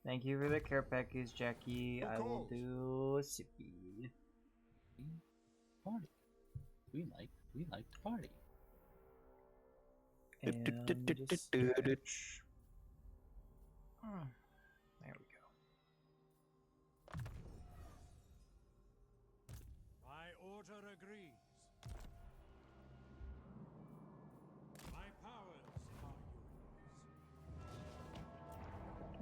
F: Thank you for the care package, Jackie. I will do a sippy.
V: Party. We like to party.
F: And just search. There we go.
G: My order agrees. My powers are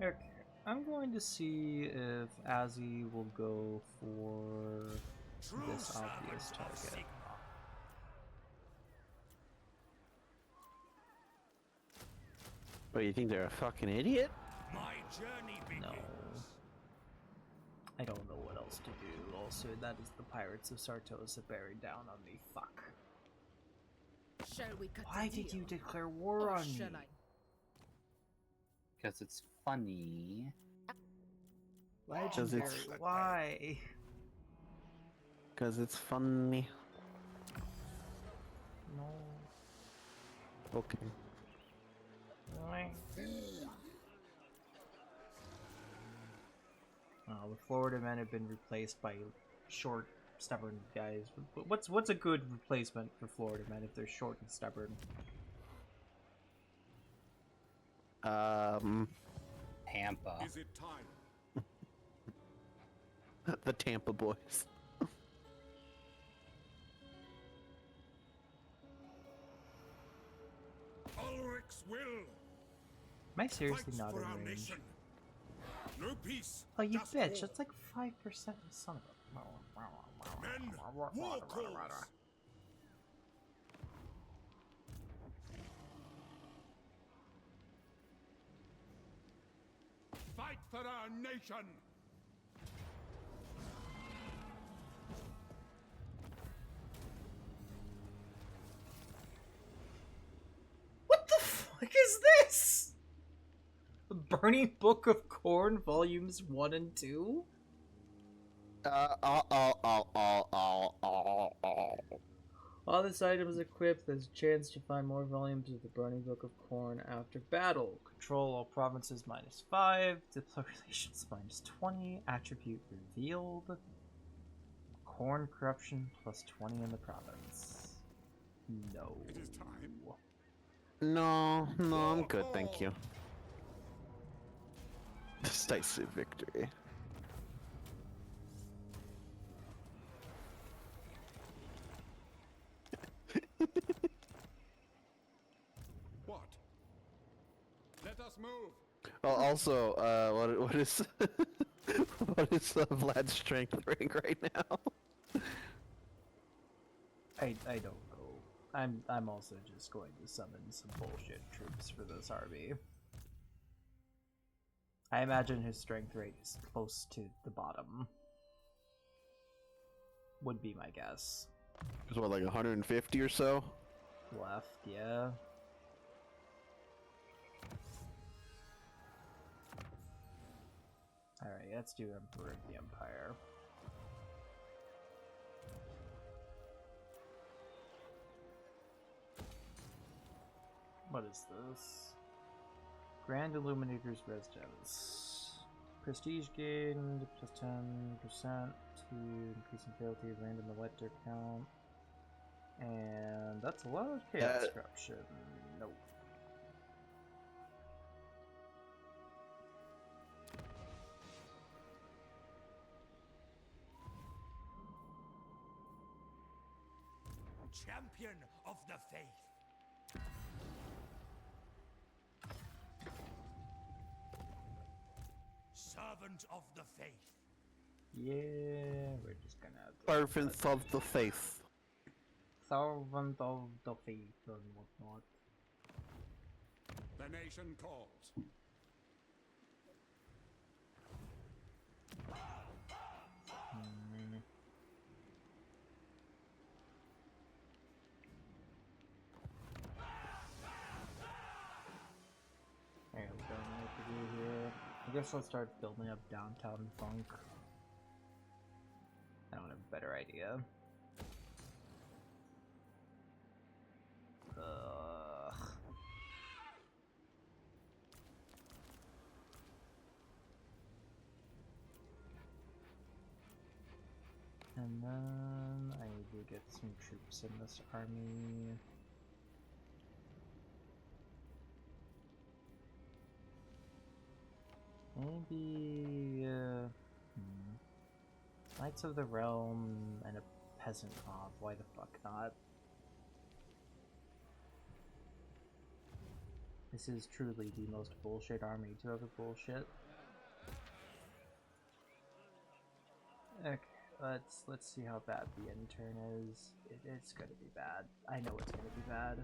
G: yours.
F: Okay, I'm going to see if Azzy will go for this obvious target.
A: What, you think they're a fucking idiot?
G: My journey begins.
F: No. I don't know what else to do. Also, that is the Pirates of Sartosa bearing down on me. Fuck.
K: Shall we cut
F: Why
K: the
F: did
K: deal,
F: you declare war
K: or
F: on me?
K: shall I?
V: Because it's funny.
F: Legendary, why?
A: Because it's funny.
F: No.
A: Okay.
F: The Florida men have been replaced by short, stubborn guys. What's a good replacement for Florida men if they're short and stubborn?
V: Tampa.
G: Is it time?
A: The Tampa boys.
G: Ulrich's will.
F: Am I seriously
G: Fights
F: not
G: for
F: in
G: our
F: range?
G: nation. No peace.
F: Oh, you
G: just
F: bitch!
G: war.
F: That's like 5%, son of a.
G: Men, war calls. Fight for our nation.
F: What the fuck is this? The Burning Book of Corn, volumes 1 and 2? All this item is equipped, there's a chance to find more volumes of the Burning Book of Corn after battle. Control all provinces -5, diplomatic relations -20, attribute revealed. Corn corruption +20 in the province. No.
G: It is time.
A: No, I'm good, thank you. Decisive victory.
G: What? Let us move.
A: Well, also, what is what is Vlad's strength rank right now?
F: I don't know. I'm also just going to summon some bullshit troops for this army. I imagine his strength rate is close to the bottom. Would be my guess.
A: It's what, like 150 or so?
F: Left, yeah. Alright, let's do Emperor of the Empire. What is this? Grand Illuminator's Residence. Prestige gained +10% to increasing fealty of random elector count. And that's a lot of chaos corruption. Nope.
G: Champion of the faith. servant of the faith.
F: Yeah, we're just gonna have to...
A: Servants of the faith.
F: Servant of the faith and whatnot.
G: The nation calls.
F: Alright, we don't know what to do here. I guess let's start building up downtown funk. I don't have a better idea. Ugh. And then I need to get some troops in this army. Maybe Knights of the Realm and a peasant mob. Why the fuck not? This is truly the most bullshit army to ever bullshit. Okay, let's see how bad the intern is. It's gonna be bad. I know it's gonna be bad.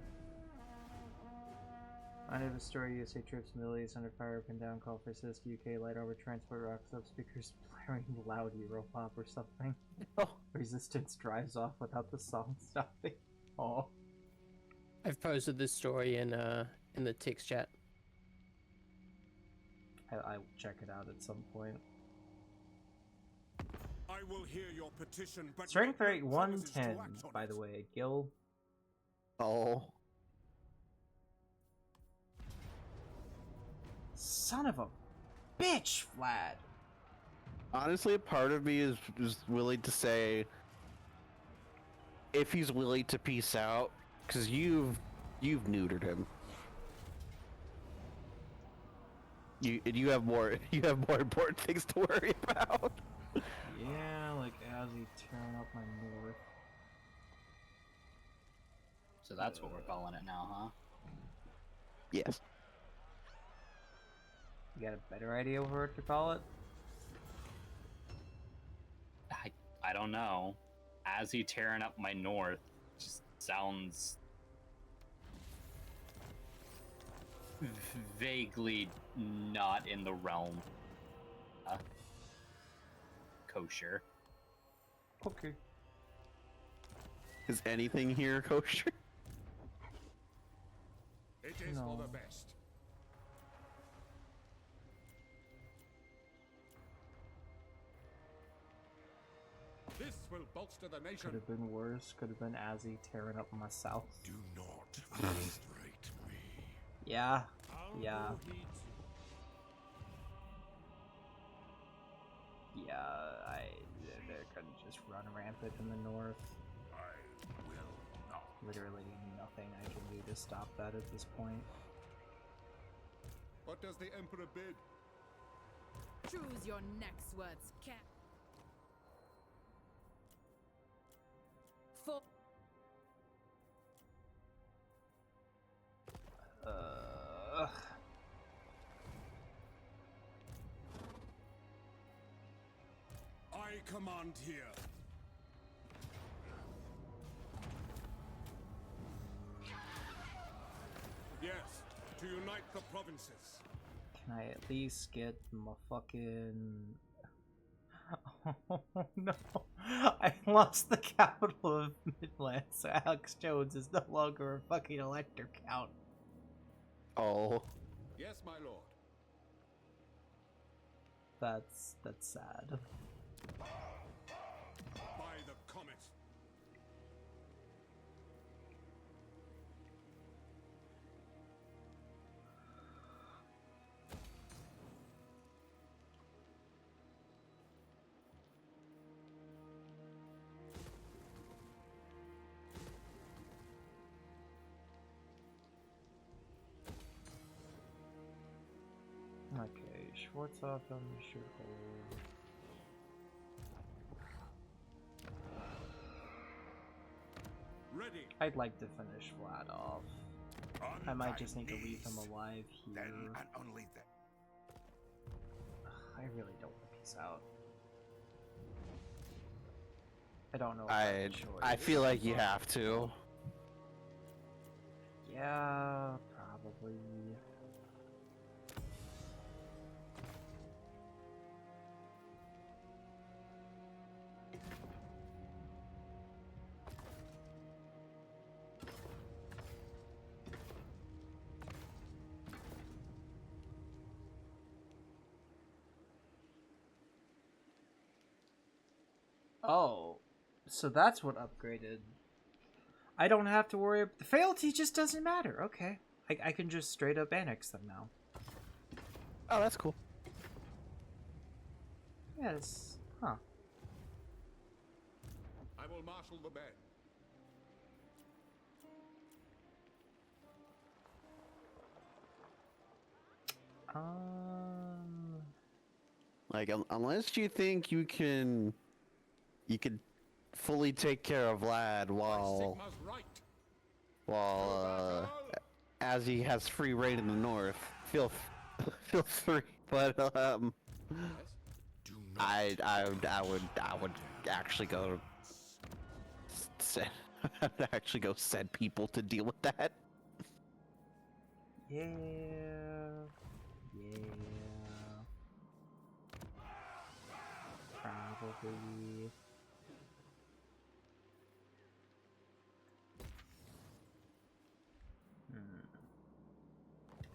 F: I have a story. USA troops Middle East under fire, pinned down, call for assist. UK light armor transport rocks up speakers blaring loud Euro pop or something. Oh. Resistance drives off without the song stopping. Oh.
T: I've posted this story in the text chat.
F: I will check it out at some point.
G: I will hear your petition, but
F: Strength rate 110, by the way, Gil.
A: Oh.
F: Son of a bitch, Vlad.
A: Honestly, a part of me is willing to say, if he's willing to peace out, because you've neutered him. You have more important things to worry about.
F: Yeah, like as he tearing up my north.
V: So that's what we're calling it now, huh?
A: Yes.
F: You got a better idea of what to call it?
V: I don't know. As he tearing up my north just sounds vaguely not in the realm. Kosher.
F: Okay.
A: Is anything here kosher?
G: It is for the best. This will bolster the nation.
F: Could have been worse. Could have been Azzy tearing up my south.
G: Do not frustrate me.
F: Yeah. Yeah. Yeah, they're gonna just run rampant in the north.
G: I will not.
F: Literally nothing I can do to stop that at this point.
G: What does the Emperor bid?
K: Choose your next words, cat. For
G: I command here. Yes, to unite the provinces.
F: Can I at least get my fucking... Oh no, I lost the capital of Midlands, so Alex Jones is no longer a fucking elector count.
A: Oh.
G: Yes, my lord.
F: That's sad.
G: By the comet.
F: Okay, Schwarzhofen should hold.
G: Ready.
F: I'd like to finish Vlad off. I might just need to leave him alive here.
G: Then and only then.
F: I really don't want to peace out. I don't know. If
A: I feel like you have to.
F: Yeah, probably. Oh, so that's what upgraded. I don't have to worry. The fealty just doesn't matter. Okay, I can just straight up annex them now.
A: Oh, that's cool.
F: Yes. Huh.
G: I will marshal the men.
A: Like, unless you think you can fully take care of Vlad while as he has free reign in the north, feel free. But I would actually go send people to deal with that.
F: Yeah. Yeah. Probably.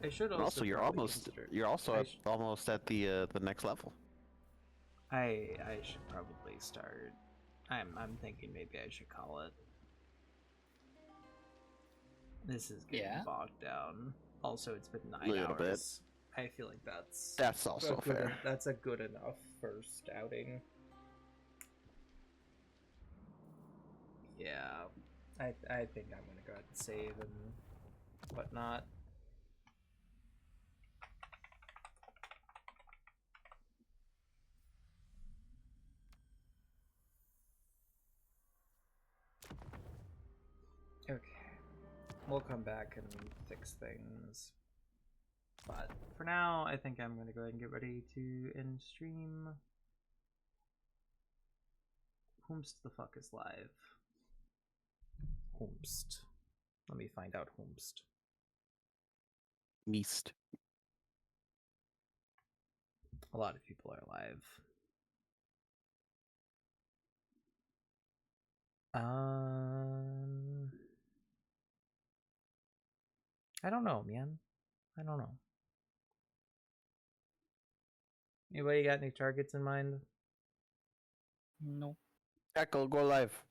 F: I should also.
A: You're almost almost at the next level.
F: I should probably start. I'm thinking maybe I should call it. This is getting bogged down. Also, it's been 9 hours. I feel like that's
A: also fair.
F: That's a good enough first outing. Yeah, I think I'm gonna go ahead and save and whatnot. Okay, we'll come back and fix things. But for now, I think I'm going to go ahead and get ready to end stream. Whomst the fuck is live? Whomst. Let me find out whomst.
A: Meest.
F: A lot of people are live. I don't know, man. I don't know. Anybody got any targets in mind?
T: No.
A: Echo, go live.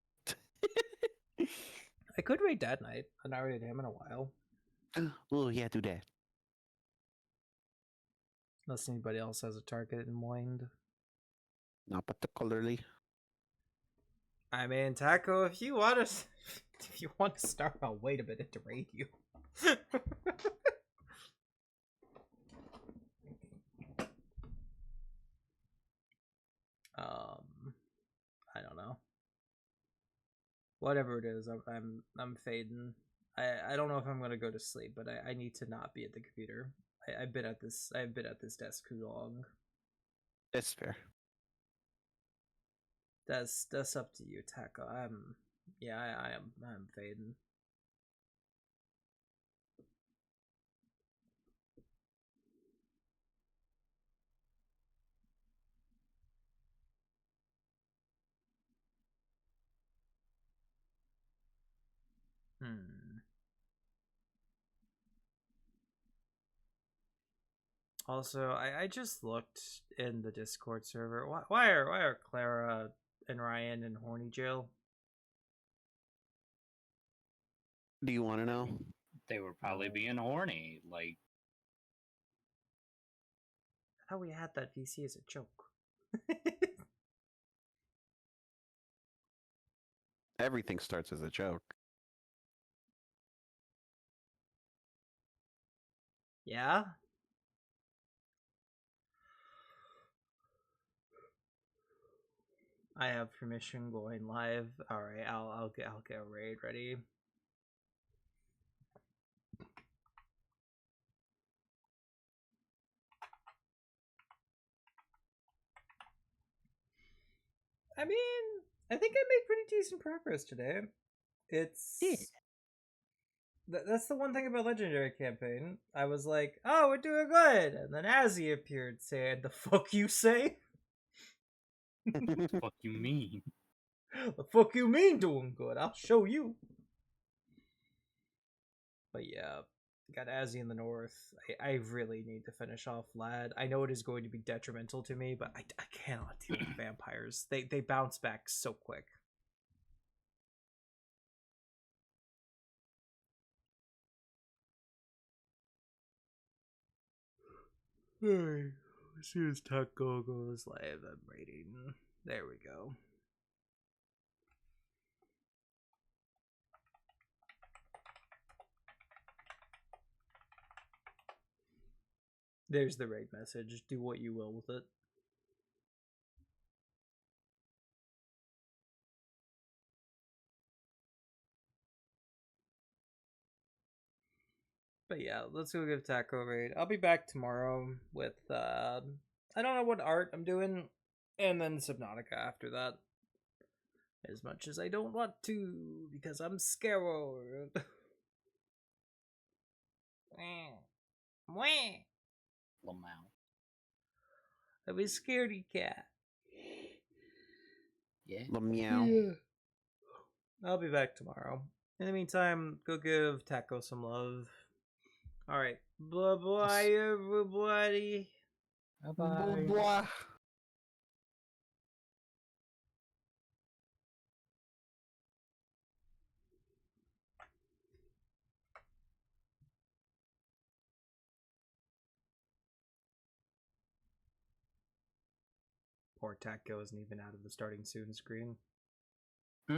F: I could raid Dead Knight. I've not raided him in a while.
A: Oh yeah, do that.
F: Unless anybody else has a target in mind.
A: Not particularly.
F: I mean, Taco, if you want to start, I'll wait a minute to raid you. I don't know. Whatever it is, I'm fading. I don't know if I'm gonna go to sleep, but I need to not be at the computer. I've been at this desk too long.
A: That's fair.
F: That's up to you, Taco. I'm fading. Also, I just looked in the Discord server. Why are Clara and Ryan in horny jail?
A: Do you want to know?
V: They were probably being horny, like.
F: I thought we had that VC as a joke.
A: Everything starts as a joke.
F: Yeah. I have permission going live. All right, I'll get a raid ready. I mean, I think I made pretty decent progress today. It's that's the one thing about Legendary campaign. I was like, oh, we're doing good, and then Azzy appeared saying, "The fuck you say?
V: The fuck you mean?
F: The fuck you mean doing good? I'll show you." But yeah, got Azzy in the north. I really need to finish off Lad. I know it is going to be detrimental to me, but I cannot deal with vampires. They bounce back so quick. Alright, as soon as Taco goes live, I'm rating. There we go. There's the raid message. Do what you will with it. But yeah, let's go give Taco a raid. I'll be back tomorrow with, I don't know what art I'm doing, and then Subnautica after that. As much as I don't want to, because I'm scared. I'm a scaredy cat.
V: Yeah.
A: Meow.
F: Yeah. I'll be back tomorrow. In the meantime, go give Taco some love. Alright. Bye bye, everybody.
V: Bye
A: bye.
F: Poor Taco isn't even out of the starting soon screen.